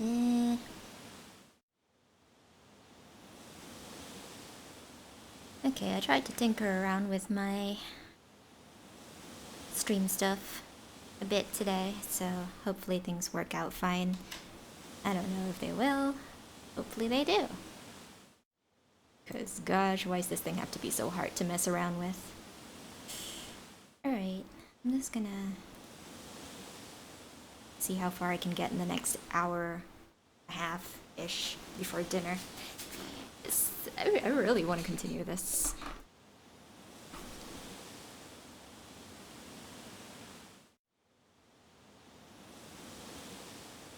Eh. Okay, I tried to tinker around with my stream stuff a bit today, so hopefully things work out fine. I don't know if they will. Hopefully they do. Because gosh, why does this thing have to be so hard to mess around with? Alright, I'm just gonna see how far I can get in the next hour and a half-ish before dinner. I really want to continue this.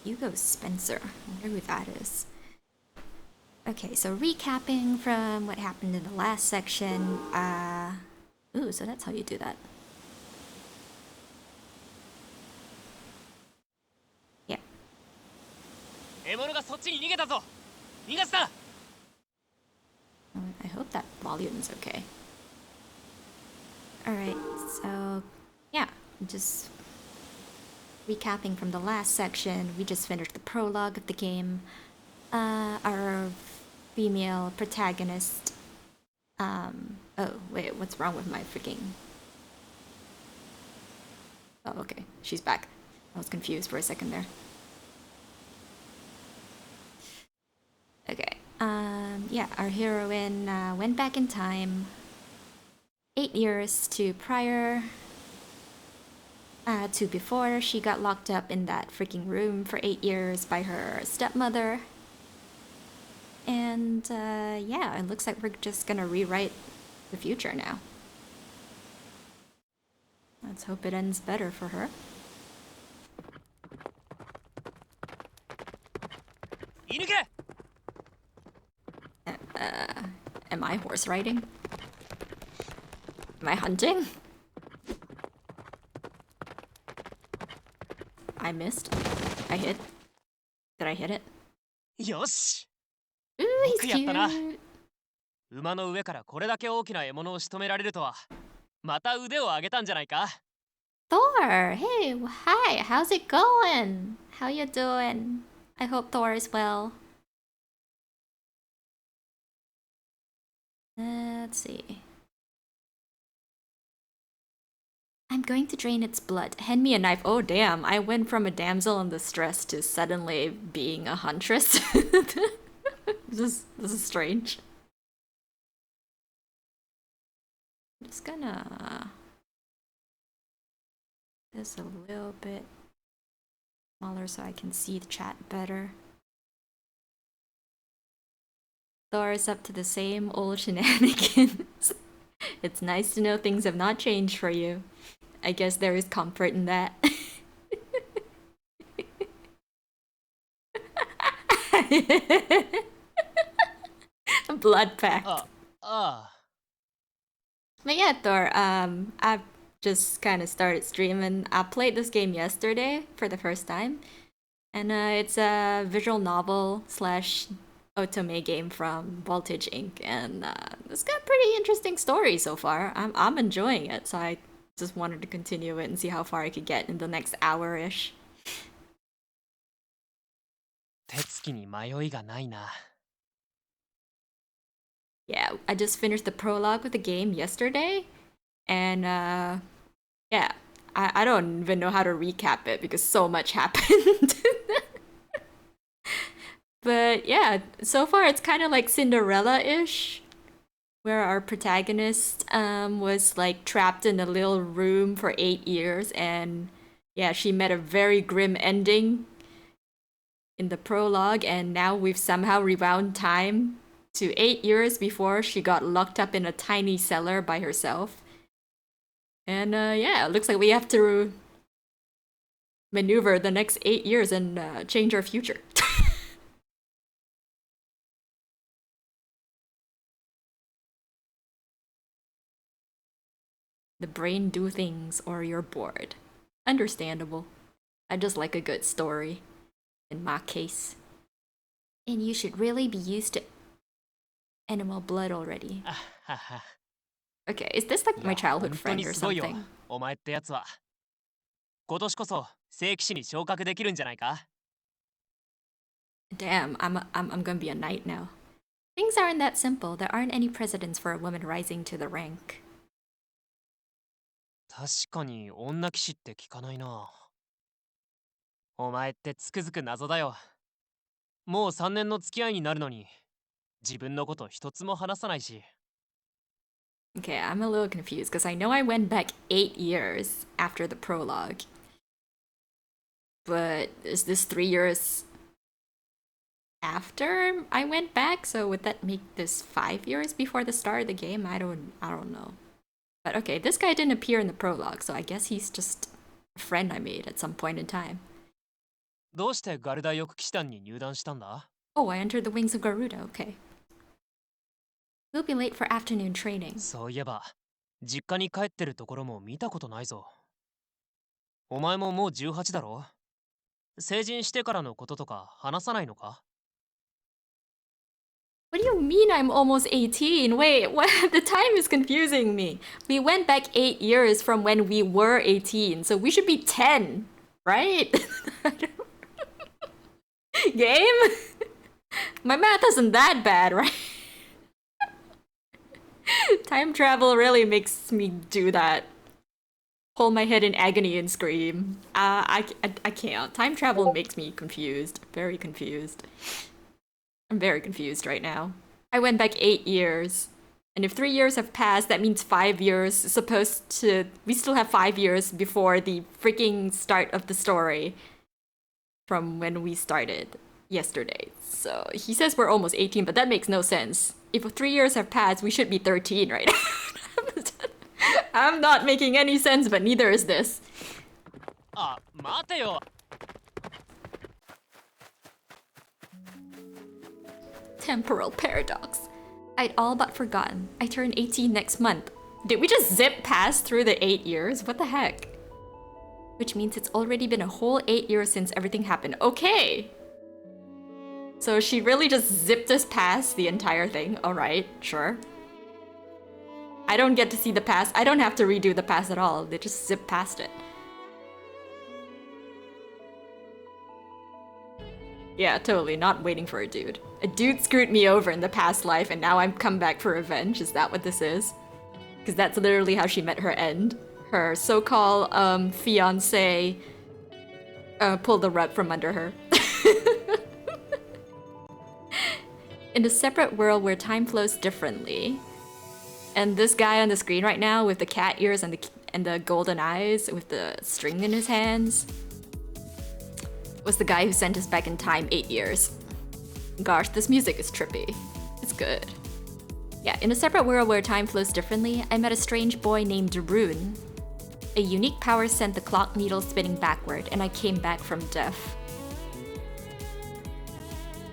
Hugo Spencer. I wonder who that is. Okay, so recapping from what happened in the last section. Ooh, so that's how you do that. Yeah. I hope that volume's okay. Alright, so yeah, just recapping from the last section, we just finished the prologue of the game. Our female protagonist. Oh, wait, what's wrong with my freaking. Oh, okay, she's back. I was confused for a second there. Okay, yeah, our heroine went back in time 8 years to prior to before she got locked up in that freaking room for 8 years by her stepmother. And yeah, it looks like we're just gonna rewrite the future now. Let's hope it ends better for her. Am I horse riding? Am I hunting? I missed. I hit. Did I hit it? Yosh! Ooh, he's cute! 馬の上からこれだけ大きな獲物を仕留められるとは、また腕を上げたんじゃないか? Thor! Hey, hi! How's it going? How you doing? I hope Thor is well. Let's see. I'm going to drain its blood. Hand me a knife. Oh, damn. I went from a damsel in distress to suddenly being a huntress. This is strange. I'm just gonna... this a little bit smaller so I can see the chat better. Thor is up to the same old shenanigans. It's nice to know things have not changed for you. I guess there is comfort in that. Blood pact. But yeah, Thor, I've just kind of started streaming. I played this game yesterday for the first time. And it's a visual novel slash otome game from Voltage Inc. And it's got a pretty interesting story so far. I'm enjoying it, so I just wanted to continue it and see how far I could get in the next hour-ish. Yeah, I just finished the prologue with the game yesterday, and yeah, I don't even know how to recap it because so much happened. But yeah, so far it's kind of like Cinderella-ish, where our protagonist was like trapped in a little room for 8 years, and yeah, she met a very grim ending in the prologue, and now we've somehow rewound time to 8 years before she got locked up in a tiny cellar by herself. And yeah, it looks like we have to maneuver the next 8 years and change our future. The brain do things or you're bored. Understandable. I just like a good story, in my case. And you should really be used to animal blood already. Okay, is this like my childhood friend or something? お前ってやつは。今年こそ聖騎士に昇格できるんじゃないか? Damn, I'm gonna be a knight now. Things aren't that simple. There aren't any precedents for a woman rising to the rank. 確かに女騎士って聞かないな。お前ってつくづく謎だよ。もう3年の付き合いになるのに、自分のこと一つも話さないし。Okay, I'm a little confused because I know I went back 8 years after the prologue. But is this 3 years after I went back? So would that make this 5 years before the start of the game? I don't know. But okay, this guy didn't appear in the prologue, so I guess he's just a friend I made at some point in time. どうしてガルダ翼騎士団に入団したんだ？ Oh, I entered the wings of Garuda, okay. We'll be late for afternoon training. そういえば、実家に帰ってるところも見たことないぞ。お前ももう18だろ？成人してからのこととか話さないのか？ What do you mean I'm almost 18? Wait, what? The time is confusing me. We went back 8 years from when we were 18, so we should be 10, right? Game? My math isn't that bad, right? Time travel really makes me do that. Hold my head in agony and scream. I can't. Time travel makes me confused. Very confused. I'm very confused right now. I went back 8 years. And if 3 years have passed, that means 5 years. Supposed to... We still have 5 years before the freaking start of the story. From when we started yesterday. So he says we're almost 18, but that makes no sense. If 3 years have passed, we should be 13 right now. I'm not making any sense, but neither is this. あ、待てよ。Temporal paradox. I'd all but forgotten. I turn 18 next month. Did we just zip past through the 8 years? What the heck? Which means it's already been a whole 8 years since everything happened. Okay. So she really just zipped us past the entire thing. Alright, sure. I don't get to see the past. I don't have to redo the past at all. They just zip past it. Yeah, totally. Not waiting for a dude. A dude screwed me over in the past life and now I'm come back for revenge. Is that what this is? Because that's literally how she met her end. Her so-called fiance pulled the rug from under her. In a separate world where time flows differently. And this guy on the screen right now with the cat ears and the golden eyes with the string in his hands was the guy who sent us back in time 8 years. Gosh, this music is trippy. It's good. Yeah, in a separate world where time flows differently, I met a strange boy named Rune. A unique power sent the clock needle spinning backward, and I came back from death.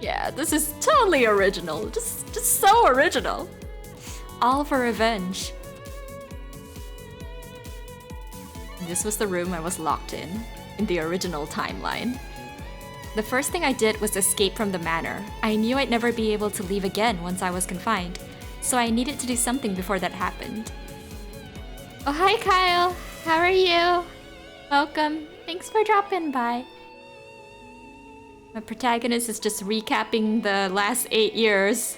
Yeah, this is totally original. Just so original. All for revenge. This was the room I was locked in the original timeline. The first thing I did was escape from the manor. I knew I'd never be able to leave again once I was confined, so I needed to do something before that happened. Oh, hi Kyle! How are you? Welcome. Thanks for dropping by. My protagonist is just recapping the last 8 years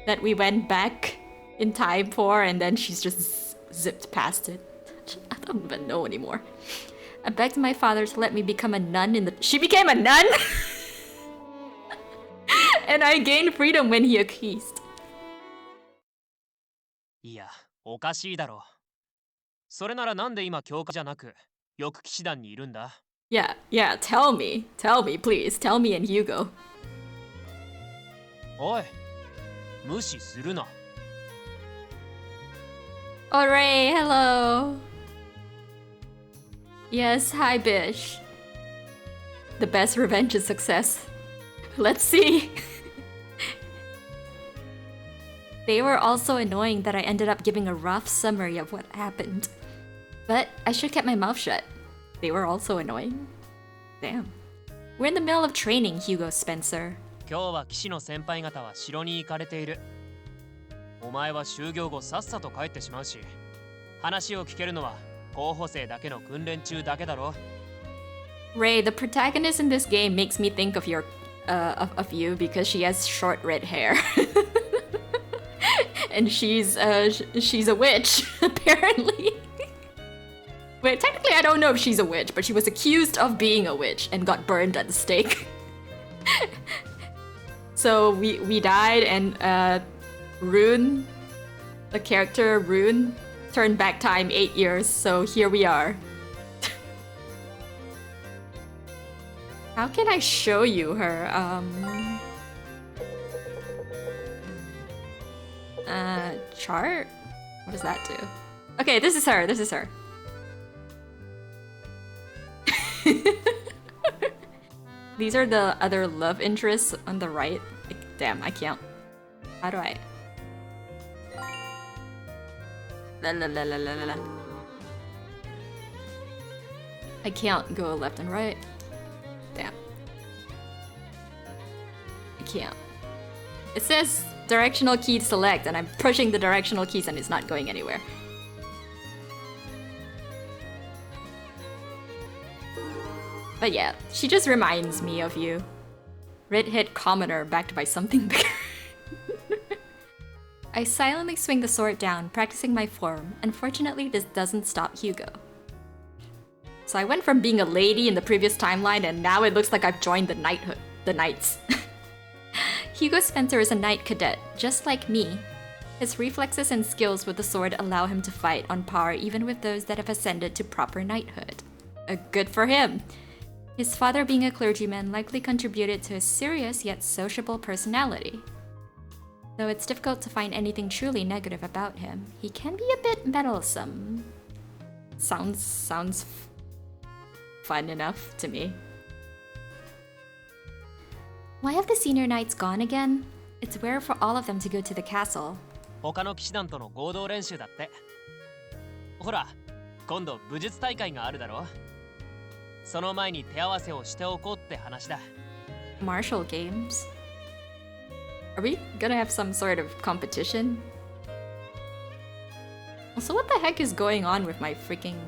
that we went back in time for, and then she's just zipped past it. I don't even know anymore. I begged my father to let me become a nun in the... She became a nun?! And I gained freedom when he accused. いや、おかしいだろ。それならなんで今教科じゃなく、翼騎士団にいるんだ？ Yeah, tell me, please. Tell me and Hugo. おい、無視するな。Oh, Ray, hello. Yes, hi, Bish. The best revenge is success. Let's see. They were also annoying that I ended up giving a rough summary of what happened. But I should keep my mouth shut. They were also annoying. Damn. We're in the middle of training, Hugo Spencer. 今日は騎士の先輩方は城に行かれている。お前は就業後さっさと帰ってしまうし、話を聞けるのは候補生だけの訓練中だけだろ。Ray, the protagonist in this game makes me think of your of you because she has short red hair. And she's a witch, apparently. Wait, technically I don't know if she's a witch, but she was accused of being a witch and got burned at the stake. So we died, and Rune, the character Rune, turned back time 8 years, so here we are. How can I show you her? Chart? What does that do? Okay, this is her, this is her. These are the other love interests on the right. Damn, I can't. How do I? La la la la la la. I can't go left and right. Damn. I can't. It says directional key to select, and I'm pushing the directional keys and it's not going anywhere. But yeah, she just reminds me of you. Red-haired commoner backed by something bigger. I silently swing the sword down, practicing my form. Unfortunately, this doesn't stop Hugo. So I went from being a lady in the previous timeline, and now it looks like I've joined the knighthood, the knights. Hugo Spencer is a knight cadet, just like me. His reflexes and skills with the sword allow him to fight on par even with those that have ascended to proper knighthood. Good for him! His father being a clergyman likely contributed to his serious yet sociable personality. Though it's difficult to find anything truly negative about him, he can be a bit meddlesome. Sounds fun enough to me. Why have the senior knights gone again? It's rare for all of them to go to the castle. 他の騎士団との合同練習だって。ほら、今度武術大会があるだろ。その前に手合わせをしておこうって話だ。Martial games? Are we gonna have some sort of competition? Also, what the heck is going on with my freaking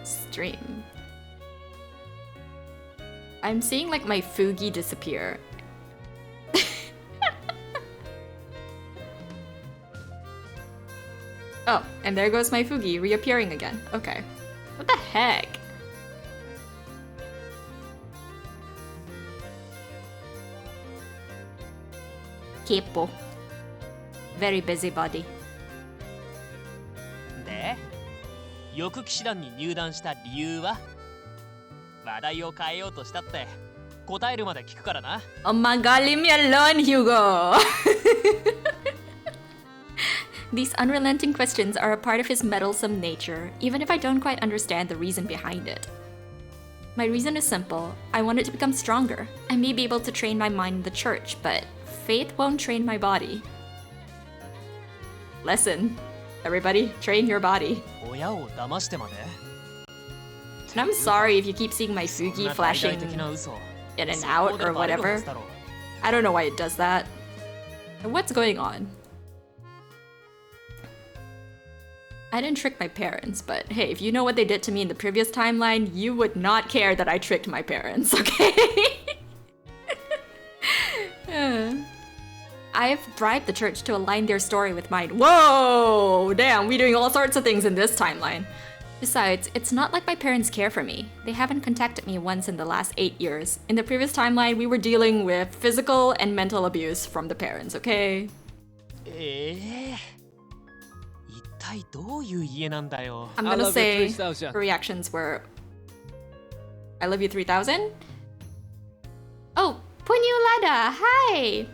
stream? I'm seeing like my Fugi disappear. Oh, and there goes my Fugi reappearing again. Okay. What the heck? Kippo. Very busybody. で、よく騎士団に入団した理由は？話題を変えようとしたって答えるまで聞くからな。Oh my god, leave me alone, Hugo! These unrelenting questions are a part of his meddlesome nature, even if I don't quite understand the reason behind it. My reason is simple. I wanted to become stronger. I may be able to train my mind in the church, but faith won't train my body. Lesson. Everybody, train your body. 親を騙してまで。And I'm sorry if you keep seeing my Fugi flashing in and out or whatever. I don't know why it does that. What's going on? I didn't trick my parents, but hey, if you know what they did to me in the previous timeline, you would not care that I tricked my parents, okay? I've bribed the church to align their story with mine. Whoa! Damn, we're doing all sorts of things in this timeline. Besides, it's not like my parents care for me. They haven't contacted me once in the last 8 years. In the previous timeline, we were dealing with physical and mental abuse from the parents, okay? 一体どういう家なんだよ。I'm gonna say the reactions were I love you 3000? Oh, Punyu Lada, hi!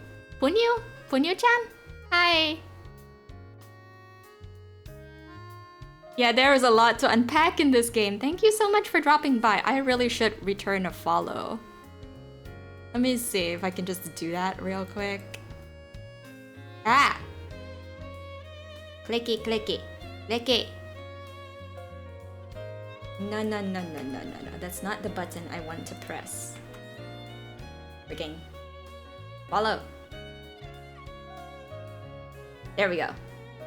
Punyu-chan? Hi! Yeah, there is a lot to unpack in this game. Thank you so much for dropping by. I really should return a follow. Let me see if I can just do that real quick. Ah! Clicky, clicky, clicky. No. That's not the button I want to press. Freaking. Follow. There we go.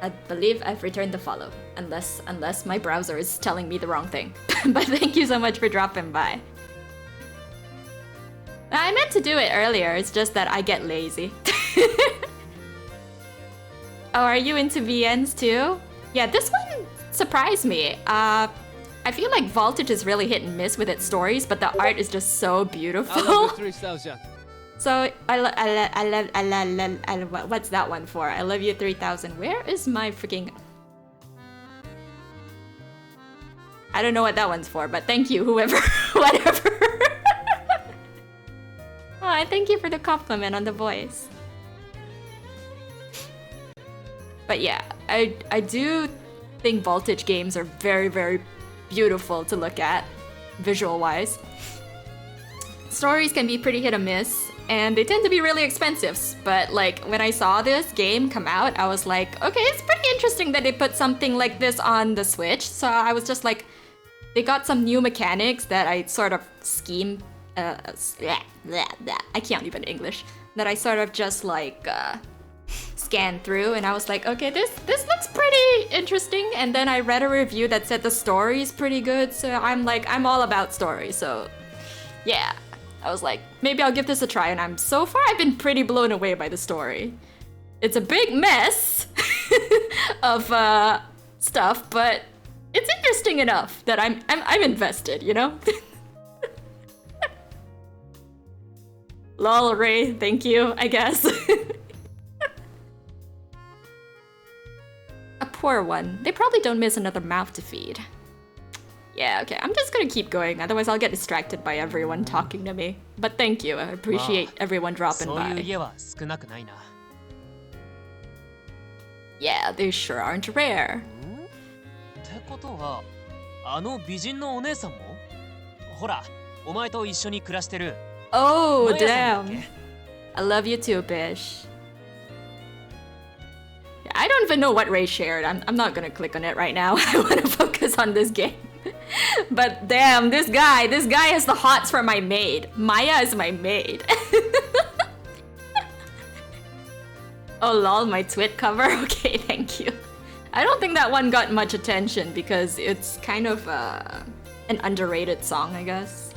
I believe I've returned the follow. Unless my browser is telling me the wrong thing. But thank you so much for dropping by. I meant to do it earlier, it's just that I get lazy. Oh, are you into VNs too? Yeah, this one surprised me. I feel like Voltage is really hit and miss with its stories, but the art is just so beautiful. I love you 3000. So what's that one for? I love you 3000. Where is my freaking? I don't know what that one's for, but thank you, whoever, whatever. Oh, I thank you for the compliment on the voice. But yeah, I do think Voltage games are very, very beautiful to look at, visual-wise. Stories can be pretty hit or miss, and they tend to be really expensive. But like, when I saw this game come out, I was like, okay, it's pretty interesting that they put something like this on the Switch. So I was just like, they got some new mechanics that I sort of I can't even English. That I sort of just like scanned through, and I was like, okay, this looks pretty interesting. And then I read a review that said the story is pretty good, so I'm like, I'm all about story. So yeah, I was like, maybe I'll give this a try, and so far I've been pretty blown away by the story. It's a big mess of stuff, but it's interesting enough that I'm invested, you know? Lol, Ray, thank you, I guess. A poor one. They probably don't miss another mouth to feed. Yeah, okay, I'm just gonna keep going, otherwise I'll get distracted by everyone talking to me. But thank you, I appreciate everyone dropping by. Yeah, they sure aren't rare. ってことは、あの美人のお姉さんも？ほら、お前と一緒に暮らしてる。Oh, damn. I love you too, Bish. I don't even know what Ray shared. I'm not gonna click on it right now. I want to focus on this game. But damn, this guy has the hots for my maid. Maya is my maid. Oh lol, my twit cover? Okay, thank you. I don't think that one got much attention because it's kind of an underrated song, I guess.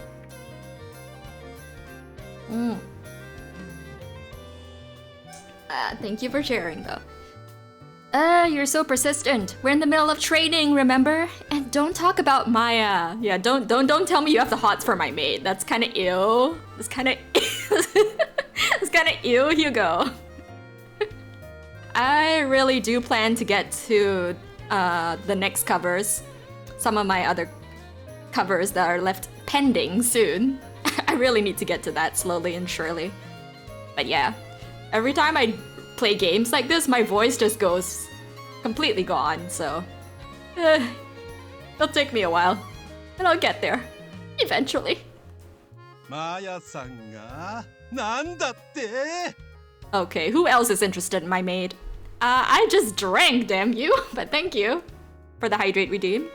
Thank you for sharing though. You're so persistent. We're in the middle of training, remember? And don't talk about Maya. Yeah, don't tell me you have the hots for my maid. That's kind of ill. That's kind of it's kind of ill, Hugo. I really do plan to get to the next covers. Some of my other covers that are left pending soon. I really need to get to that slowly and surely. But yeah, every time I play games like this, my voice just goes completely gone, so it'll take me a while, but I'll get there eventually. Okay, who else is interested in my maid? I just drank, damn you, but thank you for the hydrate redeem.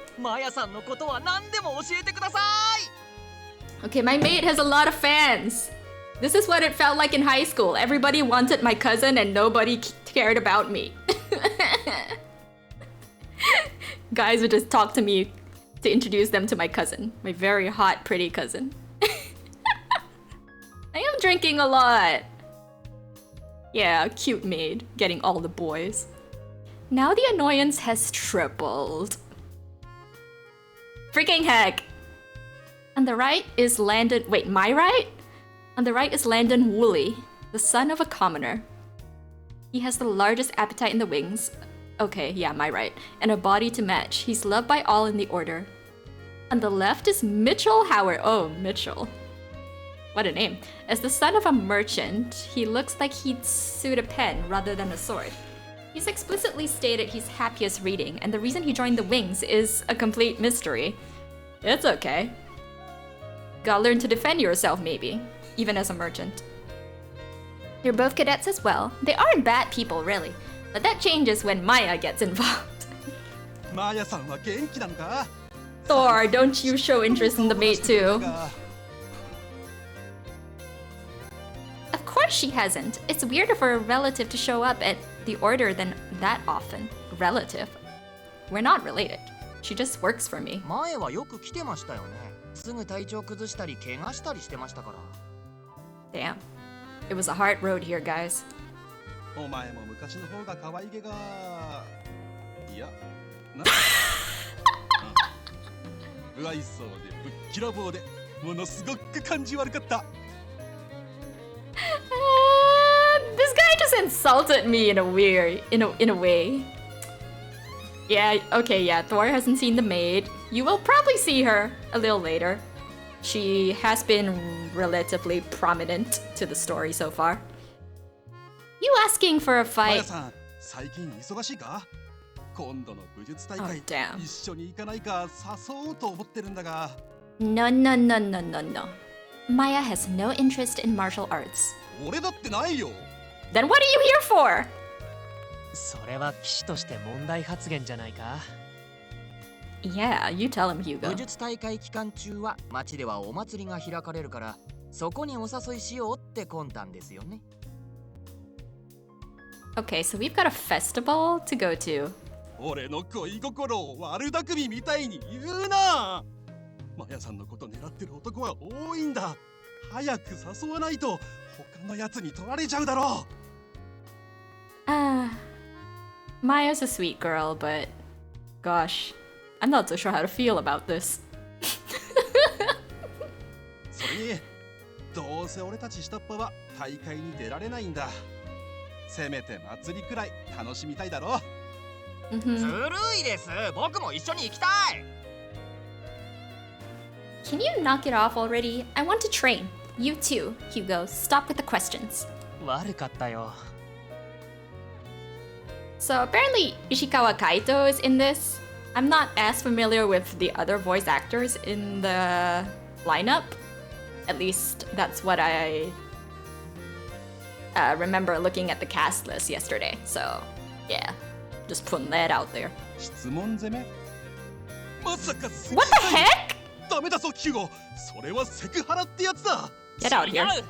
Okay, my maid has a lot of fans. This is what it felt like in high school. Everybody wanted my cousin and nobody cared about me. Guys would just talk to me to introduce them to my cousin. My very hot, pretty cousin. I am drinking a lot. Yeah, cute maid, getting all the boys. Now the annoyance has tripled. Freaking heck. On the right is Landon... Wait, my right? On the right is Landon Woolley, the son of a commoner. He has the largest appetite in the wings. Okay, yeah, my right. And a body to match. He's loved by all in the order. On the left is Mitchell Howard. Oh, Mitchell. What a name. As the son of a merchant, he looks like he'd suit a pen rather than a sword. He's explicitly stated he's happiest reading, and the reason he joined the wings is a complete mystery. It's okay. Gotta learn to defend yourself, maybe. Even as a merchant. You're both cadets as well. They aren't bad people, really. But that changes when Maya gets involved. Thor, don't you show interest in the mate too? Of course she hasn't. It's weirder for a relative to show up at the order than that often. Relative? We're not related. She just works for me. 前はよく来てましたよね。すぐ体調崩したり怪我したりしてましたから。Damn. It was a hard road here, guys. お前も昔の方が可愛げがいやな不愛想でぶっきらぼうでものすごく感じ悪かった This guy just insulted me in a weird, in a way. Yeah, okay, yeah, Thor hasn't seen the maid. You will probably see her a little later. She has been relatively prominent to the story so far. You asking for a マヤ fight? さん最近忙しいか今度の武術大 Oh, 会 damn. 一緒に行かないか誘おうと思ってるんだが No, no, no, no, no, no. Maya has no interest in martial arts. 俺だってないよ Then what are you here for? それは騎士として問題発言じゃないか。 Yeah, you tell him, Hugo. 武術大会期間中は町ではお祭りが開かれるからそこにお誘いしようって魂胆ですよね。 Okay, so we've got a festival to go to. 俺の恋心を悪巧みみたいに言うなマヤさんのこと狙ってる男は多いんだ早く誘わないと他のやつに取られちゃうだろ Maya's a sweet girl, but gosh, I'm not so sure how to feel about this. それにどうせ俺たち下っ端は大会に出られないんだせめて祭りくらい楽しみたいだろ ずるいです。僕も一緒に行きたい。 Can you knock it off already? I want to train. You too, Hugo. Stop with the questions. 悪かったよ。 So apparently Ishikawa Kaito is in this. I'm not as familiar with the other voice actors in the lineup. At least that's what I remember looking at the cast list yesterday. So yeah, just putting that out there. 質問攻めまさか What the heck? ダメだぞヒューゴそれはセクハラってやつだ Get out 違 here. う。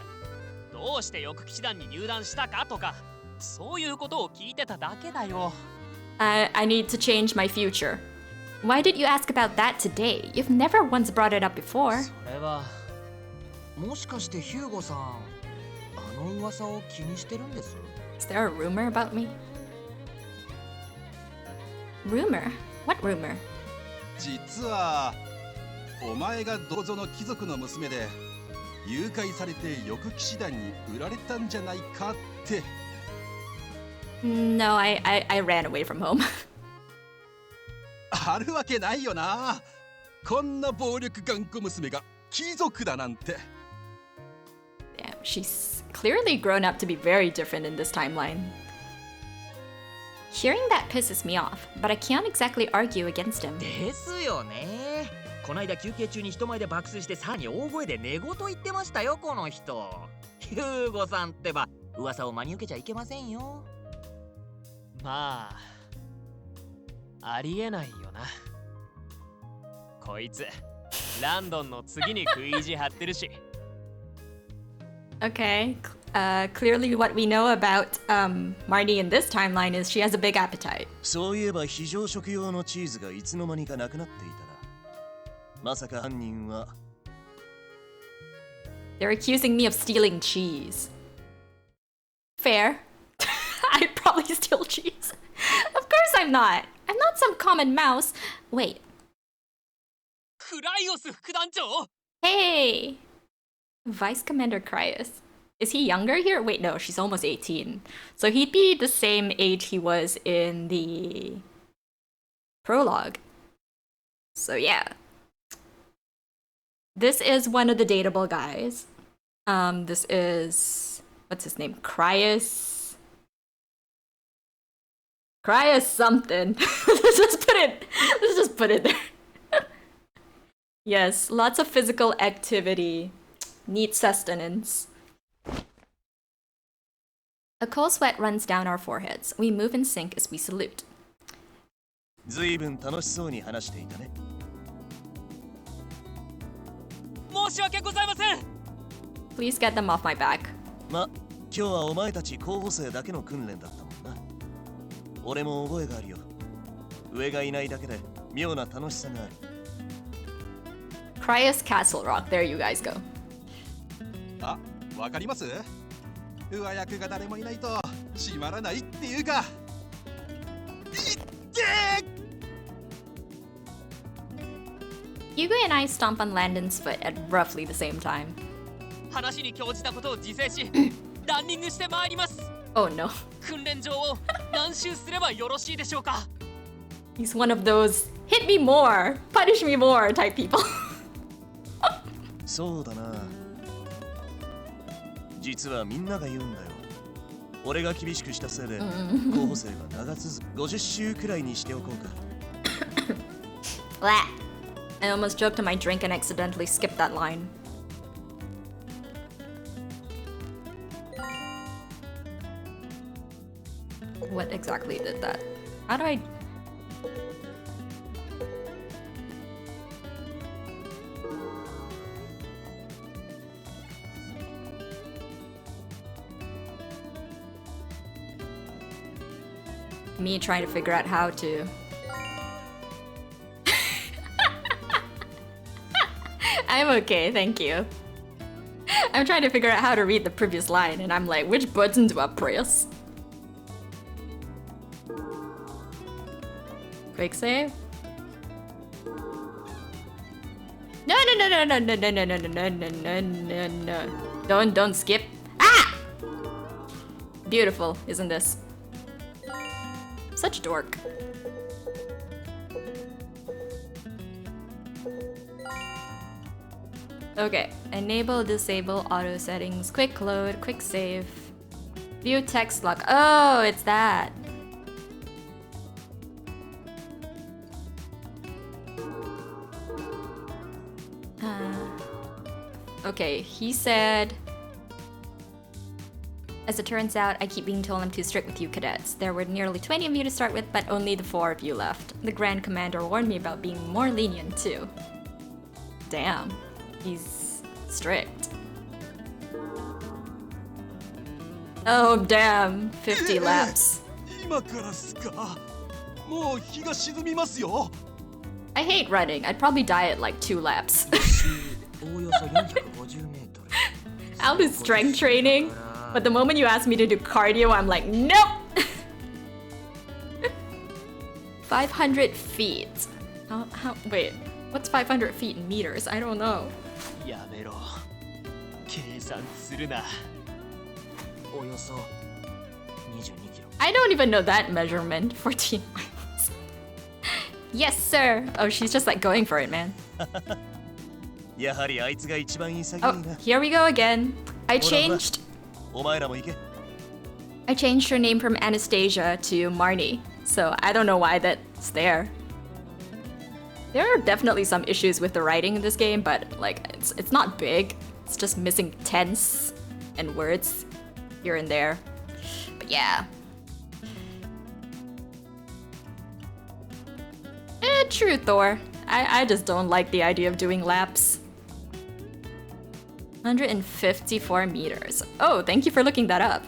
どうして翼騎士団に入団したかとか、そういうことを聞いてただけだよ。I need to change my future. Why did you ask about that today? You've never once brought it up before. それはもしかしてヒューゴさん、あの噂を気にしてるんです？ Is there a rumor about me? Rumor? What rumor? 実はお前が銅像の貴族の娘で誘拐されて翼騎士団に売られたんじゃないかって No, I ran away from home. あるわけないよなこんな暴力頑固娘が貴族だなんて Damn, she's clearly grown up to be very different in this timeline. Hearing that pisses me off, but I can't exactly argue against him. ですよね。こないだ休憩中に人前で爆睡してさらに大声で寝言言ってましたよこの人。ヒューゴさんってば噂を真に受けちゃいけませんよ。まあありえないよな。こいつランドンの次に食い意地張ってるし。Okay, clearly what we know about Marnie in this timeline is she has a big appetite. そういえば非常食用のチーズがいつの間にかなくなっていたな。まさか犯人は They're accusing me of stealing cheese. Fair. I'd probably steal cheese. Of course I'm not. I'm not some common mouse. Wait. クライオス副団長 Hey! Vice Commander Cryus. Is he younger here? Wait, no, she's almost 18. So he'd be the same age he was in the prologue. So yeah. This is one of the dateable guys. This is... what's his name? Cryus... Cryus something. Let's just put it there. Yes, lots of physical activity. Neat sustenance. A cold sweat runs down our foreheads. We move in sync as we salute. ずいぶん楽しそうに話していたね。申し訳ございません。 Please get them off my back. ま、今日はお前たち候補生だけの訓練だったもんな。俺も覚えがあるよ。上がいないだけで妙な楽しさがある。Cryus Castle Rock. There you guys go. あわかります？上役が誰もいないと閉まらないっていうか。いってHugo and I stomp on Landon's foot at roughly the same time. 話に興じたことを自制しランニングしてまいります。 Oh no. 訓練場を何周すればよろしいでしょうか。 He's one of those hit me more, punish me more type people. そうだな。実はみんなが言うんだよ。俺が厳しくしたせいで候補生が長続き50周くらいにしておこうか。Blah. I almost choked on my drink and accidentally skipped that line. What exactly did that? How do I... Me trying to figure out how to... I'm okay, thank you. I'm trying to figure out how to read the previous line and I'm like, which button do I press? Quick save? No, no, no, no, no, no, no, no, no, no, no, no, no. Don't skip. Ah! Beautiful, isn't this? Such dork. Okay, enable, disable auto settings, quick load, quick save, view text lock. Oh, it's that. Okay, he said, as it turns out, I keep being told I'm too strict with you cadets. There were nearly 20 of you to start with, but only the 4 of you left. The Grand Commander warned me about being more lenient too. Damn, he's strict. Oh damn, 50 laps. 今からっすか。もう日が沈みますよ。 I hate running. I'd probably die at like 2 laps. およそ450メートル。 I'll do strength training, but the moment you ask me to do cardio, I'm like, nope! 500 feet. Wait, what's 500 feet in meters? I don't know. やめろ。計算するな。およそ22キロ。 I don't even know that measurement. 14 miles. Yes, sir. Oh, she's just like going for it, man. やはりあいつが一番潔い Oh, な。 here we go again. I changed お前らも行け。 I changed her name from Anastasia to Marnie, so I don't know why that's there. There are definitely some issues with the writing in this game, but like it's not big. It's just missing tense and words here and there. But yeah. True, Thor. I just don't like the idea of doing laps. 154 meters. Oh, thank you for looking that up.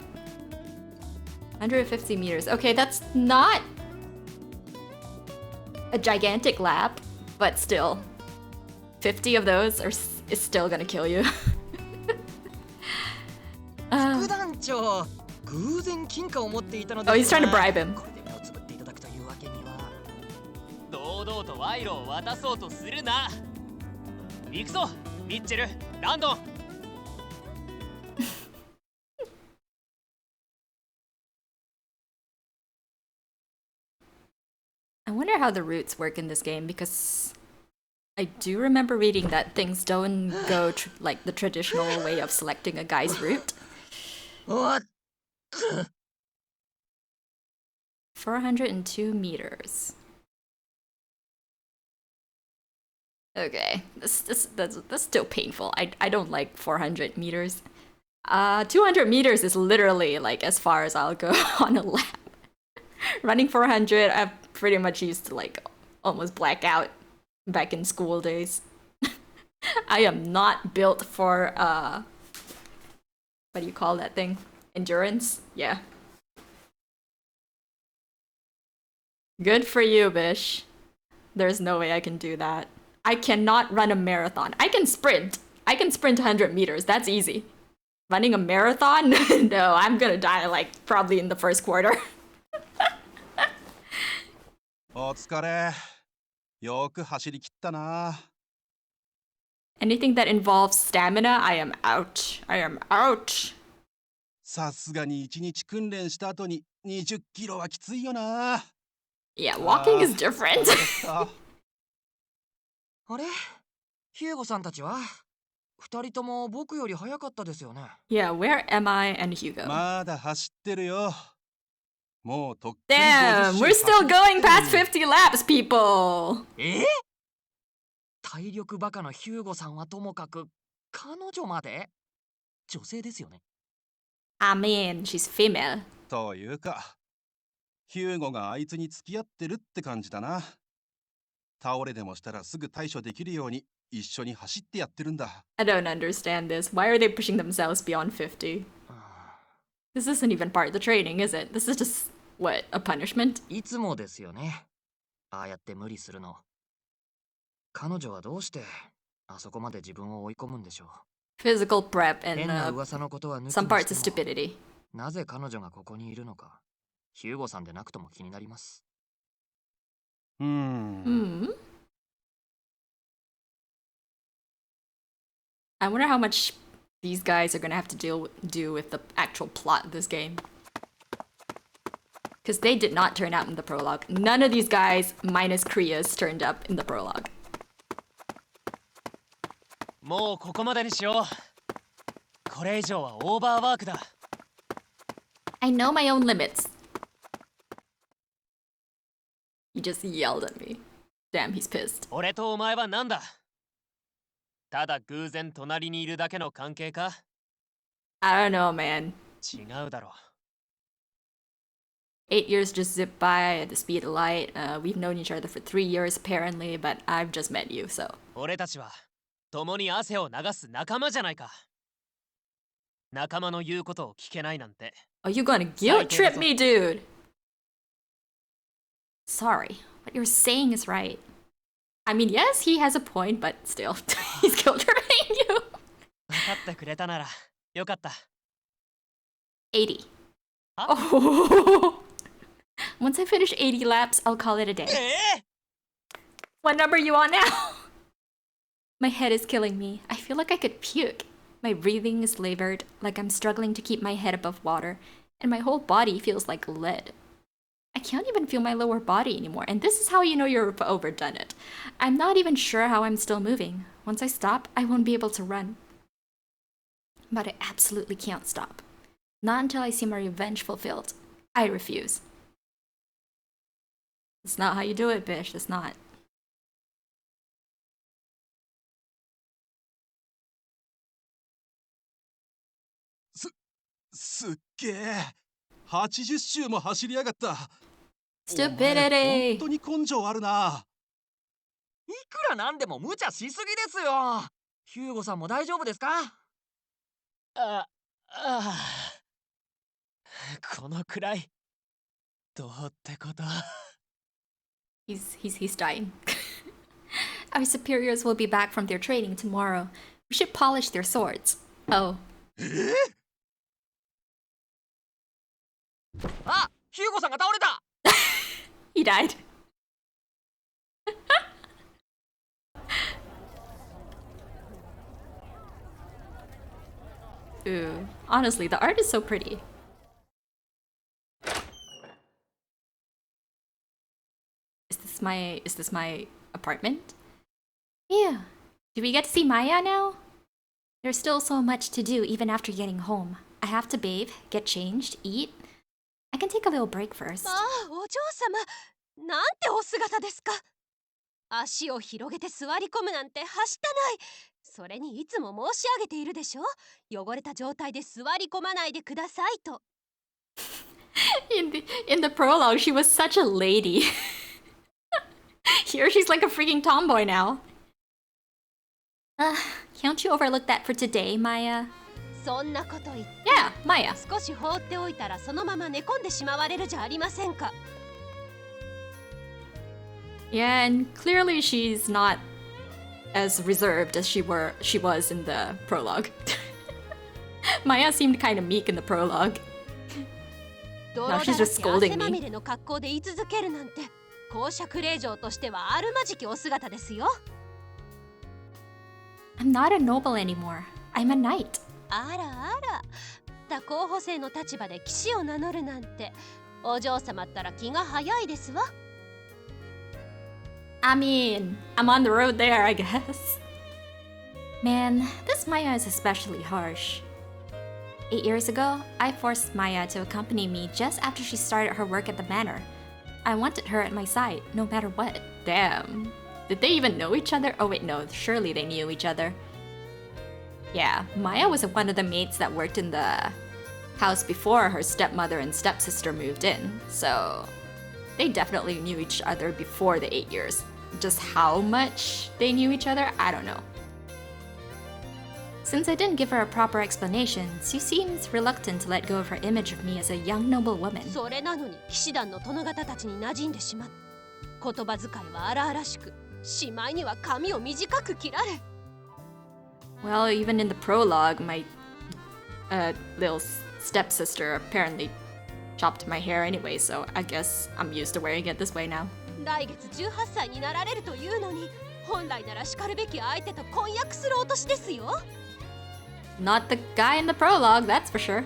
150 meters. Okay, that's not a gigantic lap, but still. 50 of those is still gonna kill you. 副団長、偶然金貨を持っていたので Oh, he's trying to bribe him. これで目をつぶっていただくというわけには。堂々と賄賂を渡そうとするな。行くぞ、ミッチェル、ランドン。I wonder how the routes work in this game because I do remember reading that things don't go like the traditional way of selecting a guy's route. おっ 402 meters. Okay, that's still painful. I don't like 400 meters. 200 meters is literally like as far as I'll go on a lap. Running 400, I've pretty much used to like almost black out back in school days. I am not built for what do you call that thing? Endurance? Yeah. Good for you, Bish. There's no way I can do that. I cannot run a marathon. I can sprint. I can sprint 100 meters. That's easy. Running a marathon? No, I'm gonna die like probably in the first quarter. お疲れ。よく走り切ったな。Anything that involves stamina, I am out. I am out. さすがに1日訓練した後に20キロはきついよな。 Yeah, walking is different. あれヒューゴさんたちは二人とも僕より早かったですよね。Yeah, where am I and Hugo? まだ走ってるよ。もうとっくに Damn, 50 we're still going past 走ってる。 50 laps, people. 体力バカのヒューゴさんはともかく彼女まで女性ですよね。I mean, she's female. というか、ヒューゴがあいつに付き合ってるって感じだな。倒れでもしたらすぐ対処できるように一緒に走ってやってるんだ。I don't understand this. Why are they pushing themselves beyond 50? This isn't even part of the training, is it? This is just, what, a punishment? いつもですよね。ああやって無理するの。彼女はどうしてあそこまで自分を追い込むんでしょう。 Physical prep 変 and な噂のことは抜きにして some も parts of stupidity. なぜ彼女がここにいるのか、ヒューゴさんでなくとも気になります。Hmm. I wonder how much these guys are gonna have to do with the actual plot of this game. Because they did not turn out in the prologue. None of these guys, minus Kriya's, turned up in the prologue. もうここまでにしよう。これ以上はオーバーワークだ。I know my own limits. He just yelled at me. Damn, he's pissed. 俺とお前はなんだ？ただ偶然隣にいるだけの関係か？ I don't know, man. 違うだろ。 8 years just zipped by at the speed of light. We've known each other for 3 years apparently, but I've just met you, so. 俺たちは共に汗を流す仲間じゃないか。仲間の言うことを聞けないなんて。 Are you gonna guilt trip me, dude? Sorry, what you're saying is right. I mean, yes, he has a point, but still, he's guilt tripping you. 分かってくれたならよかった。 80. Huh? Oh. Once I finish 80 laps, I'll call it a day. What number are you on now? My head is killing me. I feel like I could puke. My breathing is labored, like I'm struggling to keep my head above water, and my whole body feels like lead. I can't even feel my lower body anymore, and this is how you know you've overdone it. I'm not even sure how I'm still moving. Once I stop, I won't be able to run. But I absolutely can't stop. Not until I see my revenge fulfilled. I refuse. That's not how you do it, Bish. That's not. すっげえ。80周も走りやがった。 Stupidity! 本当に根性あるな。いくらなんでも無茶しすぎですよ。ヒューゴさんも大丈夫ですか？このくらいどうってこと。 He's dying. Our superiors will be back from their training tomorrow. We should polish their swords. Oh. あ、ヒューゴさんが倒れた。He died. Ooh. Honestly, the art is so pretty. Is this my apartment? Yeah. Do we get to see Maya now? There's still so much to do even after getting home. I have to bathe, get changed, eat. I can take a little break first. ああ、お嬢様、なんてお姿ですか。足を広げて座り込むなんてはしたない。それにいつも申し上げているでしょ。汚れた状態で座り込まないでくださいと。In the prologue, she was such a lady. Here she's like a freaking tomboy now. Can't you overlook that for today, Maya? そんなこと言って。Yeah, Maya. 少し放っておいたらそのまま寝込んでしまわれるじゃありませんか。Yeah, and clearly she's not as reserved as she was in the prologue. Maya seemed kind of meek in the prologue. 泥 Now だ she's ら just け scolding 汗まみ me. れの格好で居続けるなんて公爵令嬢としてはあるまじきお姿ですよ。 I'm not a noble anymore. I'm a knight. あらあら、他候補生の立場で騎士を名乗るなんてお嬢様ったら気が早いですわ。 I mean, I'm on the road there, I guess. Man, this Maya is especially harsh. 8 years ago, I forced Maya to accompany me just after she started her work at the manor. I wanted her at my side, no matter what. Damn. Did they even know each other? Oh wait, no, surely they knew each other. Yeah, Maya was one of the maids that worked in the house before her stepmother and stepsister moved in, so they definitely knew each other before the 8 years. Just how much they knew each other, I don't know. Since I didn't give her a proper explanation, she seems reluctant to let go of her image of me as a young noble woman. それなのに騎士団の殿方たちに馴染んでしまう。言葉遣いは荒々しく、しまいには髪を短く切られ。 Well, even in the prologue, my little stepsister apparently chopped my hair anyway, so I guess I'm used to wearing it this way now. 来月18歳になられるというのに、本来ならしかるべき相手と婚約するお年ですよ。 Not the guy in the prologue, that's for sure.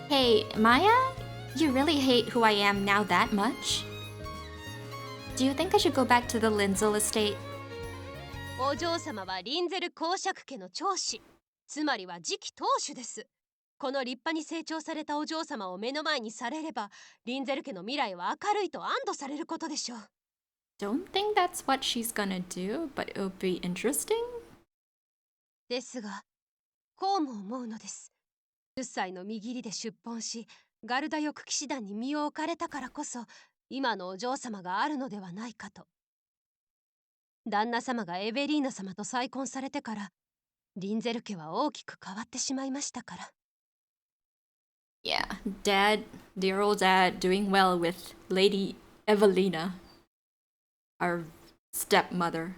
Hey, Maya? You really hate who I am now that much? Do you think I should go back to the Linzel estate? お嬢様はリンゼル公爵家の長子、つまりは次期当主です。この立派に成長されたお嬢様を目の前にされれば、リンゼル家の未来は明るいと安堵されることでしょう。 Don't think that's what she's gonna do, but it'll be interesting. ですが、こうも思うのです。10歳の見切りで出奔し、ガルダ翼騎士団に身を置かれたからこそ、今のお嬢様があるのではないかと。旦那様がエベリーナ様と再婚されてから、リンゼル家は大きく変わってしまいましたから。 Yeah, Dad, dear old Dad, doing well with Lady Evelina, our stepmother.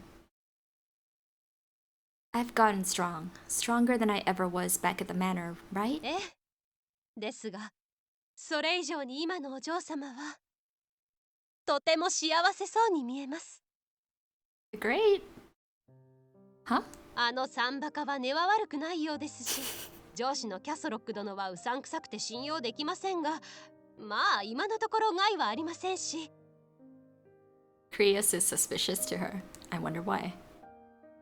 I've gotten strong, stronger than I ever was back at the manor, right? ええ。ですが、それ以上に今のお嬢様は、とても幸せそうに見えます。 Great. Huh? あの三バカは根は悪くないようですし、上司のキャソロック殿はうさんくさくて信用できませんが、まあ今のところ害はありませんし。 Crius is suspicious to her. I wonder why.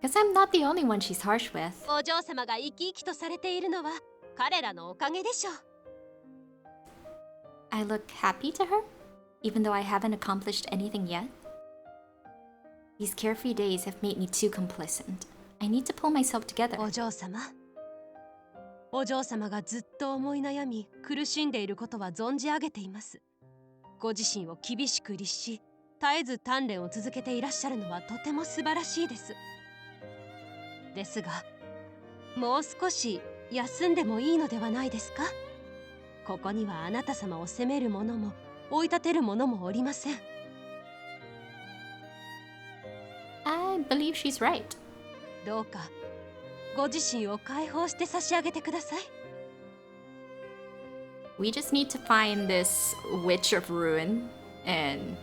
Guess I'm not the only one she's harsh with. お嬢様が生き生きとされているのは彼らのおかげでしょう。 I look happy to her, even though I haven't accomplished anything yet. These carefree days have made me too complacent. I need to pull myself together. お嬢様。お嬢様がずっと思い悩み苦しんでいることは存じ上げています。ご自身を厳しく律し、絶えず鍛錬を続けていらっしゃるのはとても素晴らしいです。ですが、もう少し休んでもいいのではないですか？ここにはあなた様を責める者も追い立てる者もおりません。 I believe she's right. どうかご自身を解放して差し上げてください。 We just need to find this witch of ruin and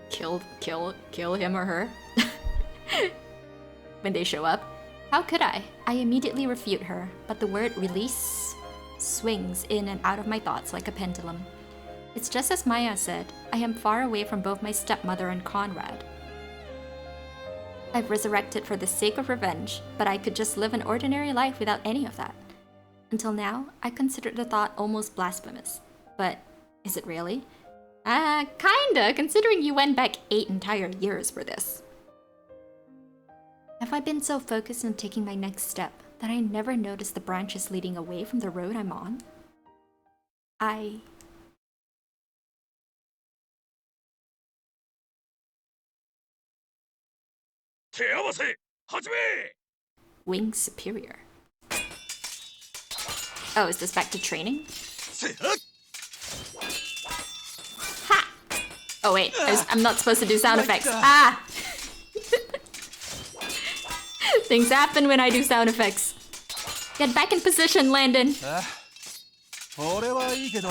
kill him or her when they show up. How could I? I immediately refute her, but the word release swings in and out of my thoughts like a pendulum. It's just as Maya said, I am far away from both my stepmother and Conrad. I've resurrected for the sake of revenge, but I could just live an ordinary life without any of that. Until now, I considered the thought almost blasphemous. But is it really? Kinda, considering you went back 8 entire years for this. Have I been so focused on taking my next step that I never noticed the branches leading away from the road I'm on? Wing Superior. Oh, is this back to training? Ha! Oh wait, I'm not supposed to do sound effects. Ah! Things happen when I do sound effects. Get back in position, Landon. 俺はいいけど、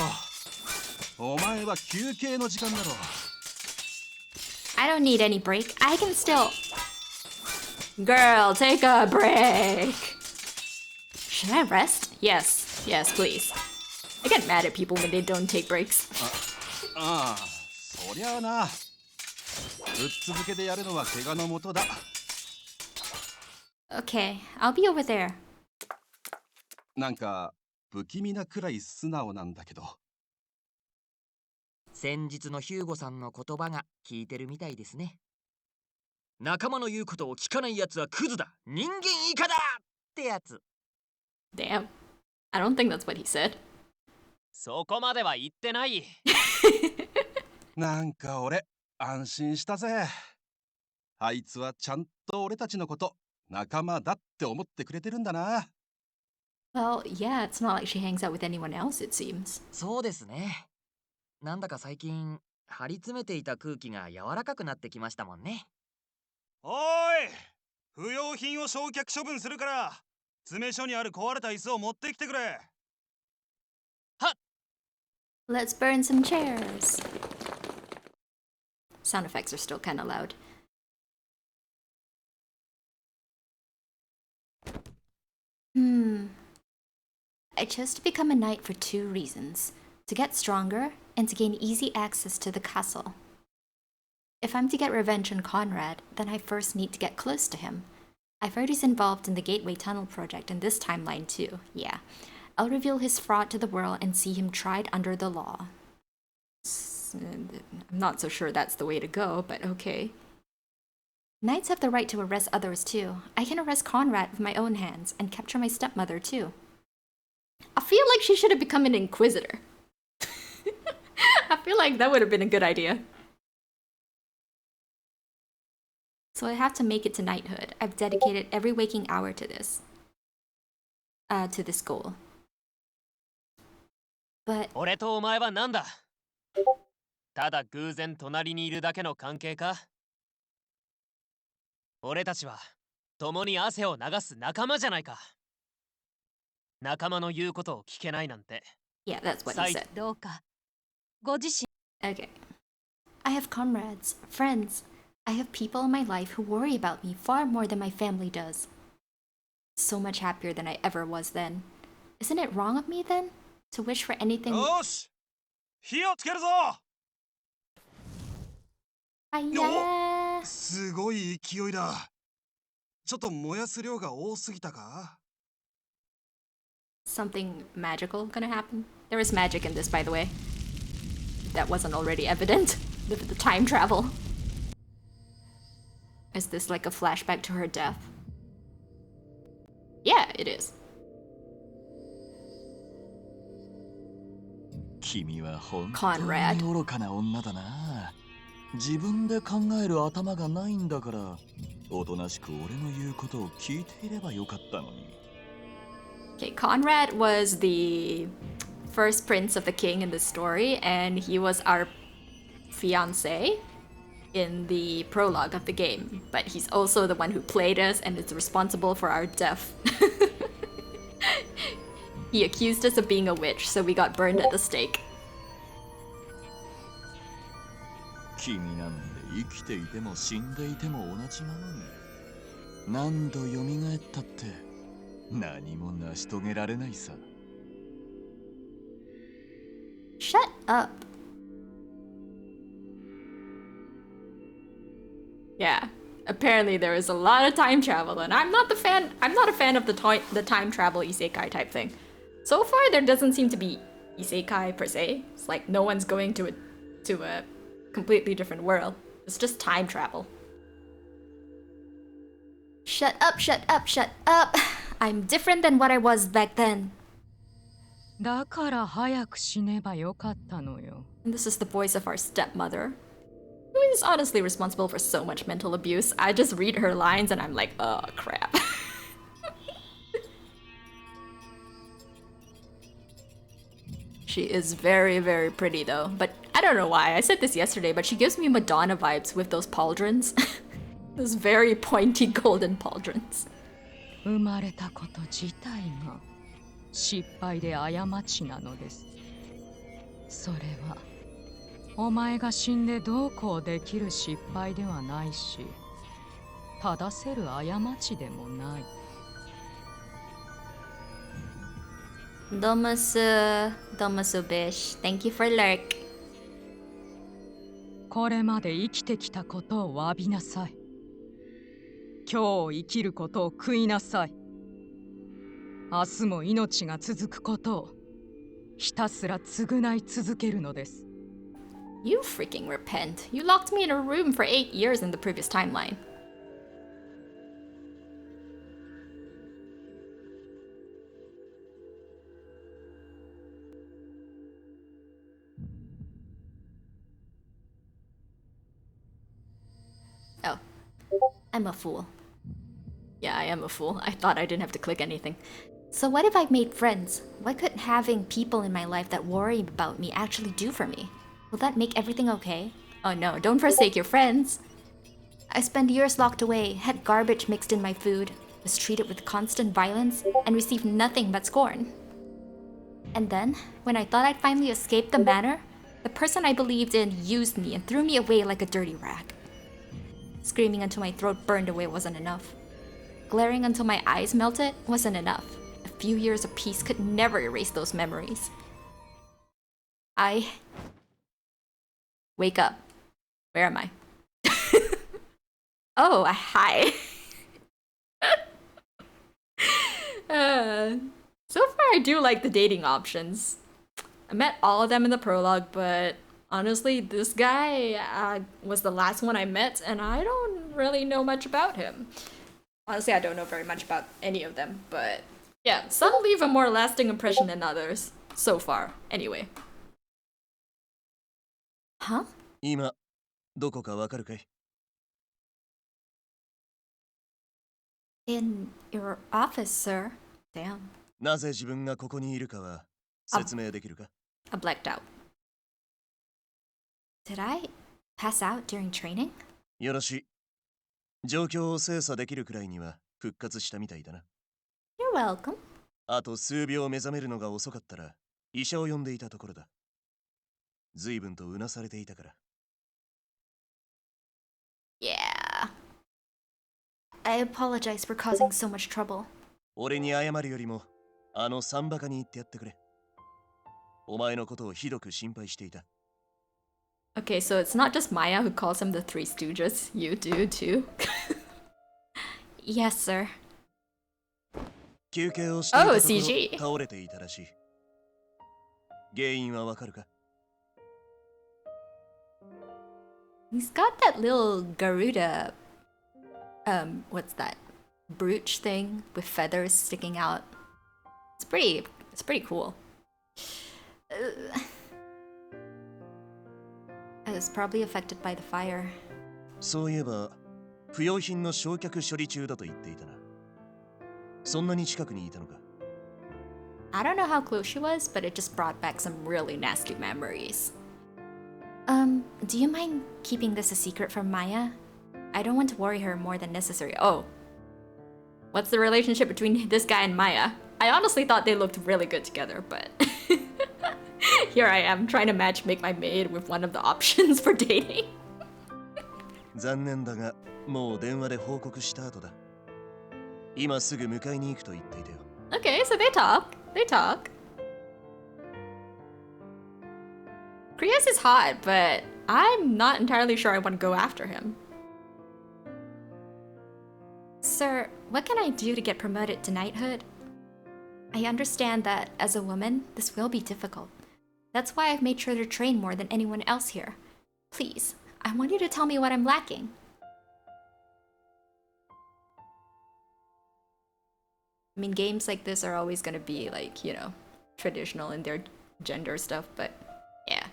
お前は休憩の時間だろ。I don't need any break. I can still... Girl, take a break. Should I rest? Yes. Yes, please. I get mad at people when they don't take breaks. ああ、そりゃあな。ぶっ続けでやるのは怪我のもとだ。Okay, I'll be over there. なんか不気味なくらい素直なんだけど。先日のヒューゴさんの言葉が効いてるみたいですね。仲間の言うことを聞かないやつはクズだ、人間以下だってやつ。Damn. I don't think that's what he said. そこまでは言ってない。なんか俺安心したぜ。あいつはちゃんと俺たちのこと仲間だって思ってくれてるんだな。Well, yeah, it's not like she hangs out with anyone else, it seems. そうですね。なんだか最近張り詰めていた空気が柔らかくなってきましたもんね。おーい、不要品を焼却処分するから詰め所にある壊れた椅子を持ってきてくれ。 Let's burn some chairs. Sound effects are still kind of loud. I chose to become a knight for 2 reasons. To get stronger, and to gain easy access to the castle. If I'm to get revenge on Conrad, then I first need to get close to him. I've heard he's involved in the Gateway Tunnel project in this timeline too, yeah. I'll reveal his fraud to the world and see him tried under the law. I'm not so sure that's the way to go, but okay. Knights have the right to arrest others too. I can arrest Conrad with my own hands and capture my stepmother too. I feel like she should have become an inquisitor. I feel like that would have been a good idea. So I have to make it to knighthood. I've dedicated every waking hour to this. To this goal. But 俺とお前はなんだ？ただ偶然隣にいるだけの関係か？俺たちは共に汗を流す仲間じゃないか。仲間の言うことを聞けないなんて。yeah, that's what he said. どうかご自身 Okay. I have comrades, friends. I have people in my life who worry about me far more than my family does. So much happier than I ever was then. Isn't it wrong of me then to wish for anything? よし、火をつけるぞ。すごい勢いだ。ちょっと燃やす量が多すぎたか？ Something magical gonna happen? There is magic in this, by the way. That wasn't already evident. The time travel. Is this like a flashback to her death? Yeah, it is. 君は本当 Conrad. に愚かな女だな。自分で考える頭がないんだから、おとなしく俺の言うことを聞いていればよかったのに。Okay, Conrad was the first prince of the king in the story, and he was our fiancé in the prologue of the game. But he's also the one who played us and is responsible for our death. He accused us of being a witch, so we got burned at the stake. 君なんで生きていても死んでいても同じなのに。何度蘇ったって何も成し遂げられないさ。Shut up. Yeah, apparently there is a lot of time travel, and I'm not a fan of the time travel isekai type thing. So far, there doesn't seem to be isekai per se. It's like no one's going to a completely different world. It's just time travel. Shut up, shut up, shut up. I'm different than what I was back then. だから早く死ねばよかったのよ。 And this is the voice of our stepmother, who is honestly responsible for so much mental abuse. I just read her lines and I'm like, oh crap. She is very, very pretty though. But I don't know why. I said this yesterday, but she gives me Madonna vibes with those pauldrons. Those very pointy golden pauldrons. 生まれたこと自体が失敗で過ちなのです。それはお前が死んでどうこうできる失敗ではないし、正せる過ちでもない。Domasu Bish. Thank you for lurk. これまで生きてきたことを詫びなさい。今日を生きることを悔いなさい。明日も命が続くことをひたすら償い続けるのです。You freaking repent. You locked me in a room for 8 years in the previous timeline. Oh. I'm a fool. Yeah, I am a fool. I thought I didn't have to click anything. So what if I made friends? What could having people in my life that worry about me actually do for me? Will that make everything okay? Oh no, don't forsake your friends. I spent years locked away, had garbage mixed in my food, was treated with constant violence, and received nothing but scorn. And then, when I thought I'd finally escaped the manor, the person I believed in used me and threw me away like a dirty rag. Screaming until my throat burned away wasn't enough. Glaring until my eyes melted wasn't enough. A few years of peace could never erase those memories. Wake up. Where am I? Oh, hi. So far, I do like the dating options. I met all of them in the prologue, but honestly, this guy was the last one I met, and I don't really know much about him. Honestly, I don't know very much about any of them, but yeah, some leave a more lasting impression than others. So far, anyway. Huh? 今どこかわかるかい？ In your office, sir. Damn. なぜ自分がここにいるかは説明できるか？ I blacked out. Did I pass out during training? よろしい。状況を精査できるくらいには復活したみたいだな。You're welcome. あと数秒目覚めるのが遅かったら医者を呼んでいたところだ。随分とうなされていたから。Yeah. I apologize for causing so much trouble. 俺に謝るよりもあのサンバカに言ってやってくれ。お前のことをひどく心配していた。Okay, so it's not just Maya who calls him the Three Stooges. You do too. Yes, sir. 休憩をしていたところ CG 倒れていたらしい。原因はわかるか？ He's got that little Garuda, what's that? Brooch thing with feathers sticking out. It's pretty cool. It was probably affected by the fire. そういえば不要品の焼却処理中だと言っていたな。そんなに近くにいたのか？ I don't know how close she was, but it just brought back some really nasty memories. Do you mind keeping this a secret from Maya? I don't want to worry her more than necessary. Oh. What's the relationship between this guy and Maya? I honestly thought they looked really good together, but here I am trying to matchmake my maid with one of the options for dating. 残念だがもう電話で報告した後だ。今すぐ迎えに行くと言っていたよ。 Okay, so they talk. They talk. Krios is hot, but I'm not entirely sure I want to go after him. Sir, what can I do to get promoted to knighthood? I understand that, as a woman, this will be difficult. That's why I've made sure to train more than anyone else here. Please, I want you to tell me what I'm lacking. I mean, games like this are always gonna be like, you know, traditional in their gender stuff, but yeah.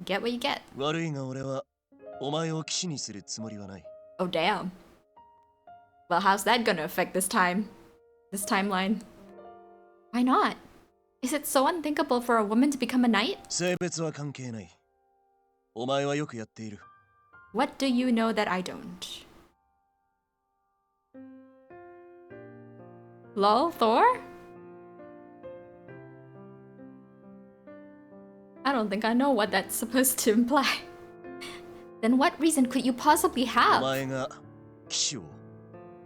Get what you get. 悪いが俺はお前を騎士にするつもりはない。 Oh, damn. Well, how's that gonna affect this timeline? Why not? Is it so unthinkable for a woman to become a knight? 性別は関係ない。お前はよくやっている。 What do you know that I don't? Lol, Thor? I don't think I know what that's supposed to imply. Then what reason could you possibly お have? 前が騎士を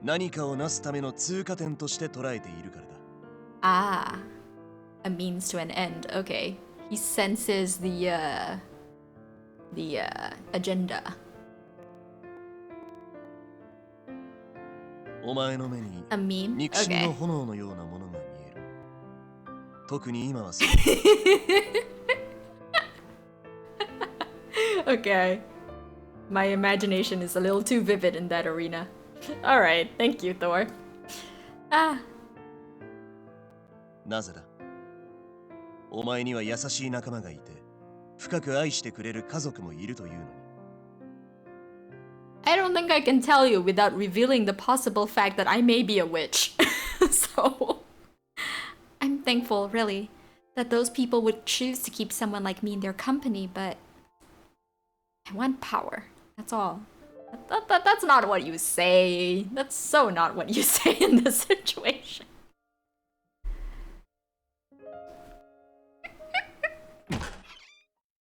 何かをなすための通過点として捉えているからだ。Ah, a means to an end. Okay, he senses the agenda. お前の目に A meme. 肉親 Okay. の炎のようなものが見える。特に今はそう。Okay. My imagination is a little too vivid in that arena. Alright, thank you, Thor. Ah, なぜだ？お前には優しい仲間がいて、深く愛してくれる家族もいるというのに。I don't think I can tell you without revealing the possible fact that I may be a witch. So, I'm thankful, really, that those people would choose to keep someone like me in their company, but I want power. That's all. That's not what you say. That's so not what you say in this situation.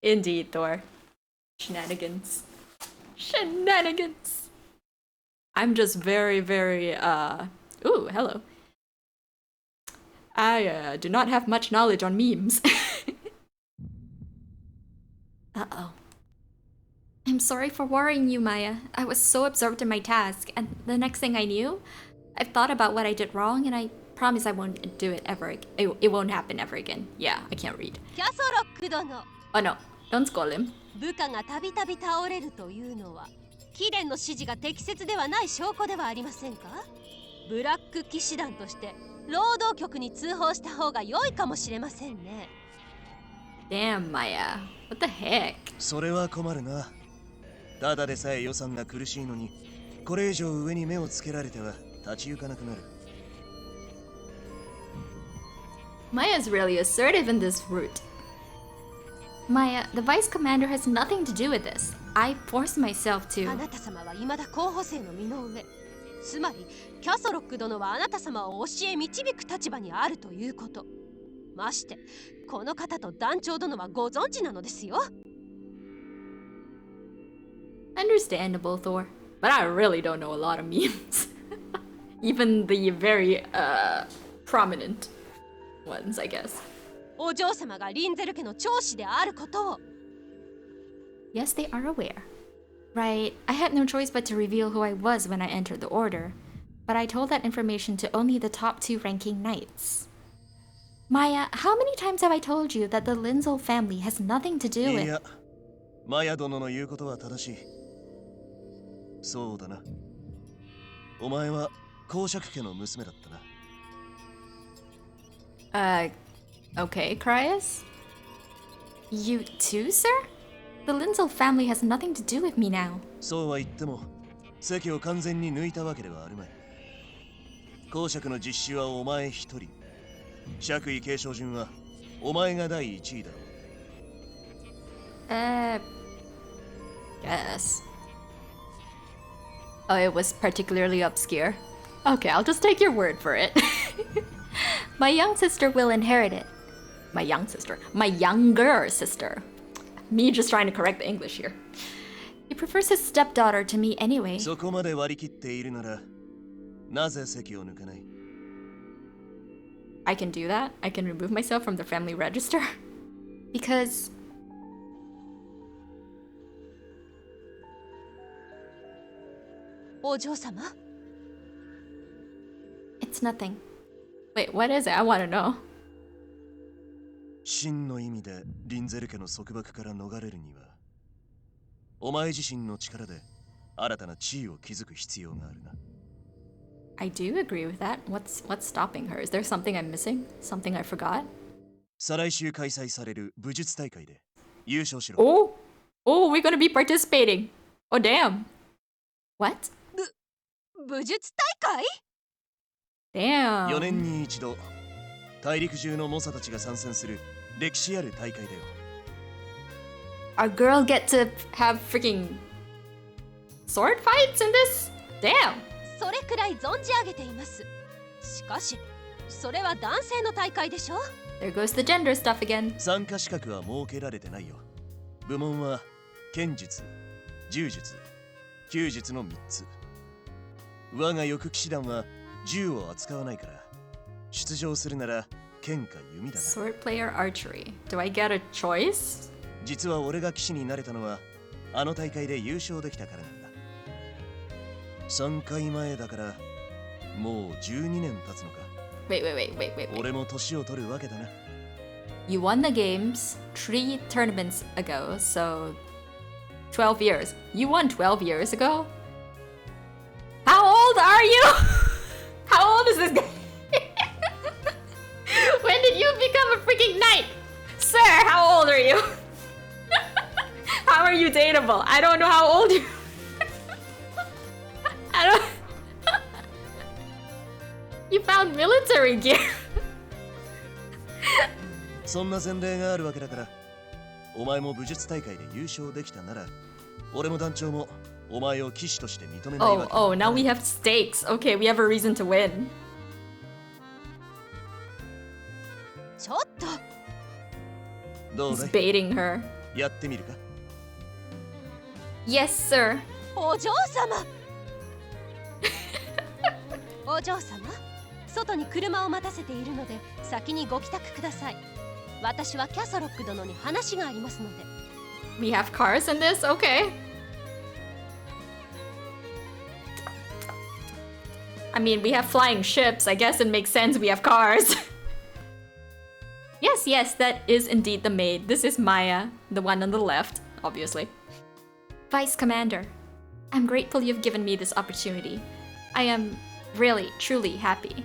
Indeed, Thor. Shenanigans. Shenanigans. I'm just very, very, ooh, hello. I, do not have much knowledge on memes. Uh-oh. I'm sorry for worrying you, Maya. I was so absorbed in my task, and the next thing I knew, I've thought about what I did wrong, and I promise I won't do it ever. It won't happen ever again. Yeah, I can't read. キャソロック殿 Oh no, don't scold him. 部下がたびたび倒れるというのは貴殿の指示が適切ではない証拠ではありませんか？ブラック騎士団として労働局に通報した方が良いかもしれませんね。 Damn, Maya. What the heck? それは困るな。ただでさえ予算が苦しいのに、これ以上上に目をつけられては立ち行かなくなる。Maya's really assertive in this route. Maya, the vice commander has nothing to do with this. I forced myself あ to. なた様は未だ候補生の身の上。つまりキャソロック殿はあなた様を教え導く立場にあるということ。ましてこの方と団長殿はご存知なのですよ。 Understandable, Thor. But I really don't know a lot of memes. Even the very, prominent ones, I guess. お嬢様がリンゼル家の長子であることを。 Yes, they are aware. Right, I had no choice but to reveal who I was when I entered the order. But I told that information to only the top 2 ranking knights. Maya, how many times have I told you that the Linzel family has nothing to do い with... や、マヤ殿の言うことは正しい。そうだな。お前は公爵家の娘だったな。Okay, Cryas? You too, sir? The Linzel family has nothing to do with me now. そうは言っても、席を完全に抜いたわけではあるまい。公爵の実施はお前一人。爵位継承順はお前が第一位だろう。Guess. Oh, it was particularly obscure. Okay, I'll just take your word for it. My young sister will inherit it. My young sister. My younger sister. Me just trying to correct the English here. He prefers his stepdaughter to me anyway. そこまで割り切っているなら、なぜ席を抜かない？ I can do that? I can remove myself from the family register? Because... お嬢様 It's nothing. Wait, what is it? I want to know. 真の意味でリンゼル家の束縛から逃れるには、お前自身の力で新たな地位を築く必要があるな。I do agree with that. What's stopping her? Is there something I'm missing? Something I forgot? 再来週開催される武術大会で優勝しろ。Oh! Oh, we're gonna be participating! Oh, damn! What? 武術大会 Damn! 4年に一度、大陸中の猛者たちが参戦する歴史ある大会だよ。Our girl get to have freaking sword fights in this? Damn! それくらい存じ上げています。しかしそれは男性の大会でしょ。 There goes the gender stuff again. 参加資格は設けられてないよ。部門は剣術、柔術、弓術の3つ。我が翼騎士団は銃を扱わないから、出場するなら剣か弓だな。 Sword player archery. Do I get a choice? 実は俺が騎士になれたのはあの大会で優勝できたからなんだ。3回前だからもう12年経つのか。 Wait. 俺も年を取るわけだな。 You won the games 3 tournaments ago, so 12 years. You won 12 years ago? How old are you? How old is this guy? When did you become a freaking knight? Sir, how old are you? How are you dateable? I don't know how old you I don't You found military gear. そんな前例があるわけだから、お前も武術大会で優勝できたなら、俺も団長もお前を騎士として認めないわけだ。Oh, now we have stakes. Okay, we have a reason to win. ちょっと。どう He's だい baiting her. やってみるか。 Yes, sir. お嬢様。お嬢様、外に車を待たせているので先にご帰宅ください。私はキャサロック殿に話がありますので。 We have cars in this? Okay. I mean, we have flying ships. I guess it makes sense we have cars. Yes, that is indeed the maid. This is Maya, the one on the left, obviously. Vice Commander, I'm grateful you've given me this opportunity. I am really, truly happy.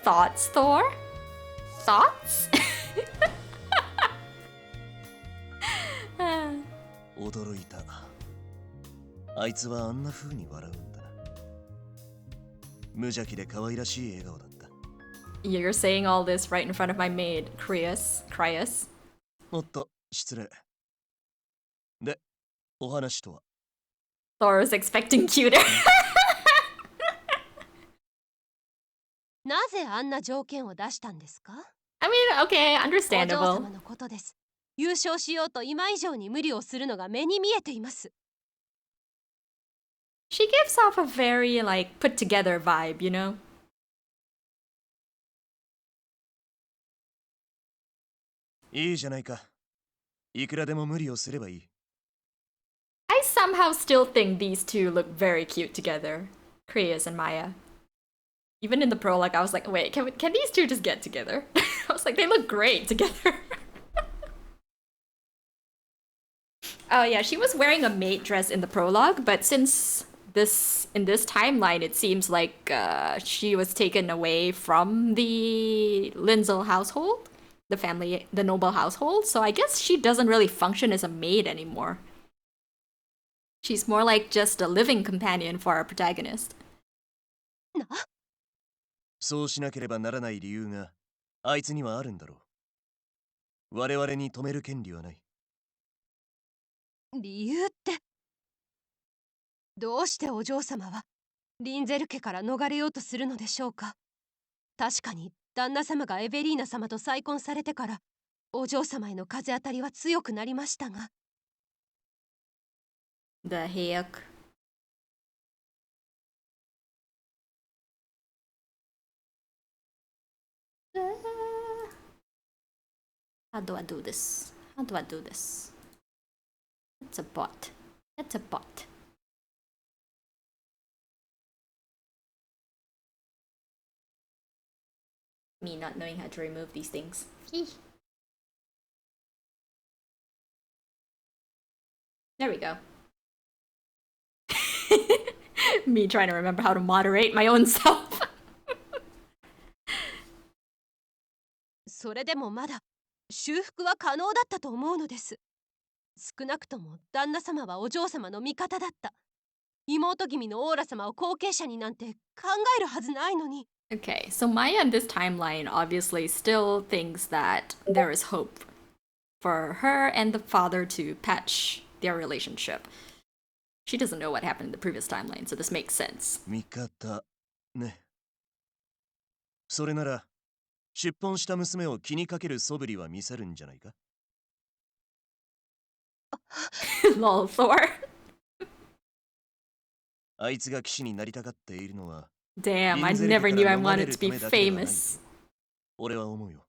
Thoughts, Thor? Thoughts? 驚いた。あいつはあんな風に笑うんだな。無邪気で可愛らしい笑顔だった。You're saying all this right in front of my maid, Crius. おっと、失礼。で、お話とは。 Thor was expecting cuter. なぜあんな条件を出したんですか？ I mean, okay, お嬢 understandable. 様のことです。優勝しようと今以上に無理をするのが目に見えています。 She gives off a very, like, put together vibe, you know? いいじゃないか。いくらでも無理をすればいい。I somehow still think these two look very cute together. Crius and Maya. Even in the prologue, I was like, wait, can these two just get together? I was like, they look great together. Oh yeah, she was wearing a maid dress in the prologue, but since in this timeline, it seems like she was taken away from the Linzel household, the noble household. So I guess she doesn't really function as a maid anymore. She's more like just a living companion for our protagonist. な、そうしなければならない理由があいつにはあるんだろう。我々に止める権利はない。理由って。どうしてお嬢様はリンゼル家から逃れようとするのでしょうか。確かに旦那様がエベリーナ様と再婚されてからお嬢様への風当たりは強くなりましたが。 The heck. How do I do this? How do I do this? That's a bot. That's a bot. Me not knowing how to remove these things. There we go. Me trying to remember how to moderate my own self. それでもまだ修復は可能だったと思うのです。少なくとも旦那様はお嬢様の味方だった。妹君のオーラ様を後継者になんて考えるはずないのに。 Okay, so Maya in this timeline obviously still thinks that there is hope for her and the father to patch their relationship. She doesn't know what happened in the previous timeline, so this makes sense. 味方ね。それなら出奔した娘を気にかける素振りは見せるんじゃないか。Lol, Thor. あいつが騎士になりたがっているのは Damn, I never knew I wanted to be famous. 俺は思うよ。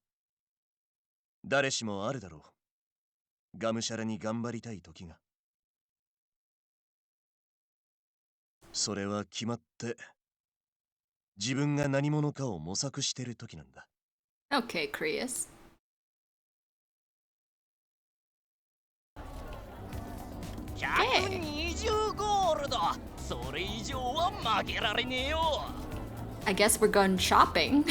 誰しもあるだろう。がむしゃらに頑張りたい時が。それは決まって自分が何者かを模索してる時なんだ。Okay, Krius. 120ゴールド。それ以上は負けられねえよ。I guess we're going shopping.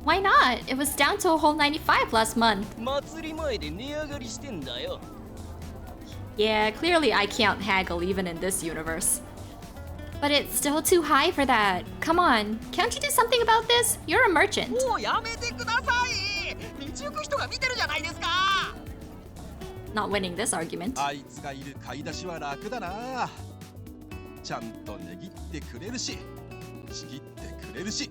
Why not? It was down to a whole 95 last month. 祭り前で値上がりしてんだよ。Yeah, clearly I can't haggle even in this universe. But it's still too high for that. Come on, can't you do something about this? You're a merchant. もうやめてください。道行く人が見てるじゃないですか。Not winning this argument. あいつがいる買い出しは楽だな。ちゃんと値切ってくれるし、ちぎってくれるし。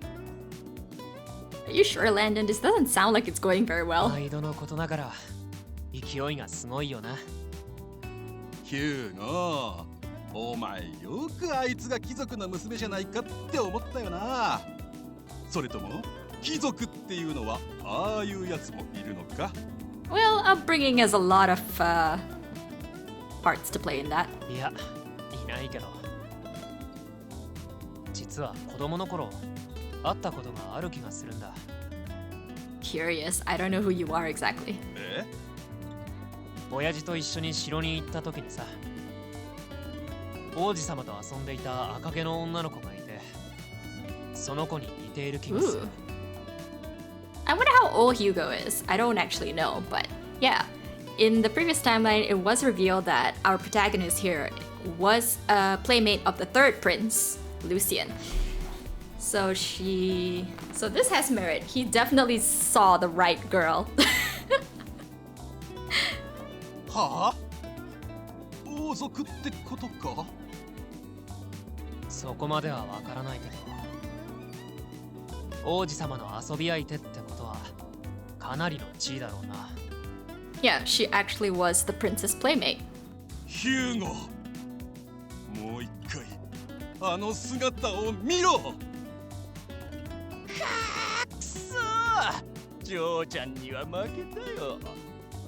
Are you sure, Landon? This doesn't sound like it's going very well. 毎度のことながら勢いがすごいよな。ヒューゴ、お前よくあいつが貴族の娘じゃないかって思ったよな。それとも貴族っていうのはああいうやつもいるのか。 Well, upbringing has a lot of parts to play in that. いや、いないけど。実は子供の頃会ったことがある気がするんだ。Curious. I don't know who you are exactly. え？親父と一緒に城に行った時にさ、王子様と遊んでいた赤毛の女の子がいて、その子に似ている気がする。Ooh. I wonder how old Hugo is. I don't actually know, but yeah. In the previous timeline, it was revealed that our protagonist here was a playmate of the third prince, Lucian. So this has merit. He definitely saw the right girl. はあ？王族ってことか？そこまではわからないけど、王子様の遊び相手ってことはかなりの地位だろうな。Yeah, she actually was the princess playmate. ヒューゴ、もう一回あの姿を見ろ。くそー、ジョーちゃんには負けたよ。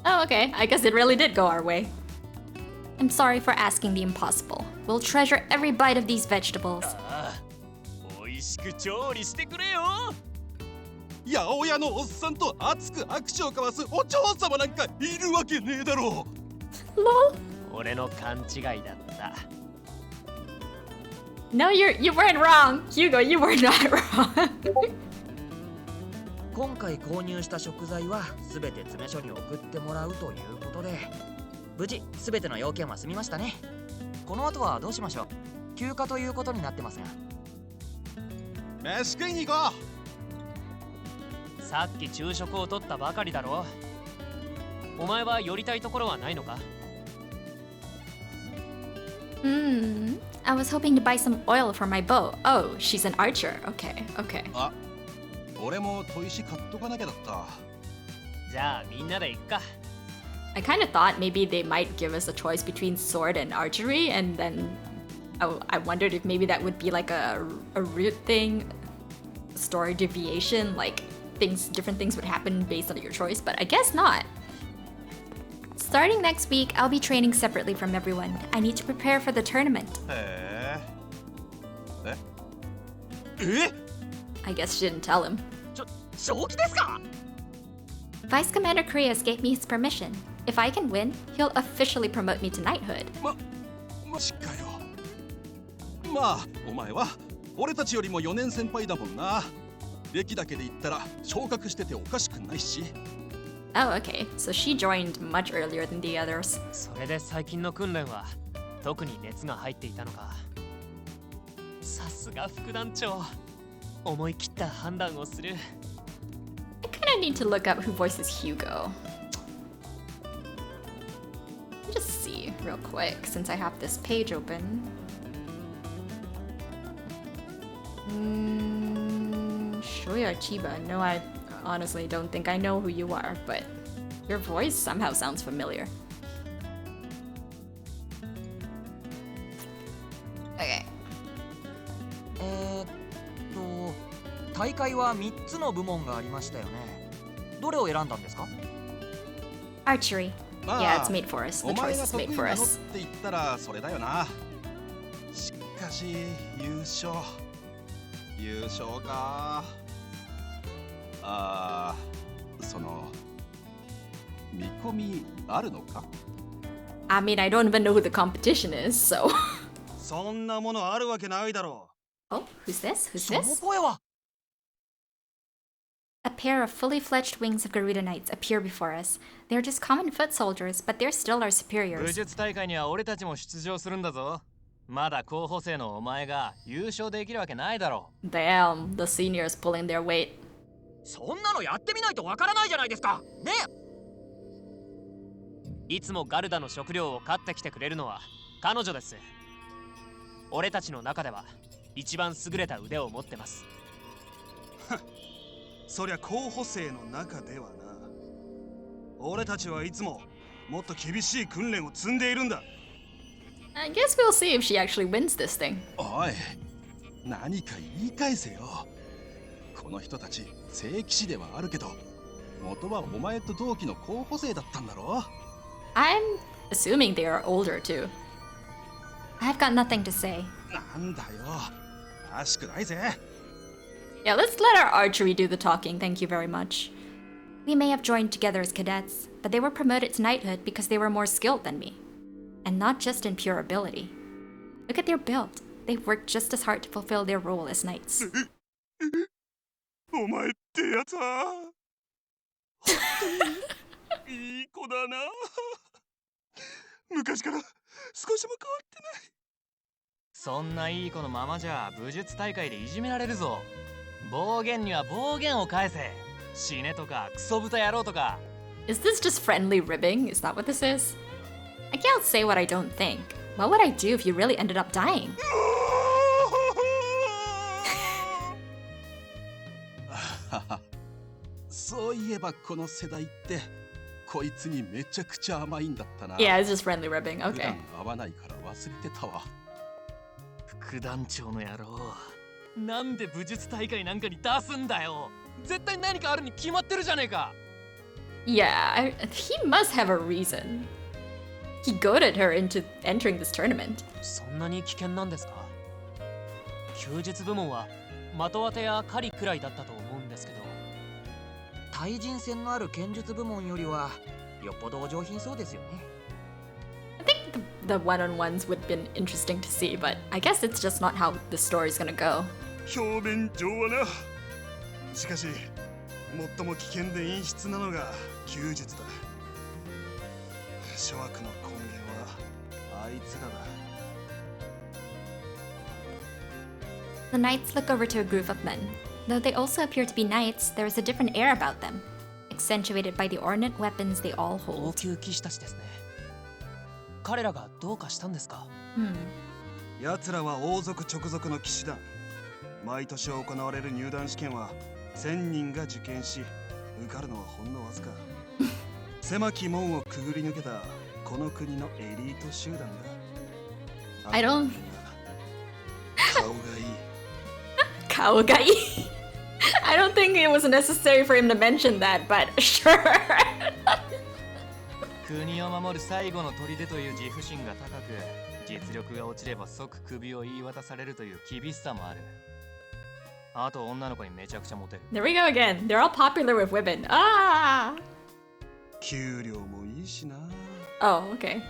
Oh, okay. I guess it really did go our way. I'm sorry for asking the impossible. We'll treasure every bite of these vegetables. 美味しく調理してくれよ。八百屋のおっさんと熱く握手を交わすお嬢様なんかいるわけねえだろう。Lol. 俺の勘違いだった。No, you weren't wrong. Hugo, you were not wrong. 今回購入した食材はすべて詰め所に送ってもらうということで、無事すべての要件は済みましたね。この後はどうしましょう。休暇ということになってますが。飯食いに行こう。さっき昼食を取ったばかりだろ。お前は寄りたいところはないのか？ I was hoping to buy some oil for my bow. Oh, she's an archer. Okay, okay. あ、俺も砥石買っとかなきゃだった。じゃあみんなで行くか。I kind of thought maybe they might give us a choice between sword and archery, and then I wondered if maybe that would be like a root thing, story deviation, like different things would happen based on your choice, but I guess not. Starting next week, I'll be training separately from everyone. I need to prepare for the tournament. へえ。I guess she didn't tell him. 正気ですか？ Vice Commander Krius gave me his permission. If I can win, he'll officially promote me to knighthood. マジかよ。まあ、お前は俺たちよりも4年先輩だもんな。歴だけで言ったら昇格してておかしくないし。Oh, okay. So she joined much earlier than the others. それで最近の訓練は特に熱が入っていたのか。さすが副団長。思い切った判断をする。I kind of need to look up who voices Hugo. Let me just see real quick since I have this page open. Shoya Chiba. No, I honestly don't think I know who you are, but your voice somehow sounds familiar. Okay. 大会は3つの部門がありましたよね。どれを選んだんですか？ Archery. ま Yeah, あ it's made for us. お The 前 choice が is 得 made 意 for なのっ us. て言ったらそれだよな。しかし優勝か。その見込みあるのか？ I mean, I don't even know who the competition is, so. そんなものあるわけないだろ Oh, who's this? Who's その this? 声は A pair of fully fledged wings of Garuda Knights appear before us. They are just common foot soldiers, but they're still our 武 superiors. 術大会には俺たちも出場するんだぞ。まだ候補生のお前が優勝できるわけないだろ。 Damn, the seniors pulling their weight. そんなのやってみないとわからないじゃないですか。ね。いつもガルダの食料を買ってきてくれるのは彼女です。俺たちの中では一番優れた腕を持ってます。そりゃ候補生の中ではな。俺たちはいつももっと厳しい訓練を積んでいるんだ。 I guess we'll see if she actually wins this thing. おい、何か言い返せよ。この人たち聖騎士ではあるけど、元はお前と同期の候補生だったんだろ。 I'm assuming they are older too. I've got nothing to say. なんだよ、らしくないぜ。 Yeah, let's let our archery do the talking, thank you very much. We may have joined together as cadets, but they were promoted to knighthood because they were more skilled than me. And not just in pure ability. Look at their build. They've worked just as hard to fulfill their role as knights. お前ってやつは本当にいい子だな。昔から少しも変わってない。そんないい子のままじゃ武術大会でいじめられるぞ。暴言には暴言を返せ。死ねとかクソ豚野郎とか。 Is this just friendly ribbing? Is that what this is? I can't say what I don't think. What would I do if you really ended up dying? そういえばこの世代ってこいつにめちゃくちゃ甘いんだったな。 Yeah, it's just friendly ribbing. 普 Okay. 段会わないから忘れてたわ。副団長の野郎。なんで武術大会なんかに出すんだよ。絶対何かあるに決まってるじゃねえか。 Yeah, he must have a reason. He goaded her into entering this tournament. そんなに危険なんですか？休日部門は的当てや狩りくらいだったと思うんですけど。対人戦のある剣術部門よりはよっぽどお上品そうですよね。 I think the one-on-ones would have been interesting to see, but I guess it's just not how the story's gonna go. 表面上はな。しかし最も危険で陰湿なのが弓術だ。諸悪の根源はあいつらだ。 The knights look over to a group of men. Though they also appear to be knights, there is a different air about them, accentuated by the ornate weapons they all 王 hold. 宮騎士たちですね。彼らがどうかしたんですか？ 奴らは王族直属の騎士団。毎年行われる入団試験は1000人が受験し、受かるのはほんのわずか。狭き門をくぐり抜けたこの国のエリート集団だ。 I don't- 顔がいい。 Kawagai. I don't think it was necessary for him to mention that, but sure. 国を守る最後の砦という自負心が高く、実力が落ちれば即首を言い渡されるという厳しさもある。あと女の子にめちゃくちゃモテる。 There we go again. They're all popular with women. Ah! 給料もいいしな。 Oh, okay.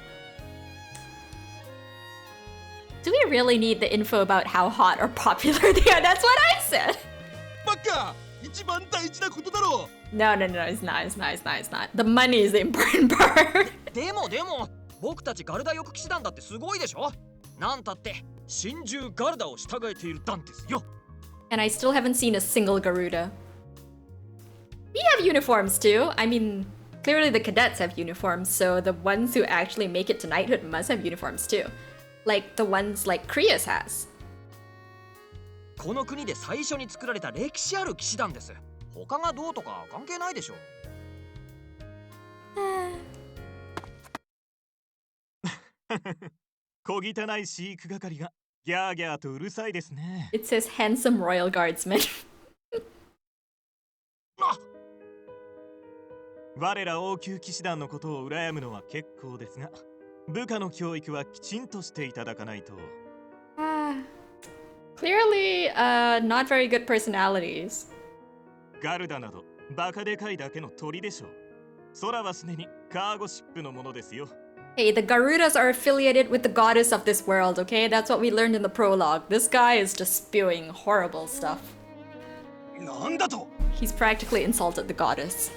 Do we really need the info about how hot or popular they are? That's what I said. バカ！一番大事なことだろう。 No, no, no, it's not, it's not, it's not, it's not. The money is the important part. でも僕たちガルダ翼騎士団だってすごいでしょ。なんたって真珠ガルダを従えている団ですよ。 And I still haven't seen a single Garuda. We have uniforms too. I mean, clearly the cadets have uniforms, so the ones who actually make it to knighthood must have uniforms too. Like the ones like Krios has. この国で最初に作られた歴史ある騎士団です。他がどうとか関係ないでしょ。小汚い飼育係がギャーギャーとうるさいですね。It says handsome royal guardsman. 我ら王宮騎士団のことを羨むのは結構ですが、部下の教育はきちんとしていただかないと。Clearly, not very good personalities. ガルダなどバカでかいだけの鳥でしょう。空はすでにカーゴシップのものですよ。Hey, the Garudas are affiliated with the goddess of this world, okay? That's what we learned in the prologue. This guy is just spewing horrible stuff. なんだと He's practically insulted the goddess.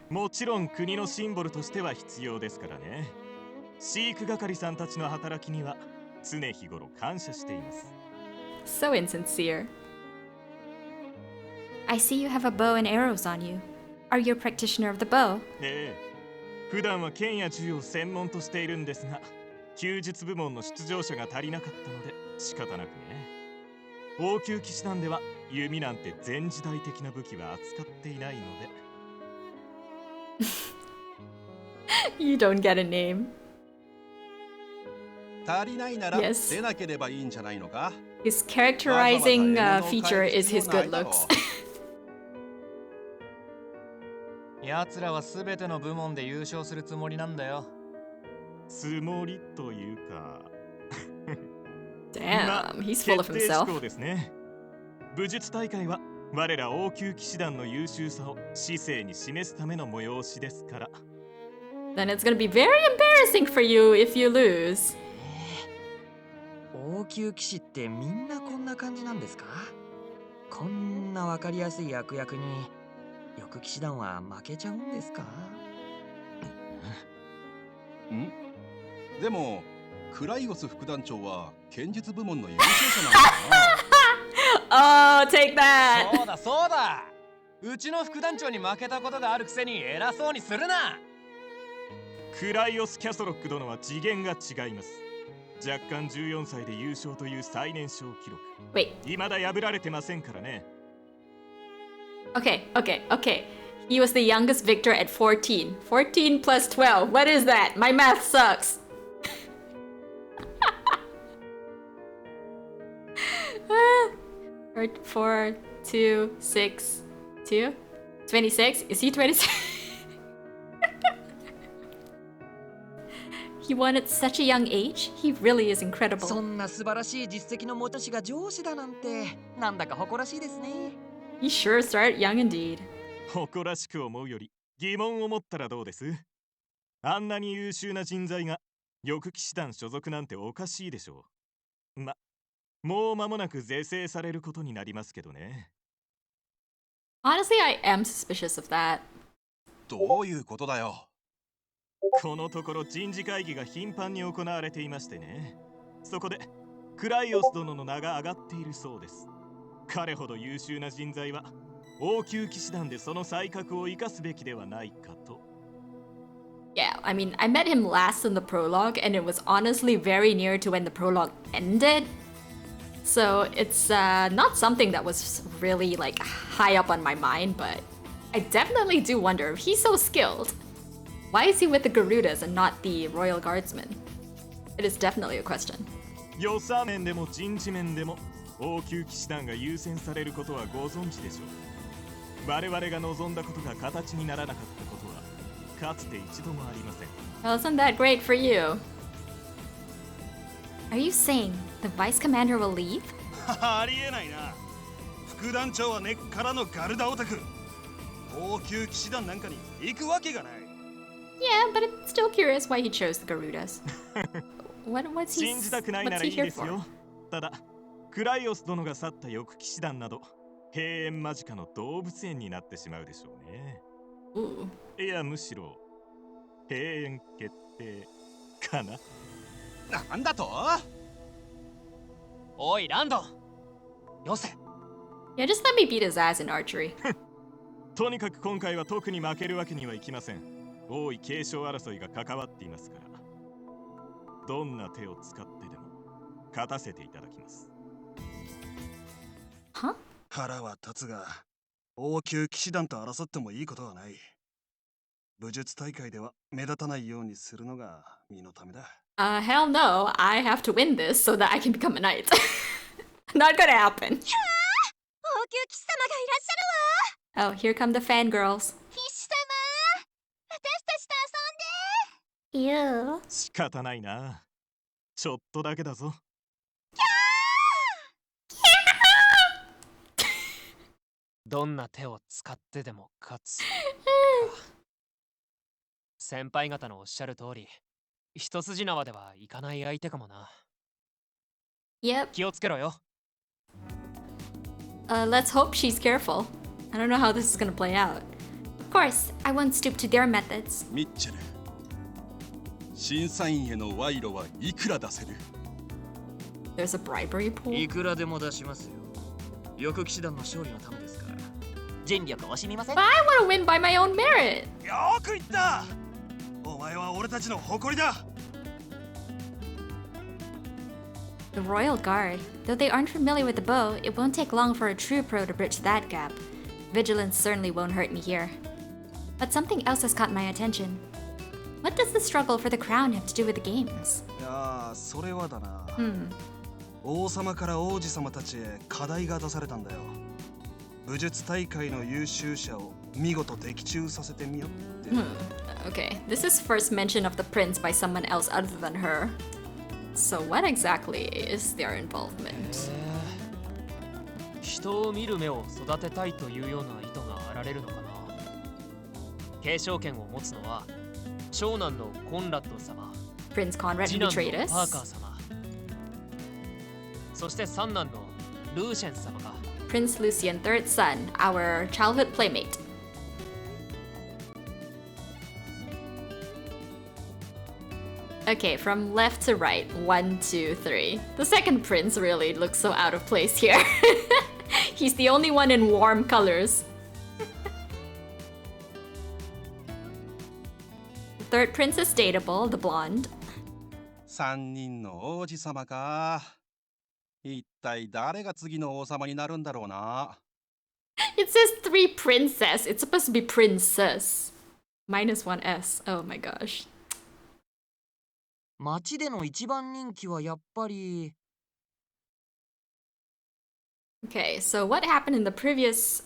もちろん国のシンボルとしては必要ですからね。飼育係さんたちの働きには常日頃感謝しています。So insincere. I see you have a bow and arrows on you. Are you a practitioner of the bow? ええ。普段は剣や銃を専門としているんですが、弓術部門の出場者が足りなかったので仕方なくね。王宮騎士団では弓なんて前時代的な武器は扱っていないので。You don't get a name. 足りないなら Yes. 出なければいいんじゃないのか。 His characterizing feature is his good looks. 奴らは全ての部門で優勝するつもりなんだよ。つもりというか。Damn, he's full of 決定事 himself. 項ですね。武術大会は我ら王宮騎士団の優秀さを市政に示すための催しですから。Then it's gonna be very embarrassing for you if you lose. 王宮騎士ってみんなこんな感じなんですか？こんなわかりやすい悪役によく騎士団は負けちゃうんですか？んでもクライオス副団長は剣術部門の優勝者なんだOh, take that! そうだそうだ。うちの副団長に負けたことがあるくせに偉そうにするな。クライオス・キャソロック殿は次元が違います。若干14歳で優勝という最年少記録。Wait, 未だ破られてませんからね。okay. He was the youngest victor at 14. 14 plus 12. What is that? My math sucks. 4, 2, 6, 2, 26? Is he 26? He won at such a young age? He really is そ incredible. んな素晴らしい実績の持ち主が上司だなんてなんだか誇らしいですね。He sure started young indeed. 誇らしく思うより疑問を持ったらどうです？あんなに優秀な人材が翼騎士団所属なんておかしいでしょう。もう間もなく是正されることになりますけどね。Honestly, I am suspicious of that. どういうことだよ。このところ人事会議が頻繁に行われていましてね。そこでクライオス殿の名が挙がっているそうです。彼ほど優秀な人材は王宮騎士団でその才覚を生かすべきではないかと。Yeah, I mean, I met him last in the prologue, and it was honestly very near to when the prologue ended. So it's not something that was really like high up on my mind, but I definitely do wonder if he's so skilled. Why is he with the Garudas and not the Royal Guardsmen? It is definitely a question. 予算面でも人事面でも王宮騎士団が優先されることはご存知でしょう。我々が望んだことが形にならなかったことはかつて一度もありません。 Well, isn't that great for you? Are you saying the Vice Commander will leave? ありえないな。副団長は根っからのガルダオタク。王宮騎士団なんかに行くわけがない。Yeah, but I'm still curious why he chose the Garudas. What's 信じたくないな what's ら he いいで here す for? よ。ただクライオス殿が去った翼騎士団など閉園間近の動物園になってしまうでしょうね。 Ooh. いやむしろ閉園決定かな。なんだと？おいランドン、よせ。 Yeah, just let me beat his ass in archery. とにかく今回は特に負けるわけにはいきません。王位継承争いが関わっていますから。どんな手を使ってでも勝たせていただきます。Huh? 腹は立つが、王宮騎士団と争ってもいいことはない。武術大会では目立たないようにするのが身のためだ。Hell no. I have to win this so that I can become a knight. Not gonna happen. 王宮騎士様がいらっしゃるわ。 Oh, here come the fangirls. 騎士様、私たちと遊んで。 Ew. 仕方ないな。ちょっとだけだぞ。どんな手を使ってでも勝つ。先輩方のおっしゃる通り、一筋縄ではいかない相手かもな。Yep. 気をつけろよ。Let's hope she's careful. I don't know how this is gonna play out. Of course, I won't stoop to their methods. ミッチェル、審査員への賄賂はいくら出せる？ There's a bribery い pool. くらでも出しますよ。翼騎士団の勝利のためですから。尽力惜しみません。 But I want to win by my own merit. よく言った。お前は俺たちの誇りだ。 The Royal Guard. Though they aren't familiar with the bow, it won't take long for a true pro to bridge that gap. Vigilance certainly won't hurt me here. But something else has caught my attention. What does the struggle for the crown have to do with the games? いやー、それはだな。 Hmm. 王様から王子様たちへ課題が出されたんだよ。武術大会の優秀者を見事的中させてみよって。Okay, this is first mention of the prince by someone else other than her. So what exactly is their involvement? 人を見る目を育てたいというような意図があられるのかな。継承権を持つのは長男のコンラッド様、 Prince Conrad 次 who 男 betrayed のパーカー us. 様、そして三男のルーシェン様が。 Prince Lucian, third son, our childhood playmate. Okay, from left to right, 1, 2, 3. The second prince really looks so out of place here. He's the only one in warm colors. The third prince is dateable, the blonde. 3人の王子様か。一体誰が次の王様になるんだろうな。It says 3 princess. It's supposed to be princess. Minus 1 S. Oh my gosh. 街での一番人気はやっぱり。 Okay, so what happened in the previous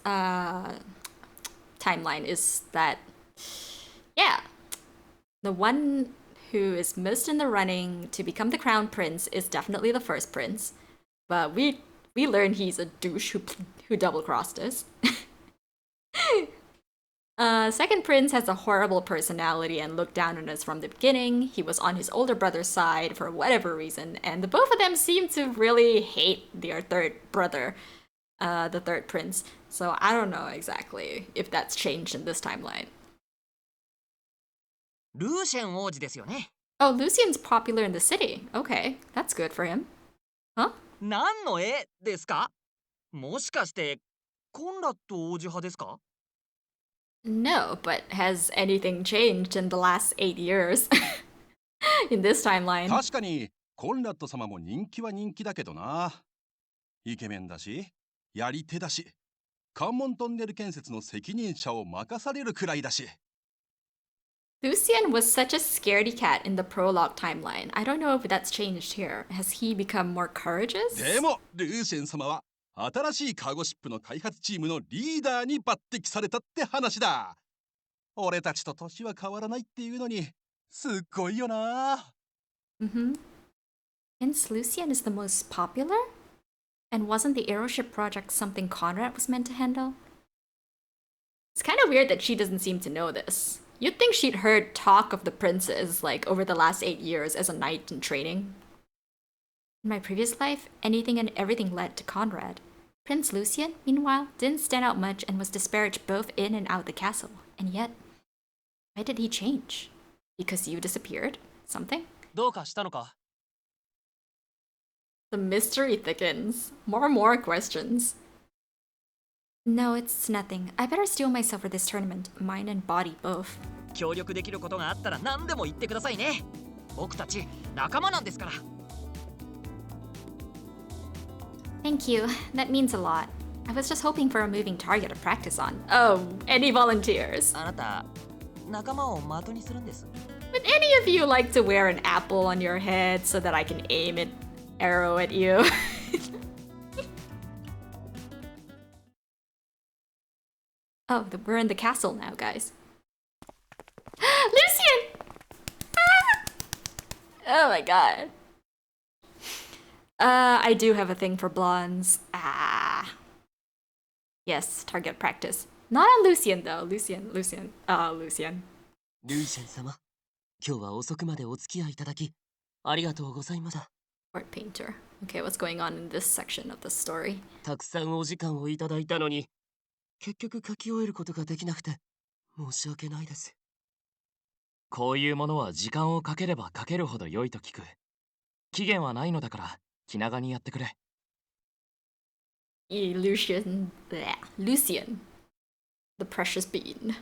timeline is that, yeah, the one who is most in the running to become the crown prince is definitely the first prince, but we learned he's a douche who double-crossed us. Second prince has a horrible personality and looked down on us from the beginning. He was on his older brother's side for whatever reason, and the both of them seem to really hate their third brother, the third prince. So I don't know exactly if that's changed in this timeline. ルーシェン王子ですよね。 Oh, Lucian's popular in the city. Okay, that's good for him. Huh? 何の絵ですか？もしかしてコンラッド王子派ですか？ No, but has anything changed in the last 8 years? In this timeline. 確かにコンラッド様も人気は人気だけどな。イケメンだし、やり手だし、関門トンネル建設の責任者を任されるくらいだし。Lucian was such a scaredy cat in the prologue timeline. I don't know if that's changed here. Has he become more courageous? でも、ルーシェン様は新しいカーゴシップの開発チームのリーダーに抜擢されたって話だ。俺たちと年は変わらないっていうのに、すっごいよな。Mm-hmm. Prince Lucian is the most popular? And wasn't the aeroship project something Conrad was meant to handle? It's kind of weird that she doesn't seem to know this. You'd think she'd heard talk of the princes, like, over the last 8 years as a knight in training. In my previous life, anything and everything led to Conrad. Prince Lucian, meanwhile, didn't stand out much and was disparaged both in and out the castle. And yet, why did he change? Because you disappeared? Something? どうかしたのか？ The mystery thickens. More and more questions. No, it's nothing. I better steel myself for this tournament, mind and body both. 協力できることがあったら何でも言ってくださいね。僕たち仲間なんですから。 Thank you. That means a lot. I was just hoping for a moving target to practice on. Oh, any volunteers? あなた仲間を的にするんです。 Would any of you like to wear an apple on your head so that I can aim an arrow at you? Oh, we're in the castle now, guys. Lucian! Ah! Oh my god. I do have a thing for blondes. Ah. Yes, target practice. Not on Lucian though. Lucian. Lucian. ルーシェン様、今日は遅くまでお付き合いいただきありがとうございました。 Art painter. Okay, what's going on in this section of the story? たくさんお時間をいただいたのに、結局書き終えることができなくて申し訳ないです。こういうものは時間をかければかけるほど良いと聞く。期限はないのだから気長にやってくれ。Lucian. Lucian. The precious bean.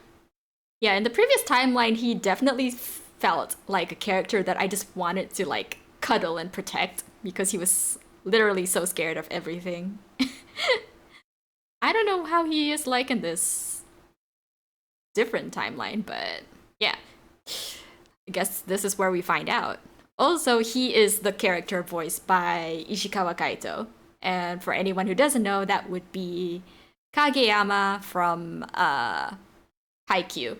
Yeah, in the previous timeline, he definitely felt like a character that I just wanted to like cuddle and protect because he was literally so scared of everything. I don't know how he is like in this different timeline, but yeah. I guess this is where we find out. Also, he is the character voiced by Ishikawa Kaito. And for anyone who doesn't know, that would be Kageyama from Haikyuu.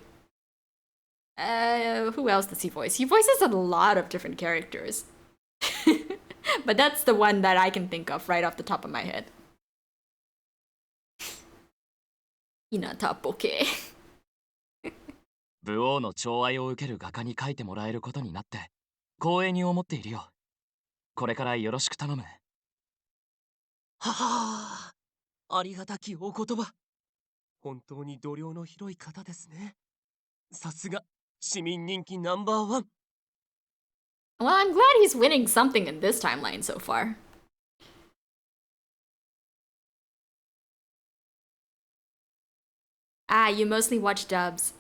Who else does he voice? He voices a lot of different characters. But that's the one that I can think of right off the top of my head. Hinata Poke. 武王の寵愛を受ける画家に描いてもらえることになって光栄に思っているよ。これからよろしく頼む。ははあ、ありがたきお言葉。本当に度量の広い方ですね。さすが市民人気ナンバーワン。 Well, I'm glad he's winning something in this timeline so far. Ah, you mostly watch dubs.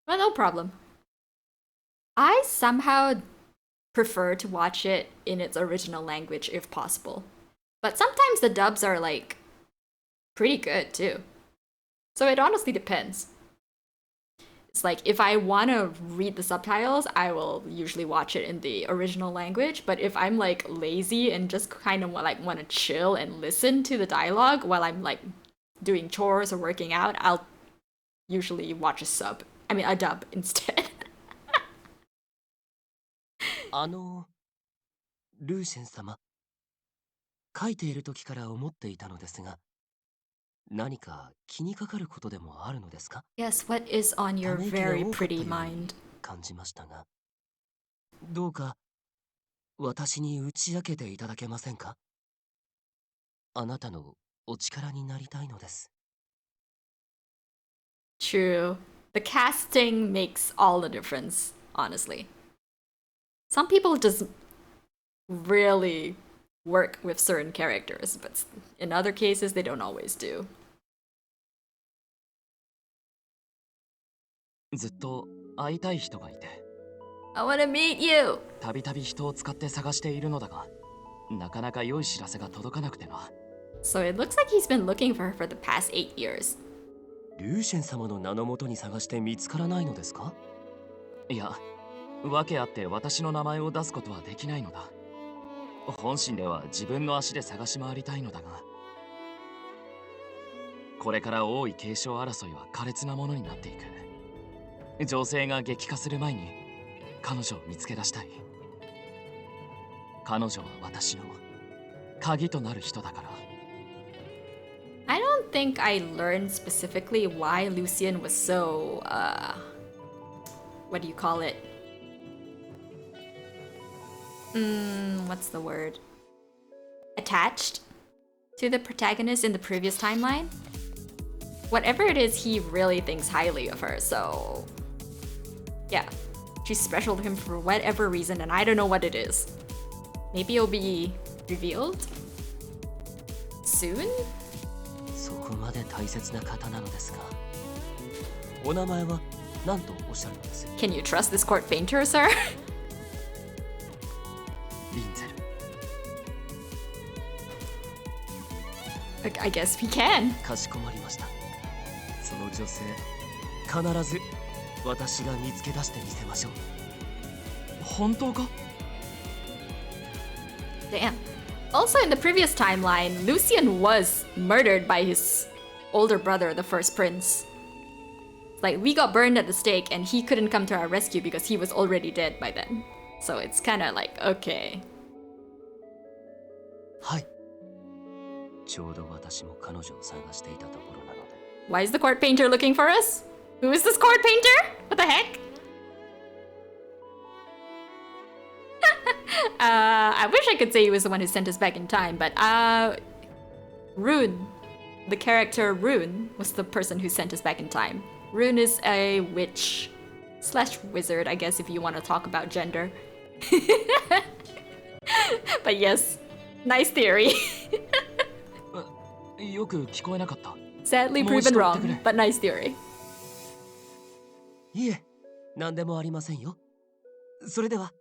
Well, no problem. I somehow prefer to watch it in its original language if possible. But sometimes the dubs are like pretty good too. So it honestly depends. It's like if I want to read the subtitles, I will usually watch it in the original language. But if I'm like lazy and just kind of like want to chill and listen to the dialogue while I'm like doing chores or working out, I'll usually watch a dub instead. ルーシェン様、書いている時から思っていたのですが、何か気にかかることでもあるのですか？ Yes, what is on your very pretty mind? 感じましたが、どうか私に打ち明けていただけませんか？あなたのお力になりたいのです。 True. The casting makes all the difference, honestly. Some people just really work with certain characters, but in other cases, they don't always do. ずっと会いたい人がいて。I want to meet you! たびたび人を使って探しているのだが、なかなか良い知らせが届かなくてな。So it looks like he's been looking for her for the past 8 years. ルーシェン様の名のもとに探して見つからないのですか？いや、訳あって私の名前を出すことはできないのだ。本心では自分の足で探し回りたいのだが、これから王位継承争いは苛烈なものになっていく。情勢が激化する前に彼女を見つけ出したい。彼女は私の鍵となる人だから。I don't think I learned specifically why Lucian was so, what do you call it? What's the word? Attached to the protagonist in the previous timeline? Whatever it is, he really thinks highly of her, so... Yeah, she's special to him for whatever reason, and I don't know what it is. Maybe it'll be revealed soon? そこまで大切な方なのですが、お名前は何とおっしゃるのです？ Can you trust this court painter, sir? リンゼル。I guess we can. かしこまりました。その女性、必ず私が見つけ出してみせましょう。本当か？ Damn. Also, in the previous timeline, Lucian was murdered by his older brother, the first prince. Like, we got burned at the stake and he couldn't come to our rescue because he was already dead by then. So it's kind of like, okay. はい。ちょうど私も彼女を探していたところなので。Why is the court painter looking for us? Who is this court painter? What the heck? I wish I could say he was the one who sent us back in time, but Rune, the character Rune, was the person who sent us back in time. Rune is a witch slash wizard, I guess, if you want to talk about gender. But yes, nice theory. よく聞こえなかった。 Sadly proven wrong, but nice theory. いえ、何でもありませんよ。それでは、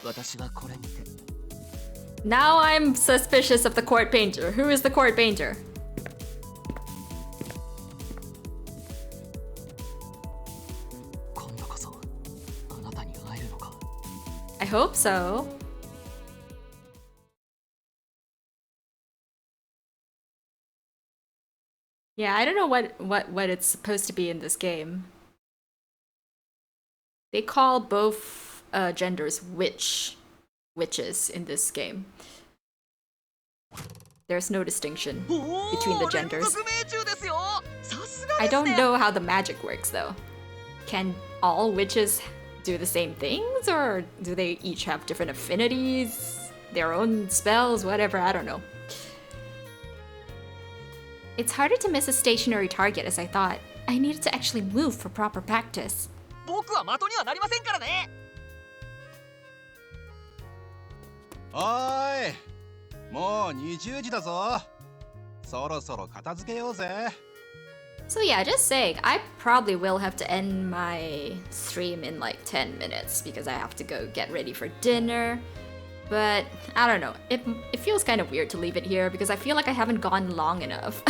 私はこれにて。Now I'm suspicious of the court painter. Who is the court painter? 今度こそ、あなたに会えるのか。I hope so. Yeah, I don't know what it's supposed to be in this game. They call both genders witches in this game. There's no distinction between the genders. I don't know how the magic works though. Can all witches do the same things, or do they each have different affinities, their own spells, whatever, I don't know. It's harder to miss a stationary target as I thought. I needed to actually move for proper practice. 僕は的にはなりませんからね。おーい、もう20時だぞ。そろそろ片付けようぜ。 So yeah, just saying, I probably will have to end my stream in like 10 minutes because I have to go get ready for dinner. But I don't know, it feels kind of weird to leave it here because I feel like I haven't gone long enough.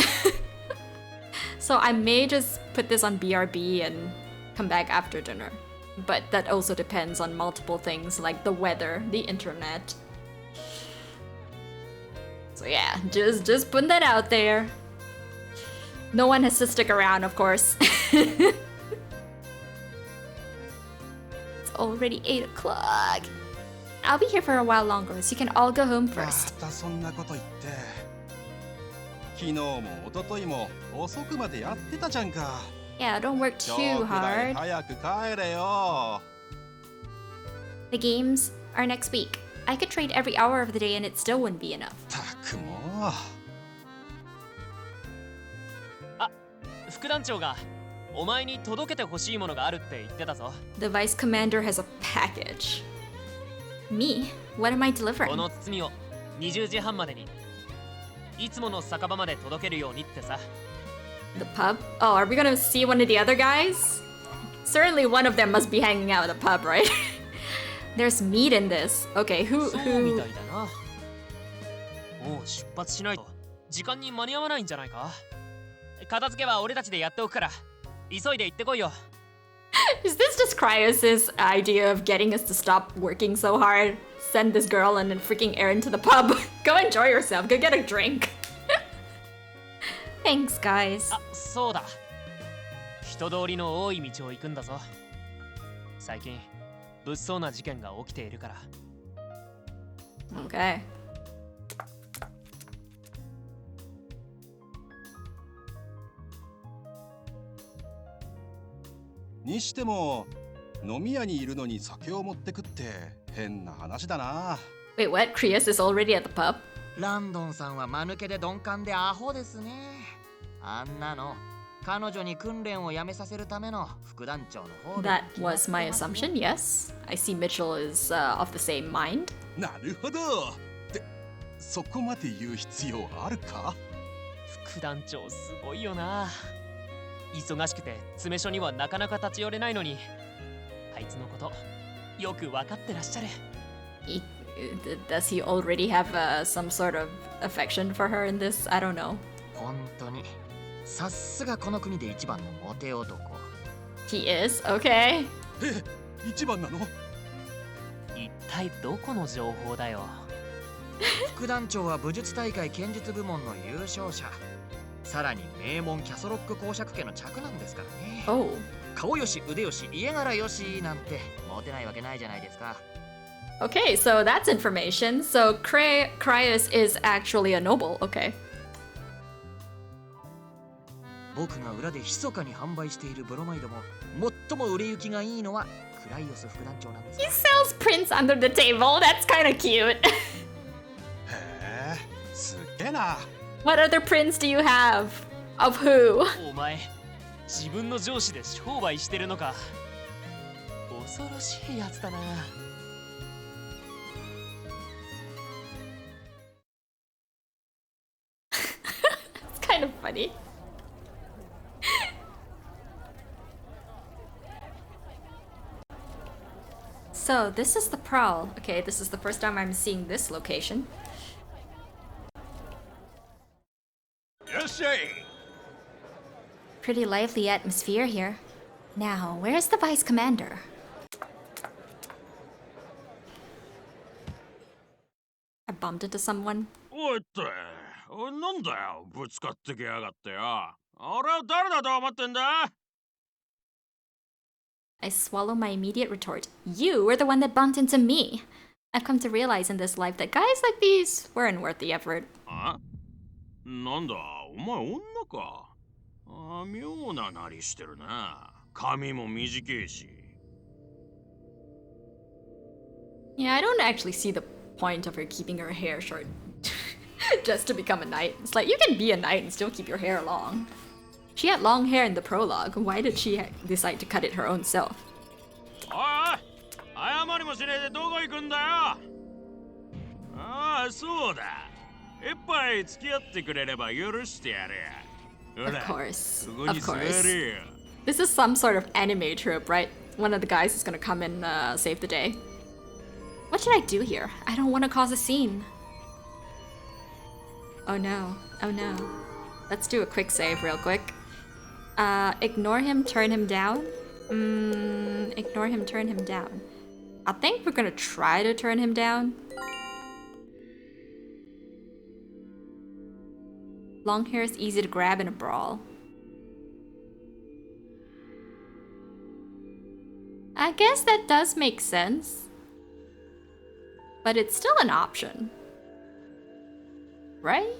So I may just put this on BRB and come back after dinner. But that also depends on multiple things like the weather, the internet. So yeah, just putting that out there. No one has to stick around, of course. It's already 8 o'clock. I'll be here for a while longer, so you can all go home first. またそんなこと言って。昨日も一昨日も遅くまでやってたじゃんか。Yeah, don't work 今 too 日くらい hard. 早く帰れよ。The games are next week. I could trade every hour of the day and it still wouldn't be enough. たくも。副団長がお前に届けてほしいものがあるって言ってたぞ。 The vice commander has a package. Me? What am I こ delivering? の包みを20時半までにいつもの酒場まで届けるようにってさ。 The pub? Oh, are we gonna see one of the other guys? Certainly one of them must be hanging out at the pub, right? There's meat in this. Okay, そうみたいだな。もう出発しないと時間に間に合わないんじゃないか。片付けは俺たちでやっておくから急いで行ってこいよ。Is this just Cryos's idea of getting us to stop working so hard? Send this girl on a freaking errand to the pub. Go enjoy yourself. Go get a drink. Thanks, guys. あ、そうだ。人通りの多い道を行くんだぞ。最近物騒な事件が起きているから。Okay. にしても飲み屋にいるのに酒を持ってくって変な話だな。 Wait, what? Krios is already at the pub? ランドンさんは間抜けで鈍感でアホですね。あんなの彼女に訓練をやめさせるための副団長の方で。 That was my assumption, yes. I see Mitchell is of the same mind. なるほど。で、そこまで言う必要あるか？副団長すごいよな。忙しくて詰め所にはなかなか立ち寄れないのに、あいつのことよく分かってらっしゃる。Does he already have some sort of affection for her in this? I don't know. 本当にさすがこの国で一番のモテ男。 He is? Okay. 一番なの？一体どこの情報だよ。副団長は武術大会剣術部門の優勝者、さらに名門キャソロック公爵家の嫡男ですからね。Oh. 顔よし腕よし家柄よしなんてモテないわけないじゃないですか。 Okay, so that's information. So Cryus is actually a noble. Okay. 僕が裏で密かに販売しているブロマイドも最も売れ行きがいいのはクライオス副団長なんです。 He sells prints under the table. That's kind of cute. へえ、すっげえな。What other prints do you have? Of who? お前自分の上司で商売してるのか。恐ろしいやつだな。It's kind of funny. So this is the Prowl. Okay, this is the first time I'm seeing this location. いらっしゃい。 Pretty lively atmosphere here. Now, where's the Vice Commander? I bumped into someone. おいって、なんだよ、ぶつかってきやがってよ。俺は誰だと思ってんだ？ I swallow my immediate retort. You were the one that bumped into me. I've come to realize in this life that guys like these weren't worth the effort. あ？なんだ、お前女か。妙ななりしてるな。髪も短いし。 Yeah, I don't actually see the point of her keeping her hair short just to become a knight. It's like you can be a knight and still keep your hair long. She had long hair in the prologue. Why did she decide to cut it her own self? おい、謝りもしねえでどこ行くんだよ。ああ、そうだ。一杯付き合ってくれれば許してやる。 Of course. ここ Of に座 course. れよ。 This is some sort of anime trope, right? One of the guys is gonna come and save the day. What should I do here? I don't want to cause a scene. Oh no. Oh no. Let's do a quick save real quick. Ignore him, turn him down. Ignore him, turn him down. I think we're gonna try to turn him down. Long hair is easy to grab in a brawl. I guess that does make sense. But it's still an option. Right?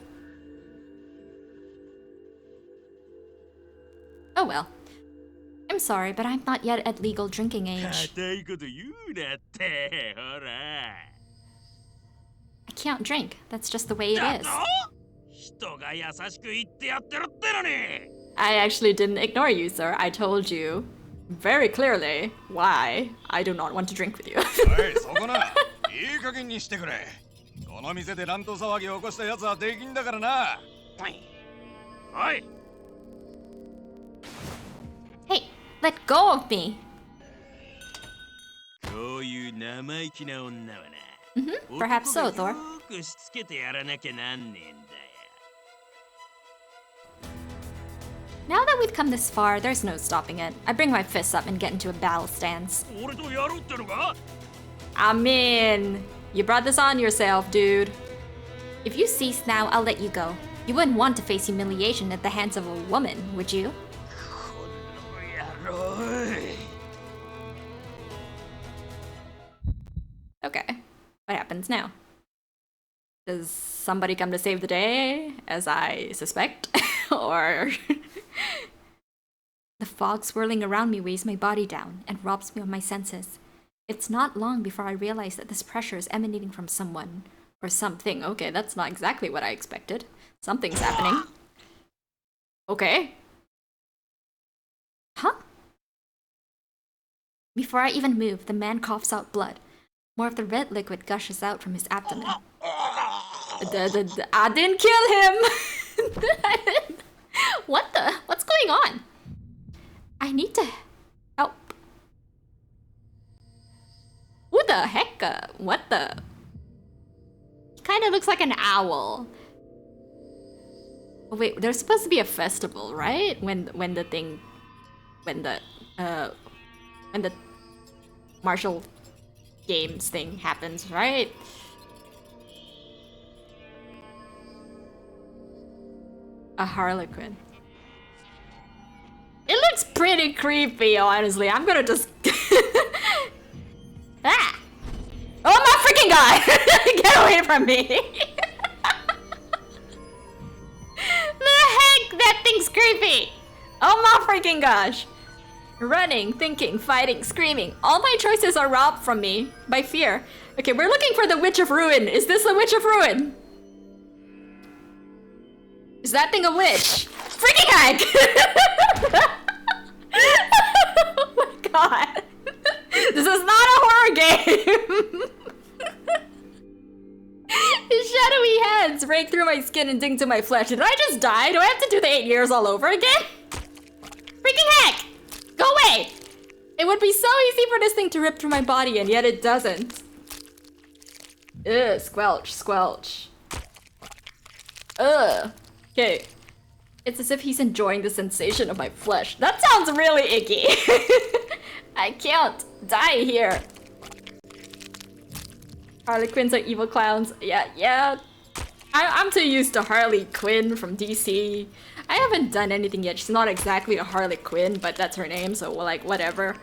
Oh well. I'm sorry, but I'm not yet at legal drinking age. 固いこと言うなって、ほら。 I can't drink. That's just the way it is. 人が優しく言ってやってるってのに。 I actually didn't ignore you, sir. I told you very clearly why I do not want to drink with you. おい、そこな。いい加減にしてくれ。この店で乱闘騒ぎを起こした奴はできんだからな。おい。 Hey, let go of me. そういう生意気な女はな。 Perhaps so, Thor. よくしつけてやらなきゃなんねえんだよ。 Now that we've come this far, there's no stopping it. I bring my fists up and get into a battle stance. 俺とやろうってのか？ I mean, you brought this on yourself, dude. If you cease now, I'll let you go. You wouldn't want to face humiliation at the hands of a woman, would you? この野郎。 Okay, what happens now? Does somebody come to save the day, as I suspect? Or... The fog swirling around me weighs my body down and robs me of my senses. It's not long before I realize that this pressure is emanating from someone. Or something. Okay, that's not exactly what I expected. Something's happening. Okay. Huh? Before I even move, the man coughs out blood. More of the red liquid gushes out from his abdomen. I didn't kill him! What the? What's going on? I need to help. Who the heck? What the? He kind of looks like an owl. Oh, wait, there's supposed to be a festival, right? When the martial games thing happens, right? A harlequin. It looks pretty creepy, honestly. I'm gonna just ah! Oh my freaking god! Get away from me! The heck? That thing's creepy! Oh my freaking gosh! Running, thinking, fighting, screaming. All my choices are robbed from me by fear. Okay, we're looking for the Witch of Ruin. Is this the Witch of Ruin? Is that thing a witch? Freaking heck! Oh my god. This is not a horror game! His shadowy hands break through my skin and dig into my flesh. Did I just die? Do I have to do the 8 years all over again? Freaking heck! Go away! It would be so easy for this thing to rip through my body, and yet it doesn't. Ugh, squelch, squelch. Ugh. Okay. It's as if he's enjoying the sensation of my flesh. That sounds really icky. I can't die here. Harlequins are evil clowns. Yeah. I'm too used to Harley Quinn from DC. I haven't done anything yet. She's not exactly a Harley Quinn, but that's her name, so well, like, whatever.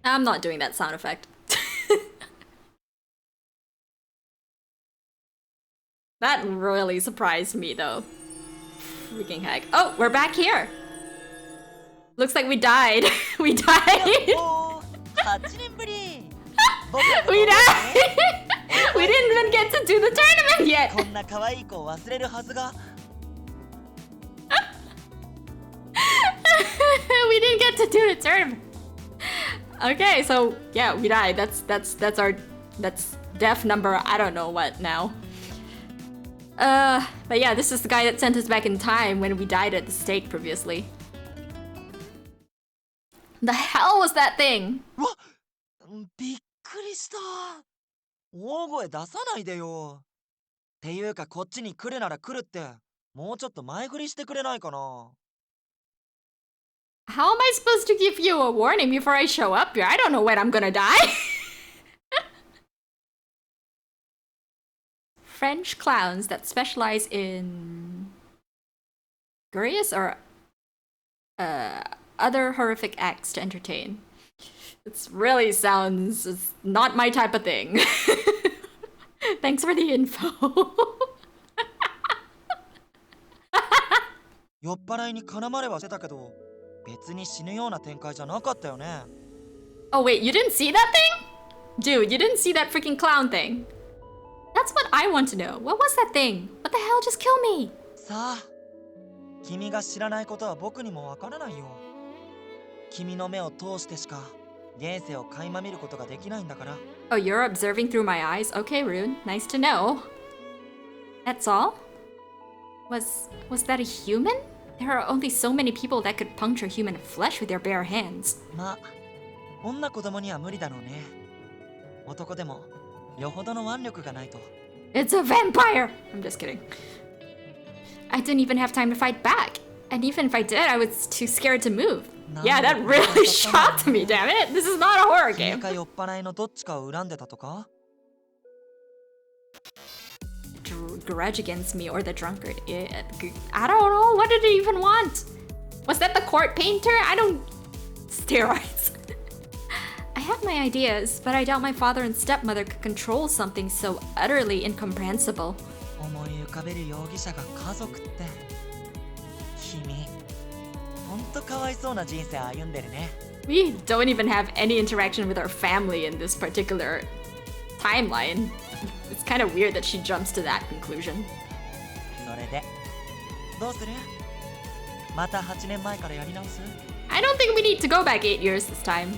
I'm not doing that sound effect. That really surprised me, though. Freaking heck. Oh, we're back here. Looks like we died. We died. We died. We didn't even get to do the tournament yet. We didn't get to do the tournament. Okay, so yeah, we died. That's death number I don't know what now. But yeah, this is the guy that sent us back in time when we died at the stake previously. The hell was that thing? びっくりした。大声出さないでよ。っていうかこっちに来るなら来るって、もうちょっと前振りしてくれないかな。How am I supposed to give you a warning before I show up here? I don't know when I'm gonna die. French clowns that specialize in curious or other horrific acts to entertain. It really sounds not my type of thing. Thanks for the info. 酔っ払いに絡まれはしてたけど、別に死ぬような展開じゃなかったよね。Oh wait, you didn't see that thing? Dude, you didn't see that freaking clown thing. That's what I want to know. What was that thing? What the hell just killed me? さあ、君が知らないことは僕にもわからないよ。君の目を通してしか現世を垣間見ることができないんだから。Oh, you're observing through my eyes? Okay, Rune. Nice to know. That's all? Was that a human? There are only so many people that could puncture human flesh with their bare hands. まあ、女子供には無理だろうね。男でもよほどの腕力がないと。It's a vampire! I'm just kidding. I didn't even have time to fight back. And even if I did, I was too scared to move. Yeah, that really shocked me, damn it! This is not a horror game. 君か酔っ払いのどっちかを恨んでたとか? Grudge against me or the drunkard. I don't know. What did he even want? Was that the court painter? I don't... Steroids. I have my ideas, but I doubt my father and stepmother could control something so utterly incomprehensible. 思い浮かべる容疑者が家族って。君、ほんとかわいそうな人生歩んでるね。We don't even have any interaction with our family in this particular timeline. It's kind of weird that she jumps to that conclusion. それで、どうする？また8年前からやり直す？ I don't think we need to go back 8 years this time.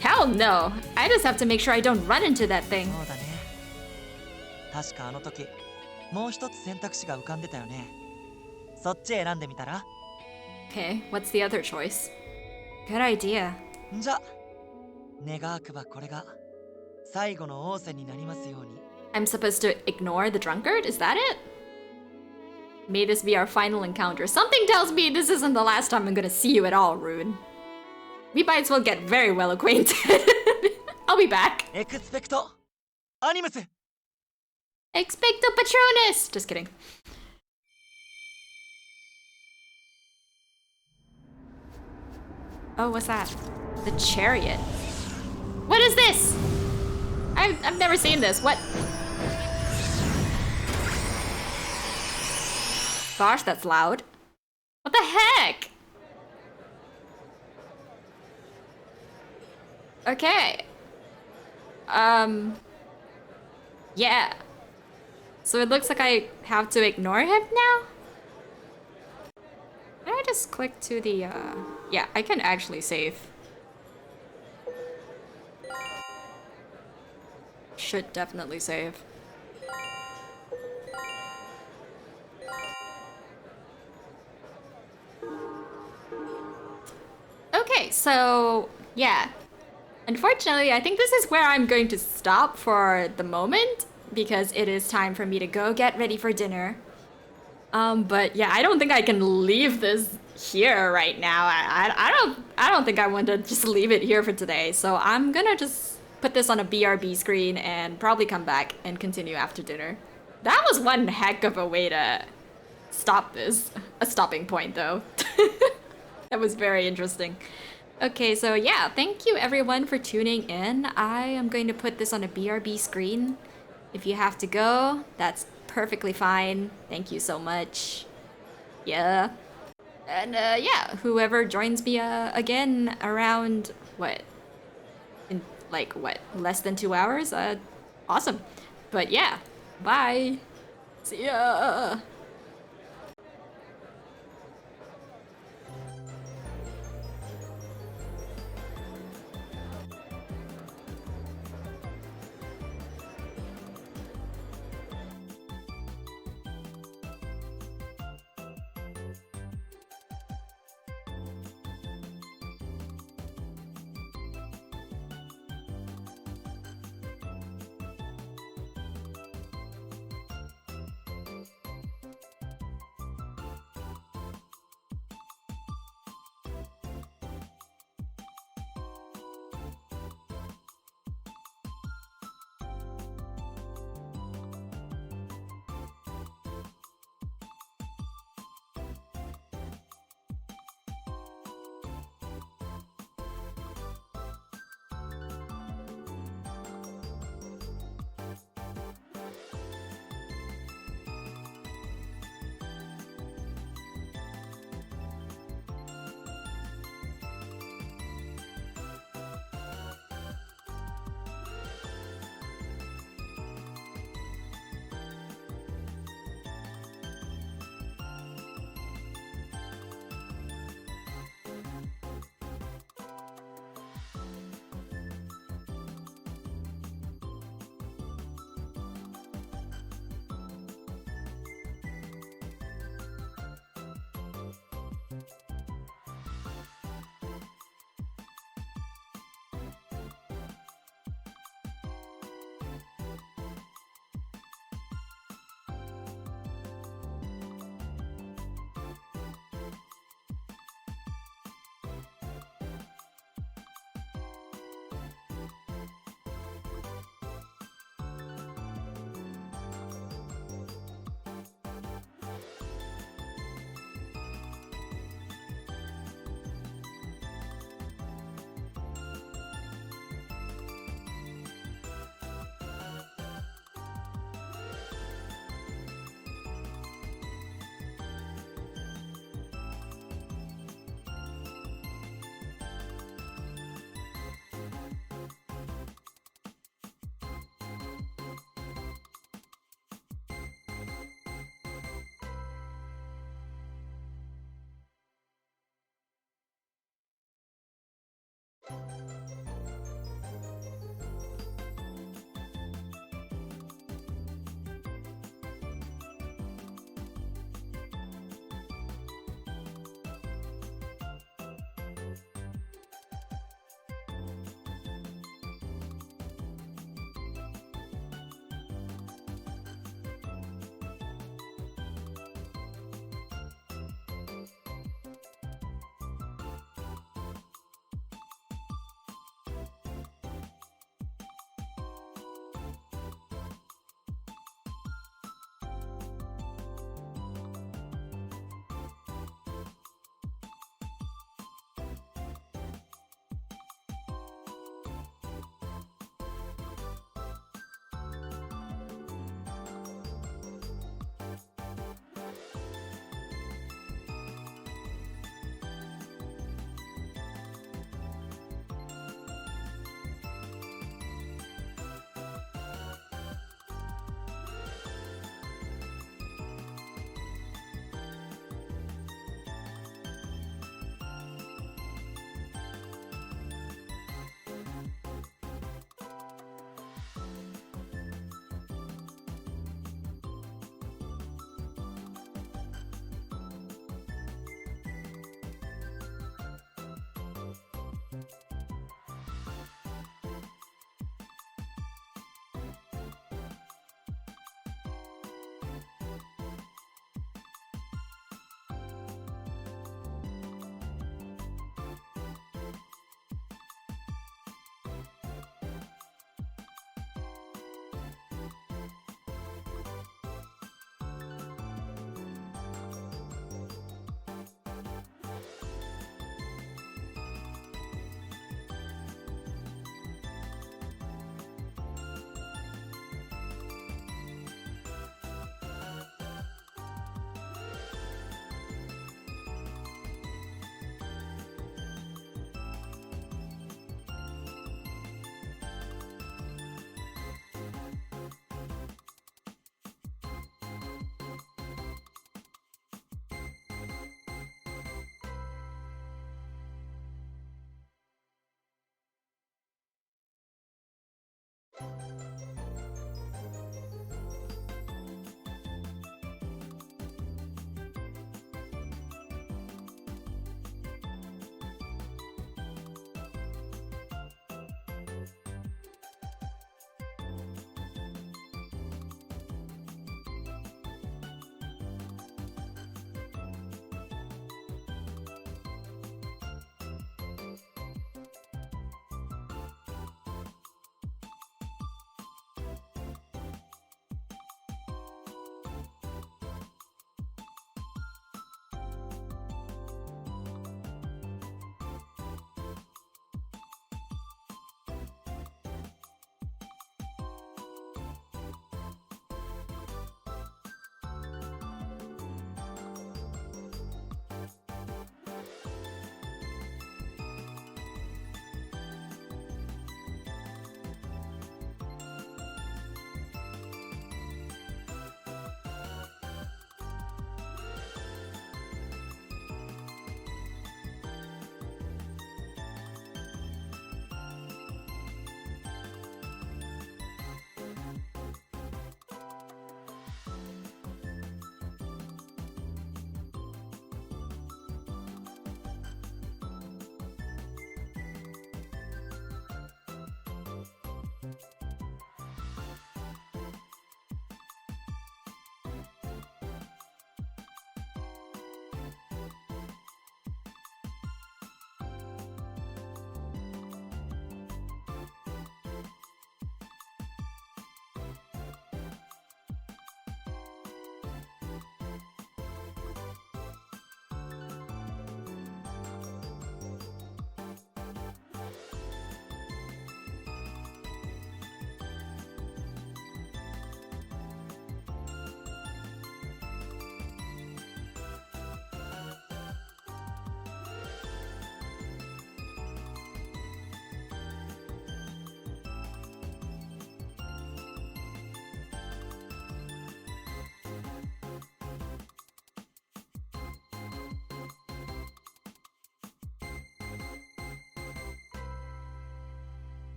Hell no! I just have to make sure I don't run into that thing. そうだね。確かあの時、もう一つ選択肢が浮かんでたよね。そっち選んでみたら？ Okay, what's the other choice? Good idea. じゃ、願わくばこれが最後の仰せになりますように。I'm supposed to ignore the drunkard? Is that it? May this be our final encounter. Something tells me this isn't the last time I'm gonna see you at all, Rune. We might as well get very well acquainted. I'll be back. Expecto Animus! Expecto Patronus! Just kidding. Oh, what's that? The chariot. What is this? I've never seen this. What? Gosh, that's loud. What the heck? Okay. Yeah. So it looks like I have to ignore him now? Can I just click to the, yeah, I can actually save. Should definitely save. Okay, so, yeah. Unfortunately, I think this is where I'm going to stop for the moment, because it is time for me to go get ready for dinner. But yeah, I don't think I can leave this here right now. I don't think I want to just leave it here for today. So I'm gonna just put this on a BRB screen and probably come back and continue after dinner. That was one heck of a way to stop this. A stopping point though. That was very interesting. Okay, so yeah, thank you everyone for tuning in. I am going to put this on a BRB screen. If you have to go, that's perfectly fine. Thank you so much. Yeah. And yeah, whoever joins me again around what? In like what? Less than 2 hours? Awesome. But yeah, bye. See ya.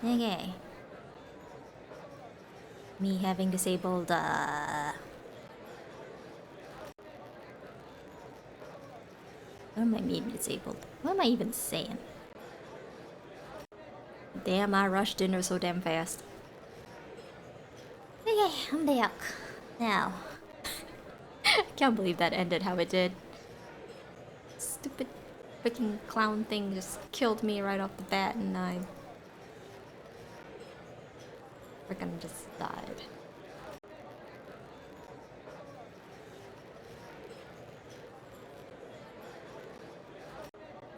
Okay. Me having disabled, What am I mean disabled? What am I even saying? Damn, I rushed dinner so damn fast. Okay, I'm back. Now. I can't believe that ended how it did. Stupid freaking clown thing just killed me right off the bat and I freaking just died.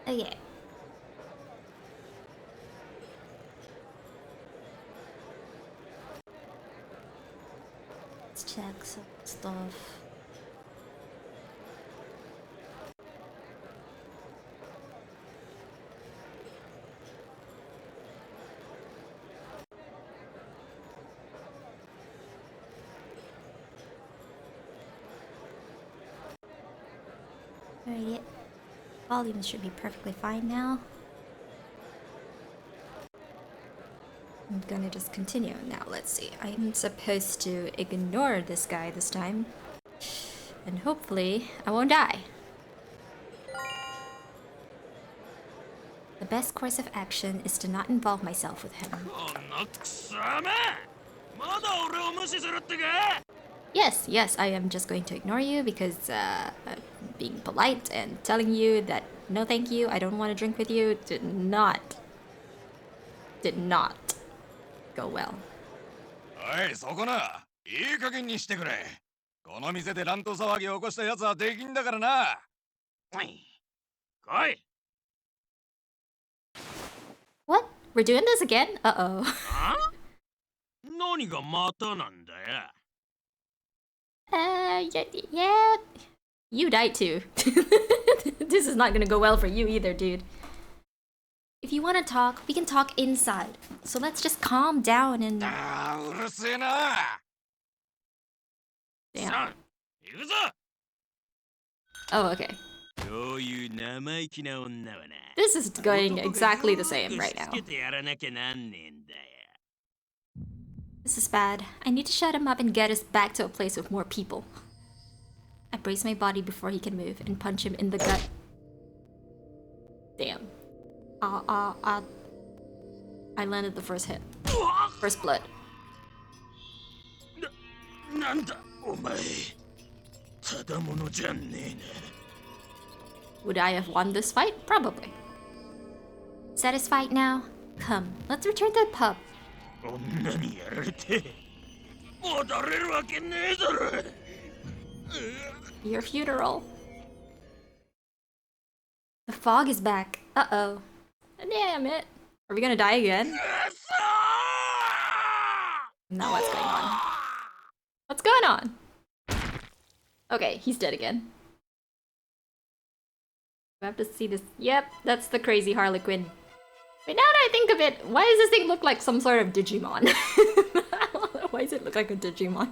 Okay. Let's check some stuff. Alright, volume should be perfectly fine now. I'm gonna just continue. Now, let's see. I'm supposed to ignore this guy this time. And hopefully, I won't die. The best course of action is to not involve myself with him. Yes, I am just going to ignore you because I'm being polite and telling you that no thank you, I don't want to drink with you did not go well. おい、そこな。いい加減にしてくれ。この店で乱闘騒ぎを起こした奴はできんだからな。おい。来い。What? We're doing this again? Uh-oh. 何がまたなんだよ。Yeah. You died too. This is not gonna go well for you either, dude. If you want to talk, we can talk inside. So let's just calm down and... うるせえな。 Damn. 行くぞ。 Oh, okay. そういう生意気な女はな。 This is going exactly the same right now. つけてやらなきゃなんねえんだよ。 This is bad. I need to shut him up and get us back to a place with more people. I brace my body before he can move and punch him in the gut. Damn. I landed the first hit. First blood. なんだお前。ただものじゃねえな。 Would I have won this fight? Probably. Satisfied now? Come, let's return to the pub. 女にやられて戻れるわけねえだろ。 Your funeral. The fog is back. Uh-oh. Damn it. Are we gonna die again? Now what's going on? What's going on? Okay, he's dead again. We have to see this. Yep, that's the crazy Harlequin. Wait, now that I think of it, why does this thing look like some sort of Digimon? Why does it look like a Digimon?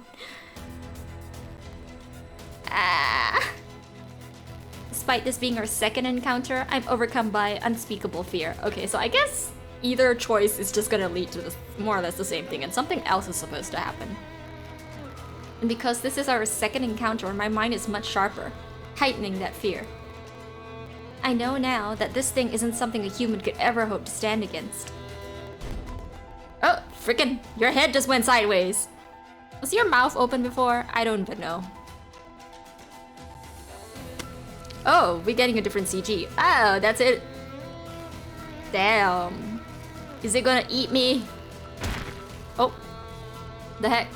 Despite this being our second encounter, I'm overcome by unspeakable fear. Okay, so I guess either choice is just gonna lead to this, more or less the same thing, and something else is supposed to happen. And because this is our second encounter, my mind is much sharper, heightening that fear. I know now that this thing isn't something a human could ever hope to stand against. Oh, frickin', your head just went sideways. Was your mouth open before? I don't even know. Oh, we're getting a different CG. Oh, that's it. Damn. Is it gonna eat me? Oh. The heck.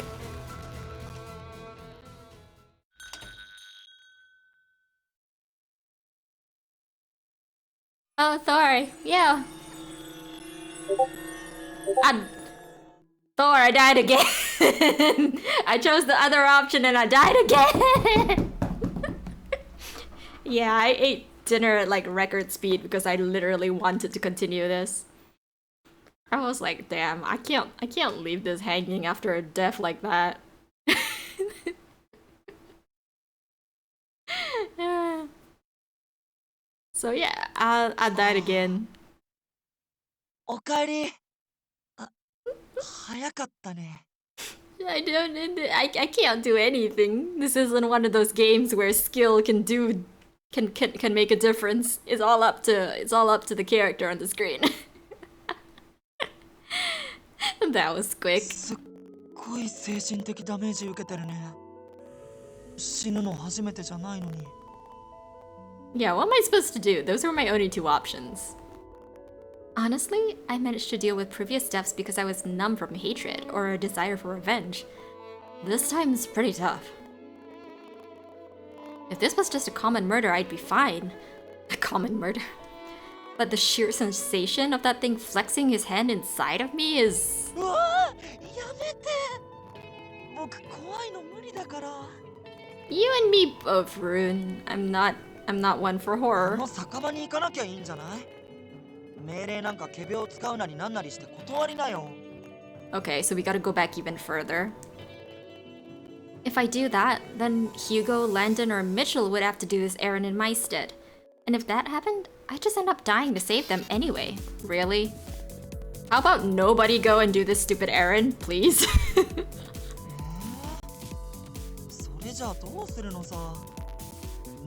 Oh, sorry. Yeah. Thor, I died again. I chose the other option and I died again. Yeah, I ate dinner at like record speed because I literally wanted to continue this. I was like, damn, I can't leave this hanging after a death like that. So yeah, I died again. おかえり。あ、早かったね。I can't do anything. This isn't one of those games where skill can make a difference. It's all up to the character on the screen. That was quick. すっごい精神的ダメージ受けてるね。死ぬの初めてじゃないのに。Yeah, what am I supposed to do? Those were my only two options. Honestly, I managed to deal with previous deaths because I was numb from hatred or a desire for revenge. This time's pretty tough. If this was just a common murder, I'd be fine. A common murder. But the sheer sensation of that thing flexing his hand inside of me is... うわあ、やめて。僕怖いの無理だから。You and me both, Rune. I'm not one for こ horror. の酒場に行かなきゃいいんじゃない？命令なんか仮病を使うなりなんなりして断りなよ。Okay, so we gotta go back even further. If I do that, then Hugo, Landon, or Mitchell would have to do this errand in my stead. And if that happened, I'd just end up dying to save them anyway. Really? How about nobody go and do this stupid errand, please? それじゃあどうするのさ。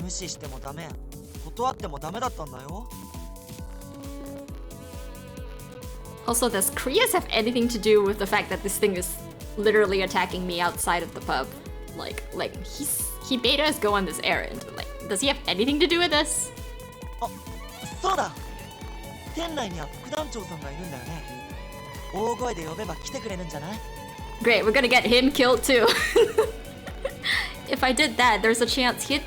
無視してもダメ。断ってもダメだったんだよ。Also, does Krios have anything to do with the fact that this thing is literally attacking me outside of the pub? Like he made us go on this errand. Like, does he have anything to do with this? あ、そうだ。店内には副団長さんがいるんだよね。大声で呼べば来てくれるんじゃない？ Great, we're gonna get him killed too. If I did that, there's a chance he'd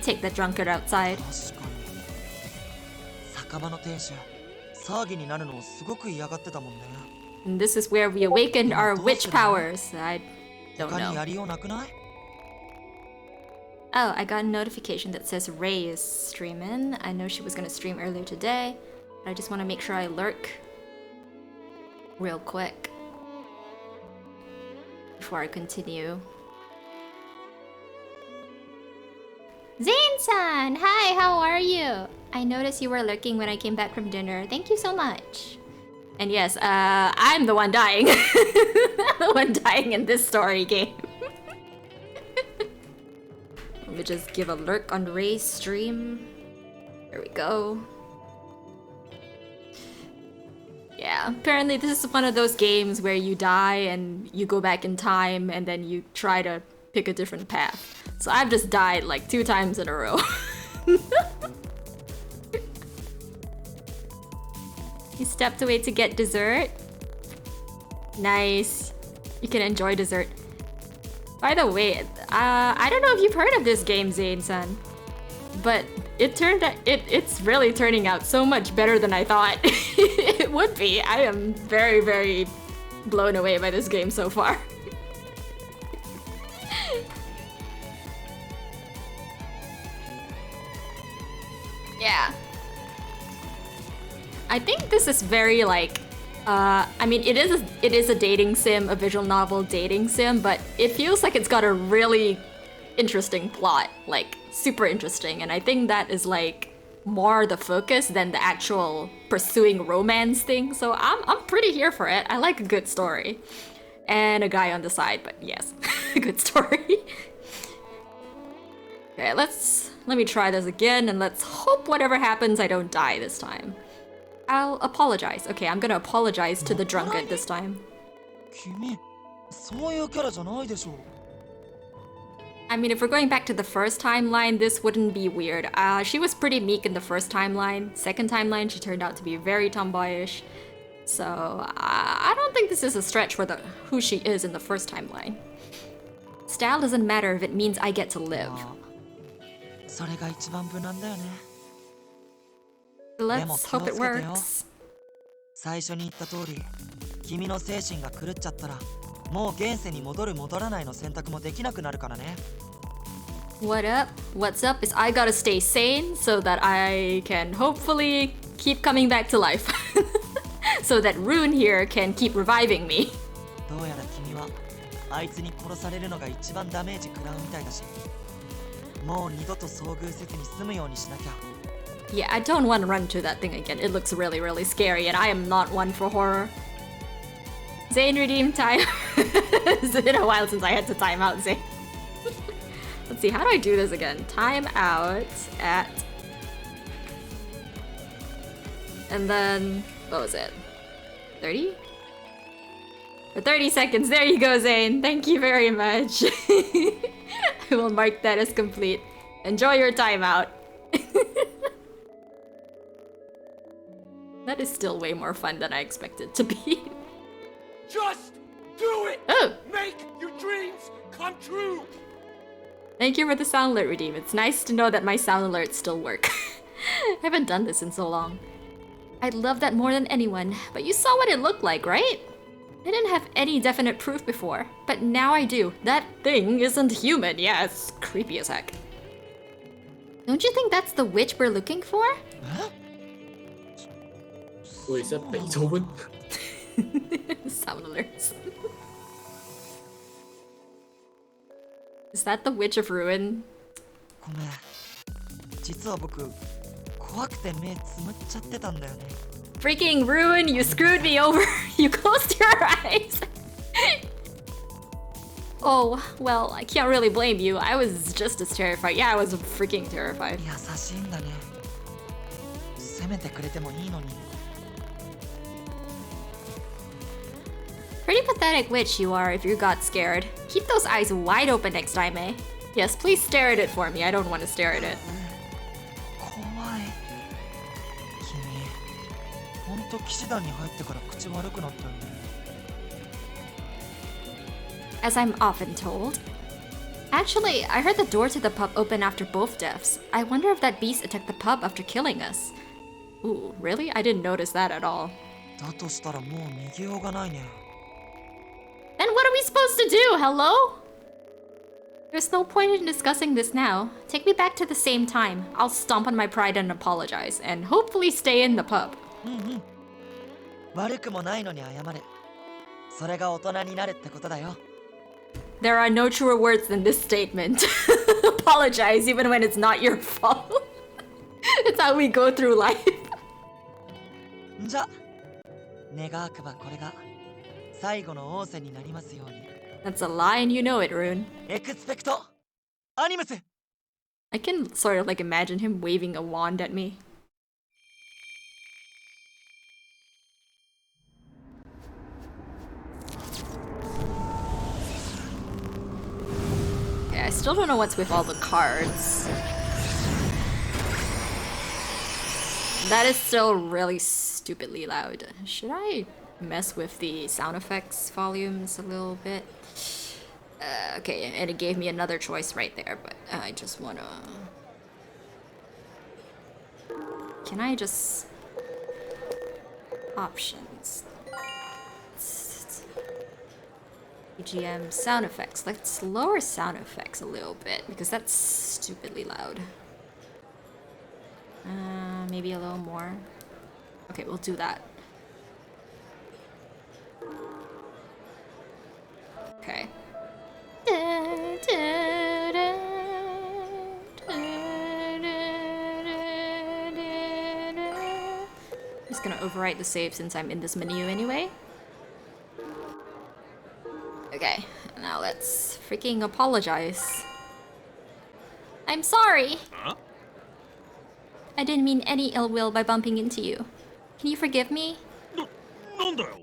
take the drunkard outside. 確かに。酒場の店主、騒ぎになるのをすごく嫌がってたもんね。And this is where we awakened our witch powers. I don't 他に know. やりようなくない？ Oh, I got a notification that says Ray is streaming. I know she was gonna stream earlier today, but I just want to make sure I lurk real quick before I continue. Zane-san! Hi, how are you? I noticed you were lurking when I came back from dinner. Thank you so much. And yes, I'm the one dying. The one dying in this story game. Let me just give a lurk on Ray's stream. There we go. Yeah, apparently this is one of those games where you die and you go back in time and then you try to pick a different path. So I've just died like 2 times in a row. You stepped away to get dessert? Nice. You can enjoy dessert. By the way, I don't know if you've heard of this game, Zane-san, but it's really turning out so much better than I thought it would be. I am very, very blown away by this game so far. Yeah. I think this is very like I mean it is a dating sim, a visual novel dating sim, but it feels like it's got a really interesting plot, like super interesting, and I think that is like more the focus than the actual pursuing romance thing. So I'm pretty here for it. I like a good story. And a guy on the side, but yes, a good story. Okay, let me try this again and let's hope whatever happens I don't die this time. I'll apologize. Okay, I'm gonna apologize to the drunkard this time. 君、そういうキャラじゃないでしょ。I mean, if we're going back to the first timeline, this wouldn't be weird. She was pretty meek in the first timeline. Second timeline, she turned out to be very tomboyish. So I don't think this is a stretch for who she is in the first timeline. Style doesn't matter if it means I get to live. それが一番無難だよね。 Let's hope it works. 最初に言った通り、君の精神が狂っちゃったら、もう現世に戻る戻らないの選択もできなくなるからね。What up? What's up is I gotta stay sane so that I can hopefully keep coming back to life. So that Rune here can keep reviving me. どうやら君はあいつに殺されるのが一番ダメージ食らうみたいだし、もう二度と遭遇せずに済むようにしなきゃ。Yeah, I don't want to run to that thing again. It looks really, really scary, and I am not one for horror. Zane redeem time. It's been a while since I had to time out Zane. Let's see, how do I do this again? Time out at... And then, what was it? 30? For 30 seconds, there you go, Zane. Thank you very much. I will mark that as complete. Enjoy your timeout. That is still way more fun than I expected to be. Just do it! Oh! Make your dreams come true! Thank you for the sound alert redeem. It's nice to know that my sound alerts still work. I haven't done this in so long. I love that more than anyone, but you saw what it looked like, right? I didn't have any definite proof before, but now I do. That thing isn't human. Yeah, it's creepy as heck. Don't you think that's the witch we're looking for? Huh? Wait, is that Beethoven? Sound alerts. Is that the Witch of Ruin? ごめん。実は僕、怖くて目つむっちゃってたんだよね。Freaking Ruin, you screwed me over. You closed your eyes. Oh, well, I can't really blame you. I was just as terrified. Yeah, I was freaking terrified. 優しいんだね。責めてくれてもいいのに。Pretty pathetic witch you are if you got scared. Keep those eyes wide open next time, eh? Yes, please stare at it for me. I don't want to stare at it. 怖い。君、ほんと騎士団に入ってから口悪くなったよね。As I'm often told. Actually, I heard the door to the pub open after both deaths. I wonder if that beast attacked the pub after killing us. Ooh, really? I didn't notice that at all. だとしたらもう逃げようがないね。Then what are we supposed to do? Hello? There's no point in discussing this now. Take me back to the same time. I'll stomp on my pride and apologize, and hopefully stay in the pub. うんうん。悪くもないのに謝れ。それが大人になるってことだよ。There are no truer words than this statement. Apologize even when it's not your fault. It's how we go through life. じゃ、願わくばこれが最後の仰せになりますように。That's a lie and you know it, Rune. エクスペクトアニムス I can sort of like imagine him waving a wand at me. Okay, I still don't know what's with all the cards. That is still really stupidly loud. Should I mess with the sound effects volumes a little bit? Okay, and it gave me another choice right there, but I just wanna... Can I just... Options. BGM sound effects. Let's lower sound effects a little bit, because that's stupidly loud. Maybe a little more. Okay, we'll do that. Okay. Just gonna overwrite the save since I'm in this menu anyway. Okay, now let's freaking apologize. I'm sorry. Huh? I didn't mean any ill will by bumping into you. Can you forgive me? なんだよ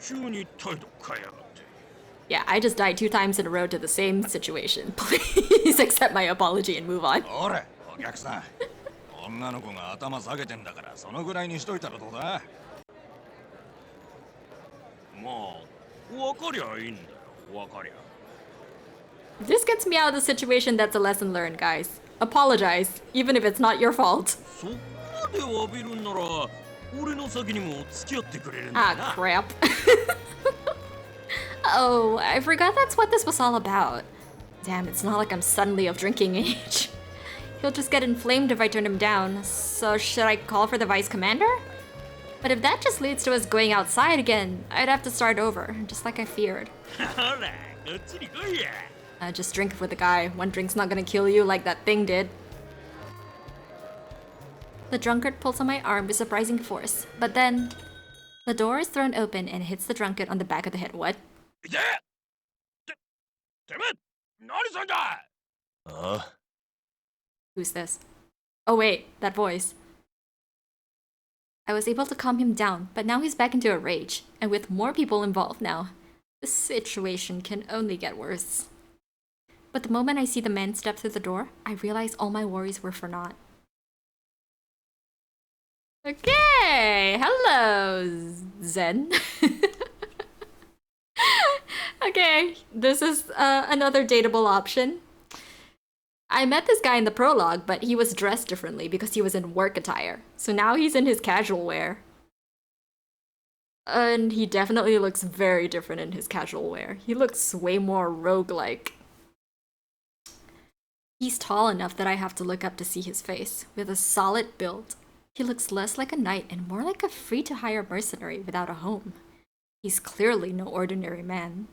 急に態度変えやがって Yeah, I just died 2 times in a row to the same situation. Please accept my apology and move on. おれ、お客さん。女の子が頭下げてんだから、そのぐらいにしといたらどうだ？まあ分かりゃいいんだよ分かりゃ This gets me out of the situation. That's a lesson learned, guys. Apologize, even if it's not your fault. そこまで詫びるんなら俺の先にも付き合ってくれるんだ Ah, な crap. Oh, I forgot that's what this was all about. Damn, it's not like I'm suddenly of drinking age. He'll just get inflamed if I turn him down. So should I call for the vice commander? But if that just leads to us going outside again, I'd have to start over, just like I feared. ほらこっちに来いや Just drink with the guy. 1 drink's not gonna kill you like that thing did. The drunkard pulls on my arm with surprising force, but then the door is thrown open and hits the drunkard on the back of the head. What? いててめえ何すんだ Who's this? Oh wait, that voice. I was able to calm him down, but now he's back into a rage, and with more people involved now, the situation can only get worse. But the moment I see the man step through the door, I realize all my worries were for naught. Okay, hello, Zen. Okay, this is another dateable option. I met this guy in the prologue, but he was dressed differently because he was in work attire. So now he's in his casual wear. And he definitely looks very different in his casual wear. He looks way more roguelike. He's tall enough that I have to look up to see his face. With a solid build, he looks less like a knight and more like a free-to-hire mercenary without a home. He's clearly no ordinary man.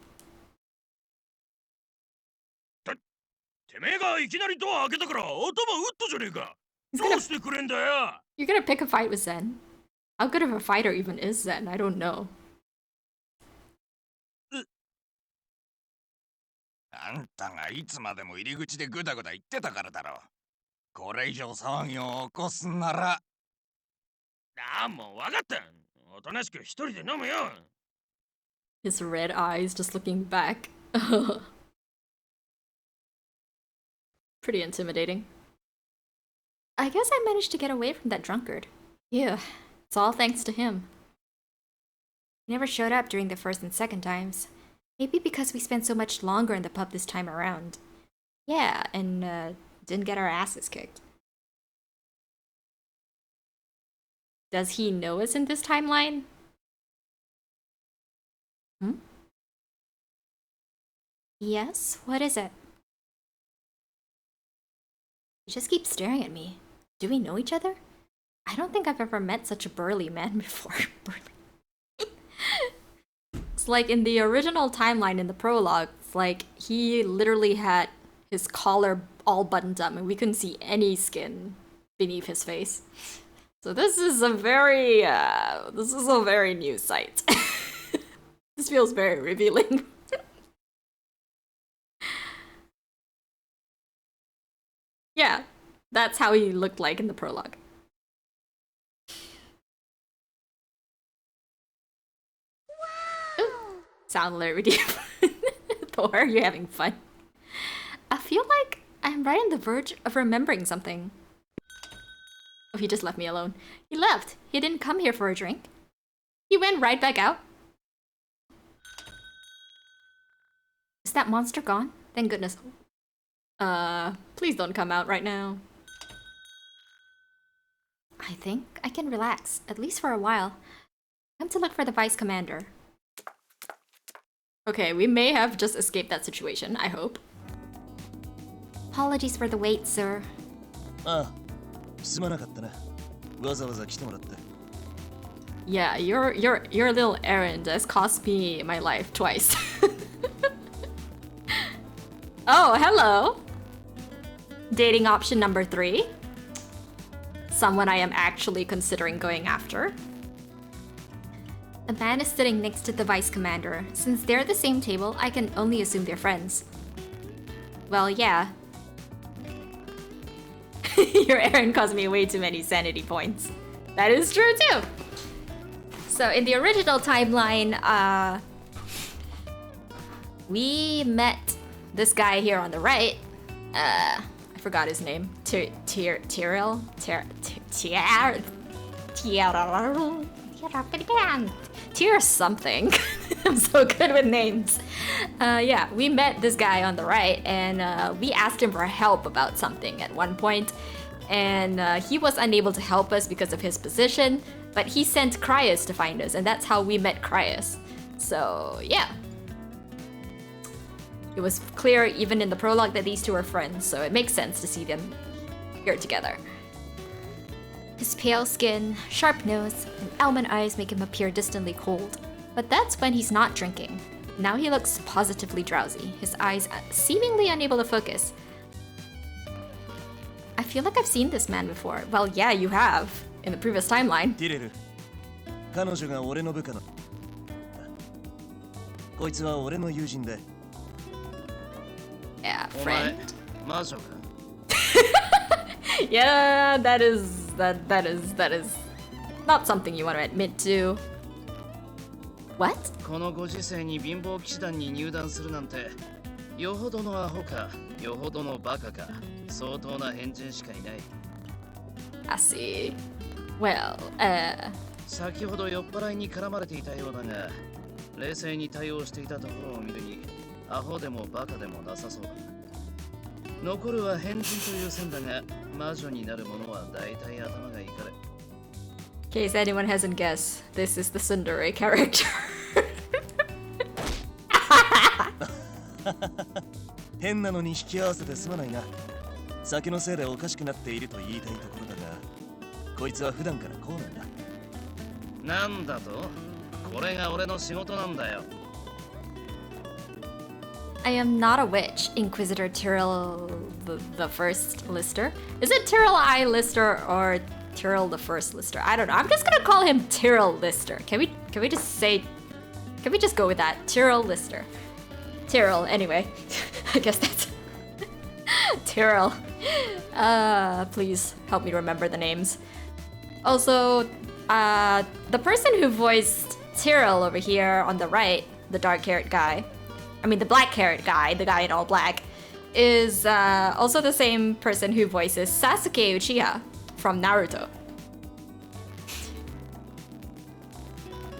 てめえがいきなりドア開けたから頭打ったじゃねえかどうしてくれんだよ You're gonna pick a fight with Zen? How good of a fighter even is Zen? I don't know. あんたがいつまでも入り口でグダグダ言ってたからだろ。これ以上騒ぎを起こすんなら。ああ、もう分かった。おとなしく一人で飲むよ。His red eyes just looking back. Pretty intimidating. I guess I managed to get away from that drunkard. Yeah, it's all thanks to him. He never showed up during the first and second times. Maybe because we spent so much longer in the pub this time around. Yeah, and didn't get our asses kicked. Does he know us in this timeline? Yes? What is it? He just keeps staring at me. Do we know each other? I don't think I've ever met such a burly man before. Burly. It's like in the original timeline in the prologue, it's like he literally had his collar all buttoned up and we couldn't see any skin beneath his face. So this is a very new sight. This feels very revealing. Yeah, that's how he looked like in the prologue. Wow! Sound alert with you. Thor, you're having fun. I feel like I'm right on the verge of remembering something. Oh, he just left me alone. He left. He didn't come here for a drink. He went right back out. Is that monster gone? Thank goodness. Please don't come out right now. I think I can relax, at least for a while. Time to look for the vice commander. Okay, we may have just escaped that situation, I hope. Apologies for the wait, sir. ああ、すまなかったな。わざわざ来てもらって。Yeah, your little errand has cost me my life twice. Oh, hello. Dating option number 3. Someone I am actually considering going after. A man is sitting next to the vice commander. Since they're at the same table, I can only assume they're friends. Well, yeah. Your errand cost me way too many sanity points. That is true too. So in the original timeline, we met this guy here on the right. I forgot his name. Tyril? Tyr something. I'm so good with names. Yeah, we met this guy on the right and we asked him for help about something at one point. And he was unable to help us because of his position, but he sent Cryus to find us, and that's how we met Cryus. So, yeah. It was clear even in the prologue that these two are friends, so it makes sense to see them here together. His pale skin, sharp nose, and almond eyes make him appear distantly cold. But that's when he's not drinking. Now he looks positively drowsy, his eyes seemingly unable to focus. I feel like I've seen this man before. Well, yeah, you have. In the previous timeline. ティレル、彼女が俺の部下の。こいつは俺の友人で。Yeah, friend. 魔女か Yeah, that is not something you want to admit to. What? このご時世に貧乏騎士団に入団するなんてよほどのアホかよほどのバカか相当な変人しかいない I see. Well, 先ほど酔っ払いに絡まれていたようだが冷静に対応していたところを見るにアホでもバカでもなさそうだ残るは変人という線だが魔女になる者は大体頭がいかれ in case anyone hasn't guessed, this is the tsundere character. 変なのに引き合わせてすまないな。酒のせいでおかしくなっていると言いたいところだが、こいつは普段からこうなんだ。なんだとこれが俺の仕事なんだよ I am not a witch, Inquisitor Tyril the first lister. Is it Tyril I lister or Tyril the first lister? I don't know. I'm just gonna call him Tyril lister. Can we just go with that? Tyril lister. Tyril, anyway. I guess that's Tyril. Please help me remember the names. Also, the person who voiced Tyril over here on the right, the dark-haired guy, I mean the black-haired guy, the guy in all black, is also the same person who voices Sasuke Uchiha from Naruto.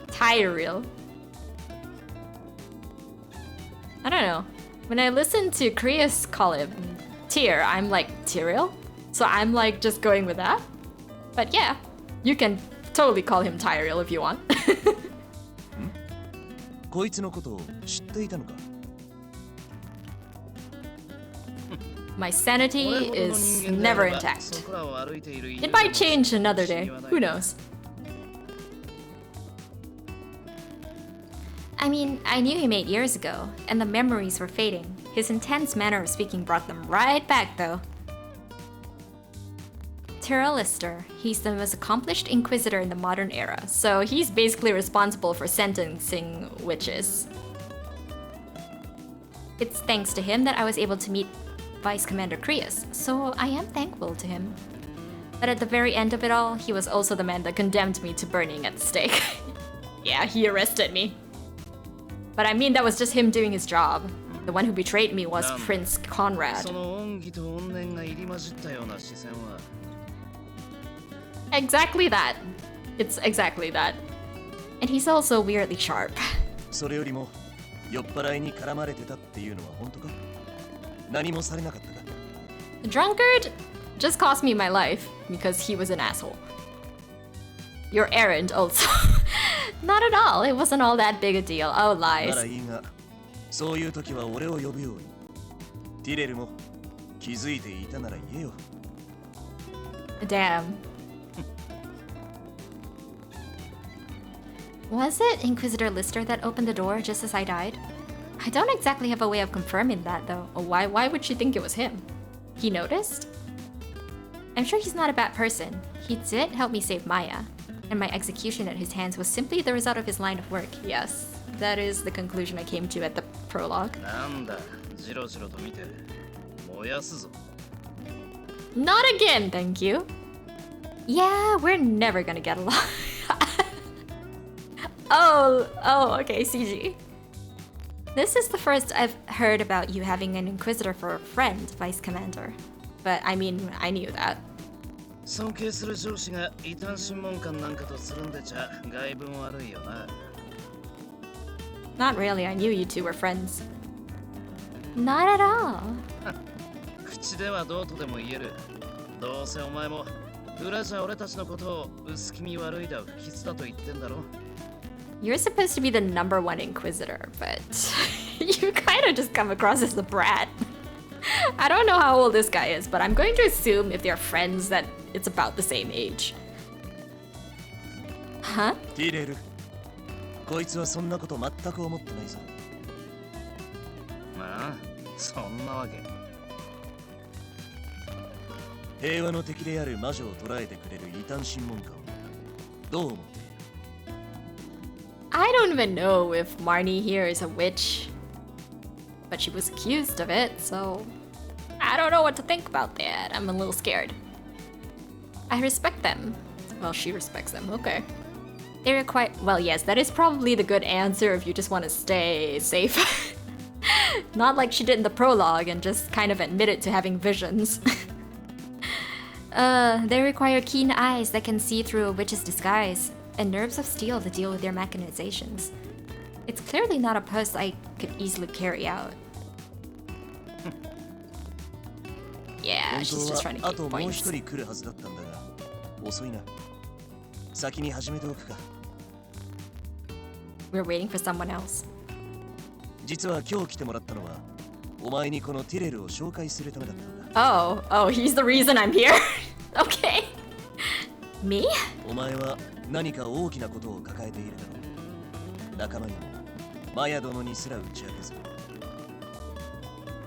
Tyril. I don't know. When I listen to Krius call him Tyr, I'm like, Tyril? So I'm like just going with that. But yeah, you can totally call him Tyril if you want. こいつのことを知っていたのか My sanity is never intact. It might change another day. Who knows? I mean, I knew him 8 years ago, and the memories were fading. His intense manner of speaking brought them right back, though. Tyril Lister, he's the most accomplished Inquisitor in the modern era, so he's basically responsible for sentencing witches. It's thanks to him that I was able to meet Vice Commander Krius, so I am thankful to him. But at the very end of it all, he was also the man that condemned me to burning at the stake. Yeah, he arrested me. But I mean, that was just him doing his job. The one who betrayed me was Prince Conrad. Exactly that. It's exactly that. And he's also weirdly sharp. それよりも酔っ払いに絡まれてたっていうのは本当か何もされなかったか The drunkard just cost me my life because he was an asshole. Your errand also. Not at all. It wasn't all that big a deal. Oh, なら lies. いいがそういう時は俺を呼ぶようにティレルも気づいていたなら言えよ Damn. Was it Inquisitor Lister that opened the door just as I died? I don't exactly have a way of confirming that, though. Why would she think it was him? He noticed? I'm sure he's not a bad person. He did help me save Maya, and my execution at his hands was simply the result of his line of work. Yes, that is the conclusion I came to at the prologue. なんだじろじろと見て燃やすぞ Not again, thank you. Yeah, we're never gonna get along. Oh, okay, CG. This is the first I've heard about you having an Inquisitor for a friend, Vice Commander. But I mean, I knew that. 尊敬する上司が異端審問官なんかとつるんでちゃ外分悪いよな Not really, I knew you two were friends. Not at all. 口ではどうとでも言えるどうせお前も裏じゃ俺たちのことを薄気味悪いだ不吉だと言ってんだろ You're supposed to be the #1 Inquisitor, but you kind of just come across as a brat. I don't know how old this guy is, but I'm going to assume if they're friends that it's about the same age. Huh? ティレルこいつはそんなこと全く思ってないぞまあそんなわけ平和の敵である魔女を捕らえてくれる異端審問官をどう思っている？ I don't even know if Marnie here is a witch, but she was accused of it, so I don't know what to think about that. I'm a little scared. I respect them. Well, she respects them. Okay. They require. Well, yes, that is probably the good answer if you just want to stay safe. Not like she did in the prologue and just kind of admitted to having visions. They require keen eyes that can see through a witch's disguise, and nerves of steel to deal with their machinations. It's clearly not a post I could easily carry out. Yeah, she's just trying to get points. We're waiting for someone else. 実は今日来てもらったのはお前にこのティレルを紹介するためだったんだ。Oh, he's the reason I'm here. Okay. Me? お前は何か大きなことを抱えているだろう。仲間にもマヤ殿にすら打ち明けず。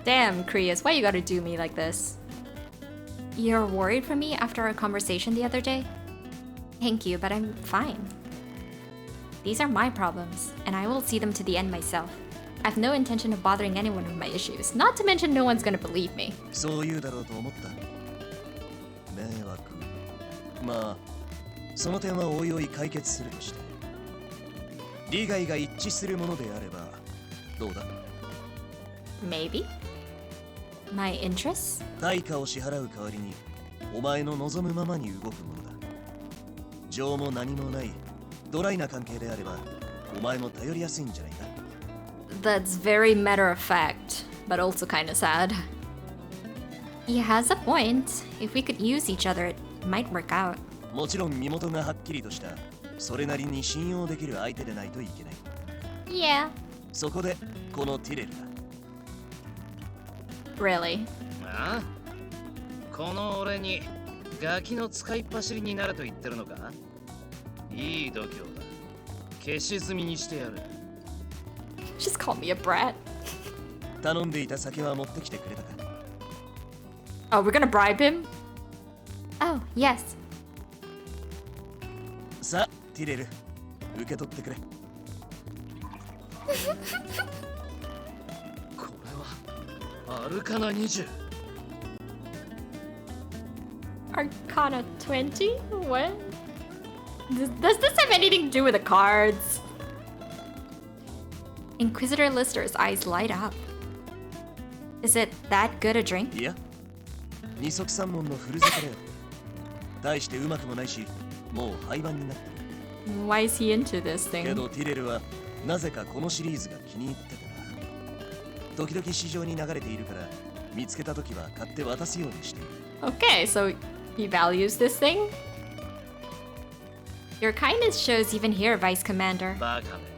Damn, Krias, why you gotta do me like this? You're worried for me after our conversation the other day? Thank you, but I'm fine. These are my problems, and I will see them to the end myself. I have no intention of bothering anyone with my issues, not to mention no one's gonna believe me. そう言うだろうと思った。迷惑。まあ、その点はおいおい解決するとして。利害が一致するものであれば、どうだ？ Maybe? My interests? 対価を支払う代わりに、お前の望むままに動くものだ。情も何もない、ドライな関係であれば、お前も頼りやすいんじゃないか。That's very matter of fact, but also kind of sad. He has a point. If we could use each other, it might work out. もちろん身元がはっきりとした、それなりに信用できる相手でないといけない。Yeah. そこで、このティレルだ。Really? ああ？この俺にガキの使いっ走りになると言ってるのか？いい度胸だ。消し済みにしてやる。Just call me a brat. 頼んでいた酒は持ってきてくれたか？ Oh, we're gonna bribe him? Oh, yes. さあ、ティレル、受け取ってくれ。これはアルカナ20。Arcana 20? What? Does this have anything to do with the cards? Inquisitor Lister's eyes light up. Is it that good a drink? いや、二足三門の古酒だよ。大してうまくもないし、もう廃盤になってる。Why is he into this thing? けどティレルはなぜかこのシリーズが気に入っててな。時々市場に流れているから、見つけた時は買って渡すようにしている。Okay, so he values this thing? Your kindness shows even here, Vice Commander. バカめ。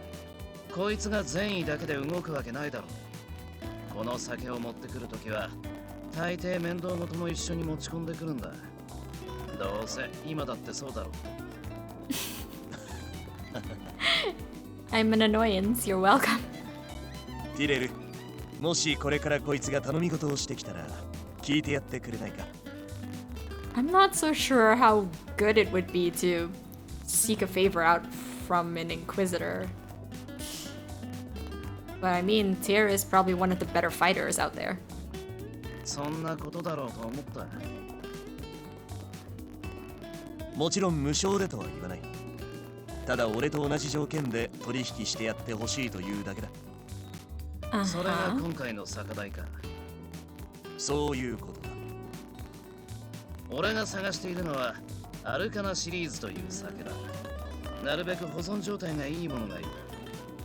こいつが善意だけで動くわけないだろう。この酒を持ってくるときは、大抵面倒事も一緒に持ち込んでくるんだ。どうせ今だってそうだろう。I'm an annoyance, you're welcome. ティレル、もしこれからこいつが頼み事をしてきたら、聞いてやってくれないか？ I'm not so sure how good it would be to seek a favor out from an Inquisitor. But I mean, Tyr is probably one of the better fighters out there. そんなことだろうと思った。もちろん無償でとは言わない。ただ俺と同じ条件で取引してやってほしいというだけだ。それが今回の酒代か。そういうことだ。俺が探しているのはアルカナシリーズという酒だ。なるべく保存状態がいいものがいい。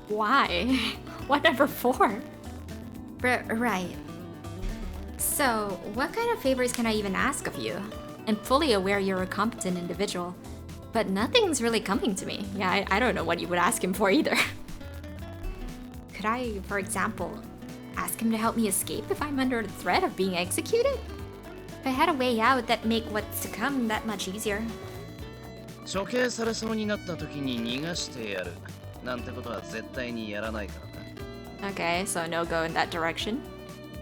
Why? What number 4? Right. So, what kind of favors can I even ask of you? I'm fully aware you're a competent individual, but nothing's really coming to me. Yeah, I don't know what you would ask him for either. Could I, for example, ask him to help me escape if I'm under the threat of being executed? If I had a way out, that'd make what's to come that much easier. 処刑されそうになった時に逃がしてやるなんてことは絶対にやらないからな。Okay, so no go in that direction.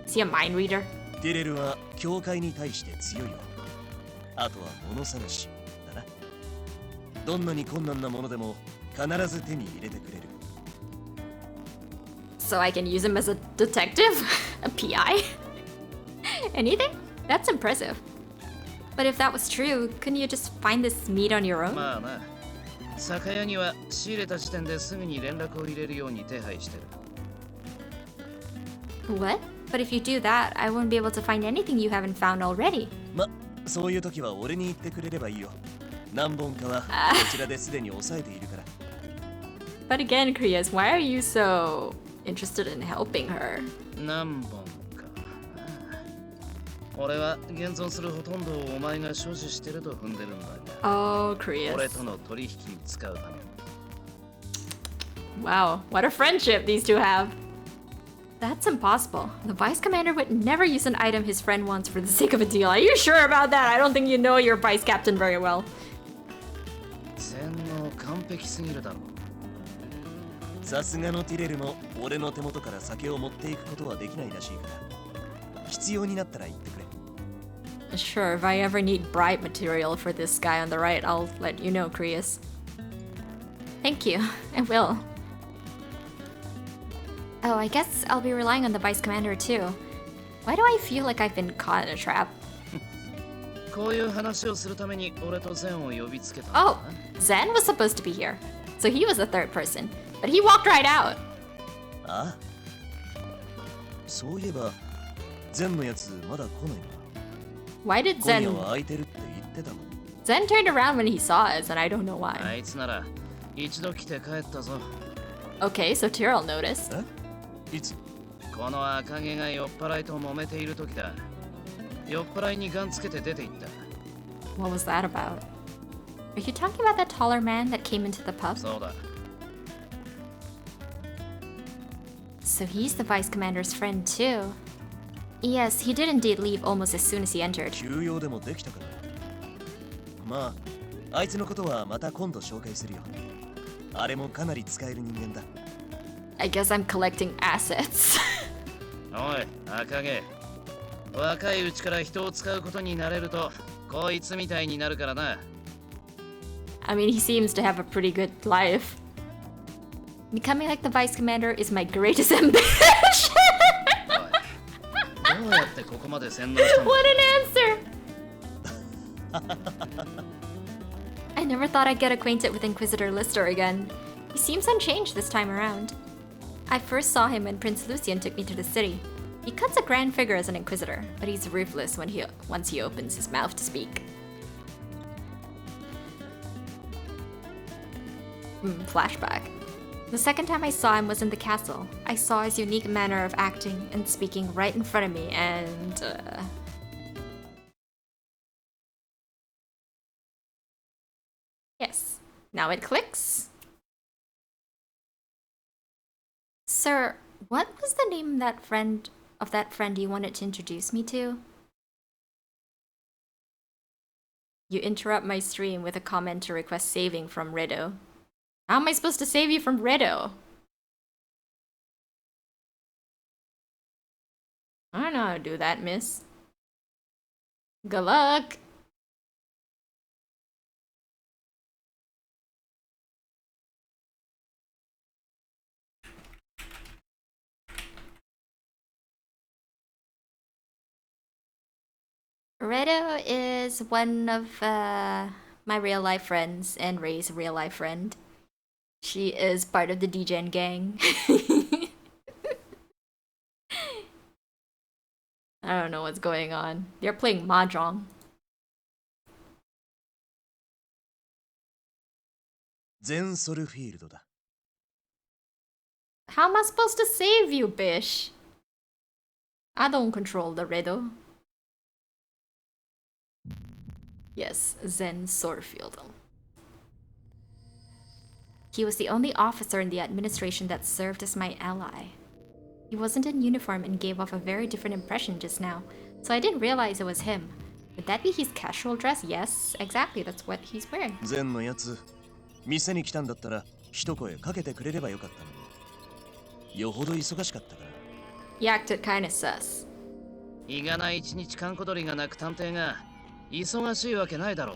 Is he a mind reader? ティレルは教会に対して強いよ。あとは物探しだな。どんなに困難なものでも必ず手に入れてくれる。So I can use him as a detective? A PI? Anything? That's impressive. But if that was true, couldn't you just find this meat on your own? まあな、酒屋には仕入れた時点ですぐに連絡を入れるように手配してる。What? But if you do that, I won't be able to find anything you haven't found already. ま、そういう時は俺に言ってくれればいいよ。何本かはこちらですでに抑えているから。But again, Krias, why are you so interested in helping her? 何本か。俺は現存するほとんどをお前が所持してると踏んでるんだが。Oh, Krias. 俺との取引に使うため。Wow, what a friendship these two have. That's impossible. The vice commander would never use an item his friend wants for the sake of a deal. Are you sure about that? I don't think you know your vice captain very well. 全能完璧すぎるだろう。さすがのティレルも俺の手元から酒を持っていくことはできないらしいから。必要になったら言ってくれ。Sure, if I ever need bribe material for this guy on the right, I'll let you know, Krias. Thank you. I will. Oh, I guess I'll be relying on the vice commander too. Why do I feel like I've been caught in a trap? こういう話をするために俺とゼンを呼びつけたんだ Oh, Zen was supposed to be here. So he was the third person. But he walked right out. ああ。そういえば、ゼンのやつまだ来ないな。Why did 今夜 Zen... は空いてるって言ってたの。Zen turned around when he saw us, and I don't know あ why. いつなら一度来て帰ったぞ。 Okay, so Tyril noticed. いつ？この赤毛が酔っ払いと揉めている時だ。酔っ払いにガンつけて出て行った。What was that about? Are you talking about that taller man that came into the pub? そうだ。So he's the vice commander's friend too. Yes, he did indeed leave almost as soon as he entered. 休養でもできたかな。まあ、あいつのことはまた今度紹介するよ。あれもかなり使える人間だ。I guess I'm collecting assets. おい、赤毛。若いうちから人を使うことになれると、こいつみたいになるからな。I mean, he seems to have a pretty good life. Becoming like the vice commander is my greatest ambition. どうやってここまで洗脳したんだ What an answer! I never thought I'd get acquainted with Inquisitor Lister again. He seems unchanged this time around. I first saw him when Prince Lucian took me to the city. He cuts a grand figure as an Inquisitor, but he's ruthless once he opens his mouth to speak. Flashback. The second time I saw him was in the castle. I saw his unique manner of acting and speaking right in front of me, and yes, now it clicks. Sir, what was the name of that friend you wanted to introduce me to? You interrupt my stream with a comment to request saving from Redo. How am I supposed to save you from Redo? I don't know how to do that, miss. Good luck! Redo is one of my real life friends and Ray's real life friend. She is part of the DGen gang. I don't know what's going on. They're playing Mahjong. ゼンソルフィールドだ。 How am I supposed to save you, Bish? I don't control the Redo. Yes, Zen Sorefield. He was the only officer in the administration that served as my ally. He wasn't in uniform and gave off a very different impression just now, so I didn't realize it was him. Would that be his casual dress? Yes, exactly, that's what he's wearing. ゼンのやつ、店に来たんだったら一声かけてくれればよかったのに。よほど忙しかったから。He acted kinda sus. いがない一日閑古鳥が鳴く探偵が忙しいわけないだろ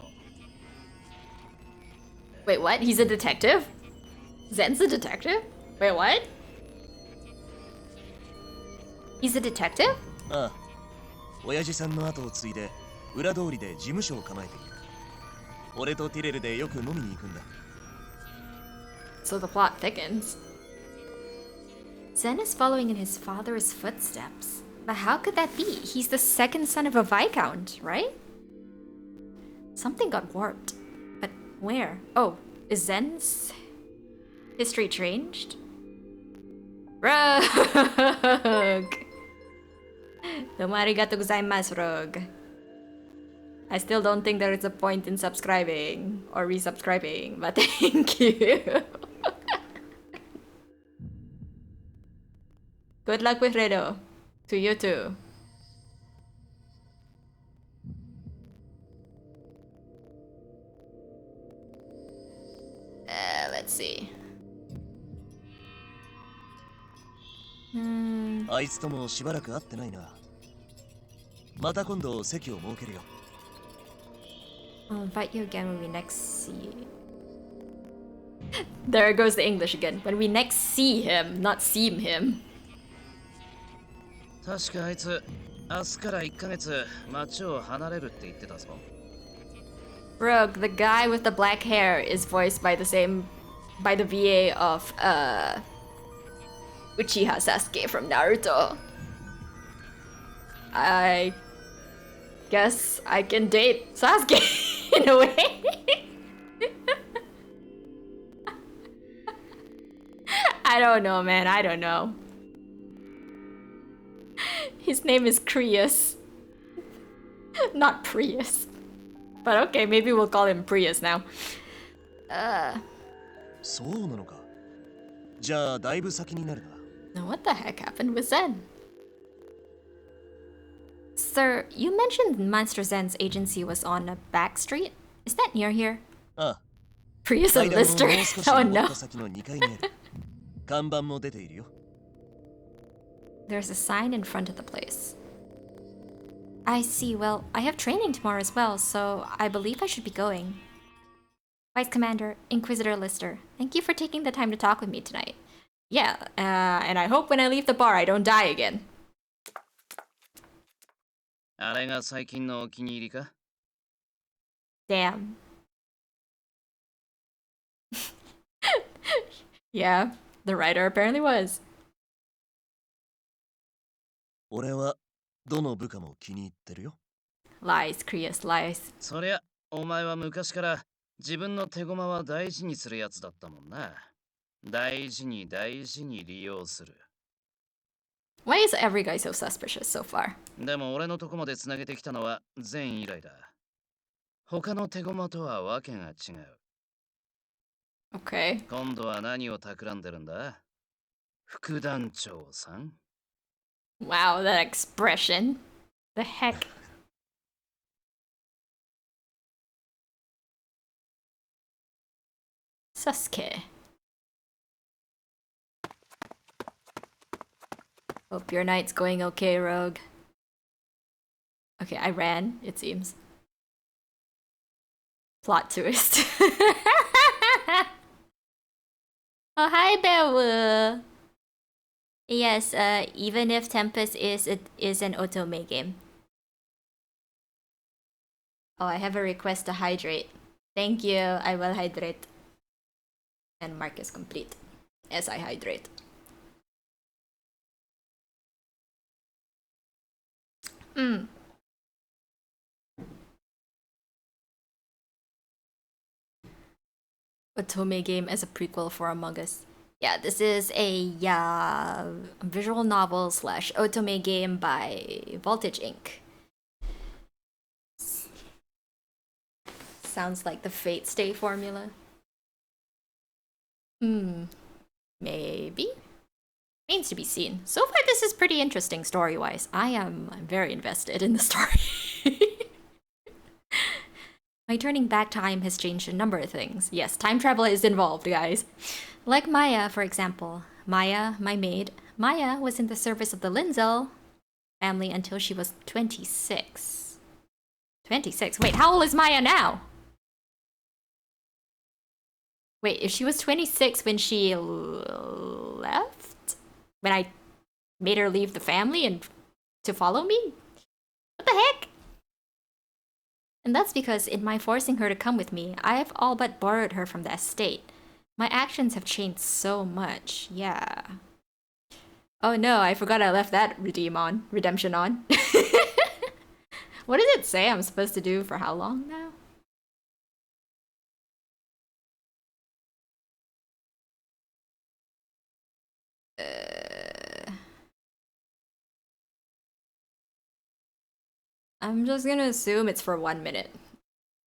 う。 Wait, what? He's a detective? Zen's a detective? Wait, what? He's a detective? ああ、親父さんの後を継いで裏通りで事務所を構えている。俺とティレルでよく飲みに行くんだ。 So the plot thickens. Zen is following in his father's footsteps. But how could that be? He's the second son of a Viscount, right? Something got warped. But where? Oh, is Zen's history changed? Rogue! Domo arigatou gozaimasu, Rogue. I still don't think there is a point in subscribing or resubscribing, but thank you. Good luck with Redo. To you too. Let's see. あいつともしばらく会ってないな。また今度席を設けるよ。 I'll invite you again when we next see. There goes the English again. When we next see him, not seem him. 確かあいつ明日から1ヶ月町を離れるって言ってたぞ。 Rogue, the guy with the black hair, is voiced by the VA of Uchiha Sasuke from Naruto. I guess I can date Sasuke in a way. I don't know, man. I don't know. His name is Prius. Not Prius. But okay, maybe we'll call him Prius now. そうなのか。じゃあだいぶ先になるな。 Now what the heck happened with Zen? Sir, you mentioned Master Zen's agency was on a back street. Is that near here? ああ。 Prius and Lister. 階段をもう少し Oh 登っ no. た先の2階にある。看板も出ているよ。 There's a sign in front of the place. I see. Well, I have training tomorrow as well, so I believe I should be going. Vice Commander, Inquisitor Lister, thank you for taking the time to talk with me tonight. Yeah, and I hope when I leave the bar I don't die again. あれが最近のお気に入りか？ Damn. Yeah, the writer apparently was. 俺はどの部下も気に入ってるよ。 Lies, Krius, lies. そりゃお前は昔から自分の手駒は大事にするやつだったもんな。大事に大事に利用する。 Why is every guy so suspicious so far? でも俺のとこまでつなげてきたのは前以来だ。他の手駒とはわけが違う。 Okay. 今度は何を企んでるんだ？副団長さん？ Wow, that expression. The heck? Sasuke. Hope your night's going okay, Rogue. Okay, I ran, it seems. Plot twist. Oh, hi, Bearwoo. Yes, even if Tempest is an otome game. Oh, I have a request to hydrate. Thank you, I will hydrate. And mark is complete as I hydrate. Otome game as a prequel for Among Us. Yeah, this is a visual novel slash otome game by Voltage Inc. Sounds like the Fate Stay formula. Maybe? Remains to be seen. So far this is pretty interesting story-wise. I'm very invested in the story. My turning back time has changed a number of things. Yes, time travel is involved, guys. Like Maya, for example. Maya, my maid. Maya was in the service of the Linzel family until she was 26. 26. Wait, how old is Maya now? Wait, if she was 26 when she left? When I made her leave the family and to follow me? What the heck? And that's because in my forcing her to come with me, I've all but borrowed her from the estate. My actions have changed so much, yeah. Oh no, I forgot I left that redemption on. What does it say I'm supposed to do for how long now? I'm just gonna assume it's for 1 minute.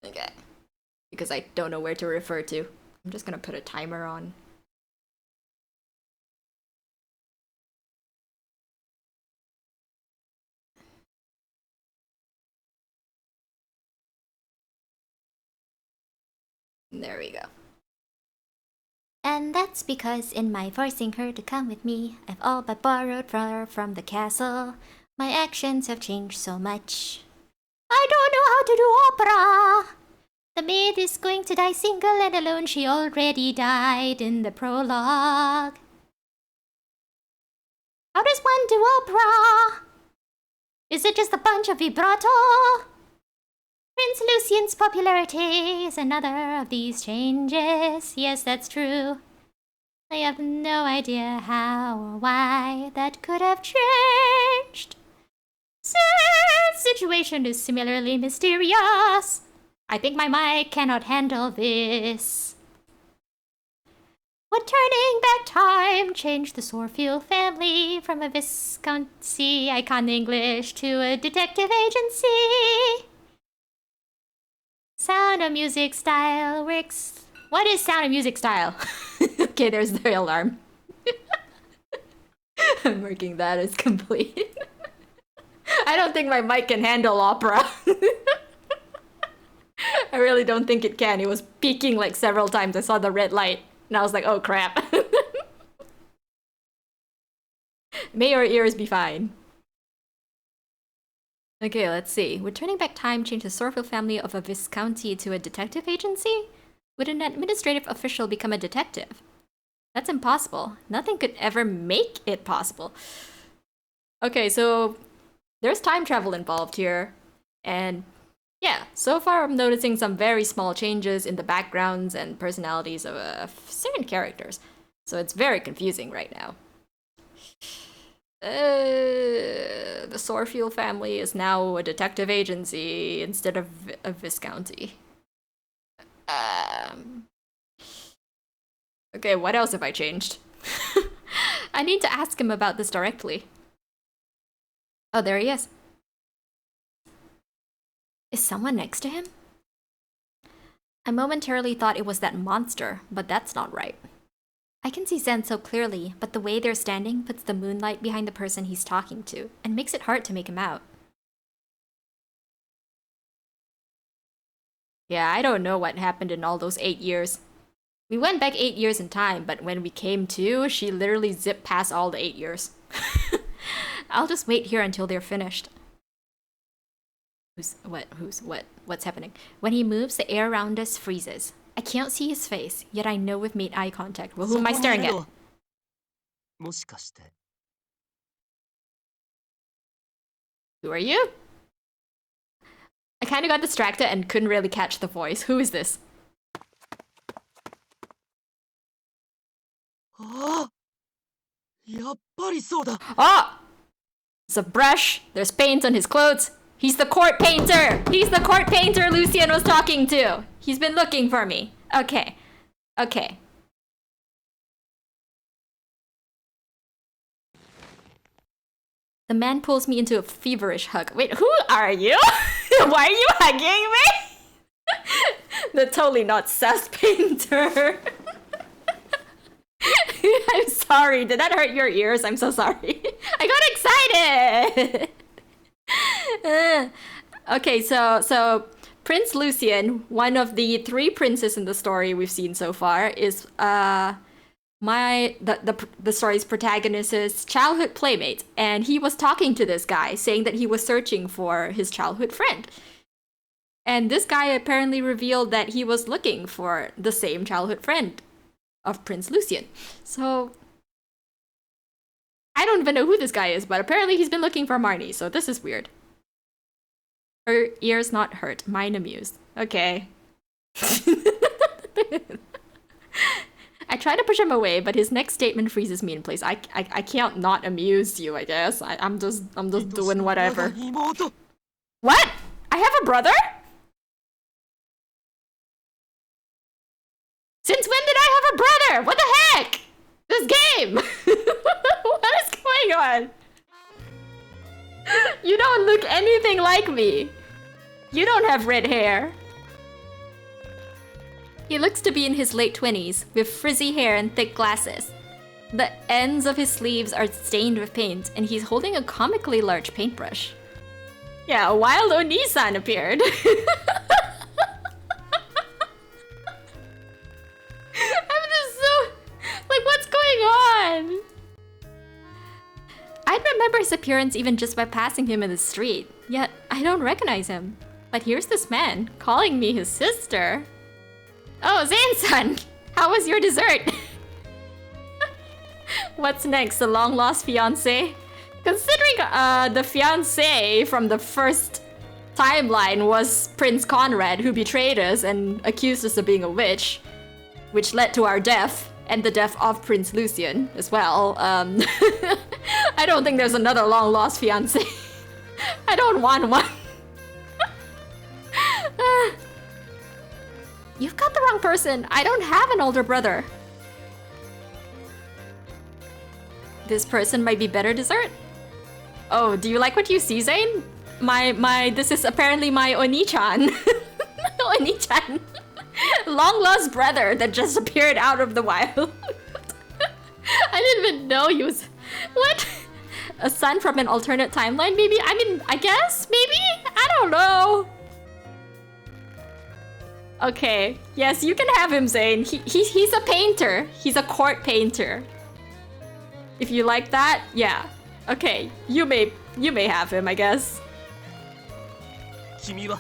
Okay. Because I don't know where to refer to. I'm just gonna put a timer on. There we go. And that's because in my forcing her to come with me, I've all but borrowed her from the castle. My actions have changed so much. I don't know how to do opera! The maid is going to die single and alone. She already died in the prologue. How does one do opera? Is it just a bunch of vibrato? Prince Lucian's popularity is another of these changes. Yes, that's true. I have no idea how or why that could have changed. Situation is similarly mysterious. I think my mic cannot handle this. Would turning back time change the Sorfield family from a Viscounty, I can't English, to a detective agency? Sound of Music style works. What is Sound of Music style? Okay, there's the alarm. I'm marking that as complete. I don't think my mic can handle opera. I really don't think it can. It was peaking like several times. I saw the red light and I was like, oh crap. May your ears be fine. Okay, let's see. Would turning back time change the Sorfield family of a Viscounty to a detective agency? Would an administrative official become a detective? That's impossible. Nothing could ever make it possible. Okay, so there's time travel involved here. And yeah, so far I'm noticing some very small changes in the backgrounds and personalities of certain characters. So it's very confusing right now. The Sorfield family is now a detective agency instead of a Viscounty. Okay, what else have I changed? I need to ask him about this directly. Oh, there he is. Is someone next to him? I momentarily thought it was that monster, but that's not right. I can see Zen so clearly, but the way they're standing puts the moonlight behind the person he's talking to, and makes it hard to make him out. Yeah, I don't know what happened in all those 8 years. We went back 8 years in time, but when we came to, she literally zipped past all the 8 years. I'll just wait here until they're finished. What's happening? When he moves, the air around us freezes. I can't see his face, yet I know we've made eye contact. Well, who am I staring at? Who are you? I kind of got distracted and couldn't really catch the voice. Who is this? Oh! It's a brush. There's paint on his clothes. He's the court painter! He's the court painter Lucian was talking to! He's been looking for me. Okay. Okay. The man pulls me into a feverish hug. Wait, who are you? Why are you hugging me? They're totally not sus painter. I'm sorry. Did that hurt your ears? I'm so sorry. I got excited! Okay, so Prince Lucian, one of the 3 princes in the story we've seen so far, is the story's protagonist's childhood playmate, and he was talking to this guy, saying that he was searching for his childhood friend. And this guy apparently revealed that he was looking for the same childhood friend of Prince Lucian. So I don't even know who this guy is, but apparently he's been looking for Marnie, so this is weird. Her ears not hurt, mine amused. Okay. I try to push him away, but his next statement freezes me in place. I can't not amuse you, I guess. I'm just doing whatever. What? I have a brother? Since when did I have a brother? What the heck? This game! What is going on? You don't look anything like me. You don't have red hair. He looks to be in his late 20s, with frizzy hair and thick glasses. The ends of his sleeves are stained with paint, and he's holding a comically large paintbrush. Yeah, a wild Oni-san appeared. I'm just so... like, what's going on? I'd remember his appearance even just by passing him in the street, yet I don't recognize him. But here's this man, calling me his sister. Oh, Zane-san! How was your dessert? What's next, the long-lost fiancé? Considering the fiancé from the first timeline was Prince Conrad, who betrayed us and accused us of being a witch, which led to our death, and the death of Prince Lucian as well. I don't think there's another long-lost fiancé. I don't want one. You've got the wrong person. I don't have an older brother. This person might be better dessert. Oh, do you like what you see, Zane? This is apparently my Oni-chan. Oni-chan. Long lost brother that just appeared out of the wild. I didn't even know he was... What? A son from an alternate timeline, maybe? I mean, I guess? Maybe? I don't know. Okay, yes, you can have him, Zane. He's a painter. He's a court painter. If you like that, yeah. Okay, you may have him, I guess. Oh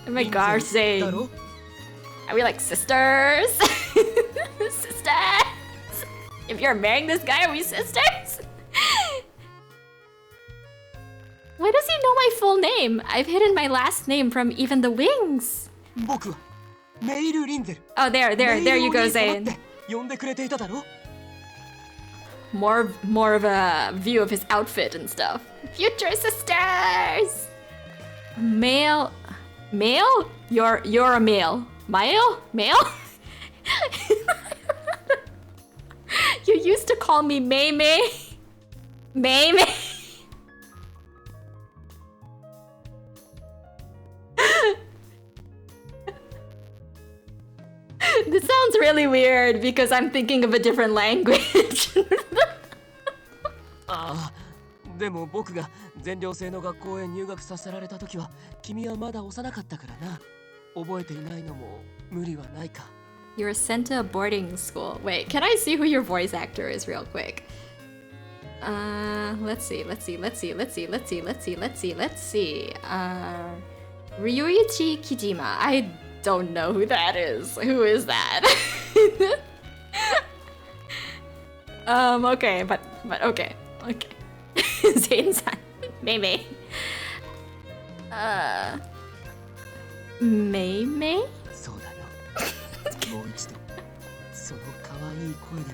my gosh, Zane. Are we like sisters? Sisters? If you're marrying this guy, are we sisters? Why does he know my full name? I've hidden my last name from even the wings. Oh, there you go, Zane. More of a view of his outfit and stuff. Future sisters! Male? You're a male. Male? You used to call me May May. May May. This sounds really weird because I'm thinking of a different language. ああ、でも僕が全寮制の学校へ入学させられた時は君はまだ幼かったからな。覚えていないのも無理はないか。 You were sent to a boarding school. Wait, can I see who your voice actor is real quick? Let's see. Ryuichi Kijima. I don't know who that is. Who is that? Okay, but okay. Zane-san. Mei. Mei? そうだよ。もう一度その可愛い声で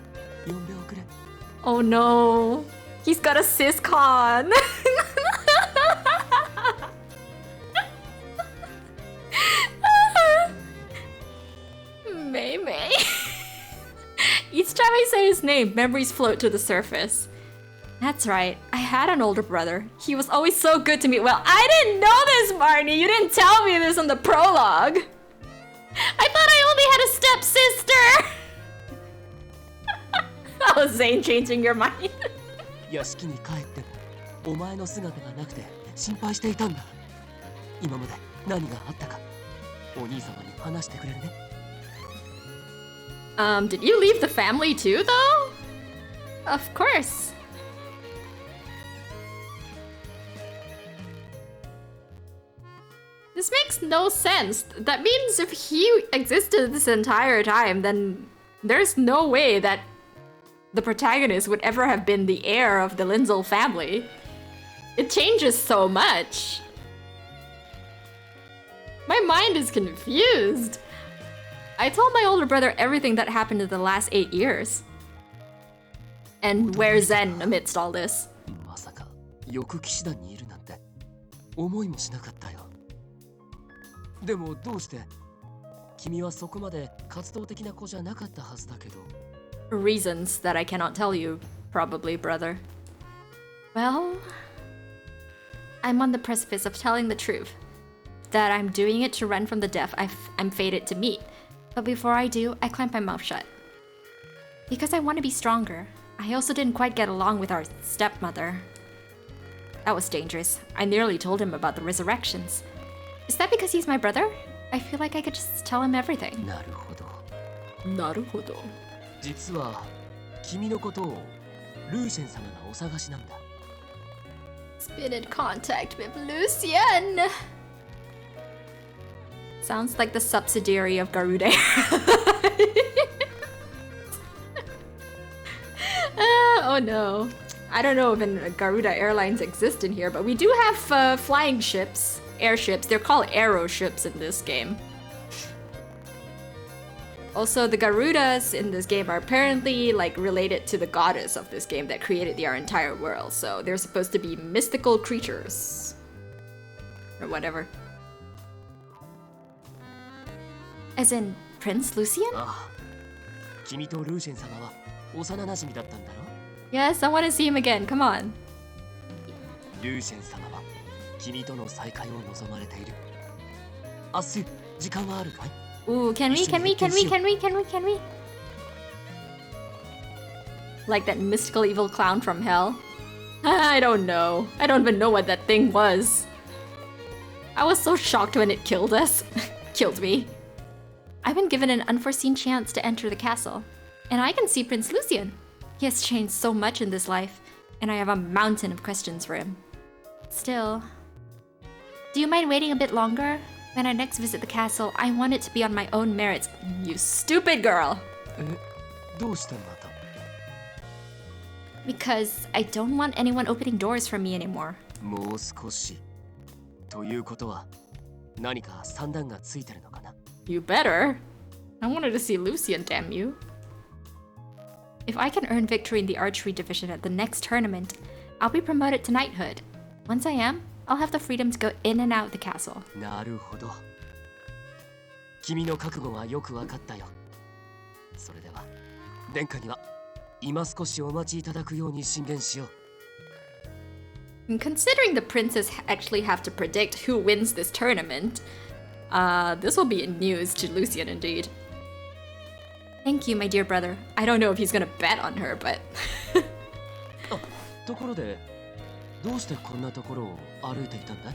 呼んでおくれ。 Oh no. He's got a siscon. Mei. Each time I say his name, memories float to the surface. That's right. I had an older brother. He was always so good to me. Well, I didn't know this, Marnie. You didn't tell me this in the prologue. I thought I only had a stepsister. Oh, Zane changing your mind. 屋敷に帰ってもお前の姿がなくて心配していたんだ。今まで何があったかお兄様に話してくれるね。Did you leave the family too, though? Of course. This This makes no sense. That means if he existed this entire time, then there's no way that the protagonist would ever have been the heir of the Linzel family. It changes so much. My mind is confused. I told my older brother everything that happened in the last 8 years. And where's Zen amidst all this? まさか翼騎士団にいるなんて思いもしなかったよ。でもどうして君はそこまで活動的な子じゃなかったはずだけど。Reasons that I cannot tell you, probably, brother. Well, I'm on the precipice of telling the truth. That I'm doing it to run from the death I'm fated to meet. But before I do, I clamp my mouth shut. Because I want to be stronger. I also didn't quite get along with our stepmother. That was dangerous. I nearly told him about the resurrections. Is that because he's my brother? I feel like I could just tell him everything. なるほど。なるほど。実は君のことをルーシェン様がお探しなんだ。It's been in contact with Lucian. Sounds like the subsidiary of Garuda. Oh no. I don't know if Garuda Airlines exist in here, but we do have flying ships, airships. They're called aeroships in this game. Also, the Garudas in this game are apparently like related to the goddess of this game that created our entire world. So they're supposed to be mystical creatures. Or whatever. As in Prince Lucian? ああ、君とルーシェン様は幼馴染だったんだろ? Yes, I want to see him again. Come on. ルーシェン様は君との再会を望まれている。明日時間はあるかい? Ooh, can we? Like that mystical evil clown from hell? I don't know. I don't even know what that thing was. I was so shocked when it killed us. Killed me. I've been given an unforeseen chance to enter the castle. And I can see Prince Lucian. He has changed so much in this life, and I have a mountain of questions for him. Still... Do you mind waiting a bit longer? When I next visit the castle, I want it to be on my own merits. You stupid girl! どうしてまた? Because I don't want anyone opening doors for me anymore. もう少し。ということは、何か算段がついてるのかな? You better. I wanted to see Lucian, damn you. If I can earn victory in the archery division at the next tournament, I'll be promoted to knighthood. Once I am, I'll have the freedom to go in and out of the castle. なるほど。君の覚悟はよくわかったよ。それでは、殿下には今少しお待ちいただくように進言しよう。And considering the princes actually have to predict who wins this tournament, this will be news to Lucian indeed. Thank you, my dear brother. I don't know if he's gonna bet on her, but... あ、ところで、どうしてこんなところを歩いていたんだ?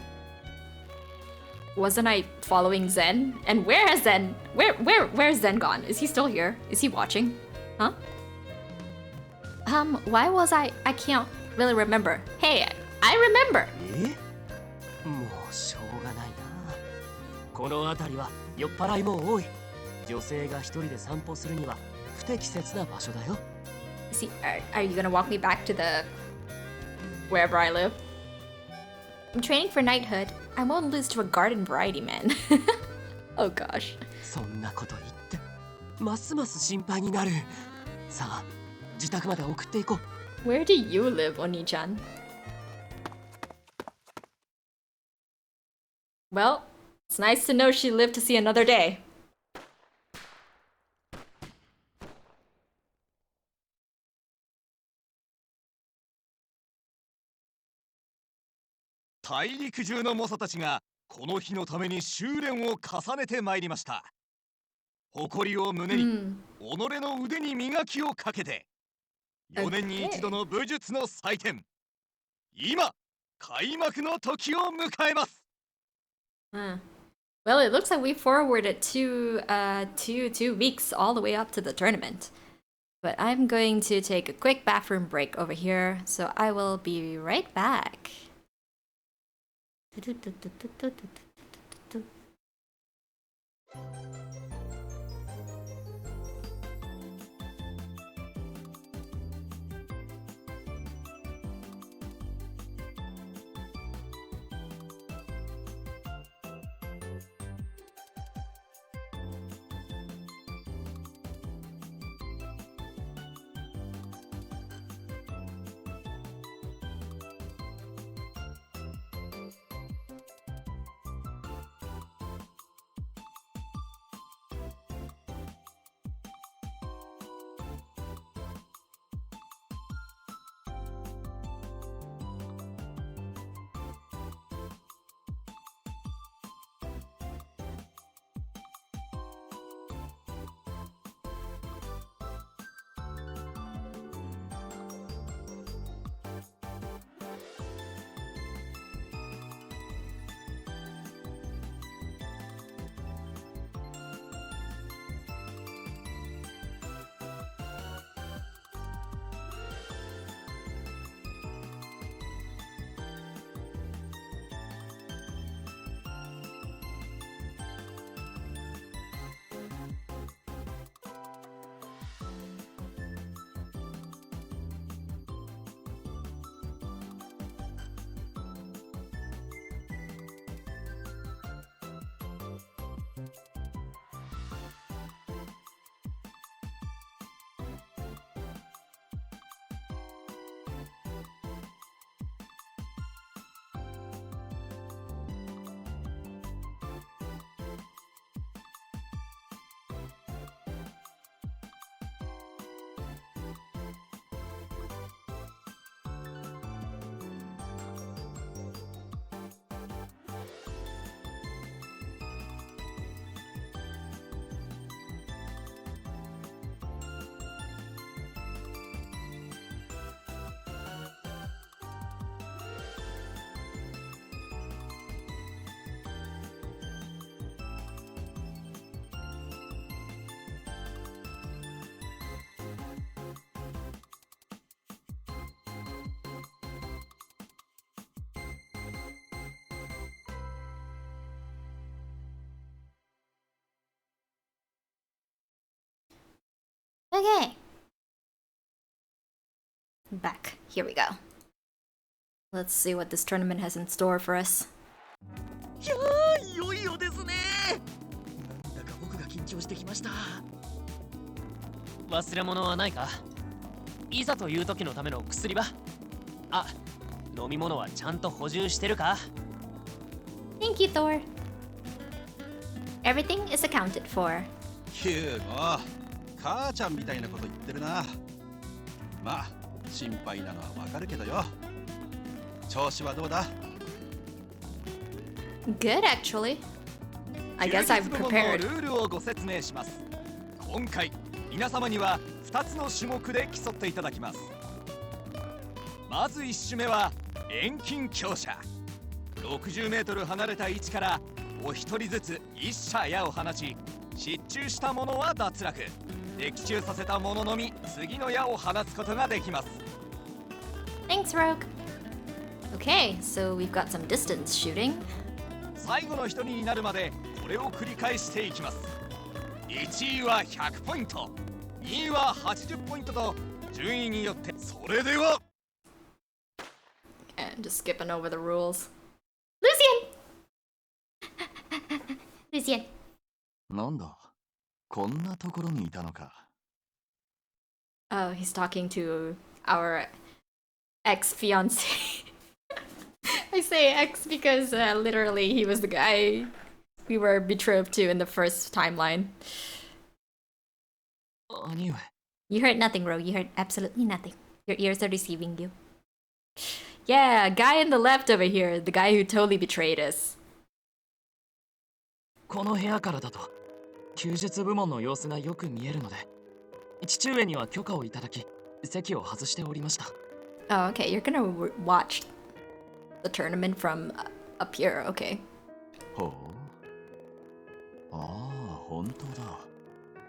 Wasn't I following Zen? And where has Zen? Where's Zen gone? Is he still here? Is he watching? Huh? Why was I can't really remember. Hey, I remember! もうしょうがないな。この辺りは酔っ払いも多い。女性が一人で散歩するには不適切な場所だよ。Are you gonna walk me back to the... wherever I live? I'm training for knighthood. I won't lose to a garden variety man. Oh gosh. そんなこと言って、ますます心配になる。さあ、自宅まで送っていこう。Where do you live, Oni-chan? Well, it's nice to know she lived to see another day. 大陸中の猛者たちがこの日のために修練を重ねてまいりました。誇りを胸に、己の腕に磨きをかけて、4年に一度の武術の祭典、今開幕の時を迎えます。Well, it looks like we forwarded two weeks all the way up to the tournament. But I'm going to take a quick bathroom break over here, so I will be right back. Okay. Back. Here we go. Let's see what this tournament has in store for us. いやー、いよいよですね。なんだか僕が緊張してきました。忘れ物はないか？いざという時のための薬は？あ、飲み物はちゃんと補充してるか？ Thank you, Thor. Everything is accounted for. ヒューゴ、母ちゃんみたいなこと言ってるな。まあ、心配なのはわかるけどよ。調子はどうだ？ Good, actually. I guess I'm prepared. ルールをご説明します。今回皆様には2つの種目で競っていただきます。まず1種目は遠近強射。60メートル離れた位置からお一人ずつ1射矢を放ち、失注した者は脱落。的中させた者のみ次の矢を放つことができます。 Thanks, Rogue. Okay, so we've got some distance shooting. 最後の一人になるまでこれを繰り返していきます。1位は100ポイント、2位は80ポイントと順位によって。それでは And just skipping over the rules. Lucian! Lucian. なんだ、こんなところにいたのか。 Oh, he's talking to our ex-fiance. I say ex because literally he was the guy we were betrothed to in the first timeline. 兄上。 You heard nothing, Ro. You heard absolutely nothing. Your ears are deceiving you. Yeah, guy on the left over here, the guy who totally betrayed us. この部屋からだと弓術部門の様子がよく見えるので、父上には許可をいただき席を外しておりました。 Oh, okay. You're gonna watch the tournament from up here, okay. ほう。ああ、本当だ。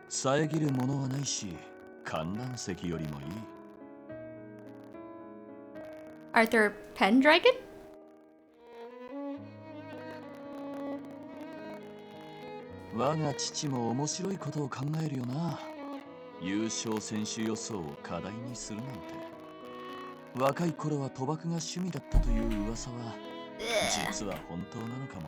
遮るものはないし、観覧席よりもいい。 Arthur Pendragon? 我が父も面白いことを考えるよな。優勝選手予想を課題にするなんて。若い頃は賭博が趣味だったという噂は実は本当なのかも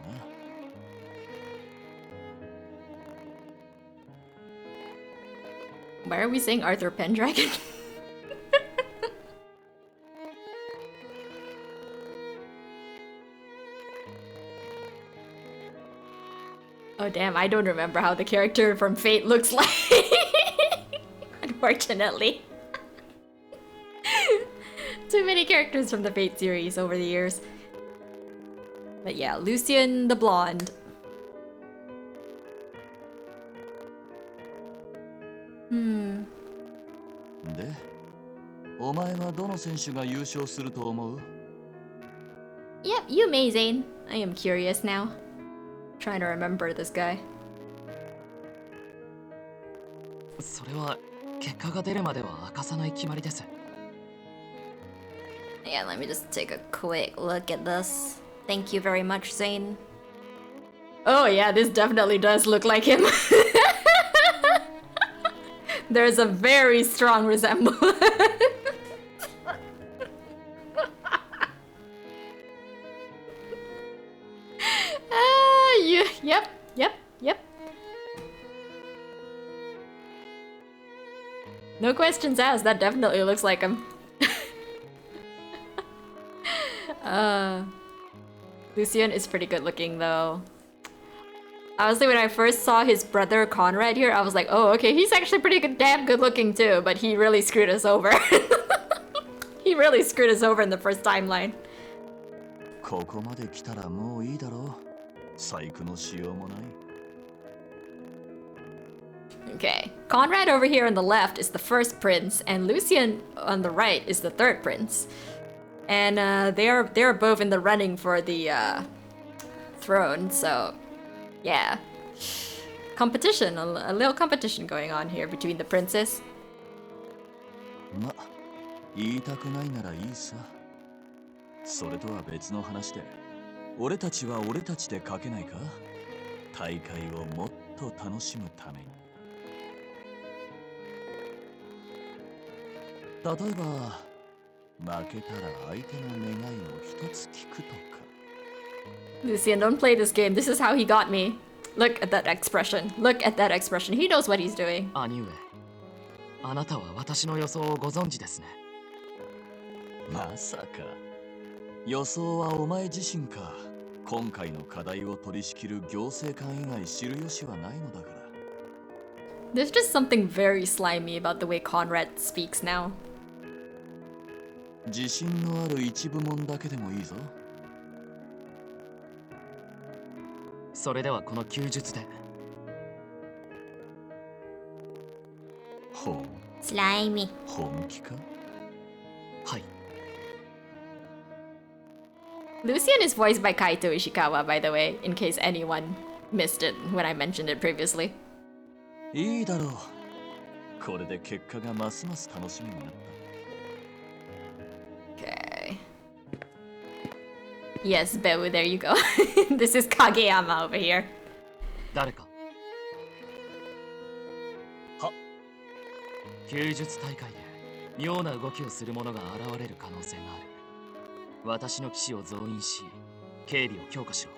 な。Why are we saying Arthur Pendragon? Oh damn, I don't remember how the character from Fate looks like. Unfortunately. Too many characters from the Fate series over the years. But yeah, Lucian the Blonde. Hmm. で、お前はどの選手が優勝すると思う? Yep, you may, Zane. I am curious now. Trying to remember this guy. それは結果が出るまでは明かさない決まりです。 Yeah, let me just take a quick look at this. Thank you very much, Zane. Oh yeah, this definitely does look like him. There's a very strong resemblance. Yep. No questions asked, that definitely looks like him. Lucian is pretty good looking though. Honestly, when I first saw his brother Conrad here, I was like, oh, okay, he's actually pretty good, damn good looking too, but he really screwed us over. He really screwed us over in the first timeline. ここまで来たらもういいだろう。細工のしようもない。 Okay, Conrad over here on the left is the first prince, and Lucian on the right is the third prince. And they're both in the running for the throne, so yeah. Competition, a little competition going on here between the princes. ま、言いたくないならいいさ。それとは別の話で、俺たちは俺たちでかけないか？大会をもっと楽しむために。例えば、負けたら相手の願いを一つ聞くとか。 Lucian, don't play this game. This is how he got me. Look at that expression. Look at that expression. He knows what he's doing. 兄上、あなたは私の予想をご存知ですね。まさか。予想はお前自身か。今回の課題を取り仕切る行政官以外知る由はないのだから。 There's just something very slimy about the way Conrad speaks now. 自信のある一部門だけでもいいぞ。それではこの弓術で。ほう。Slimy. 本気か？はい。 Lucian is voiced by Kaito Ishikawa, by the way, in case anyone missed it when I mentioned it previously. いいだろう。これで結果がますます楽しみになった。 Okay. Yes, Bewu, there you go. This is Kageyama over here. 誰か。は。弓術大会で妙な動きをする者が現れる可能性がある。私の騎士を増員し、警備を強化しろ。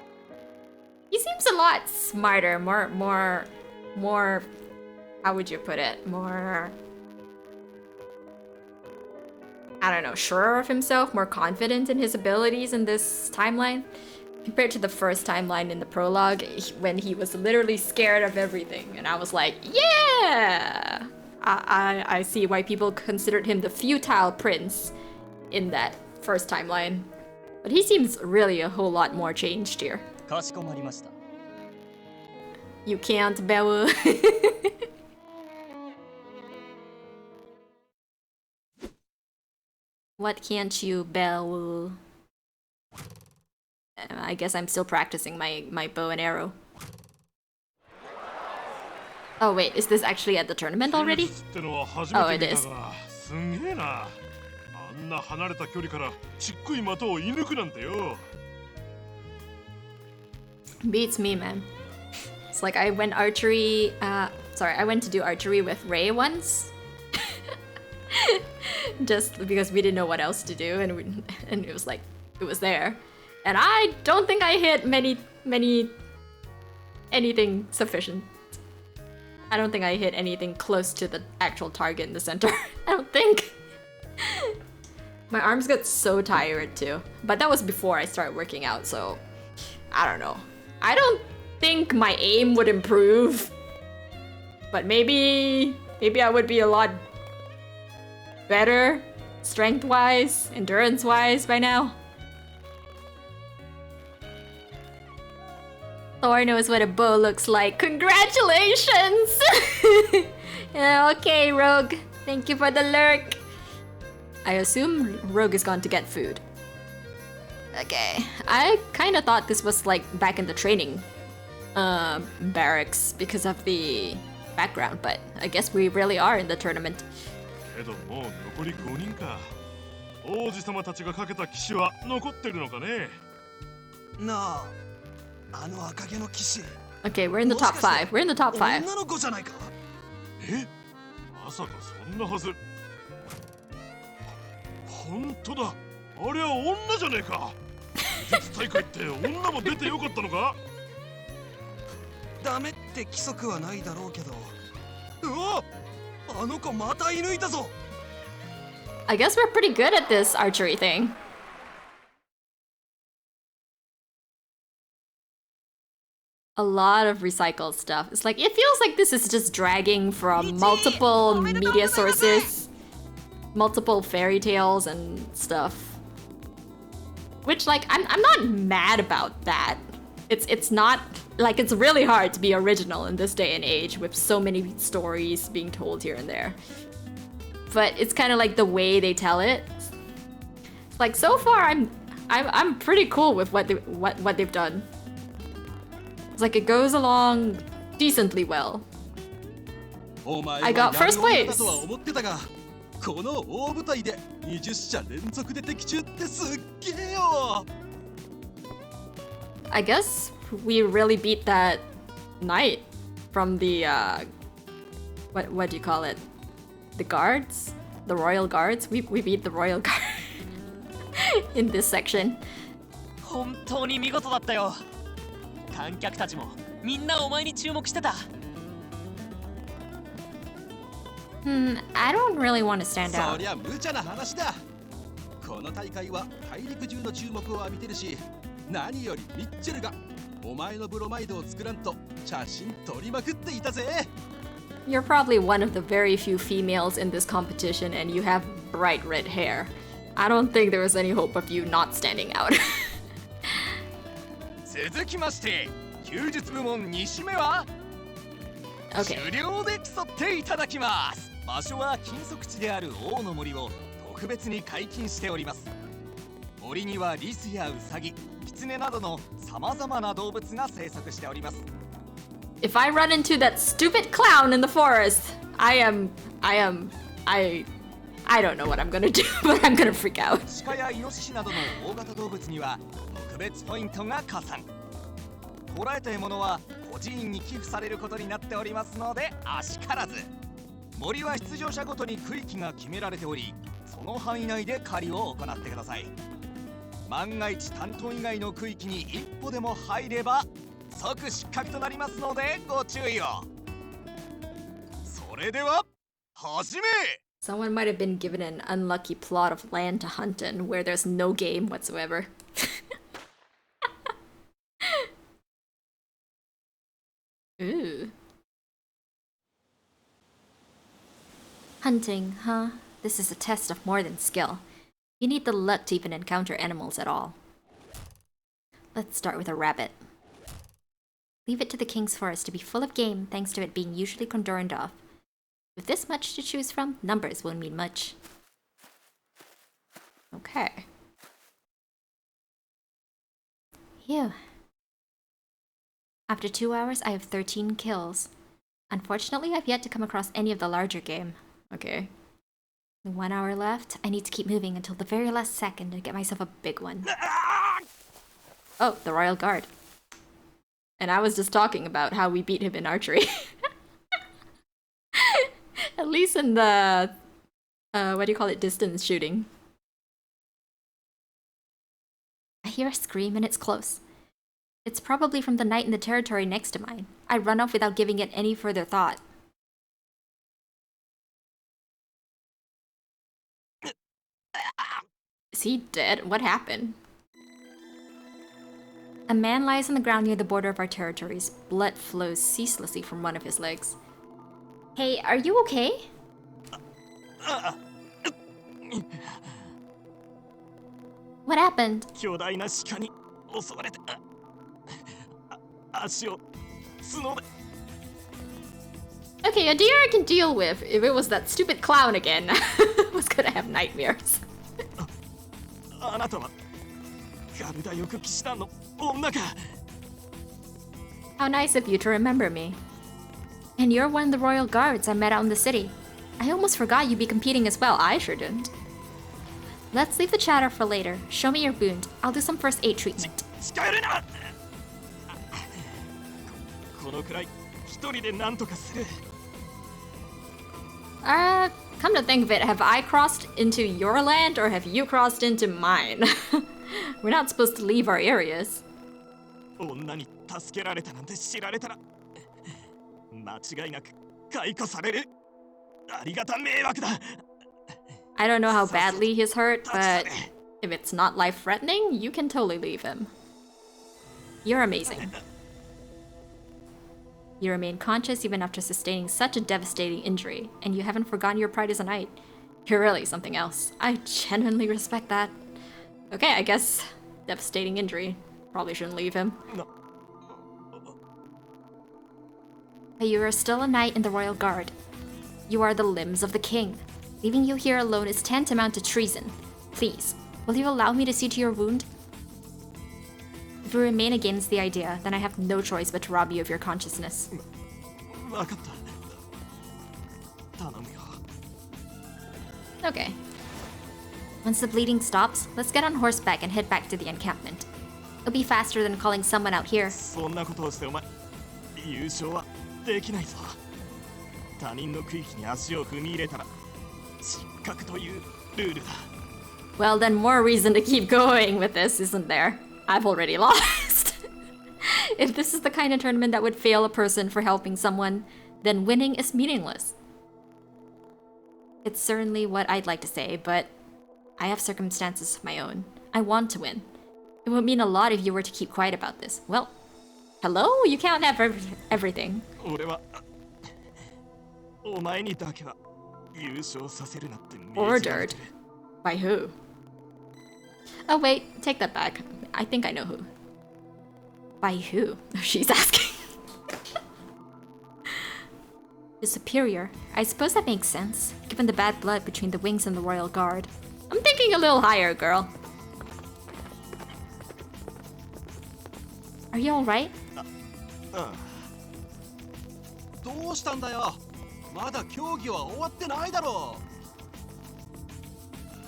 He seems a lot smarter, more, how would you put it? More, I don't know, sure of himself, more confident in his abilities in this timeline compared to the first timeline in the prologue when he was literally scared of everything. And I was like, yeah! I see why people considered him the futile prince in that first timeline. But he seems really a whole lot more changed here. かしこまりました。 You can't, Bewu. What can't you, Bewu? I guess I'm still practicing my bow and arrow. Oh wait, is this actually at the tournament already? Oh, it is. すんげえな。あんな離れた距離からちっこい的を射抜くなんてよ。Beats me, man. It's like I went archery, I went to do archery with Ray once. Just because we didn't know what else to do, and it was like, it was there. And I don't think I hit anything sufficient. I don't think I hit anything close to the actual target in the center. I don't think. My arms got so tired too. But that was before I started working out, so I don't know. I don't think my aim would improve. But maybe I would be a lot better strength-wise, endurance-wise by now. Thor knows what a bow looks like. Congratulations! Yeah, okay, Rogue. Thank you for the lurk. I assume Rogue is gone to get food. Okay, I kind of thought this was like back in the training barracks because of the background, but I guess we really are in the tournament. けどもう残り5人か。王子様たちがかけた騎士は残ってるのかね。なあ、あの赤毛の騎士。Okay, we're in the top 5. We're in the top 5. 女の子じゃないか。え、まさかそんなはず。本当だ。あれは女じゃねえか。技術大会って女も出てよかったのか。ダメって規則はないだろうけど。うわ、あの子また射抜いたぞ。I guess we're pretty good at this archery thing. A lot of recycled stuff. It's like, it feels like this is just dragging from multiple media sources, multiple fairy tales and stuff. Which, like, I'm not mad about that. It's not, like, it's really hard to be original in this day and age with so many stories being told here and there. But it's kind of like the way they tell it. Like, so far I'm pretty cool with what they've done. It's like it goes along decently well. I got first place. この大舞台で20社連続で的中ってすっげえよ。I guess we really beat that knight from the what do you call it? The guards? The royal guards? We beat the royal guard in this section. 本当に見事だったよ。観客たちもみんなお前に注目してた。I don't really want to stand out. そりゃ無茶な話だ。この大会は大陸中の注目を浴びてるし、何よりミッチェルがお前のブロマイドを作らんと写真撮りまくっていたぜ。You're probably one of the very few females in this competition and you have bright red hair. I don't think there was any hope of you not standing out. 続きまして弓術部門2種目は、okay. 狩猟で競っていただきます。場所は禁足地である王の森を特別に解禁しております。森にはリスやウサギ、キツネなどの様々な動物が生息しております。If I run into that stupid clown in the forest, I don't know what I'm gonna do, but I'm gonna freak out. 鹿やイノシシなどの大型動物には特別ポイントが加算。捕らえた獲物は孤児院に寄付されることになっておりますので、あしからず。森は出場者ごとに区域が決められており、その範囲内で狩りを行ってください。万が一担当以外の区域に一歩でも入れば即失格となりますのでご注意を。それでは始め。 Someone might have been given an unlucky plot of land to hunt in where there's no game whatsoever. Ooh. Hunting, huh? This is a test of more than skill. You need the luck to even encounter animals at all. Let's start with a rabbit. Leave it to the king's forest to be full of game thanks to it being usually cordoned off. With this much to choose from, numbers won't mean much. Okay. Phew. After 2 hours, I have 13 kills. Unfortunately, I've yet to come across any of the larger game. Okay. 1 hour left. I need to keep moving until the very last second to get myself a big one. Oh, the Royal Guard. And I was just talking about how we beat him in archery. At least in the, what do you call it, distance shooting. I hear a scream and it's close. It's probably from the knight in the territory next to mine. I run off without giving it any further thought. Is he dead? What happened? A man lies on the ground near the border of our territories. Blood flows ceaselessly from one of his legs. Hey, are you okay? What happened? 巨大な鹿に襲われて足を角で Okay, a deer I can deal with. If it was that stupid clown again, I was gonna have nightmares. あなたはガルダ翼騎士団の女か How nice of you to remember me. And you're one of the royal guards I met out in the city. I almost forgot you'd be competing as well. I sure didn't. Let's leave the chatter for later. Show me your wound. I'll do some first aid treatment. 近寄るなこのくらい一人で何とかする Come to think of it, have I crossed into your land or have you crossed into mine? We're not supposed to leave our areas. 女に助けられたなんて知られたら間違いなく解雇されるありがた迷惑だ I don't know how badly he's hurt, but if it's not life-threatening, you can totally leave him. You're amazing. You remain conscious even after sustaining such a devastating injury, and you haven't forgotten your pride as a knight. You're really something else. I genuinely respect that. Okay, I guess devastating injury. Probably shouldn't leave him. But you are still a knight in the royal guard. You are the limbs of the king. Leaving you here alone is tantamount to treason. Please, will you allow me to see to your wound? If you remain against the idea, then I have no choice but to rob you of your consciousness. 分かった頼むよ Okay. Once the bleeding stops, let's get on horseback and head back to the encampment. It'll be faster than calling someone out here. そんなことをしてお前優勝はできないぞ他人の区域に足を踏み入れたら失格というルールだ Well, then more reason to keep going with this, isn't there? I've already lost. If this is the kind of tournament that would fail a person for helping someone, then winning is meaningless. It's certainly what I'd like to say, but I have circumstances of my own. I want to win. It would mean a lot if you were to keep quiet about this. Well, hello? You can't have everything. 俺はお前にだけは優勝させるなって命じられ Ordered? てる By who? Oh wait, take that back. I think I know who. By who? She's asking. The superior. I suppose that makes sense, given the bad blood between the wings and the royal guard. I'm thinking a little higher, girl. Are you alright? どうしたんだよまだ競技は終わってないだろ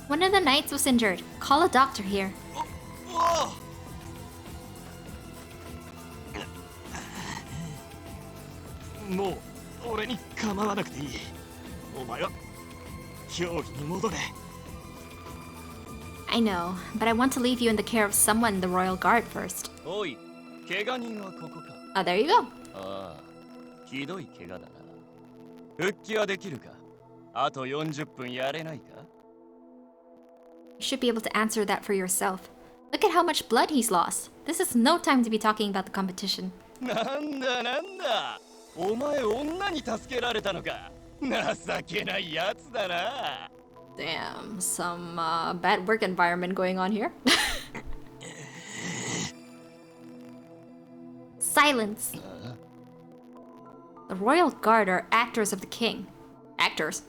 One of the knights was injured. Call a doctor here. うわもう俺に構わなくていいお前は競技に戻れ I know, but I want to leave you in the care of someone in the royal guard first. おい怪我人はここか Oh, there you go. ああひどい怪我だな復帰はできるかあと40分やれないか You should be able to answer that for yourself. Look at how much blood he's lost. This is no time to be talking about the competition. なんだなんだお前女に助けられたのか情けないやつだな Damn, some bad work environment going on here. Silence. The royal guard are actors of the king. Actors?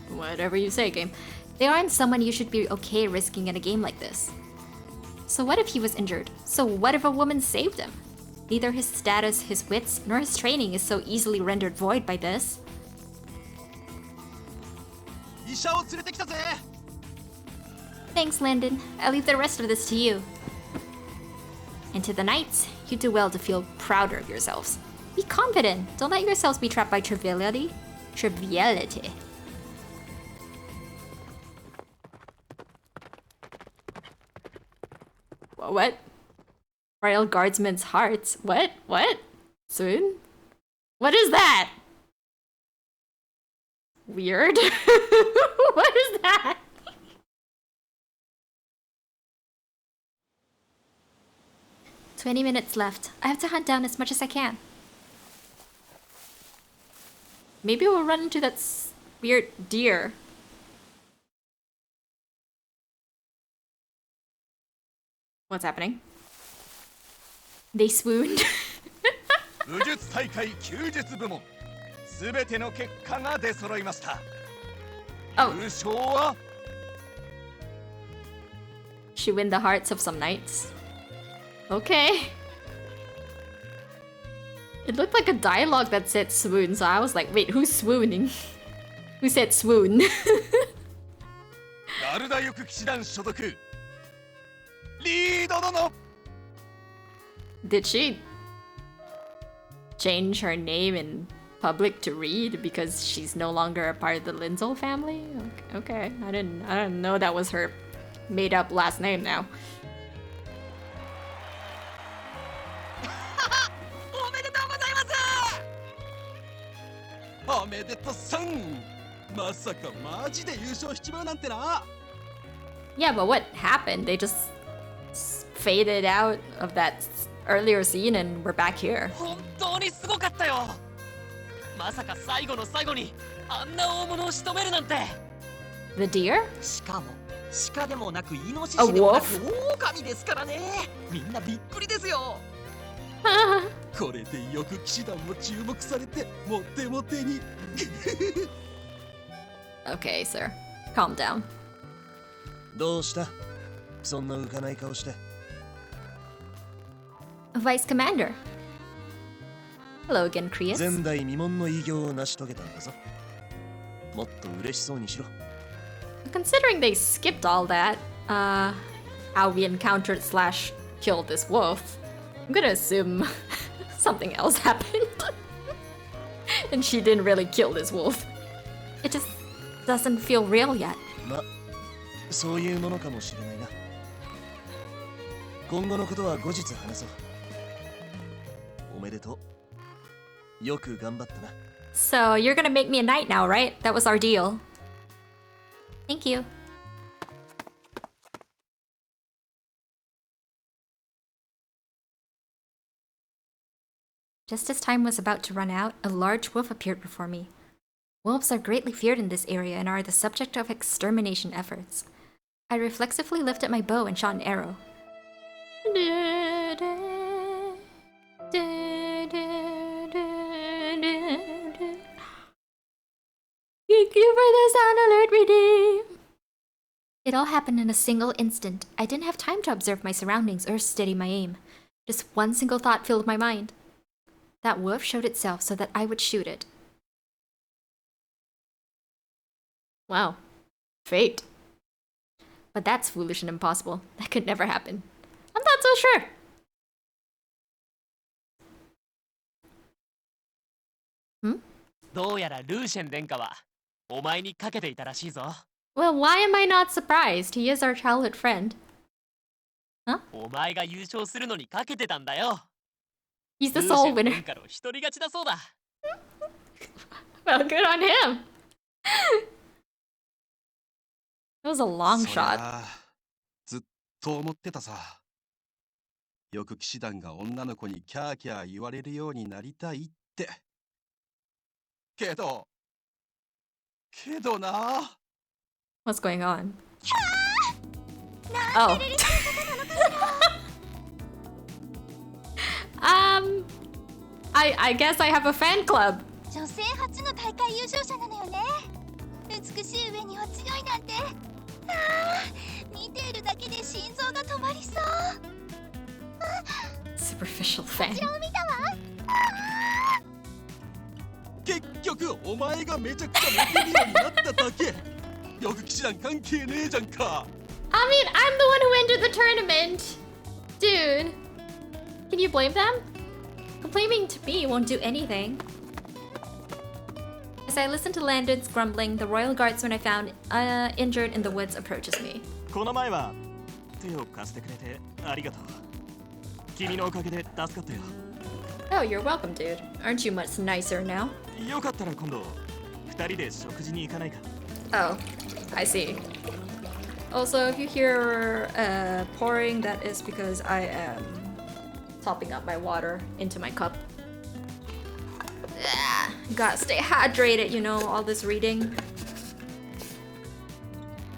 Whatever you say, game. They aren't someone you should be okay risking in a game like this. So what if he was injured? So what if a woman saved him? Neither his status, his wits, nor his training is so easily rendered void by this. 医者を連れてきたぜ Thanks, Landon. I'll leave the rest of this to you. And to the knights, You do well to feel prouder of yourselves. Be confident. Don't let yourselves be trapped by triviality. Triviality. What? Royal Guardsmen's hearts. What? What? Soon? What is that? Weird. What is that? "20 minutes left. I have to hunt down as much as I can." Maybe we'll run into that weird deer. What's happening? They swooned. 武術大会弓術部門すべての結果が出揃いました。Oh. 優勝は She win the hearts of some knights. Okay. It looked like a dialogue that said swoon, so I was like, wait, who's swooning? Who said swoon? ガルダ翼騎士団所属リード殿 Did she change her name in public to Reed because she's no longer a part of the Linzel family? Okay, I didn't know that was her made up last name now. おめでとうございますおめでとさんまさかマジで優勝しちまうなんてな Yeah, but what happened? They just faded out of that earlier scene and we're back here. 本当にすごかったよ。まさか最後の最後にあんな大物を仕留めるなんて。The deer? しかも鹿でもなくイノシシでもなく狼ですからね。みんなびっくりですよ。これで翼騎士団も注目されてモテモテに。Okay, sir. Calm down. どうしたそんな浮かない顔して。 Vice Commander. Hello again, Creus. 前代未聞の偉業を成し遂げたんだぞ。もっと嬉しそうにしろ。 Considering they skipped all that, how we encountered slash killed this wolf, I'm gonna assume something else happened. And she didn't really kill this wolf. It just doesn't feel real yet. ま、そういうものかもしれないな。今後のことは後日話そう。おめでとう。よく頑張ったな。 So you're gonna make me a knight now, right? That was our deal. Thank you. Just as time was about to run out, a large wolf appeared before me. Wolves are greatly feared in this area and are the subject of extermination efforts. I reflexively lifted my bow and shot an arrow. Thank you for the sound alert reading! It all happened in a single instant. I didn't have time to observe my surroundings or steady my aim. Just one single thought filled my mind. That wolf showed itself so that I would shoot it. Wow. Fate. But that's foolish and impossible. That could never happen. I'm not so sure. Hmm? どうやらルーシェン殿下はお前にかけていたらしいぞ。 Well, why am I not surprised? He is our childhood friend. Huh? お前が優勝するのにかけてたんだよ。 He's the sole ルーシェン winner. 殿下の独り勝ちだそうだ。 Well, good on him. That was a long そりゃ shot. あずっと思ってたさ。翼騎士団が女の子にキャーキャー言われるようになりたいって。けどな。 What's going on? Oh. I guess I have a fan club. 女性初の大会優勝者なのよね。美しい上にお強いなんて。見ているだけで心臓が止まりそう。 Superficial fan. もちろん見たわ。結局お前がめちゃくちゃモテるようになっただけ。翼騎士団関係ねえじゃんか。 I mean, I'm the one who entered the tournament. Dude. Can Can you blame them? Complaining to me won't do anything. As I listen to Landon's grumbling, the royal guardsman I found injured in the woods approaches me. この前は手を貸してくれてありがとう。君のおかげで助かったよ。Oh, you're welcome, dude. Aren't you much nicer now? よかったら今度二人で食事に行かないか。Oh, I see. Also, if you hear pouring, that is because I am topping up my water into my cup. Ah, gotta stay hydrated, you know, all this reading.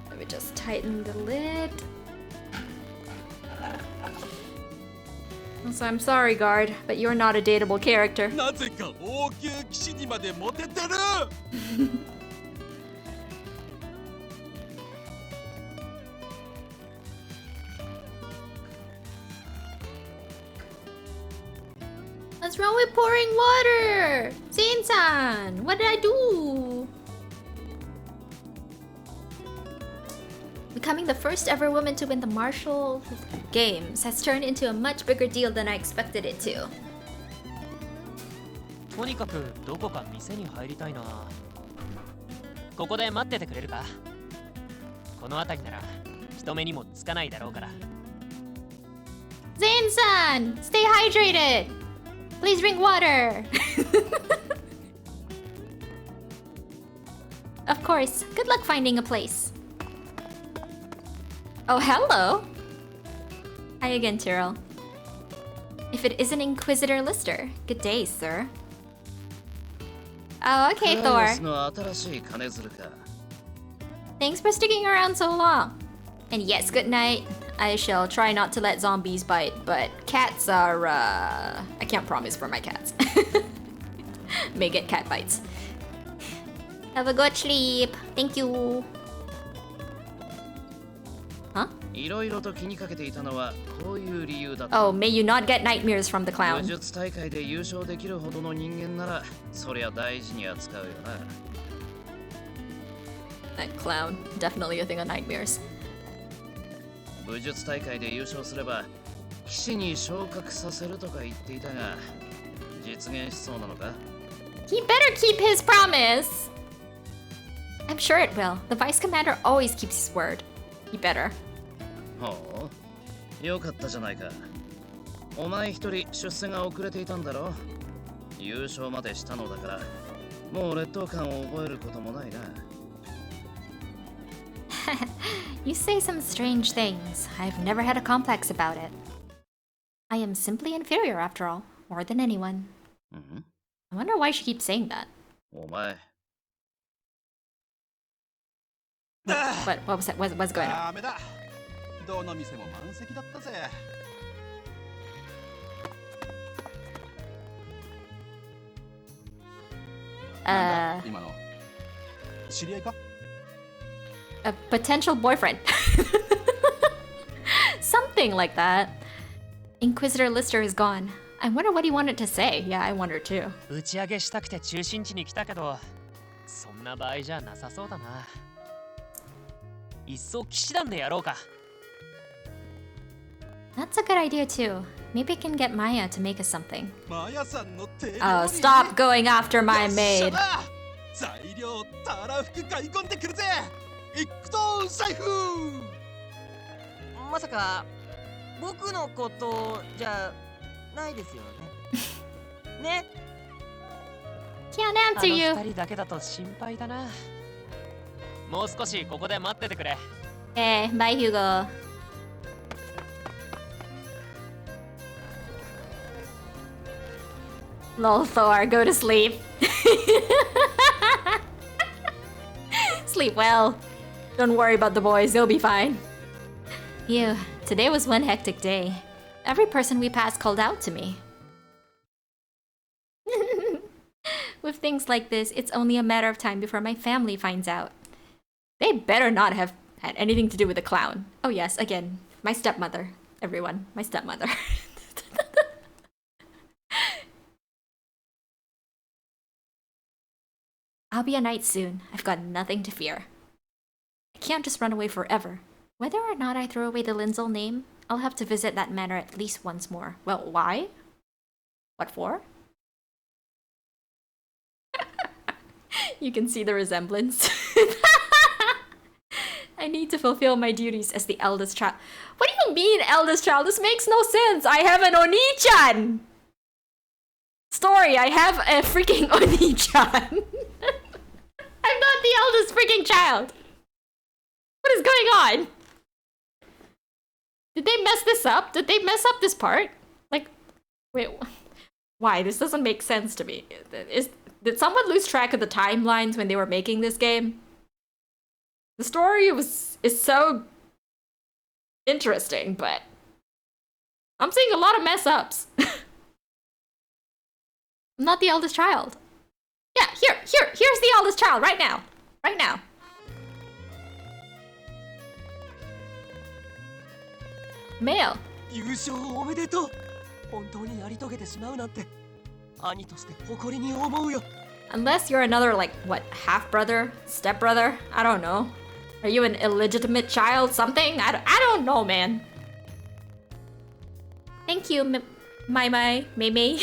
Let me just tighten the lid. Also, I'm sorry, guard, but you're not a dateable character. なぜか王宮騎士にまでモテてる。What's wrong with pouring water? Zane-san, what did I do? Becoming the first ever woman to win the martial games has turned into a much bigger deal than I expected it to. とにかくどこか店に入りたいな。ここで待っててくれるか？この辺りなら人目にもつかないだろうから。Zane-san, stay hydrated. Please drink water. Of course. Good luck finding a place. Oh, hello. Hi again, Tyril. If it isn't Inquisitor Lister, good day, sir. Oh, okay, Thor. の新しい金づるか。 Thanks for sticking around so long. And yes, good night. I shall try not to let zombies bite, but cats are, I can't promise for my cats. May get cat bites. Have a good sleep. Thank you. Huh? いろいろと気にかけていたのはこういう理由だった。 Oh, may you not get nightmares from the 武 clown. 術大会で優勝できるほどの人間なら、そりゃ大事に扱うよな。 That clown. Definitely a thing of nightmares. 武術大会で優勝すれば騎士に昇格させるとか言っていたが、実現しそうなのか？ He better keep his promise. I'm sure it will. The vice commander always keeps his word. He better. ほう、よかったじゃないか。お前一人出世が遅れていたんだろ。優勝までしたのだから、もう劣等感を覚えることもないな。 You say some strange things. I've never had a complex about it. I am simply inferior after all, more than anyone. I wonder why she keeps saying that. お前。 What was that? What's going on? ダメだ。どの店も満席だったぜ。なんだ今の。知り合いか？ A potential boyfriend. Something like that. Inquisitor Lister is gone. I wonder what he wanted to say. Yeah, I wonder too. 打ち上げしたくて中心地に来たけど、そんな場合じゃなさそうだな。いっそ騎士団でやろうか。 That's a good idea too. Maybe I can get Maya to make us something. マヤさんの手料理。 Oh, stop going after my maid. 材料たらふく買い込んでくるぜ。行くと財布。まさか僕のことじゃないですよね。ね。 Can't あ answer の you. 二人だけだと心配だな。もう少しここで待っててくれ。 Okay, bye Hugo. Lol, Thor, go to sleep. Sleep well. Don't worry about the boys, they'll be fine. Phew, today was one hectic day. Every person we passed called out to me. With things like this, it's only a matter of time before my family finds out. They better not have had anything to do with the clown. Oh yes, again, my stepmother. Everyone, my stepmother. I'll be a knight soon. I've got nothing to fear. I can't just run away forever. Whether or not I throw away the Linzel name, I'll have to visit that manor at least once more. Well, why? What for? You can see the resemblance. I need to fulfill my duties as the eldest child. What do you mean, eldest child? This makes no sense. I have an Oni-chan! Story, I have a freaking Oni-chan. I'm not the eldest freaking child. What is going on? Did they mess this up? Did they mess up this part? Like, wait, why? This doesn't make sense to me. Did someone lose track of the timelines when they were making this game? The story is so interesting, but I'm seeing a lot of mess ups. I'm not the eldest child. Yeah, here's the eldest child right now. Right now. Male. 優勝おめでとう。本当にやり遂げてしまうなんて兄として誇りに思うよ。 Unless you're another, like, what, half-brother? Step-brother? I don't know. Are you an illegitimate child? Something? I don't know, man. Thank you, Mai. Mei.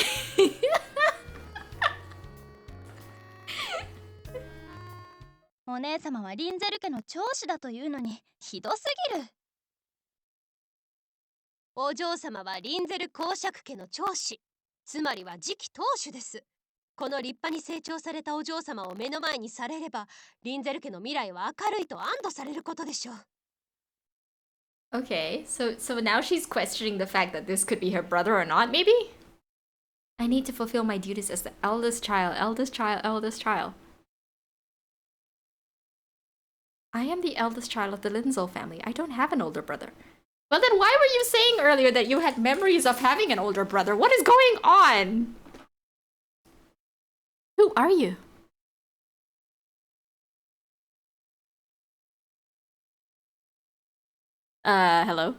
お姉様はリンゼル家の長子だというのにひどすぎる。お嬢様はリンゼル公爵家の長子、つまりは次期当主です。この立派に成長されたお嬢様を目の前にされれば、リンゼル家の未来は明るいと安堵されることでしょう。Okay, so now she's questioning the fact that this could be her brother or not, maybe? I need to fulfill my duties as the eldest child. I am the eldest child of the Linzel family. I don't have an older brother. Well, then why were you saying earlier that you had memories of having an older brother? What is going on? Who are you? Hello?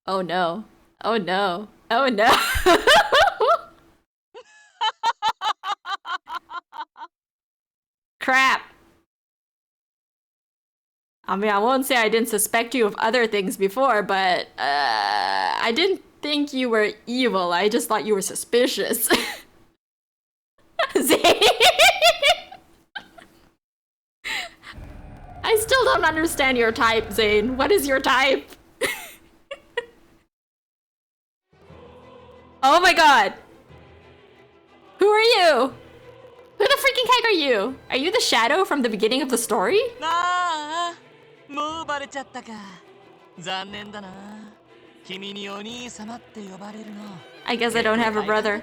Oh no. Oh no. Oh no. Crap. I mean, I won't say I didn't suspect you of other things before, but I didn't think you were evil. I just thought you were suspicious. Zane? I still don't understand your type, Zane. What is your type? Oh my god. Who are you? Who the freaking heck are you? Are you the shadow from the beginning of the story? もうバレちゃったか。残念だな。君にお兄様って呼ばれるの。I guess I don't have a brother.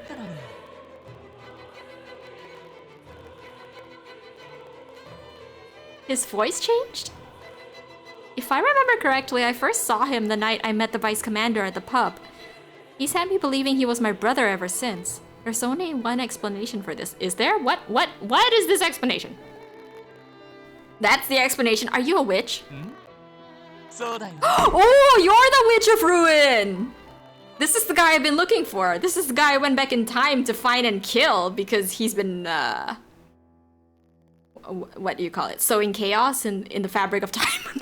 His voice changed? If I remember correctly, I first saw him the night I met the vice commander at the pub. He's had me believing he was my brother ever since. There's only one explanation for this. Is there? What is this explanation? That's the explanation. Are you a witch? Oh, you're the Witch of Ruin! This is the guy I've been looking for. This is the guy I went back in time to find and kill because he's been, what do you call it? Sowing chaos in the fabric of time.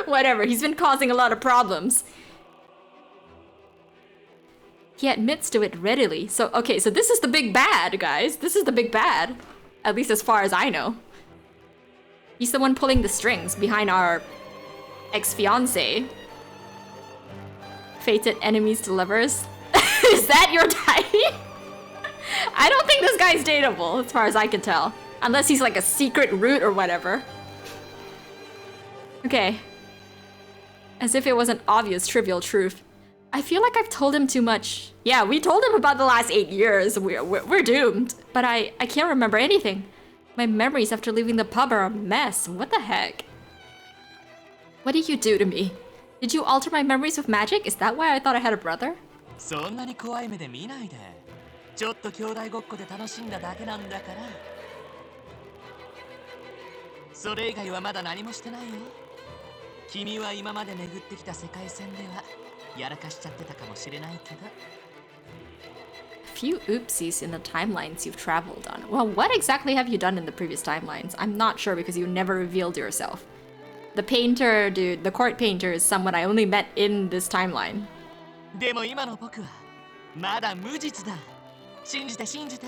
Whatever, he's been causing a lot of problems. He admits to it readily. So, okay, so this is the big bad, guys. This is the big bad. At least as far as I know. He's the one pulling the strings behind our ex-fiancé. Fated enemies to lovers. Is that your type? I don't think this guy's dateable, as far as I can tell. Unless he's like a secret root or whatever. Okay. As if it was an obvious, trivial truth. I feel like I've told him too much. Yeah, we told him about the last 8 years. We're doomed. But I can't remember anything. My memories after leaving the pub are a mess. What the heck? What did you do to me? Did you alter my memories with magic? Is that why I thought I had a brother? そんなに怖い目で見ないで。ちょっと兄弟ごっこで楽しんだだけなんだから。それ以外はまだ何もしてないよ。君は今まで巡ってきた世界線ではやらかしちゃってたかもしれないけど。Few oopsies in the timelines you've traveled on. Well, what exactly have you done in the previous timelines? I'm not sure because you never revealed yourself. The painter, dude, the court painter is someone I only met in this timeline. でも今の僕はまだ無実だ。信じて信じて。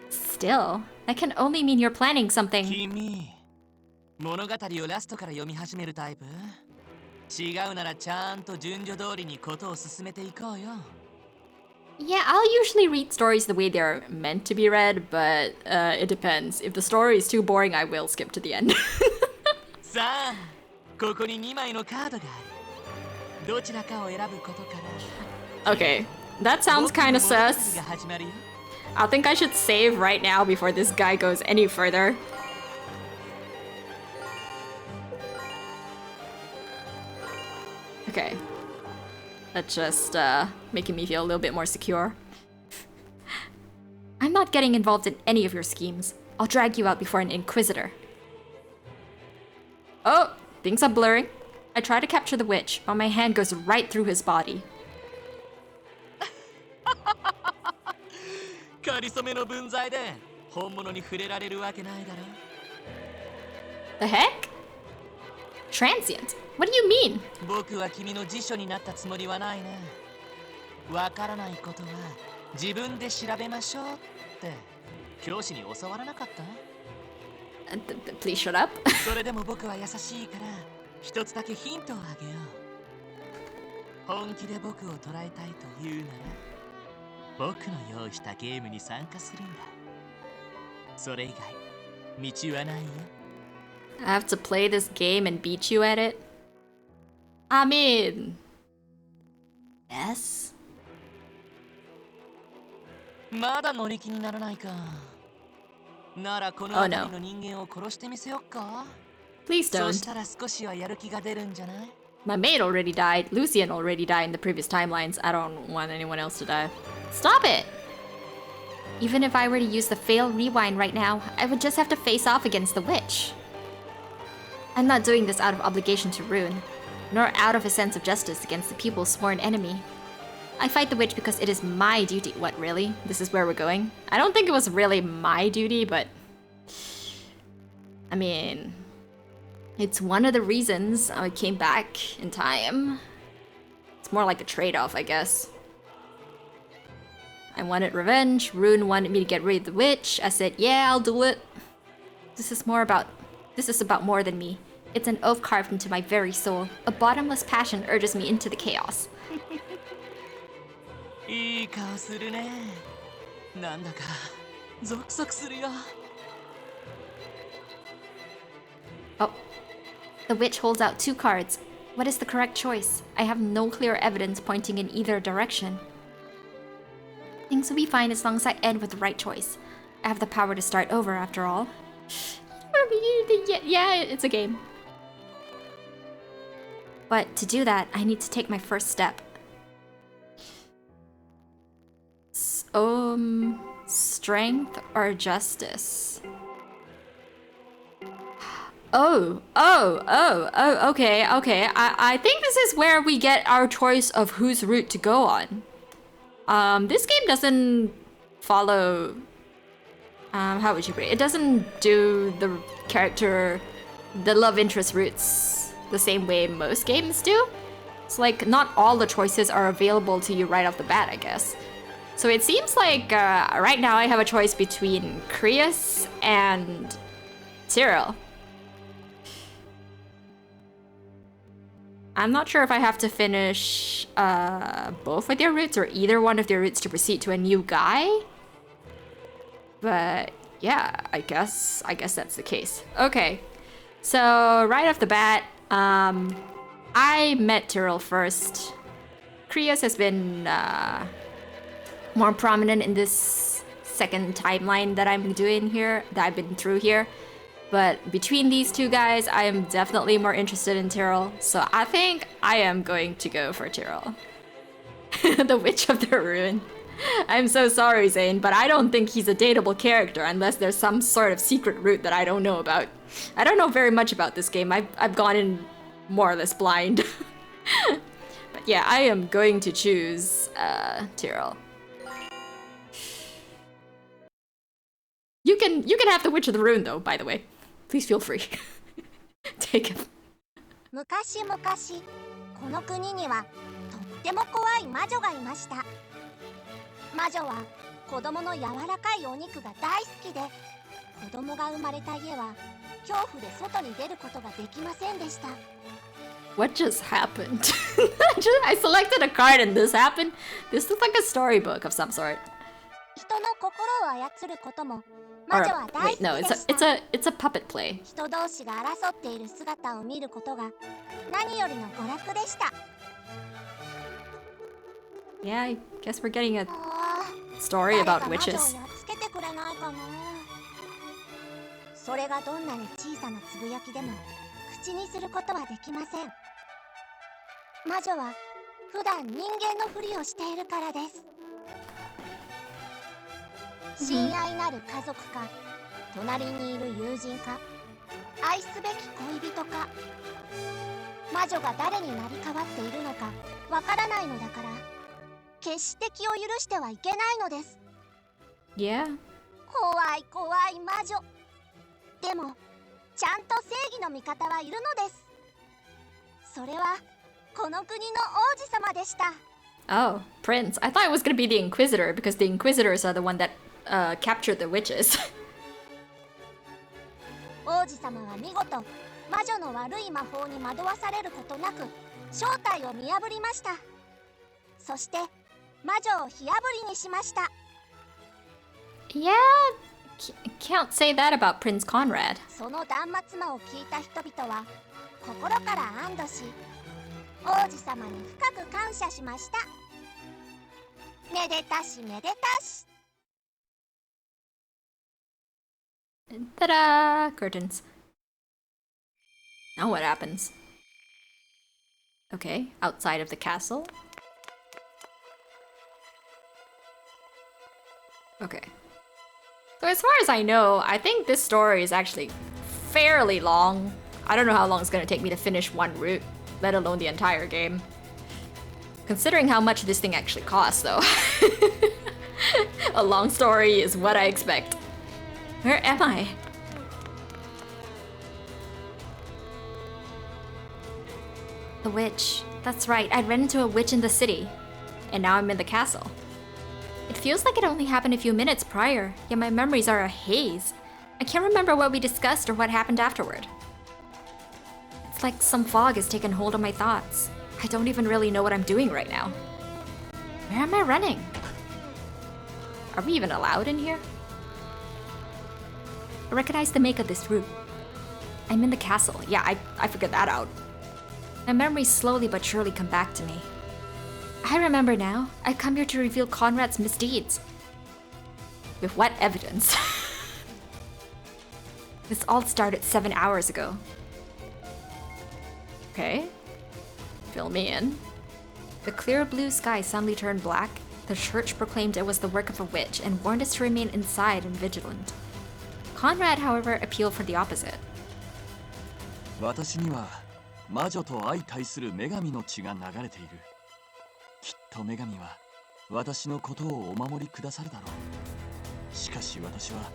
Still, that can only mean you're planning something. 君、物語をラストから読み始めるタイプ？違うならちゃんと順序通りにことを進めていこうよ。Yeah, I'll usually read stories the way they're meant to be read, but it depends. If the story is too boring, I will skip to the end. さあ、ここに2枚のカードがある。どちらかを選ぶことから。Okay, that sounds kind of sus. I think I should save right now before this guy goes any further. Okay. That's just making me feel a little bit more secure. I'm not getting involved in any of your schemes. I'll drag you out before an inquisitor. Oh, things are blurring. I try to capture the witch, but my hand goes right through his body. かりそめの分際で本物に触れられるわけないだろ。The heck? Transient? What do you mean? 僕は君の辞書になったつもりはないね。わからないことは自分で調べましょうって教師に教わらなかった？ Please shut up. それでも僕は優しいから一つだけヒントをあげよう。本気で僕を捕らえたいというなら僕の用意したゲームに参加するんだ。それ以外道はないよ。I have to play this game and beat you at it? I mean... Yes? まだ乗り気にならないか。ならこの辺りの人間を殺してみせよっか。Please don't. そしたら少しはやる気が出るんじゃない？ My maid already died. Lucian already died in the previous timelines. I don't want anyone else to die. Stop it! Even if I were to use the fail rewind right now, I would just have to face off against the witch. I'm not doing this out of obligation to Rune, nor out of a sense of justice against the people's sworn enemy. I fight the witch because it is my duty. What, really? This is where we're going? I don't think it was really my duty, but... I mean... It's one of the reasons I came back in time. It's more like a trade-off, I guess. I wanted revenge. Rune wanted me to get rid of the witch. I said, yeah, I'll do it. This is about more than me. It's an oath carved into my very soul. A bottomless passion urges me into the chaos. いい顔するね。なんだかゾクゾクするよ。Oh. The witch holds out 2 cards. What is the correct choice? I have no clear evidence pointing in either direction. Things will be fine as long as I end with the right choice. I have the power to start over after all. Yeah, it's a game. But to do that, I need to take my first step. Strength or justice? Okay. I think this is where we get our choice of whose route to go on. This game doesn't follow... how would you put it? It doesn't do the love interest routes the same way most games do. It's like, not all the choices are available to you right off the bat, I guess. So it seems like right now I have a choice between Krius and Tyril. I'm not sure if I have to finish both of their routes or either one of their routes to proceed to a new guy. But yeah, I guess that's the case. Okay, so right off the bat, I met Tyril first. Krius has been more prominent in this second timeline that I'm doing here, that I've been through here. But between these two guys, I am definitely more interested in Tyril. So I think I am going to go for Tyril. The Witch of the Ruin. I'm so sorry, Zane, but I don't think he's a dateable character unless there's some sort of secret route that I don't know about. I don't know very much about this game. I've gone in more or less blind. But yeah, I am going to choose Tyril. You can have the Witch of the Ruin though, by the way. Please feel free. Jacob. 昔々この国にはとっても怖い魔女がいました。魔女は子供の柔らかいお肉が大好きで、子供が生まれた家は恐怖で外に出ることができませんでした。 What just happened? I selected a card and this happened? This looks like a storybook of some sort. 人の心を操ることも魔女は大好き Wait, no, でした。it's a puppet play. 人同士が争っている姿を見ることが何よりの娯楽でした。 Yeah, I guess we're getting a story about 誰か魔女を witches. やっつけてくれないかな。それがどんなに小さなつぶやきでも口にすることはできません。魔女は普段人間のふりをしているからです。親愛なる家族か、隣にいる友人か、愛すべき恋人か、魔女が誰になり変わっているのかわからないのだから、決して気を許してはいけないのです。 Yeah. 怖い怖い魔女。でもちゃんと正義の味方はいるのです。それはこの国の王子様でした。 Oh, Prince. I thought it was gonna be the Inquisitor because the Inquisitors are the one that captured the witches. 王子様は見事魔女の悪い魔法に惑わされることなく正体を見破りました。そして魔女を火あぶりにしました。 Yeah, can't say that about Prince Conrad. その断末魔を聞いた人々は心から安堵し、王子様に深く感謝しました。めでたしめでたし。 Ta-da! Curtains. Now what happens? Okay, outside of the castle. Okay. So as far as I know, I think this story is actually fairly long. I don't know how long it's gonna take me to finish one route, let alone the entire game. Considering how much this thing actually costs, though. A long story is what I expect. Where am I? The witch. That's right, I'd run into a witch in the city. And now I'm in the castle. It feels like it only happened a few minutes prior, yet my memories are a haze. I can't remember what we discussed or what happened afterward. It's like some fog has taken hold of my thoughts. I don't even really know what I'm doing right now. Where am I running? Are we even allowed in here? I recognize the make of this route. I'm in the castle. Yeah, I figured that out. My memories slowly but surely come back to me. I remember now. I've come here to reveal Conrad's misdeeds. With what evidence? This all started 7 hours ago. Okay. Fill me in. The clear blue sky suddenly turned black. The church proclaimed it was the work of a witch and warned us to remain inside and vigilant. Conrad, however, appealed for the opposite. 私には魔女と相対する女神の血が流れている。きっと女神は私のことをお守りくださるだろう。しかし私は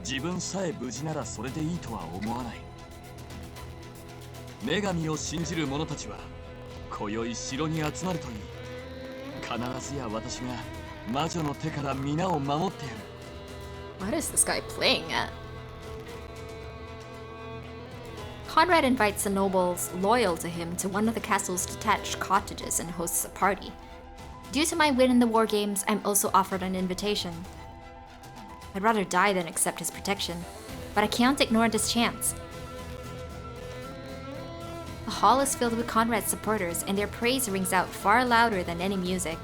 自分さえ無事ならそれでいいとは思わない。女神を信じる者たちは今宵城に集まるといい。必ずや私が魔女の手から皆を守ってやる。What is this guy playing at? Conrad invites the nobles loyal to him to one of the castle's detached cottages and hosts a party. Due to my win in the war games, I'm also offered an invitation. I'd rather die than accept his protection, but I can't ignore this chance. The hall is filled with Conrad's supporters, and their praise rings out far louder than any music.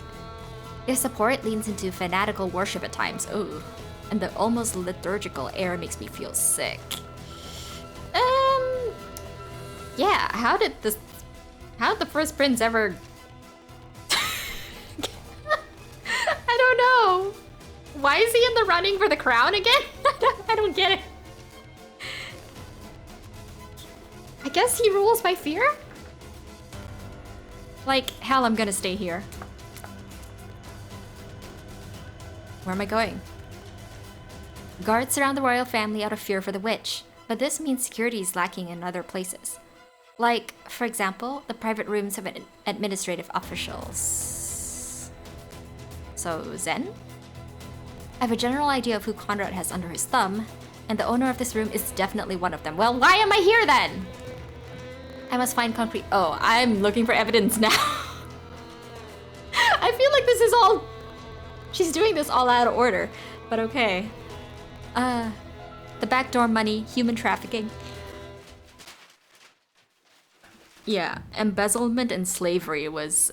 Their support leans into fanatical worship at times, ooh, and the almost liturgical air makes me feel sick. Yeah, how did the first prince ever... I don't know. Why is he in the running for the crown again? I don't get it. I guess he rules by fear? Like, hell, I'm gonna stay here. Where am I going? Guards surround the royal family out of fear for the witch, but this means security is lacking in other places. Like, for example, the private rooms of administrative officials. So, Zen? I have a general idea of who Conrad has under his thumb, and the owner of this room is definitely one of them. Well, why am I here then? I must find concrete. Oh, I'm looking for evidence now. I feel like this is all... She's doing this all out of order, but okay. The backdoor money, human trafficking. Yeah, embezzlement and slavery was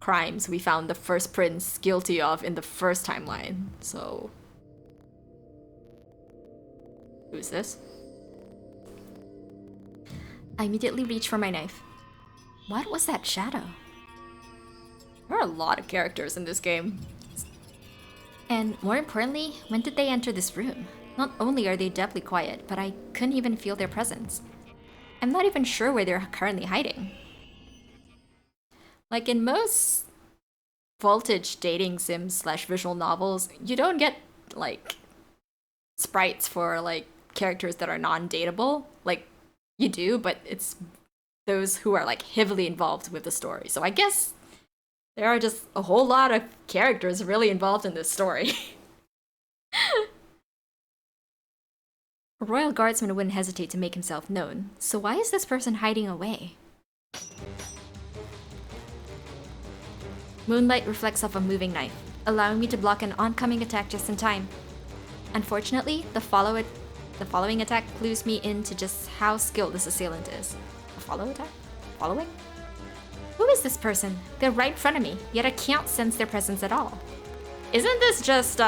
crimes we found the first prince guilty of in the first timeline, so... Who's this? I immediately reach for my knife. What was that shadow? There are a lot of characters in this game. And more importantly, when did they enter this room? Not only are they deadly quiet, but I couldn't even feel their presence. I'm not even sure where they're currently hiding. Like in most voltage dating sims slash visual novels, you don't get like sprites for like characters that are non-dateable. Like you do, but it's those who are like heavily involved with the story. So I guess there are just a whole lot of characters really involved in this story. A royal guardsman wouldn't hesitate to make himself known, so why is this person hiding away? Moonlight reflects off a moving knife, allowing me to block an oncoming attack just in time. Unfortunately, the following attack clues me into just how skilled this assailant is. A follow attack? Following? Who is this person? They're right in front of me, yet I can't sense their presence at all. Isn't this just,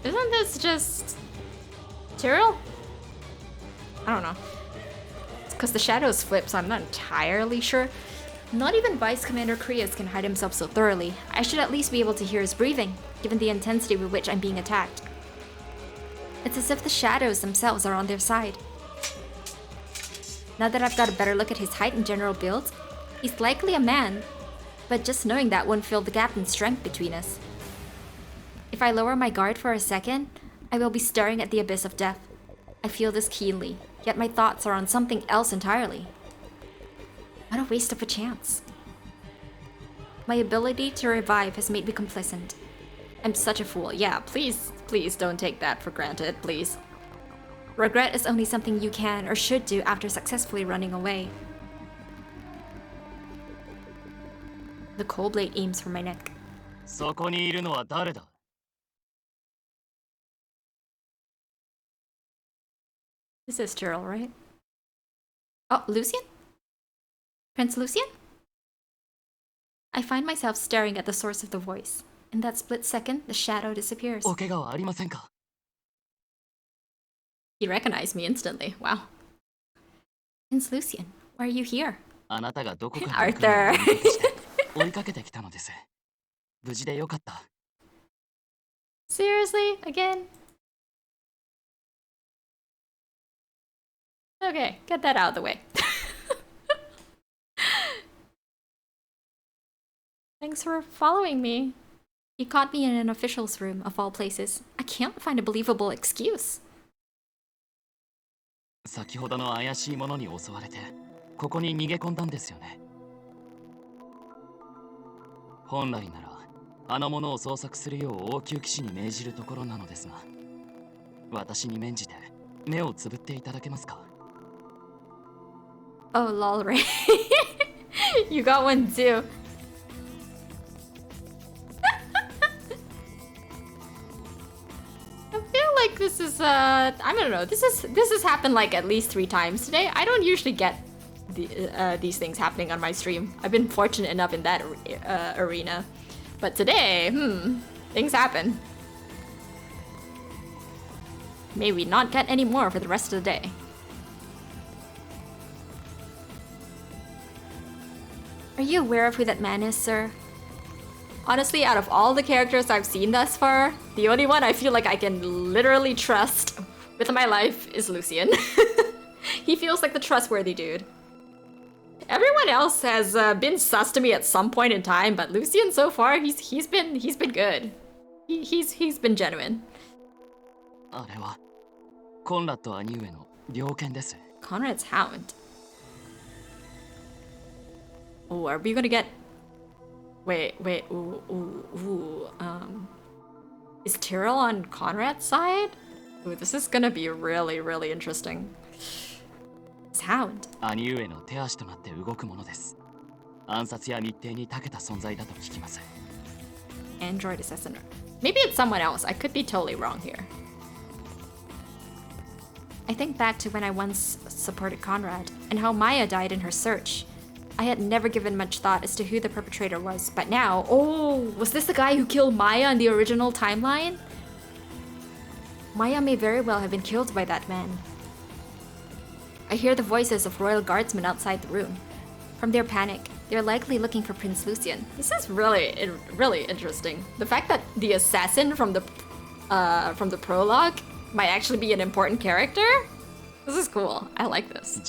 Isn't this just... Tyril? I don't know. It's because the shadows flip, so I'm not entirely sure. Not even Vice Commander Krios can hide himself so thoroughly. I should at least be able to hear his breathing, given the intensity with which I'm being attacked. It's as if the shadows themselves are on their side. Now that I've got a better look at his height and general build, he's likely a man, but just knowing that won't fill the gap in strength between us. If I lower my guard for a second, I will be staring at the abyss of death. I feel this keenly, yet my thoughts are on something else entirely. What a waste of a chance. My ability to revive has made me complacent. I'm such a fool. Yeah, please don't take that for granted, please. Regret is only something you can or should do after successfully running away. The cold blade aims for my neck. そこにいるのは誰だ? This is Tyril, right? Oh, Lucian? Prince Lucian? I find myself staring at the source of the voice. In that split second, the shadow disappears. お怪我はありませんか? He recognized me instantly. Wow. Prince Lucian, why are you here? あなたがどこから Arthur. 追いかけてきたのです。無事でよかった。 Seriously? Again? Okay, get that out of the way. Thanks for following me. He caught me in an official's room, of all places. I can't find a believable excuse. 先ほどの怪しい者に襲われて、ここに逃げ込んだんですよね。本来なら、あの者を捜索するよう王宮騎士に命じるところなのですが、私に免じて目をつぶっていただけますか? Oh, lol, Ray. You got one too. I feel like this is I don't know. This has happened like at least 3 times today. I don't usually get these things happening on my stream. I've been fortunate enough in that arena, but today, things happen. May we not get any more for the rest of the day. Are you aware of who that man is, sir? Honestly, out of all the characters I've seen thus far, the only one I feel like I can literally trust with my life is Lucian. He feels like the trustworthy dude. Everyone else has been sus to me at some point in time, but Lucian so far, he's been good. He's been genuine. あれはコンラッド兄上の猟犬です。 Conrad's hound. Oh, are we gonna get... Wait, ooh. Is Tyril on Conrad's side? Ooh, this is gonna be really, really interesting. His hound. 兄上の手足となって動くものです。暗殺や密偵に長けた存在だと聞きます。 Android assassin. Maybe it's someone else. I could be totally wrong here. I think back to when I once supported Conrad and how Maya died in her search. I had never given much thought as to who the perpetrator was, but now, oh, was this the guy who killed Maya in the original timeline? Maya may very well have been killed by that man. I hear the voices of royal guardsmen outside the room. From their panic, they're likely looking for Prince Lucian. This is really, really interesting. The fact that the assassin from the prologue might actually be an important character? This is cool. I like this.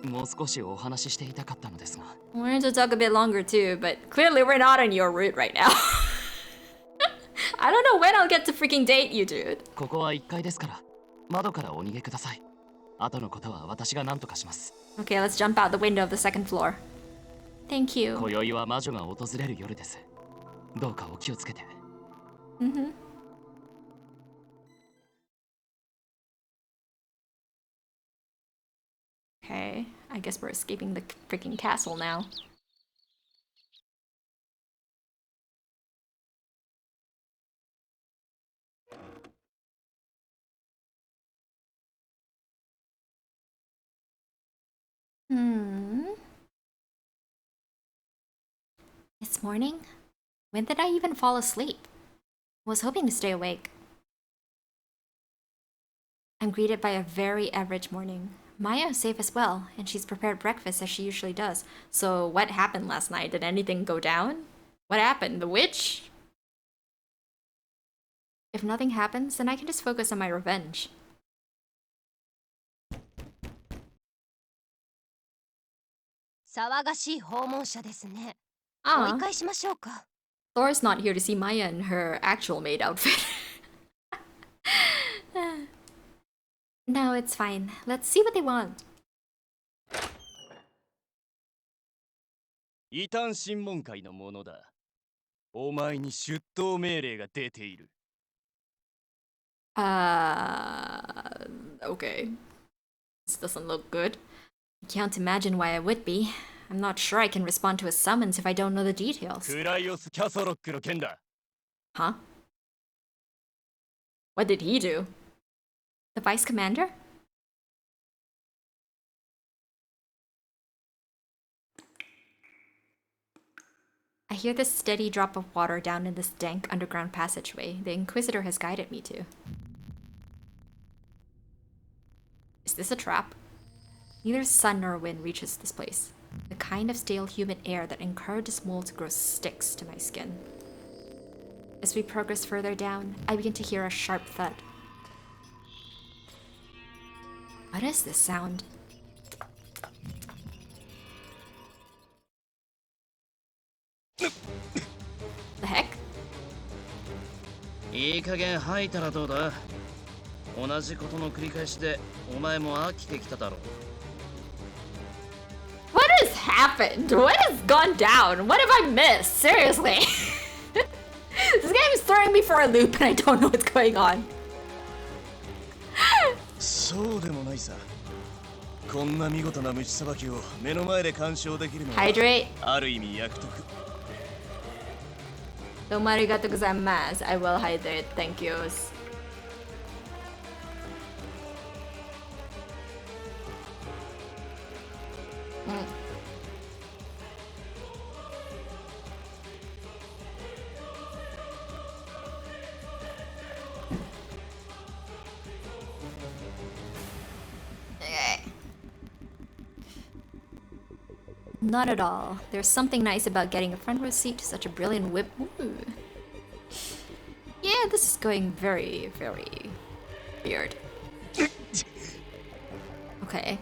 もう少しお話ししていたかったのですが。 I wanted to talk a bit longer too, but clearly we're not on your route right now. I don't know when I'll get to freaking date you, dude. ここは1階ですから、窓からお逃げください。後のことは私が何とかします。 Okay, let's jump out the window of the second floor. Thank you. 今宵は魔女が訪れる夜です。どうかお気をつけて。Mm-hmm. Okay, I guess we're escaping the freaking castle now. It's morning? When did I even fall asleep? I was hoping to stay awake. I'm greeted by a very average morning. Maya is safe as well, and she's prepared breakfast as she usually does. So what happened last night? Did anything go down? What happened? The witch? If nothing happens, then I can just focus on my revenge. Thor's not here to see Maya in her actual maid outfit. No, it's fine. Let's see what they want. 異端審問会のものだ。お前に出頭命令が出ている。Okay. This doesn't look good. I can't imagine why I would be. I'm not sure I can respond to a summons if I don't know the details. クライオス・キャソロックの件だ。Huh? What did he do? The vice commander? I hear the steady drop of water down in this dank underground passageway the Inquisitor has guided me to. Is this a trap? Neither sun nor wind reaches this place. The kind of stale humid air that encourages mold to grow sticks to my skin. As we progress further down, I begin to hear a sharp thud. What is this sound? The heck? いい加減吐いたらどうだ。同じことの繰り返しでお前も飽きてきただろう。 What has happened? What has gone down? What have I missed? Seriously? This game is throwing me for a loop and I don't know what's going on. そうでもないさ。こんな見事な虫さばきを目の前で鑑賞できるのは Hydrate. ある意味役得。どうもありがとうございます。I will hydrate. Thank you. Not at all. There's something nice about getting a front row seat to such a brilliant whip. Ooh. Yeah, this is going very, very weird. Okay.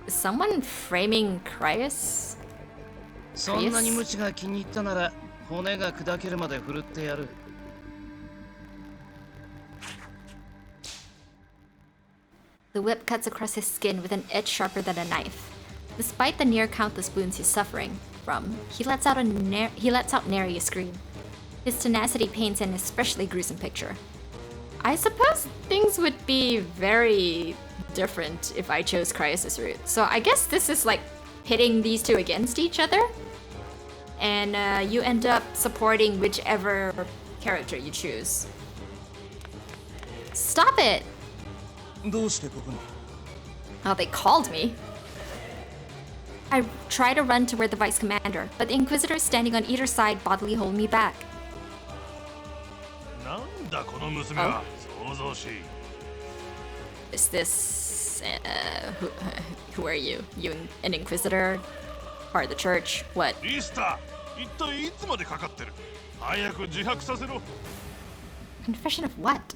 Is someone framing Cryus? そんなに無知が気に入ったなら骨が砕けるまで振るってやる。The whip cuts across his skin with an edge sharper than a knife. Despite the near countless wounds he's suffering from, he lets out nary a scream. His tenacity paints an especially gruesome picture. I suppose things would be very different if I chose Cryos' route. So I guess this is like pitting these two against each other. And you end up supporting whichever character you choose. Stop it! Oh, they called me. I try to run to where the Vice Commander, but the Inquisitors standing on either side bodily hold me back. Oh. Is this... who are you? You an Inquisitor? Part of the church? What? Confession of what?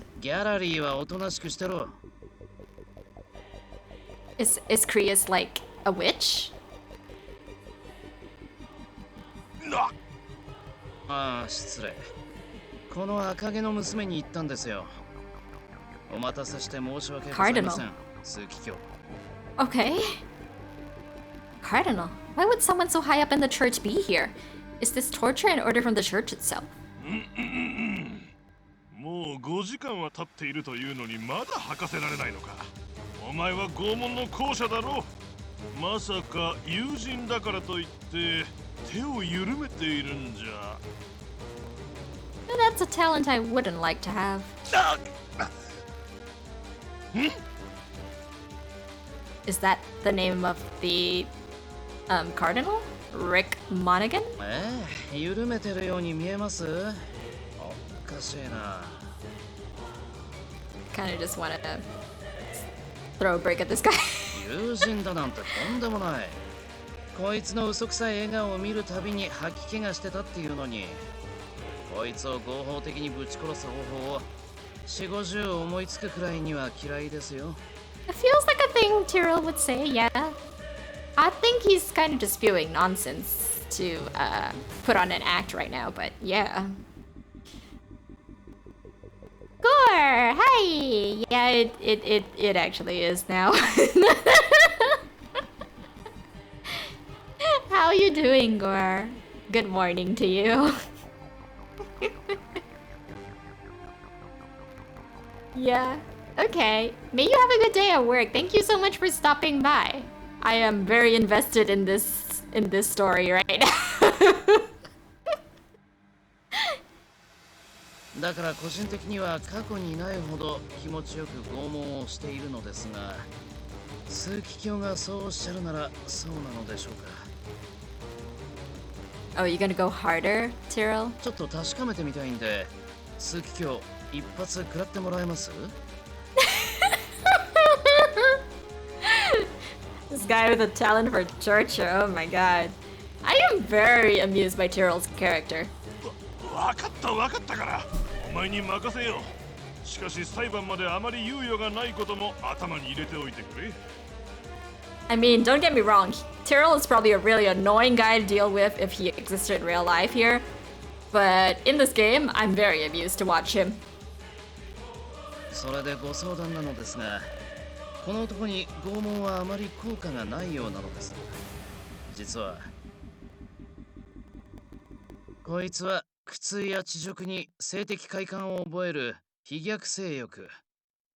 Is Kriya's like a witch? ああ、失礼。この赤毛の娘に言ったんですよ。お待たせして申し訳ございません。枢機卿。Okay. Cardinal, why would someone so high up in the church be here? Is this torture and order from the church itself? もう5時間は経っているというのにまだ吐かせられないのか。お前は拷問の後者だろう。まさか友人だからといって手を緩めているんじゃ。That's a talent I wouldn't like to have. Is that the name of the cardinal? Rick Monaghan? 緩めてるように見えます？おかしいな。Kind of just wanted to throw a break at this guy. 友人だなんてとんでもない。こいつの嘘くさい笑顔を見るたびに吐き気がしてたっていうのに、こいつを合法的にぶち殺す方法を4、50思いつくくらいには嫌いですよ。It feels like a thing Tyril would say, yeah. I think he's kind of just spewing nonsense to put on an act right now, but yeah. Gore! Hi! Yeah, it actually is now. How you doing, Gore? Good morning to you. Yeah. Okay. May you have a good day at work. Thank you so much for stopping by. I am very invested in this story right now. だから個人的には過去にないほど気持ちよく拷問をしているのですが、枢機卿がそうおっしゃるならそうなのでしょうか。Oh, you gonna go harder, Tyril? ちょっと確かめてみたいんで、枢機卿一発食らってもらえます？ This guy with a talent for torture, oh my god. I am very amused by Tyril's character. わかったから。お前に任せよう。しかし裁判まであまり猶予がないことも頭に入れておいてくれ。I mean, don't get me wrong. Tyril is probably a really annoying guy to deal with if he existed in real life here. But in this game, I'm very amused to watch him. それでご相談なのですが、この男に拷問はあまり効果がないようなのです。実はこいつは苦痛や恥辱に性的快感を覚える非逆性欲、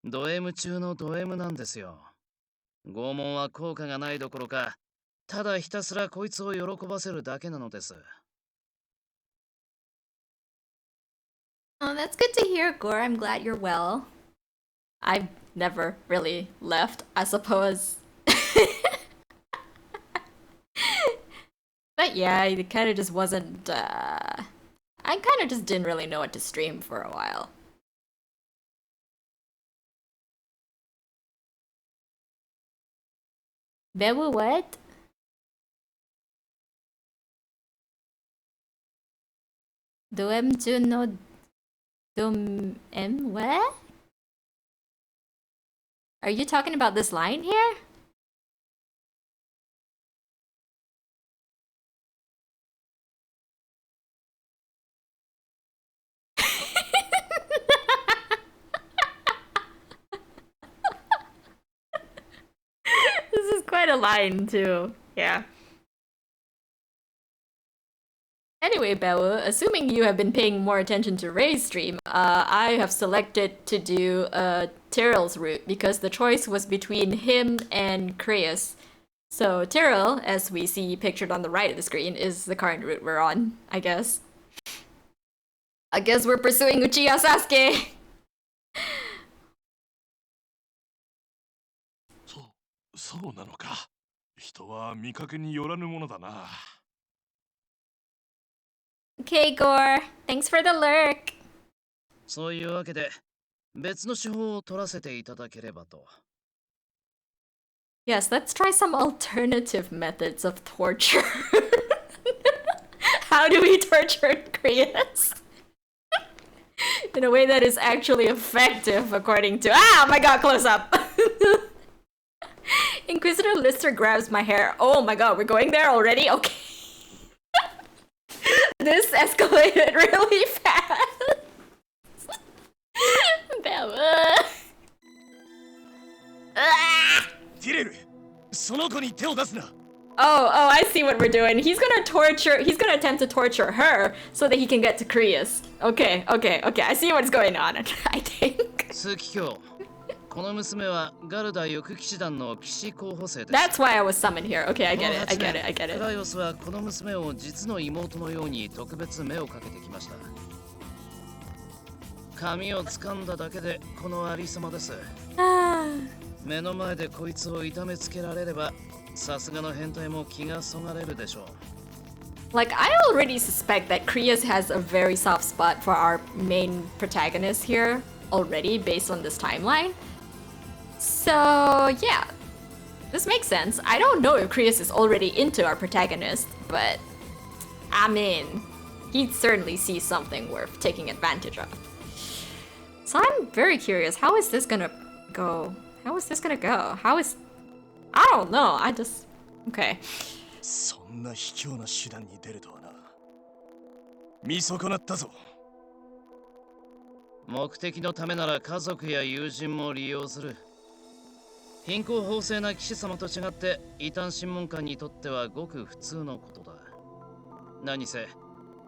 ド M 中のド M なんですよ。拷問は効果がないどころか、ただひたすらこいつを喜ばせるだけなのです。Oh, that's good to hear, Gore. I'm glad you're well. I've never really left, I suppose. But yeah, it kind of just wasn't, I kind of just didn't really know what to stream for a while. Bewu what? Doem Juno Dom M what? Are you talking about this line here? a line too. Yeah. Anyway, Bella, assuming you have been paying more attention to Ray's stream, I have selected to do Tyril's route because the choice was between him and Creus. So Tyril, as we see pictured on the right of the screen, is the current route we're on, I guess. I guess we're pursuing Uchiha Sasuke!そうなのか。人は見かけによらぬものだな。Okay, Gore. Thanks for the lurk. そういうわけで、別の手法を取らせていただければと。Yes, let's try some alternative methods of torture. How do we torture Creus? In a way that is actually effective, according to— Ah! My god, close up! Inquisitor Lister grabs my hair. Oh my god, we're going there already? Okay. This escalated really fast. Bella. Ah! ティレル、その子に手を出すな。Oh, I see what we're doing. He's gonna attempt to torture her so that he can get to Creus. Okay. I see what's going on, I think. 枢機卿、この娘はガルダ翼騎士団の騎士候補生です。That's why I was summoned here. Okay, I get it. クライオスはこの娘を実の妹のように特別目をかけてきました。髪を掴んだだけでこのありさまです。目の前でこいつを痛めつけられれば、さすがの変態も気がそがれるでしょう。Like, I already suspect that Creus has a very soft spot for our main protagonist here already, based on this timeline. So, yeah. This makes sense. I don't know if Creus is already into our protagonist, but I mean, he certainly sees something worth taking advantage of. So I'm very curious, how is this gonna go? How is this gonna go? I don't know, okay. そんな卑怯な手段に出るとはな。見損なったぞ。目的のためなら家族や友人も利用する。貧困法制な騎士様と違って異端審問官にとってはごく普通のことだ。何せ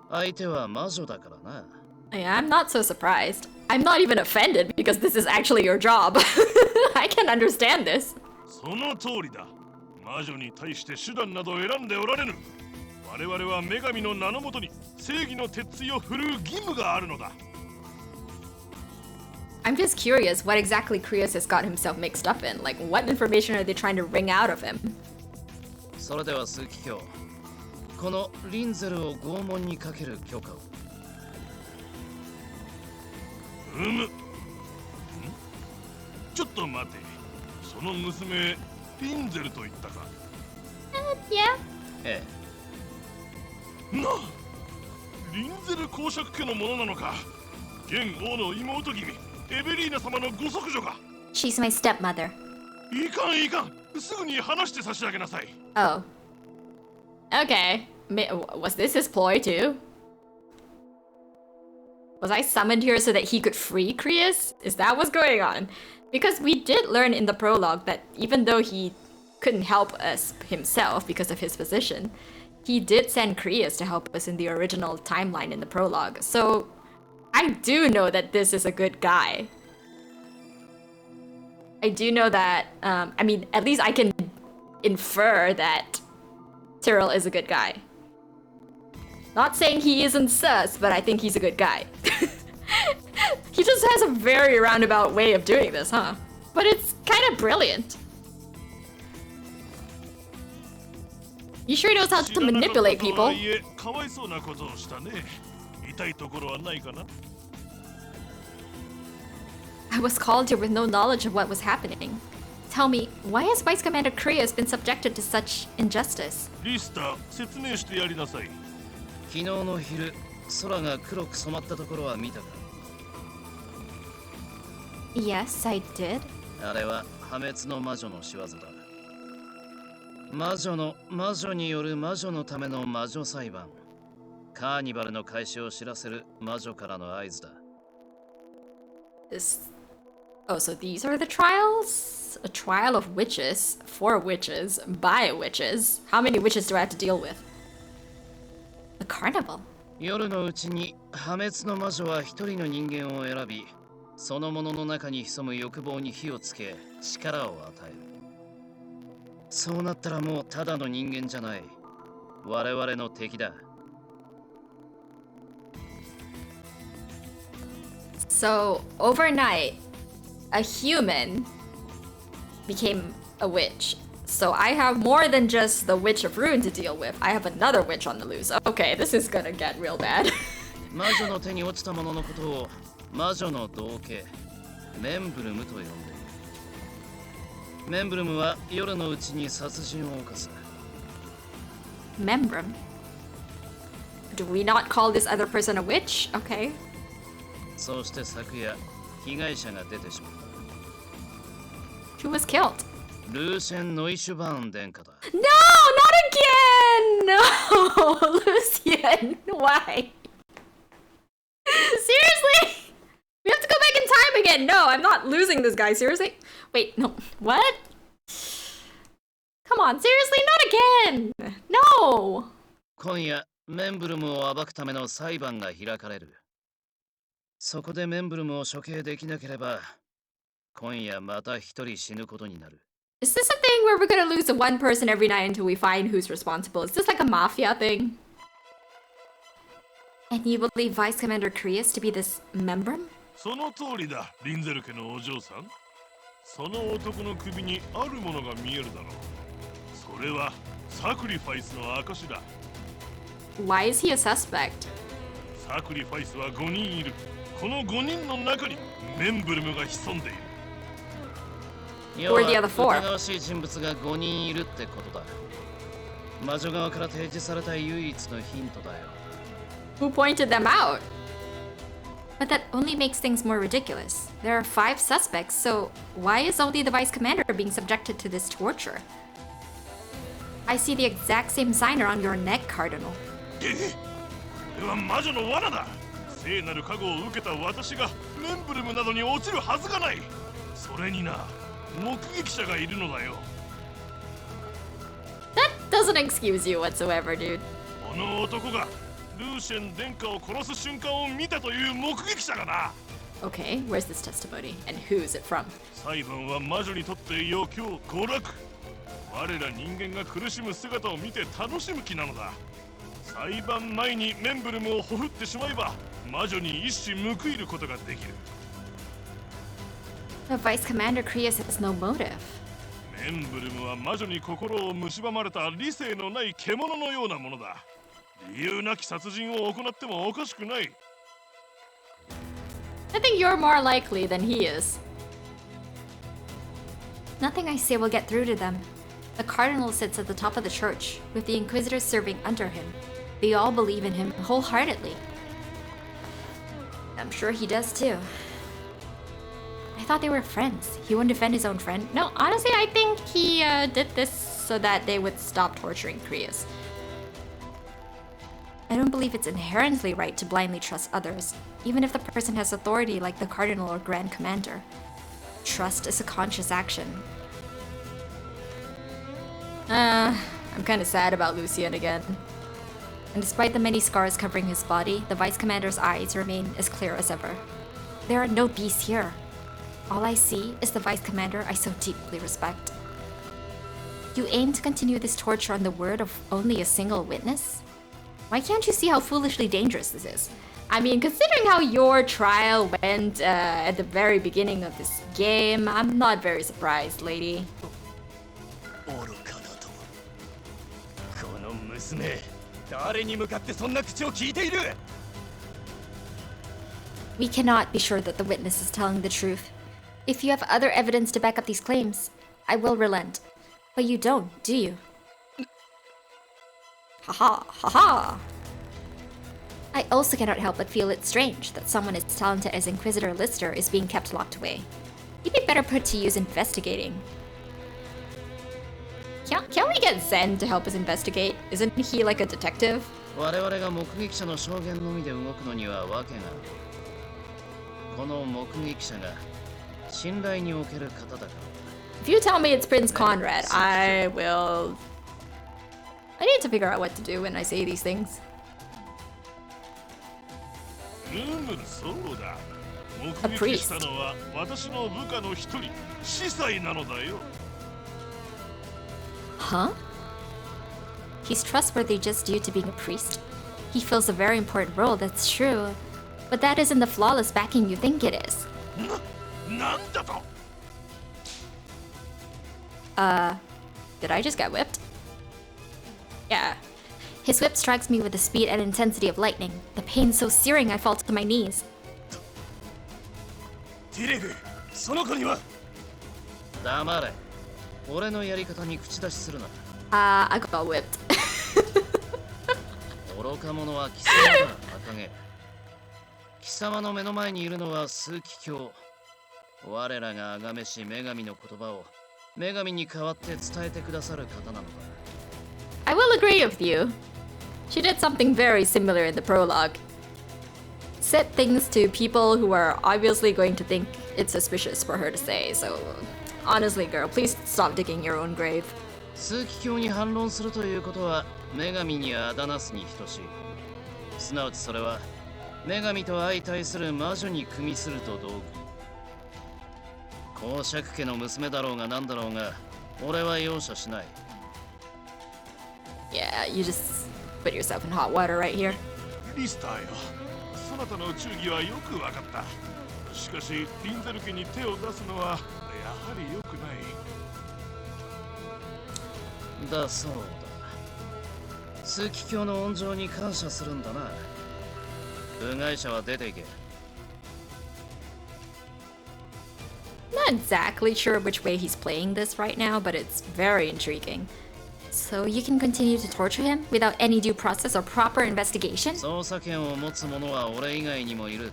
相手は魔女だからな。Yeah, I'm not so surprised. I'm not even offended because this is actually your job. I can understand this. その通りだ。魔女に対して手段など選んでおられぬ。我々は女神の名のもとに正義の鉄槌を振るう義務があるのだ。I'm just curious what exactly Creus has got himself mixed up in. Like, what information are they trying to wring out of him? それでは枢機卿、このリンゼルを拷問にかける許可を。ちょっと待て。その娘、リンゼルと言ったか。Yeah. ええ。なあ、リンゼル公爵家のものなのか。現王の妹君、エベリーナ様のご息女か。She's my stepmother. いかんいかん。すぐに話して差し上げなさい。Oh. Okay. Was this his ploy too? Was I summoned here so that he could free Creus? Is that what's going on? Because we did learn in the prologue that even though he couldn't help us himself because of his position, he did send Creus to help us in the original timeline in the prologue. So I do know that this is a good guy. I do know that, I mean, at least I can infer that Tyril is a good guy. Not saying he isn't sus, but I think he's a good guy. He just has a very roundabout way of doing this, huh? But it's kind of brilliant. He sure knows how to manipulate people. I was called here with no knowledge of what was happening. Tell me, why has Vice Commander Creus been subjected to such injustice? 昨日の昼、空が黒く染まったところは見たか？ Yes, I did. あれは破滅の魔女の仕業だ。魔女による魔女のための魔女裁判。カーニバルの開始を知らせる魔女からの合図だ。Oh, so these are the trials? A trial of witches, for witches, by witches. How many witches do I have to deal with? The carnival. 夜のうちに破滅の魔女は一人の人間を選び、そのものの中に潜む欲望に火をつけ、力を与える。そうなったらもうただの人間じゃない。我々の敵だ。So, overnight, a human became a witch. So I have more than just the Witch of Ruin to deal with. I have another witch on the loose. Okay, this is gonna get real bad. 魔女の手に落ちたもののことを魔女の道化、メンブルムと呼んでいる。メンブルムは夜のうちに殺人を犯す。Membrum? Do we not call this other person a witch? Okay. そして昨夜、被害者が出てしまった。Who was killed? ルーシェン・ノイシュバーン殿下だ。No, not again! No, Lucian, why? Seriously? We have to go back in time again. No, I'm not losing this guy. Seriously? Wait, no. What? Come on, seriously? Not again! No! 今夜、メンブルムを暴くための裁判が開かれる。そこでメンブルムを処刑できなければ、今夜また一人死ぬことになる。Is this a thing where we're gonna lose one person every night until we find who's responsible? Is this like a mafia thing? And you believe Vice Commander Krius to be this Membrum? その通りだ、リンゼル家のお嬢さん。その男の首にあるものが見えるだろう。それはサクリファイスの証だ。Why is he a suspect? サクリファイスは5人いる。この5人の中にメンブルムが潜んでいる。要は疑わしい人物が5人いるってことだ。魔女側から提示された唯一のヒントだよ。Who pointed them out? But that only makes things more ridiculous. There are 5 suspects, so why is only the Vice Commander being subjected to this torture? I see the exact same sign around your neck, Cardinal. これは魔女の罠だ。聖なる加護を受けた私がメンブルムなどに落ちるはずがない。それにな、目撃者がいるのだよ。That doesn't excuse you whatsoever, dude. この男がルーシェン殿下を殺す瞬間を見たという目撃者がな。Okay, where's this testimony? And who's it from? 裁判は魔女にとって余興、娯楽。我ら人間が苦しむ姿を見て楽しむ気なのだ。裁判前にメンブルムをほふってしまえば魔女に一矢報いることができる。The Vice Commander Krius has no motive. メンブルムは魔女に心を蝕まれた理性のない獣のようなものだ。理由なき殺人を行ってもおかしくない。I think you're more likely than he is. Nothing I say will get through to them. The Cardinal sits at the top of the church, with the Inquisitors serving under him. They all believe in him wholeheartedly. I'm sure he does too. I thought they were friends. He wouldn't defend his own friend. No, honestly, I think he did this so that they would stop torturing Krius. I don't believe it's inherently right to blindly trust others, even if the person has authority like the Cardinal or Grand Commander. Trust is a conscious action. I'm kind of sad about Lucian again. And despite the many scars covering his body, the Vice Commander's eyes remain as clear as ever. There are no beasts here. All I see is the Vice Commander I so deeply respect. You aim to continue this torture on the word of only a single witness? Why can't you see how foolishly dangerous this is? I mean, considering how your trial went at the very beginning of this game, I'm not very surprised, lady. この娘、誰に向かってそんな口を聞いている? We cannot be sure that the witness is telling the truth. If you have other evidence to back up these claims, I will relent. But you don't, do you? Haha, haha. I also cannot help but feel it strange that someone as talented as Inquisitor Lister is being kept locked away. He'd be better put to use investigating. Can we get Zen to help us investigate? Isn't he like a detective? 我々が目撃者の証言のみで動くのには訳がある。この目撃者が信頼における方だから。If you tell me it's Prince Conrad, I will... I need to figure out what to do when I say these things. そうだ。 A 目撃 priest. したのは私の部下の一人、司祭なのだよ。 Huh? He's trustworthy just due to being a priest. He fills a very important role, that's true. But that isn't the flawless backing you think it is. なんだと? Did I just get whipped? Yeah. His whip strikes me with the speed and intensity of lightning. The pain's so searing I fall to my knees. ティレル、その子には黙れ。俺のやり方に口出しするな。I got whipped. 愚か者は貴様だ、赤毛。貴様の目の前にいるのは枢機卿。我らが崇めし女神の言葉を女神に代わって伝えてくださる方なのだ。I will agree with you. She did something very similar in the prologue. Said things to people who are obviously going to think it's suspicious for her to say, so honestly, girl, please stop digging your own grave. 枢機卿に反論するということは女神にあだなすに等しい。すなわちそれは女神と相対する魔女に組みすると同義。公爵家の娘だろうが何だろうが、俺は容赦しない。Yeah, you just put yourself in hot water right here. リスターよ。そなたの忠義はよくわかった。しかし、リンゼル家に手を出すのはやはり良くない。だそうだ。枢機卿の恩情に感謝するんだな。部外者は出ていけ。Not exactly sure which way he's playing this right now, but it's very intriguing. So you can continue to torture him without any due process or proper investigation? 捜査権を持つ者は俺以外にもいる。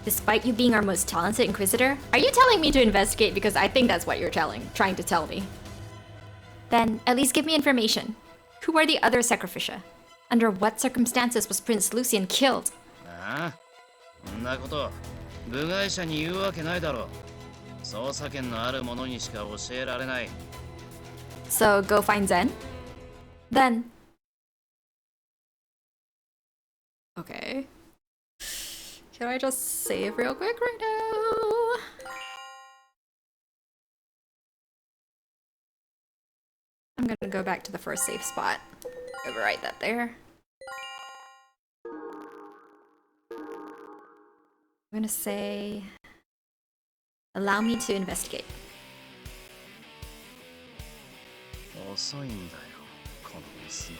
Despite you being our most talented inquisitor? Are you telling me to investigate because I think that's what you're trying to tell me? Then, at least give me information. Who are the other Sacrificia? Under what circumstances was Prince Lucian killed? ああ、そんなこと部外者に言うわけないだろう。捜査権のある者にしか教えられない。 So go find Zen? Then. Okay. Can I just save real quick right now? I'm gonna go back to the first safe spot. Overwrite that there. I'm gonna say, allow me to investigate. 遅いんだよ、このミスの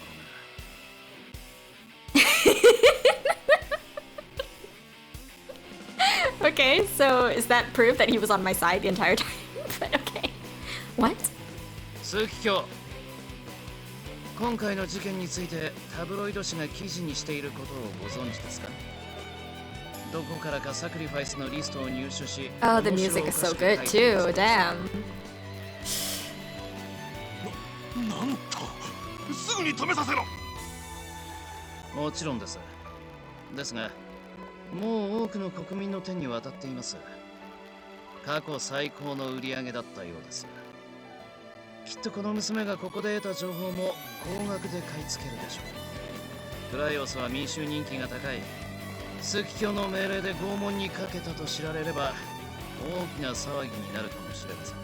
Okay, so is that proof that he was on my side the entire time? But okay. What? 枢機卿、今回の事件についてタブロイド紙が記事にしていることをご存知ですか？どこからかサクリファイスのリストを入手し、 Oh, the music is so good too, damn. なんと、すぐに止めさせろ。もちろんです。ですが、もう多くの国民の手に渡っています。過去最高の売り上げだったようです。きっとこの娘がここで得た情報も高額で買い付けるでしょう。クライオスは民衆人気が高い。枢機卿の命令で拷問にかけたと知られれば大きな騒ぎになるかもしれません。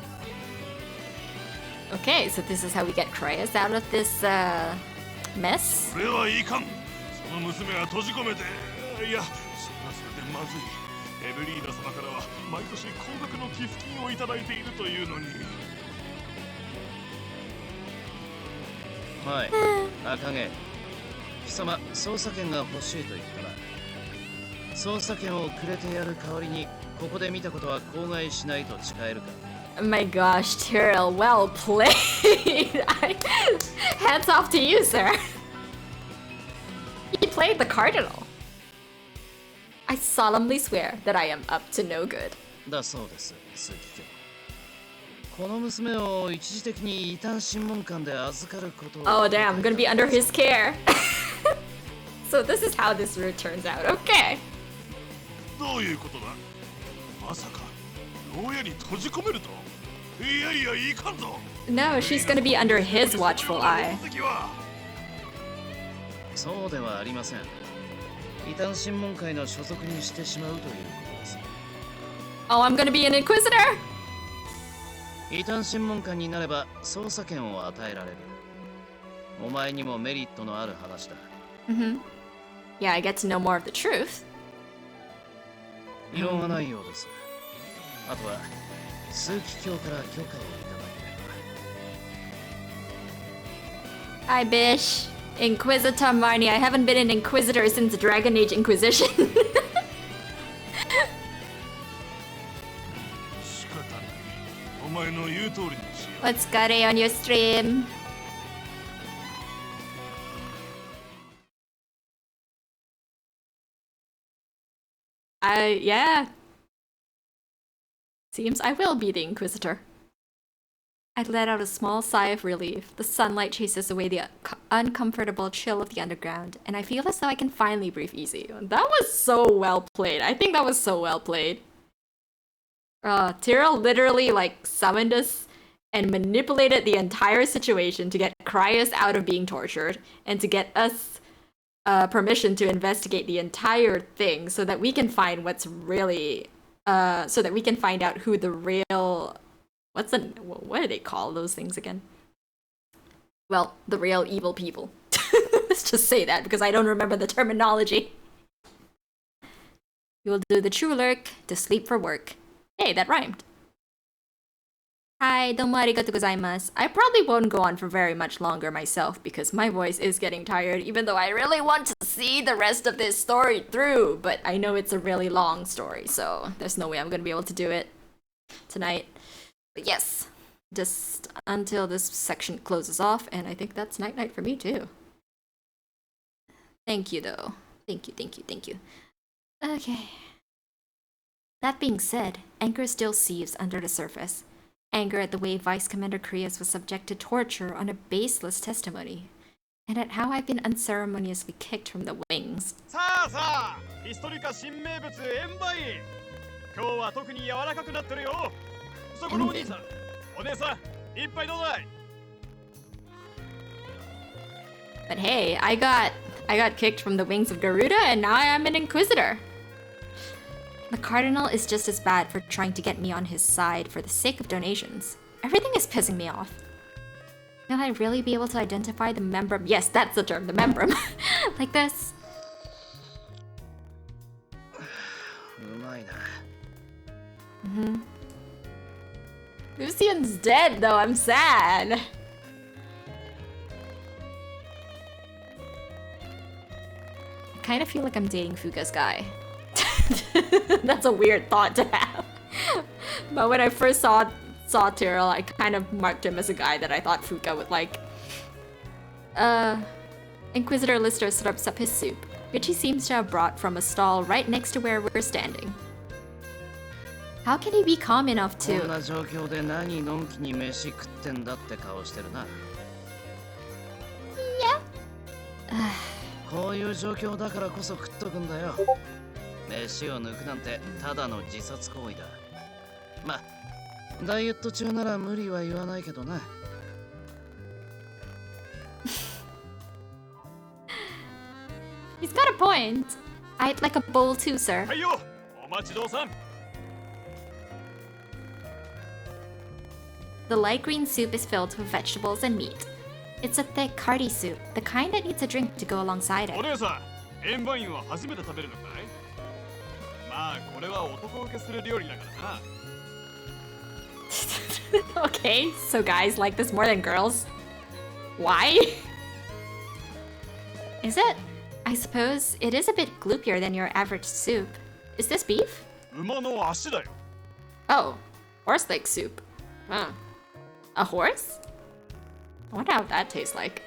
Okay, so this is how we get Craius out of this mess? これはいかん。その娘は閉じ込めて、いや、それはそれでまずい。エブリーナ様からは毎年高額の寄付金をいただいているというのに。はい、赤毛。貴様、捜査権が欲しいと言ったな。捜査権をくれてやる代わりに、ここで見たことは口外しないと誓えるか。My gosh, Tyril, well played! Hands off to you, sir! He played the cardinal! I solemnly swear that I am up to no good. だそうです、枢機卿。この娘を一時的に異端審問官で預かることを。Oh damn, I'm gonna be under his care. So this is how this route turns out. Okay. どういうことだ？まさか牢屋に閉じ込めると。いやいや、いかんぞ。 No, she's gonna be under his watchful eye. そうではありません。異端審問会の所属にしてしまうということです。Oh, I'm gonna be an inquisitor? 異端審問官になれば捜査権を与えられる。お前にもメリットのある話だ。Mm-hmm. Yeah, I get to know more of the truth. 異論はないようです。あとは枢機卿から許可をいただければ。Hi, Bish. Inquisitor Marnie. I haven't been an inquisitor since Dragon Age Inquisition. 仕方ない。お前の言う通りにしよう。 What's Gary on your stream? Yeah. Seems I will be the Inquisitor. I let out a small sigh of relief. The sunlight chases away the uncomfortable chill of the underground, and I feel as though I can finally breathe easy. That was so well played. I think that was so well played. Tyril literally like summoned us and manipulated the entire situation to get Cryus out of being tortured and to get us permission to investigate the entire thing so that we can find what's really so that we can find out who the real what do they call those things again? Well, the real evil people. Let's just say that because I don't remember the terminology. You will do the true lurk to sleep for work. Hey, that rhymed. Hi, domo arigatou gozaimasu. I probably won't go on for very much longer myself because my voice is getting tired, even though I really want to see the rest of this story through, but I know it's a really long story, so there's no way I'm gonna be able to do it tonight. But yes, just until this section closes off, and I think that's night-night for me too. Thank you, though. Thank you. Okay. That being said, anger still seethes under the surface. Anger at the way Vice Commander Cryus was subject to torture on a baseless testimony, and at how I've been unceremoniously kicked from the wings. さあヒストリカ新名物円売今日は特に柔らかくなってるよそこのお兄さんお姉さん一杯どうだい But hey, I got kicked from the wings of Garuda, and now I am an Inquisitor. The Cardinal is just as bad for trying to get me on his side for the sake of donations. Everything is pissing me off. Will I really be able to identify the membrum? Yes, that's the term, the membrum. Like this. Lucian's dead though, I'm sad. I kind of feel like I'm dating Fuga's guy. That's a weird thought to have. But when I first saw Tyril, I kind of marked him as a guy that I thought Fuga would like. Inquisitor Lister slurps up his soup, which he seems to have brought from a stall right next to where we're standing. How can he be calm enough to... こんな状況で何のんきに飯食ってんだって顔してるな。こういう状況だからこそ食っとくんだよ。飯を抜くなんてただの自殺行為だ。ま、ダイエット中なら無理は言わないけどな。He's got a point. I'd like a bowl too, sir. はいよ、お待ちどうさん。The light green soup is filled with vegetables and meat. It's a thick, hearty soup, the kind that needs a drink to go alongside it. お姉さん、円盤は初めて食べるのかい？まあ、これは男受けする料理だからな。Okay, so guys like this more than girls. Why? Is it? I suppose it is a bit gloopier than your average soup. Is this beef? 馬の足だよ。 Oh, horse leg soup. Huh. A horse? I wonder how that tastes like.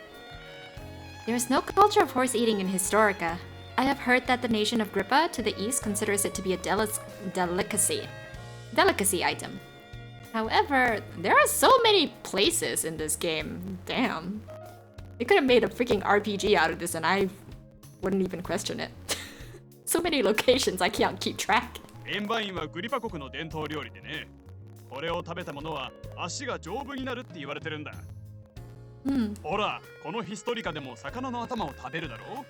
There is no culture of horse eating in Historica. I have heard that the nation of Grippa to the east considers it to be a delicacy item. However, there are so many places in this game. Damn. They could have made a freaking RPG out of this and I wouldn't even question it. So many locations I can't keep track. 円盤はグリパ国の伝統料理でね。これを食べた者は足が丈夫になるって言われてるんだ。ほら、このヒストリカでも魚の頭を食べるだろう。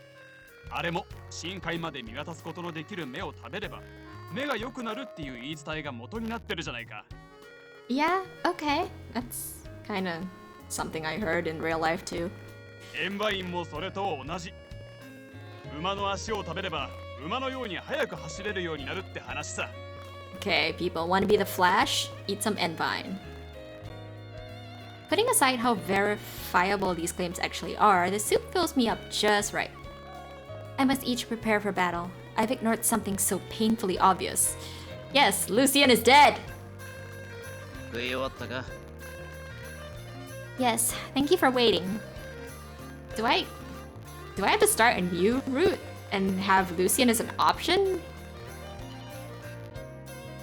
あれも深海まで見渡すことのできる目を食べれば目が良くなるっていう言い伝えが元になってるじゃないか。Yeah, okay. That's kind of something I heard in real life too. 塩バインもそれと同じ。馬の足を食べれば馬のように速く走れるようになるって話さ。Okay, people, want to be the Flash? Eat some Envine. Putting aside how verifiable these claims actually are, the soup fills me up just right. I must each prepare for battle. I've ignored something so painfully obvious. Yes, Lucian is dead! Yes, thank you for waiting. Do I have to start a new route and have Lucian as an option?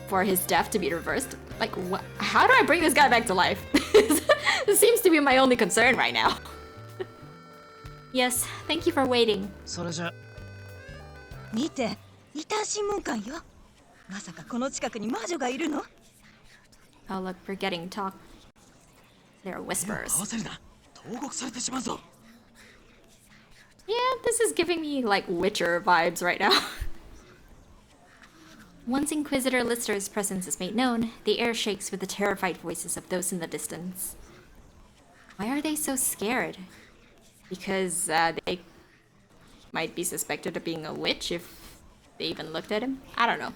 For his death to be reversed? Like, what? How do I bring this guy back to life? This seems to be my only concern right now. Yes, thank you for waiting. 見て、異端審問官よ。まさかこの近くに魔女がいるの？ Oh look, we're getting talk. There are whispers. Yeah, this is giving me like Witcher vibes right now. Once Inquisitor Lister's presence is made known, the air shakes with the terrified voices of those in the distance. Why are they so scared? Because they might be suspected of being a witch if they even looked at him? I don't know.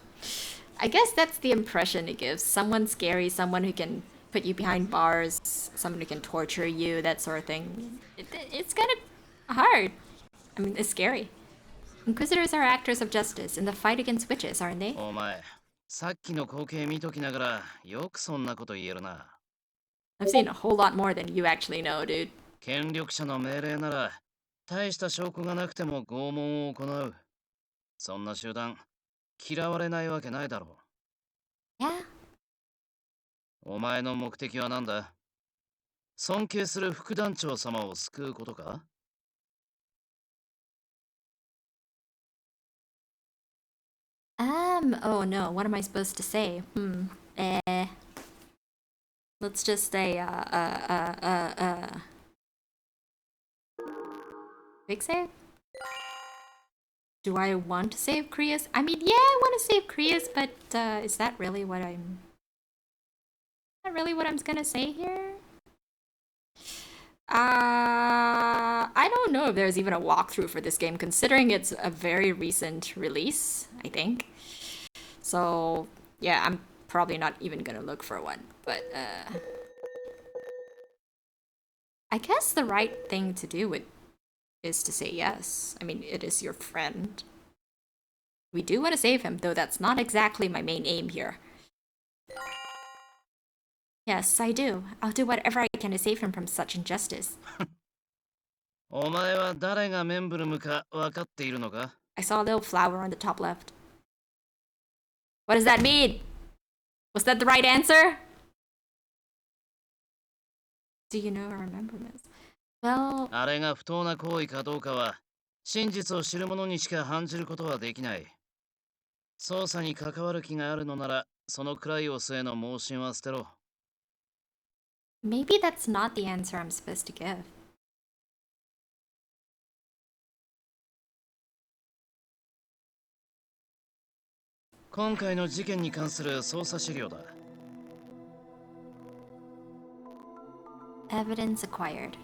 I guess that's the impression it gives. Someone scary, someone who can put you behind bars, someone who can torture you, that sort of thing. It's kind of hard. I mean, it's scary. Inquisitors are actors of justice in the fight against witches, aren't they? お前、さっきの光景見ときながらよくそんなこと言えるな。I've seen a whole lot more than you actually know, dude. 権力者の命令なら大した証拠がなくても拷問を行う。そんな集団嫌われないわけないだろう。Yeah. お前の目的は何だ？尊敬する副団長様を救うことかOh no, what am I supposed to say? Let's just say, Big save? Do I want to save Krius? I mean, yeah, I want to save Krius, but, is that really what I'm... Is that really what I'm gonna say here? I don't know if there's even a walkthrough for this game, considering it's a very recent release, I think. So, yeah, I'm probably not even gonna look for one, but, I guess the right thing to do is to say yes. I mean, it is your friend. We do want to save him, though that's not exactly my main aim here. Yes, I do. I'll do whatever I can to save him from such injustice. お前は誰がメンブルムか分かっているのか? I saw a little flower on the top left. What does that mean? Was that the right answer? Do you know or remember this? Well... あれが不当な行為かどうかは真実を知る者にしか判じることはできない。捜査に関わる気があるのなら、そのクライオスへの申しは捨てろ。Maybe that's not the answer I'm supposed to give. Evidence acquired.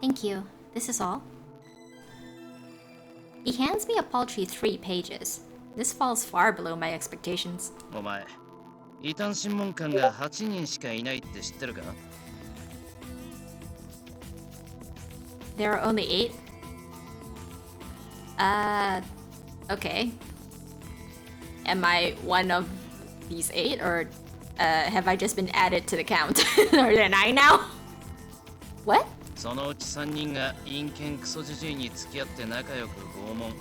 Thank you. This is all. He hands me a paltry 3 pages. This falls far below my expectations. お前、異端審問官が8人しかいないって知ってるか? There are only 8? Okay. Am I one of these 8, or have I just been added to the count? Are there 9 now? What? そのうち3人が陰険クソジジイに付き合って仲良く拷問。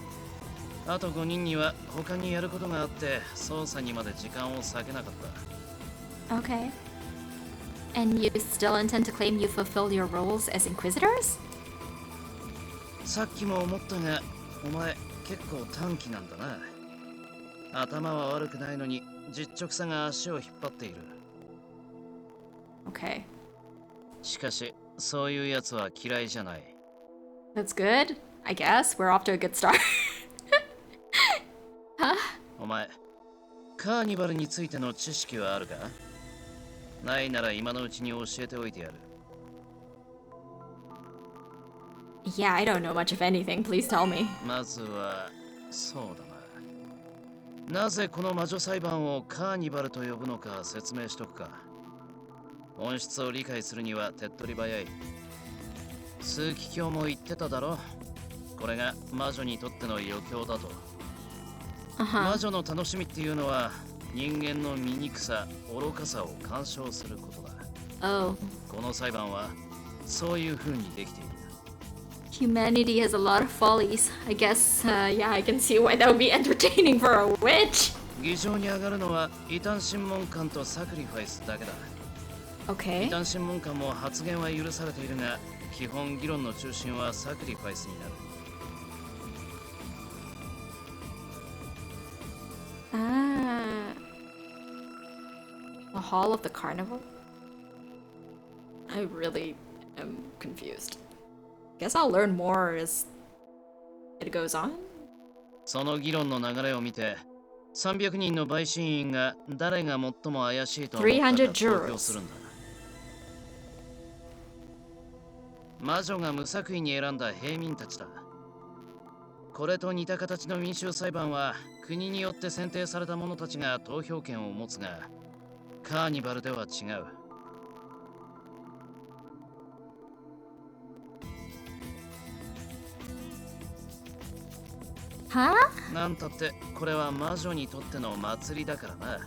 あと5人には他にやることがあって捜査にまで時間を割けなかった。Okay. And you still intend to claim you fulfilled your roles as inquisitors? さっきも思ったが、お前結構短気なんだな。頭は悪くないのに実直さが足を引っ張っている。Okay. しかし、そういうやつは嫌いじゃない。That's good, I guess. We're off to a good start. Huh? お前、カーニバルについての知識はあるか？ないなら今のうちに教えておいてやる。Yeah, I don't know much of anything. Please tell me. まずは、そうだな。なぜこの魔女裁判をカーニバルと呼ぶのか説明しとくか。本質を理解するには手っ取り早い。枢機卿も言ってただろ。これが魔女にとっての余興だと。魔女の楽しみっていうのは人間の醜さ、愚かさを鑑賞することだ。この裁判はそういう風にできている。Humanity has a lot of follies. I guess, yeah, I can see why that would be entertaining for a witch. 議場に上がるのは異端審問官とサクリファイスだけだ。Okay. 異端審問官も発言は許されているが、基本議論の中心はサクリファイスになる。The Hall of the Carnival? I really am confused. Guess I'll learn more as it goes on. その議論の流れを見て、300人の陪審員が誰が最も怪しいと思ったか投票するんだ。魔女が無作為に選んだ平民たちだ。これと似た形の民衆裁判は国によって選定された者たちが投票権を持つが、カーニバルでは違う。なんたってこれは魔女にとっての祭りだからな。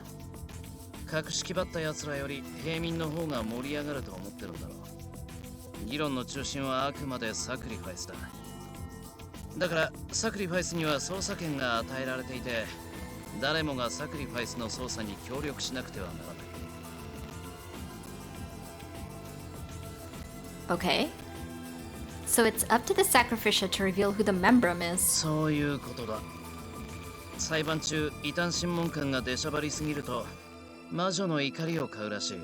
格式ばった奴らより平民の方が盛り上がると思ってるんだろう。議論の中心はあくまでサクリファイスだ。だからサクリファイスには捜査権が与えられていて、誰もがサクリファイスの捜査に協力しなくてはならない。Okay. So it's up to the sacrificial to reveal who the membrum is. そういうことだ。裁判中、異端審問官が出しゃばりすぎると、魔女の怒りを買うらしい。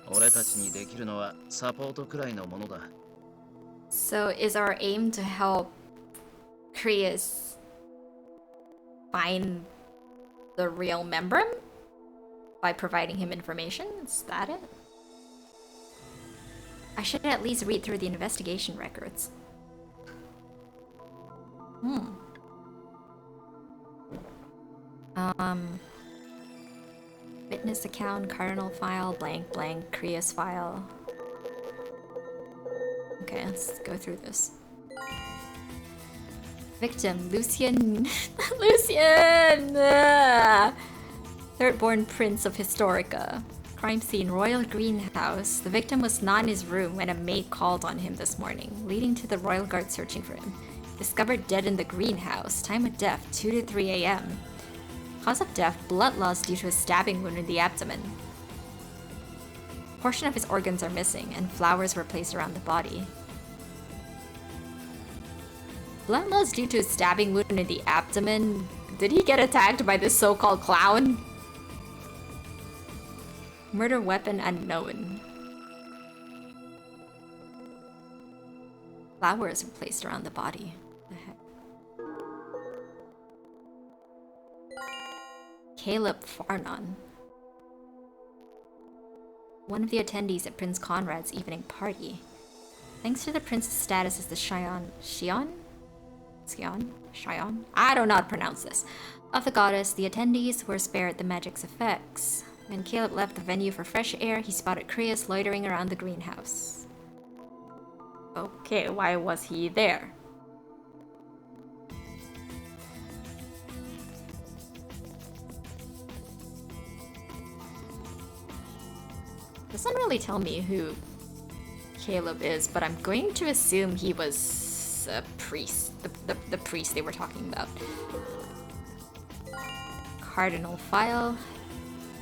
俺たちにできるのはサポートくらいのものだ。So is our aim to help Creus find the real membrum by providing him information? Is that it? I should at least read through the investigation records. Witness account, cardinal file, blank, blank, Creus file. Okay, let's go through this. Victim, Lucian... Lucian! Third-born prince of Historica. Crime scene, Royal Greenhouse. The victim was not in his room when a maid called on him this morning, leading to the Royal Guard searching for him. Discovered dead in the greenhouse. Time of death, 2 to 3 a.m. Cause of death, blood loss due to a stabbing wound in the abdomen. A portion of his organs are missing, and flowers were placed around the body. Blood loss due to a stabbing wound in the abdomen? Did he get attacked by this so-called clown? Murder weapon unknown. Flowers were placed around the body. What the heck? Caleb Farnon. One of the attendees at Prince Conrad's evening party. Thanks to the prince's status as the Shion? I don't know how to pronounce this. Of the goddess, the attendees were spared the magic's effects. When Caleb left the venue for fresh air, he spotted Creus loitering around the greenhouse. Okay, why was he there? Doesn't really tell me who Caleb is, but I'm going to assume he was a priest. The priest they were talking about. Cardinal file.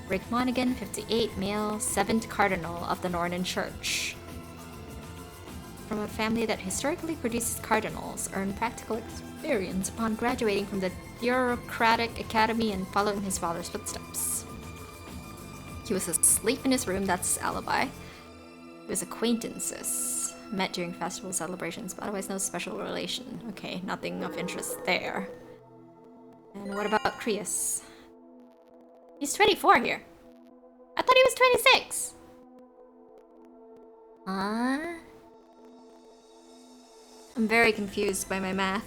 Rick Monaghan, 58, male, 7th Cardinal of the Northern Church. From a family that historically produces cardinals, earned practical experience upon graduating from the Bureaucratic Academy and following his father's footsteps. He was asleep in his room, that's alibi. He was acquaintances. Met during festival celebrations, but otherwise no special relation. Okay, nothing of interest there. And what about Creus? He's 24 here. I thought he was 26! Huh? I'm very confused by my math.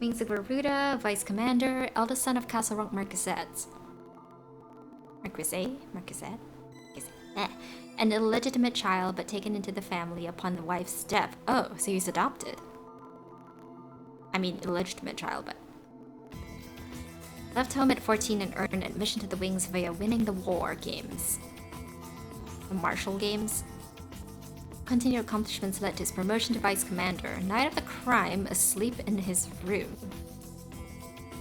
Wings of Garuda, Vice Commander, eldest son of Castle Rock Marquisette. Marquisette? An illegitimate child, but taken into the family upon the wife's death. Oh, so he's adopted. I mean, illegitimate child, but... Left home at 14 and earned admission to the Wings via winning the war games. The Marshall Games? Continued accomplishments led to his promotion to Vice Commander. Night of the crime, asleep in his room.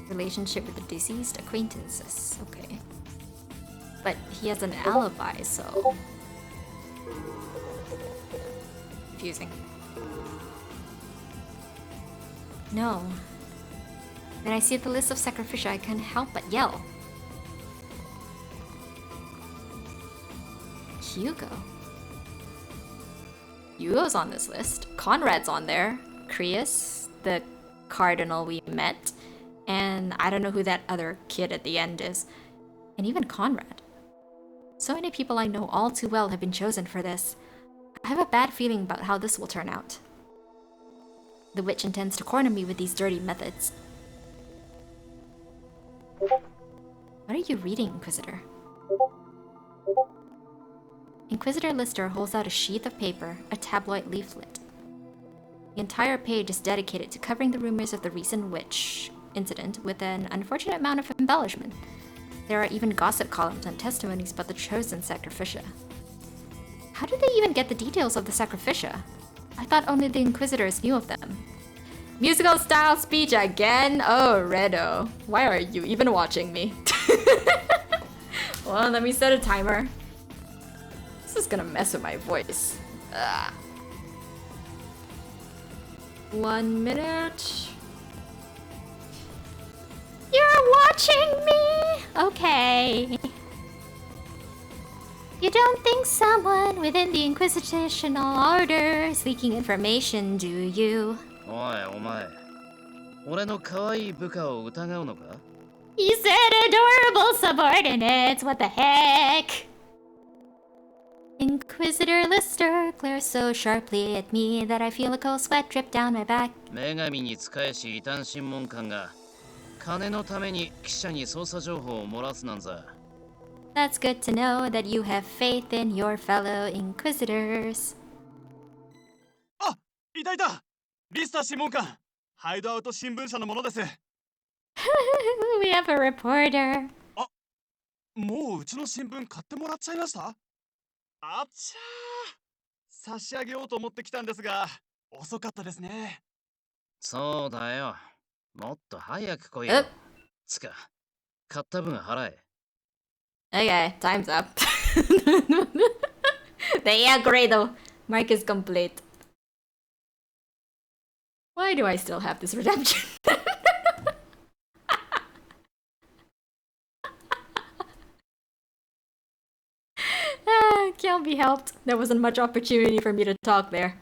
Relationship with the deceased, acquaintances. Okay. But he has an alibi, so... Confusing. No. When I see the list of sacrificia, I can't help but yell. Hugo. Hugo's on this list. Conrad's on there. Creus, the cardinal we met. And I don't know who that other kid at the end is. And even Conrad. So many people I know all too well have been chosen for this. I have a bad feeling about how this will turn out. The witch intends to corner me with these dirty methods. What are you reading, Inquisitor? Inquisitor Lister holds out a sheath of paper, a tabloid leaflet. The entire page is dedicated to covering the rumors of the recent witch incident with an unfortunate amount of embellishment. There are even gossip columns and testimonies about the chosen sacrificia. How did they even get the details of the sacrificia? I thought only the Inquisitors knew of them. Musical style speech again? Oh, Redo. Why are you even watching me? Well, let me set a timer. This is gonna mess with my voice. Ugh. 1 minute. You're watching me? Okay. You don't think someone within the Inquisitional Order is leaking information, do you? おいお前、俺の可愛い部下を疑うのか? You said adorable subordinates, what the heck? Inquisitor Lister glares so sharply at me that I feel a cold sweat drip down my back. 女神に仕えし異端審問官が金のために記者に捜査情報を漏らすなんざ。That's good to know that you have faith in your fellow Inquisitors. あ、いたいた。リスター審問官。ハイドアウト新聞社のものです。We have a reporter. あ、もううちの新聞買ってもらっちゃいました？あっちゃー。差し上げようと思ってきたんですが、遅かったですね。そうだよ。もっと早く来いよ。つか、買った分払え。Okay, time's up. The grado. Mark is complete. Why do I still have this redemption? Can't be helped. There wasn't much opportunity for me to talk there.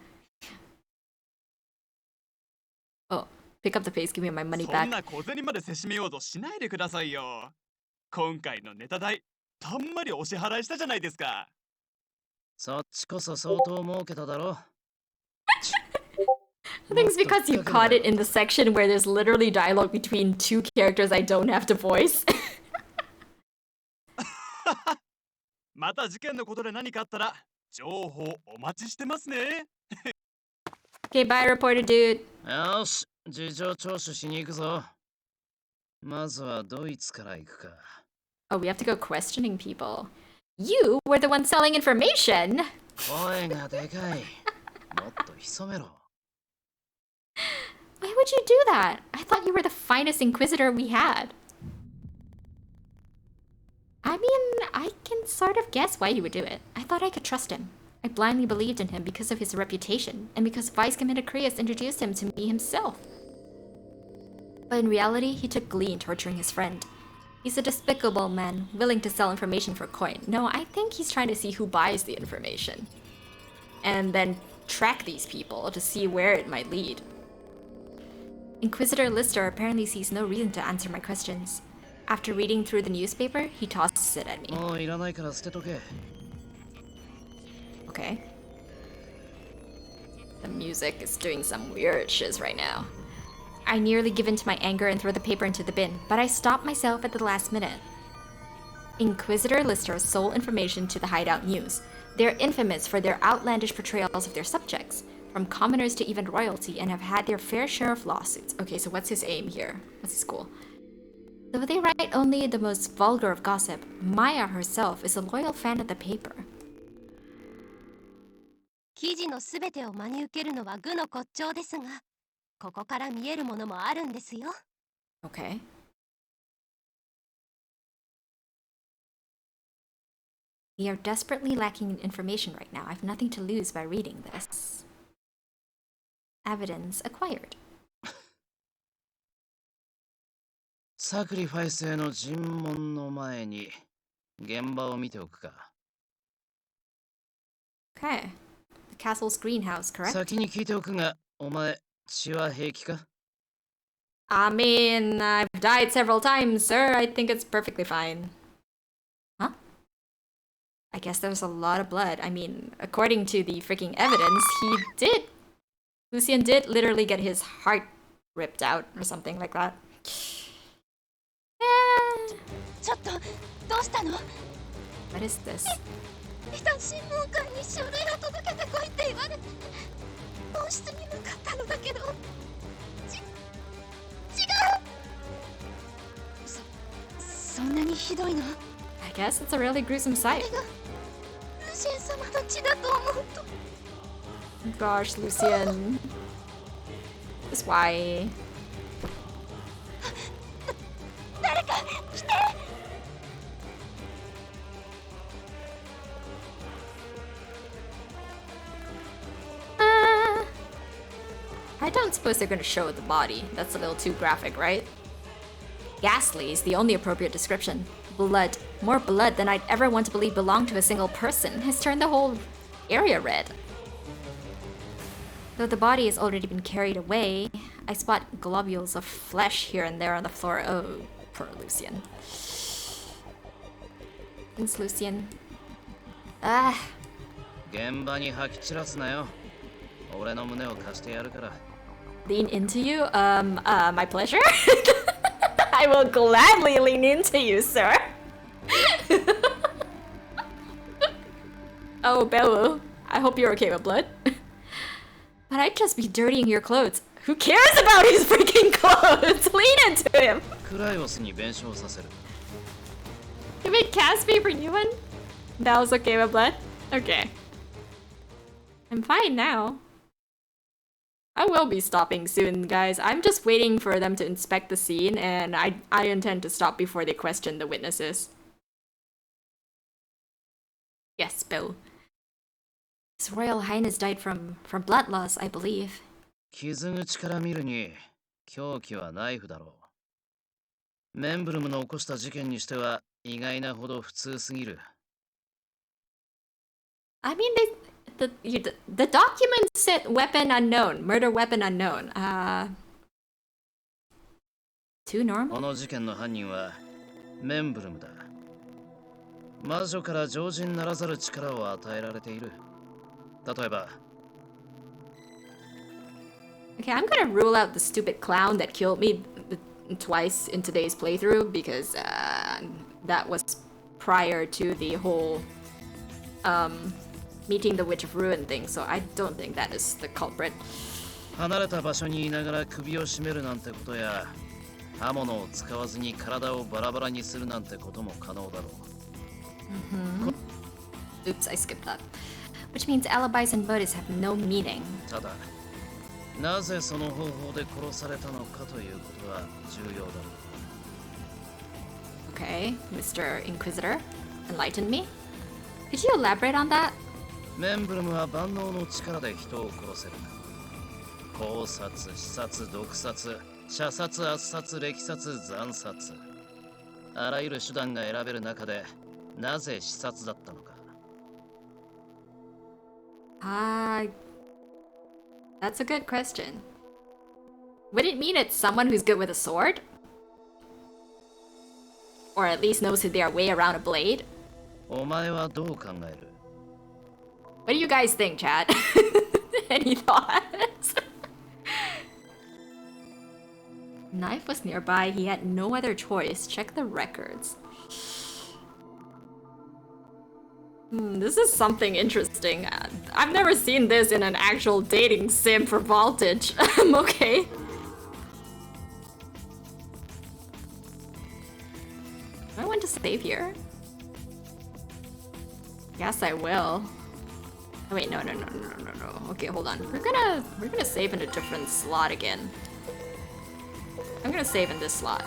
Oh, pick up the pace, give me my money back. そんな小銭までせしめようとしないでくださいよ。今回のネタ代、たんまりお支払いしたじゃないですか。そっちこそ相当儲けただろ。I think it's because you caught it in the section where there's literally dialogue between two characters I don't have to voice. また事件のことで何かあったら情報お待ちしてますね。Okay, bye, reporter dude. よし、事情聴取しに行くぞ。まずはドイツから行くか。Oh, we have to go questioning people. You were the one selling information. 声がでかい。もっと潜めろ。Why would you do that? I thought you were the finest Inquisitor we had. I mean, I can sort of guess why you would do it. I thought I could trust him. I blindly believed in him because of his reputation, and because Vice Commander Creus introduced him to me himself. But in reality, he took glee in torturing his friend. He's a despicable man, willing to sell information for coin. No, I think he's trying to see who buys the information. And then track these people to see where it might lead. Inquisitor Lister apparently sees no reason to answer my questions. After reading through the newspaper, he tosses it at me. Okay. The music is doing some weird shiz right now. I nearly give in to my anger and throw the paper into the bin, but I stop myself at the last minute. Inquisitor Lister sold information to the Hideout News. They're infamous for their outlandish portrayals of their subjects, from commoners to even royalty, and have had their fair share of lawsuits. Okay, so what's his aim here? What's his goal? Though they write only the most vulgar of gossip, Maya herself is a loyal fan of the paper. 記事のすべてを真に受けるのは愚の骨頂ですが、ここから見えるものもあるんですよ。Okay. We are desperately lacking in information right now. I have nothing to lose by reading this. Evidence acquired. サクリファイスへの尋問の前に現場を見ておくか。Okay. The castle's greenhouse, correct? 先に聞いておくが、お前血は平気か？ I mean, I've died several times, sir. I think it's perfectly fine. Huh? I guess there's a lot of blood. I mean, according to the freaking evidence, Lucien did literally get his heart ripped out or something like that. ちょっとどうしたの？ What is this? 一旦新聞館に書類を届けてこいって言われて本室に向かったのだけど違うそんなにひどいの？ I guess it's a really gruesome sight. ルシエン様の血だと思うと Gosh, Lucien. That's why. 誰か来て I don't suppose they're gonna show the body. That's a little too graphic, right? Ghastly is the only appropriate description. Blood, more blood than I'd ever want to believe belonged to a single person, has turned the whole area red. Though the body has already been carried away, I spot globules of flesh here and there on the floor. Oh, poor Lucien. Thanks, Lucien. Ah. 現場に吐き散らすなよ。俺の胸を貸してやるから。 Lean into you? My pleasure? I will gladly lean into you, sir. Oh, Bellu, I hope you're okay with blood. But I'd just be dirtying your clothes. Who cares about his freaking clothes? Lean into him. クライオスに弁償させる。 You made Caspi for Ewan? That was okay with blood? Okay. I'm fine now. I will be stopping soon, guys. I'm just waiting for them to inspect the scene, and I intend to stop before they question the witnesses. Yes, Bill. His Royal Highness died from blood loss, I believe. 傷口から見るに凶器はナイフだろう。メンブルムの起こした事件にしては意外なほど普通すぎる。I mean, the document said weapon unknown, murder weapon unknown. Too normal? この事件の犯人はメンブルムだ。魔女から常人ならざる力を与えられている。例えば。 Okay, I'm gonna rule out the stupid clown that killed me twice in today's playthrough because that was prior to the whole meeting the Witch of Ruin thing, so I don't think that is the culprit. 離れた場所にいながら首を絞めるなんてことや刃物を使わずに体をバラバラにするなんてことも可能だろう。 Oops, I skipped that. Which means alibis and motives have no meaning. ただ、なぜその方法で殺されたのかということは重要だろう。 Okay, Mr. Inquisitor, enlighten me. Could you elaborate on that? メンブルムは万能の力で人を殺せる。考察、視察、毒殺、射殺、圧殺、歴殺、惨殺。あらゆる手段が選べる中でなぜ視察だったのか。That's a good question. Would it mean it's someone who's good with a sword? Or at least knows their way around a blade? お前はどう考える？ What do you guys think, chat? Any thoughts? Knife was nearby. He had no other choice. Check the records. This is something interesting. I've never seen this in an actual dating sim for Voltage. Okay. Do I want to save here? Yes, I will. Oh, wait, no. Okay, hold on. We're gonna save in a different slot again. I'm gonna save in this slot.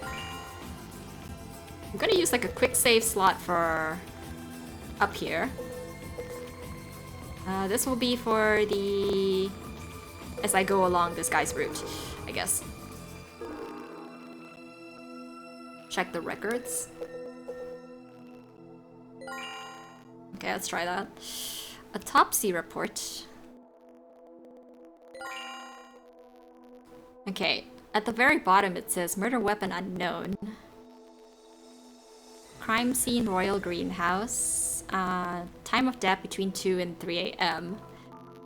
I'm gonna use like a quick save slot for up here. This will be for the as I go along this guy's route, I guess. Check the records. Okay, let's try that. Autopsy report. Okay, at the very bottom it says murder weapon unknown. Crime scene royal greenhouse. Time of death between 2 and 3 a.m.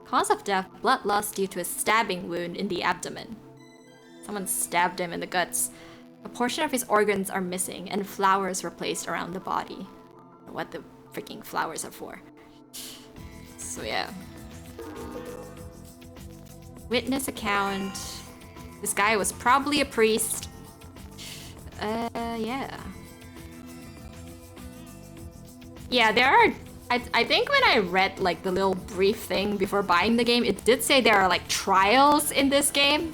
Cause of death blood loss due to a stabbing wound in the abdomen. Someone stabbed him in the guts. A portion of his organs are missing and flowers were placed around the body. What the freaking flowers are for. So yeah. Witness account. This guy was probably a priest. Yeah. Yeah, there are... I think when I read like the little brief thing before buying the game, it did say there are like trials in this game.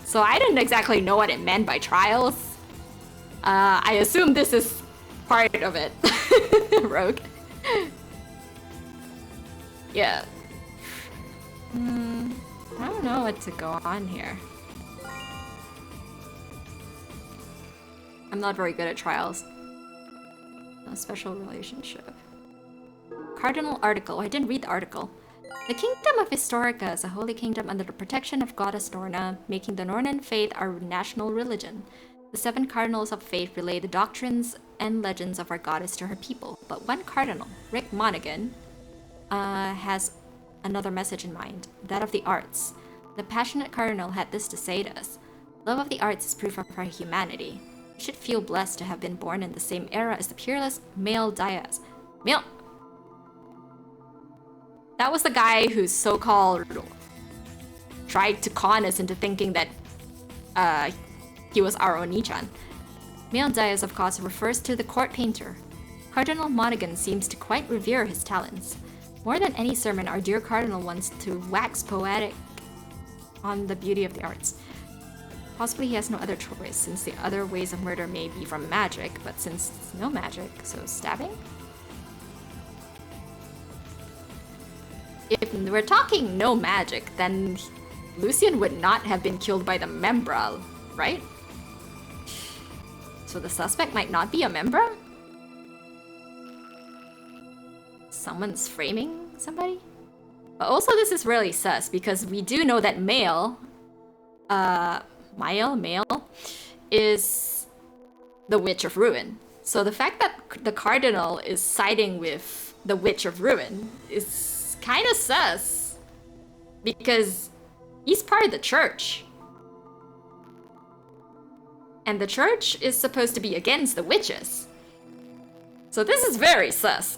So I didn't exactly know what it meant by trials. I assume this is part of it. Rogue. Yeah. I don't know what to go on here. I'm not very good at trials. No special relationship. Cardinal article. I didn't read the article. The Kingdom of Historica is a holy kingdom under the protection of Goddess Norna, making the Nornan faith our national religion. The 7 cardinals of faith relay the doctrines and legends of our goddess to her people, but one cardinal, Rick Monaghan, has another message in mind, that of the arts. The passionate cardinal had this to say to us: love of the arts is proof of our humanity. We should feel blessed to have been born in the same era as the peerless Male Diaz. That was the guy who so-called tried to con us into thinking that he was our Oni-chan. Male Diaz, of course, refers to the court painter. Cardinal Monaghan seems to quite revere his talents. More than any sermon, our dear cardinal wants to wax poetic on the beauty of the arts. Possibly he has no other choice, since the other ways of murder may be from magic, but since it's no magic, so stabbing? If we're talking no magic, then Lucian would not have been killed by the Membra, right? So the suspect might not be a Membra? Someone's framing somebody? But also this is really sus, because we do know that male is the Witch of Ruin. So the fact that the Cardinal is siding with the Witch of Ruin is kind of sus, because he's part of the church. And the church is supposed to be against the witches. So this is very sus.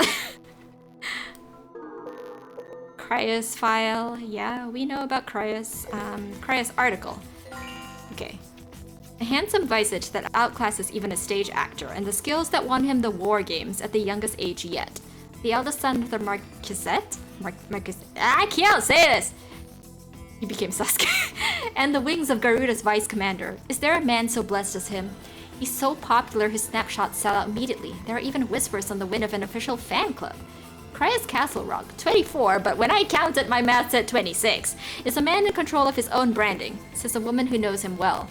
Cryos file. Yeah, we know about Cryos. Cryos article. Okay. A handsome visage that outclasses even a stage actor, and the skills that won him the war games at the youngest age yet. The eldest son of the Marquisette? I can't say this! He became Sasuke. And the wings of Garuda's vice commander. Is there a man so blessed as him? He's so popular his snapshots sell out immediately. There are even whispers on the wind of an official fan club. Cryos Castle Rock, 24, but when I counted my math said 26, is a man in control of his own branding, says a woman who knows him well.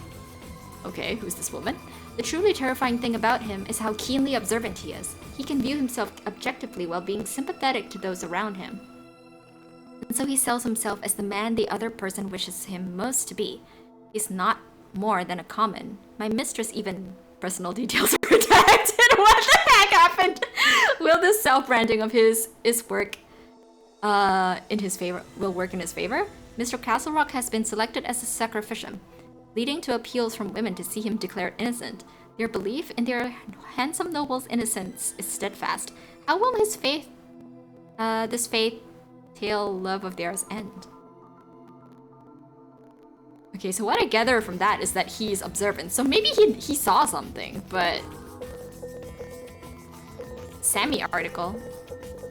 Okay, who's this woman? The truly terrifying thing about him is how keenly observant he is. He can view himself objectively while being sympathetic to those around him. And so he sells himself as the man the other person wishes him most to be. He's not more than a common. My mistress even... Personal details are protected. What the heck happened? Will this self-branding of his work in his favor? Will work in his favor? Mr. Castlerock has been selected as a sacrificium, leading to appeals from women to see him declared innocent. Their belief in their handsome noble's innocence is steadfast. How will his faith, this faith-tale love of theirs end? Okay, so what I gather from that is that he's observant. So maybe he saw something, but... Sammy article.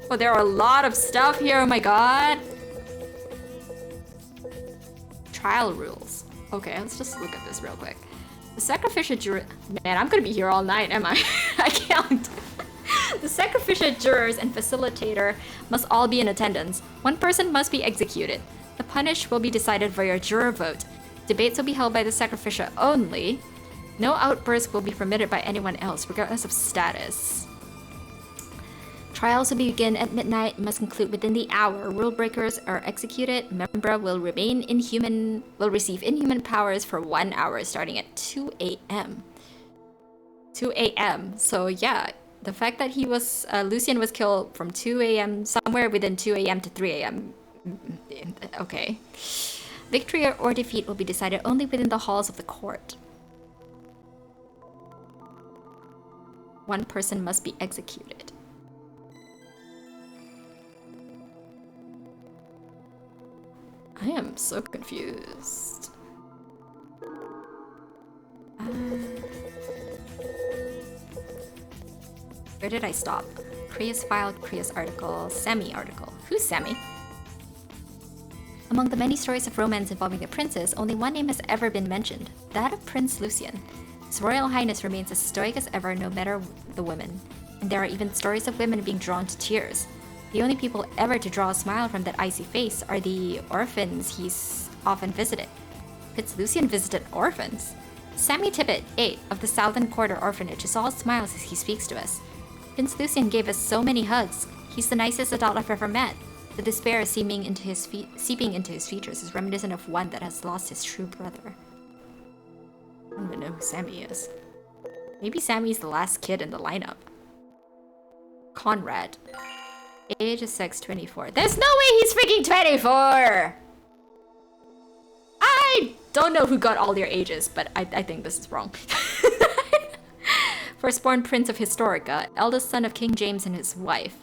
Oh, there are a lot of stuff here, oh my god. Trial rules. Okay, let's just look at this real quick. The sacrificial juror... Man, I'm gonna be here all night, am I? I can't. The sacrificial jurors and facilitator must all be in attendance. One person must be executed. The punish will be decided via juror vote. Debates will be held by the sacrificial only. No outbursts will be permitted by anyone else, regardless of status. Trials will begin at midnight and must conclude within the hour. Rule breakers are executed. Member will receive inhuman powers for 1 hour, starting at 2 a.m. 2 a.m. So yeah, the fact that Lucian was killed from 2 a.m. somewhere within 2 a.m. to 3 a.m. Okay. Victory or defeat will be decided only within the halls of the court. One person must be executed. I am so confused. Where did I stop? Kriya's file, Kriya's article, Sammy article. Who's Sammy? Among the many stories of romance involving the princes, only one name has ever been mentioned, that of Prince Lucian. His Royal Highness remains as stoic as ever, no matter the women. And there are even stories of women being drawn to tears. The only people ever to draw a smile from that icy face are the orphans he's often visited. Prince Lucian visited orphans. Sammy Tippett, 8, of the Southern Quarter Orphanage, is all smiles as he speaks to us. Prince Lucian gave us so many hugs. He's the nicest adult I've ever met. The despair seeping into his features is reminiscent of one that has lost his true brother. I don't even know who Sammy is. Maybe Sammy's the last kid in the lineup. Conrad. Age of sex 24. There's no way he's freaking 24! I don't know who got all their ages, but I think this is wrong. Firstborn Prince of Historica, eldest son of King James and his wife.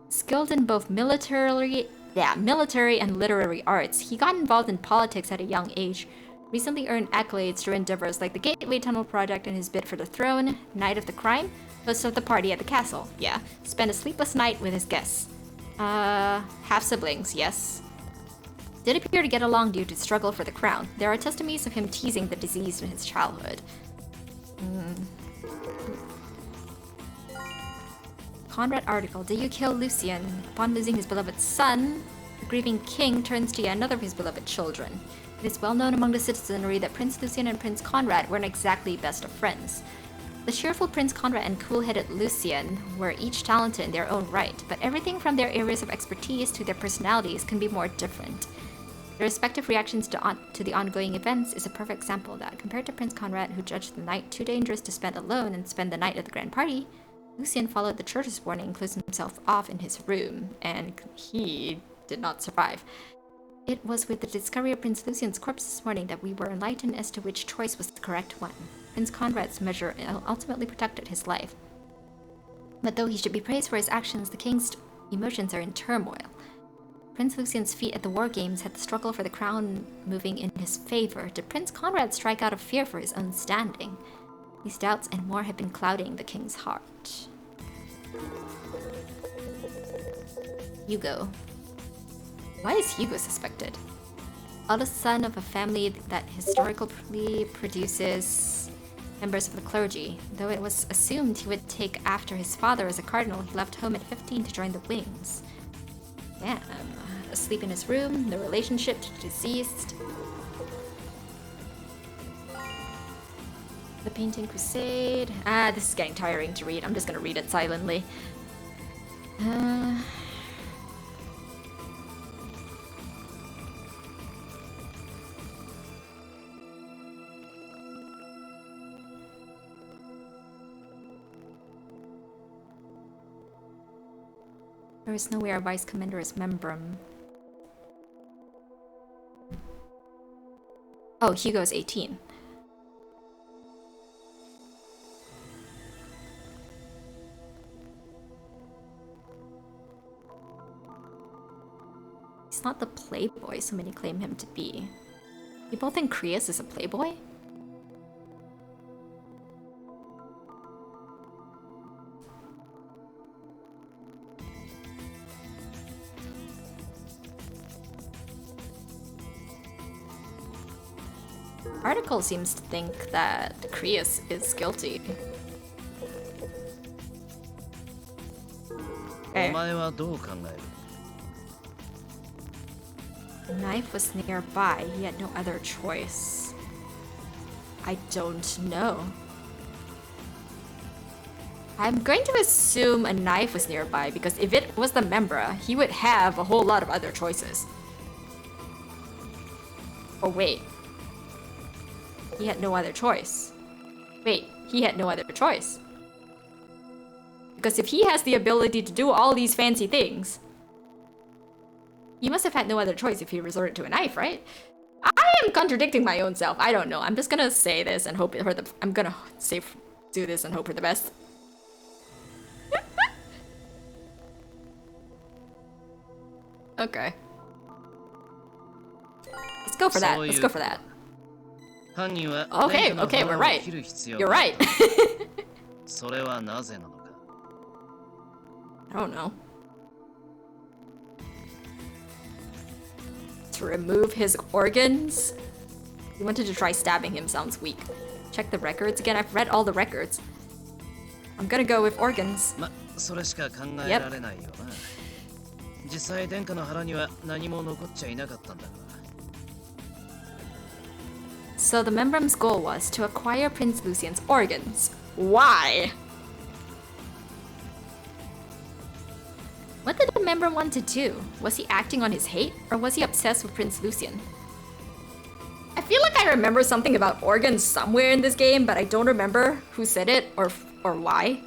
Skilled in both military and literary arts, he got involved in politics at a young age. Recently earned accolades through endeavors like the Gateway Tunnel Project and his bid for the throne, Knight of the Crime, host of the party at the castle, yeah. Spent a sleepless night with his guests. Half siblings, yes. Did appear to get along due to struggle for the crown. There are testimonies of him teasing the deceased in his childhood. Conrad article. Did you kill Lucian? Upon losing his beloved son, the grieving king turns to yet another of his beloved children. It is well known among the citizenry that Prince Lucian and Prince Conrad weren't exactly best of friends. The cheerful Prince Conrad and cool-headed Lucian were each talented in their own right, but everything from their areas of expertise to their personalities can be more different. Their respective reactions to the ongoing events is a perfect example of that. Compared to Prince Conrad, who judged the night too dangerous to spend alone and spend the night at the grand party, Lucian followed the church's warning and closed himself off in his room, and he did not survive. It was with the discovery of Prince Lucian's corpse this morning that we were enlightened as to which choice was the correct one. Prince Conrad's measure ultimately protected his life. But though he should be praised for his actions, the king's emotions are in turmoil. Prince Lucian's feat at the war games had the struggle for the crown moving in his favor. Did Prince Conrad strike out of fear for his own standing? These doubts and more have been clouding the king's heart. Hugo. Why is Hugo suspected? Eldest son of a family that historically produces members of the clergy. Though it was assumed he would take after his father as a cardinal, he left home at 15 to join the Wings. Damn. Asleep in his room, the relationship to deceased. The Painting Crusade. Ah, this is getting tiring to read. I'm just gonna read it silently. There is nowhere our vice commander is Membrum. Oh, Hugo's 18. He's not the playboy so many claim him to be. People think Creus is a playboy? Article seems to think that Creus is guilty. Okay. The knife was nearby. He had no other choice. I don't know. I'm going to assume a knife was nearby because if it was the Membra, he would have a whole lot of other choices. Oh wait. He had no other choice. Wait, he had no other choice. Because if he has the ability to do all these fancy things, he must have had no other choice if he resorted to a knife, right? I am contradicting my own self. I don't know. I'm just gonna say this and hope for the. I'm gonna do this and hope for the best. Okay. Let's go for that. Let's go for that. Okay, okay, we're right. You're right. I don't know. To remove his organs? He wanted to try stabbing him, sounds weak. Check the records again. I've read all the records. I'm gonna go with organs. Yep. So the Membrum's goal was to acquire Prince Lucian's organs. Why? What did the Membrum want to do? Was he acting on his hate, or was he obsessed with Prince Lucian? I feel like I remember something about organs somewhere in this game, but I don't remember who said it or why.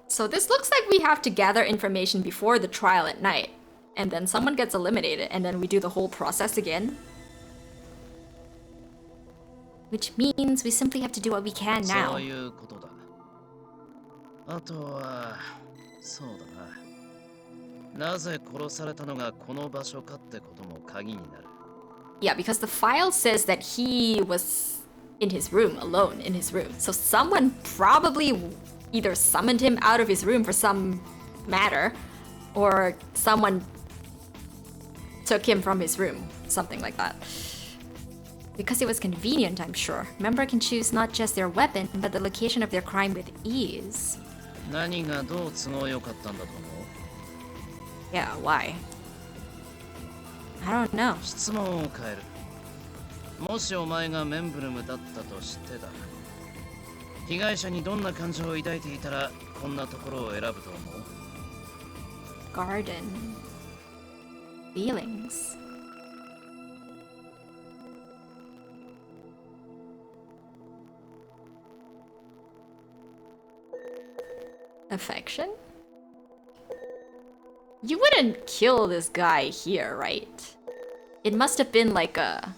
So this looks like we have to gather information before the trial at night, and then someone gets eliminated, and then we do the whole process again. Which means we simply have to do what we can now. Yeah, because the file says that he was in his room, alone in his room. So someone probably either summoned him out of his room for some matter, or someone took him from his room, something like that. Because it was convenient, I'm sure. Member can choose not just their weapon, but the location of their crime with ease. Yeah, why? I don't know. もしお前がメンブルムだったとしてだ。被害者にどんな感情を抱いていたらこんなところを選ぶと思う？ Garden. Feelings. Affection? You wouldn't kill this guy here, right? It must have been like a...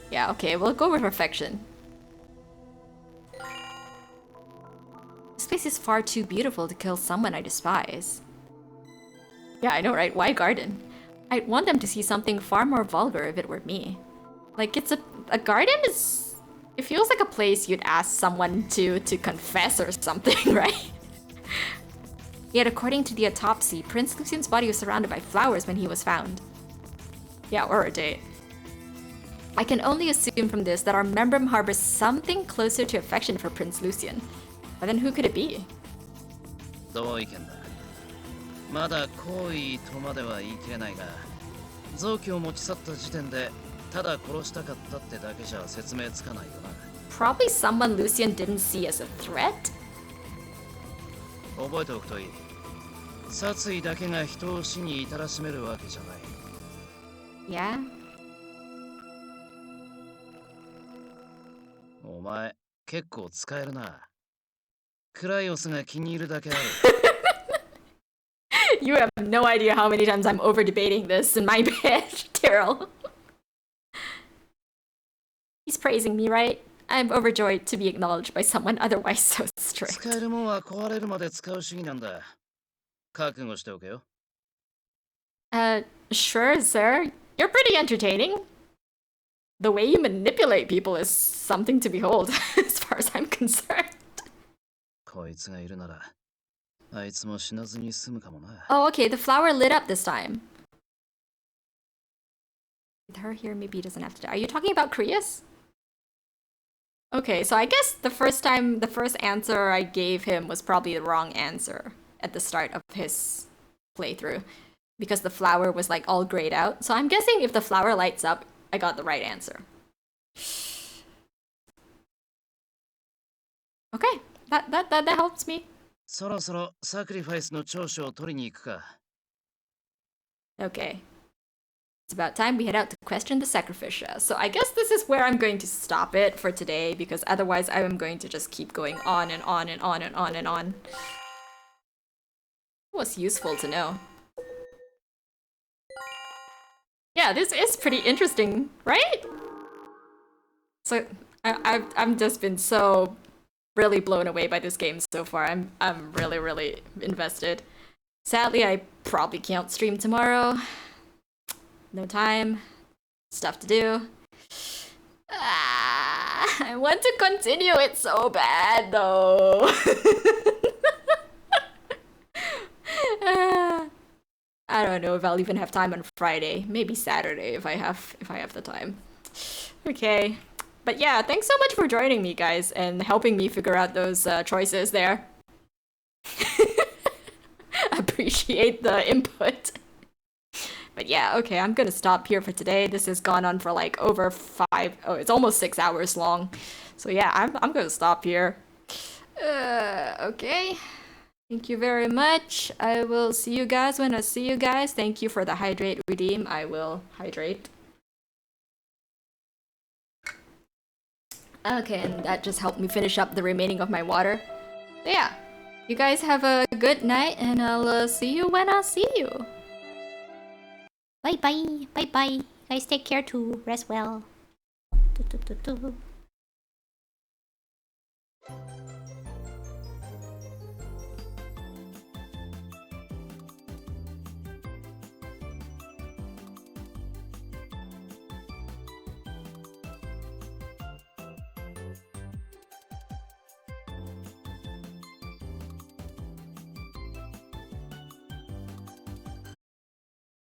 Yeah, okay, we'll go with affection. This place is far too beautiful to kill someone I despise. Yeah, I know, right? Why garden? I'd want them to see something far more vulgar if it were me. Like, it's a garden is... It feels like a place you'd ask someone to confess or something, right? Yet according to the autopsy, Prince Lucian's body was surrounded by flowers when he was found. Yeah, or a date. I can only assume from this that our Membrum harbors something closer to affection for Prince Lucian. But then who could it be? どう意見だまだ行為とまでは言い切れないが、臓器を持ち去った時点でただ殺したかったってだけじゃ説明つかないよな。Probably someone Lucian didn't see as a threat? 覚えておくといい。殺意だけが人を死に至らしめるわけじゃない。Yeah? お前、結構使えるな。クライオスが気に入るだけある。You have no idea how many times I'm over debating this in my bed, Tyril. He's praising me, right? I'm overjoyed to be acknowledged by someone otherwise so strict. 使えるもんは壊れるまで使う主義なんだ。覚悟しておけよ。Sure, sir. You're pretty entertaining. The way you manipulate people is something to behold, as far as I'm concerned. こいつがいるなら、あいつも死なずに済むかもな。Oh, okay, the flower lit up this time. With her here, maybe he doesn't have to die. Are you talking about Krius? Okay, so I guess the first answer I gave him was probably the wrong answer at the start of his playthrough. Because the flower was like all grayed out. So I'm guessing if the flower lights up, I got the right answer. Okay, that helps me. そろそろサクリファイスの長所を取りに行くか。Okay. It's about time we head out to question the sacrificial. So I guess this is where I'm going to stop it for today, because otherwise I am going to just keep going on and on and on and on and on. It was useful to know. Yeah, this is pretty interesting, right? So I've just been so really blown away by this game so far. I'm really invested. Sadly, I probably can't stream tomorrow. No time. Stuff to do. I want to continue it so bad though. I don't know if I'll even have time on Friday. Maybe Saturday if I have the time. Okay. But yeah, thanks so much for joining me, guys, and helping me figure out those choices there. Appreciate the input. But yeah, okay, I'm gonna stop here for today. This has gone on for like over it's almost 6 hours long. So yeah, I'm gonna stop here. Okay. Thank you very much. I will see you guys when I see you guys. Thank you for the hydrate redeem. I will hydrate. Okay, and that just helped me finish up the remaining of my water. So yeah, you guys have a good night, and I'll see you when I see you. Bye bye. Bye bye. Guys, take care too. Rest well.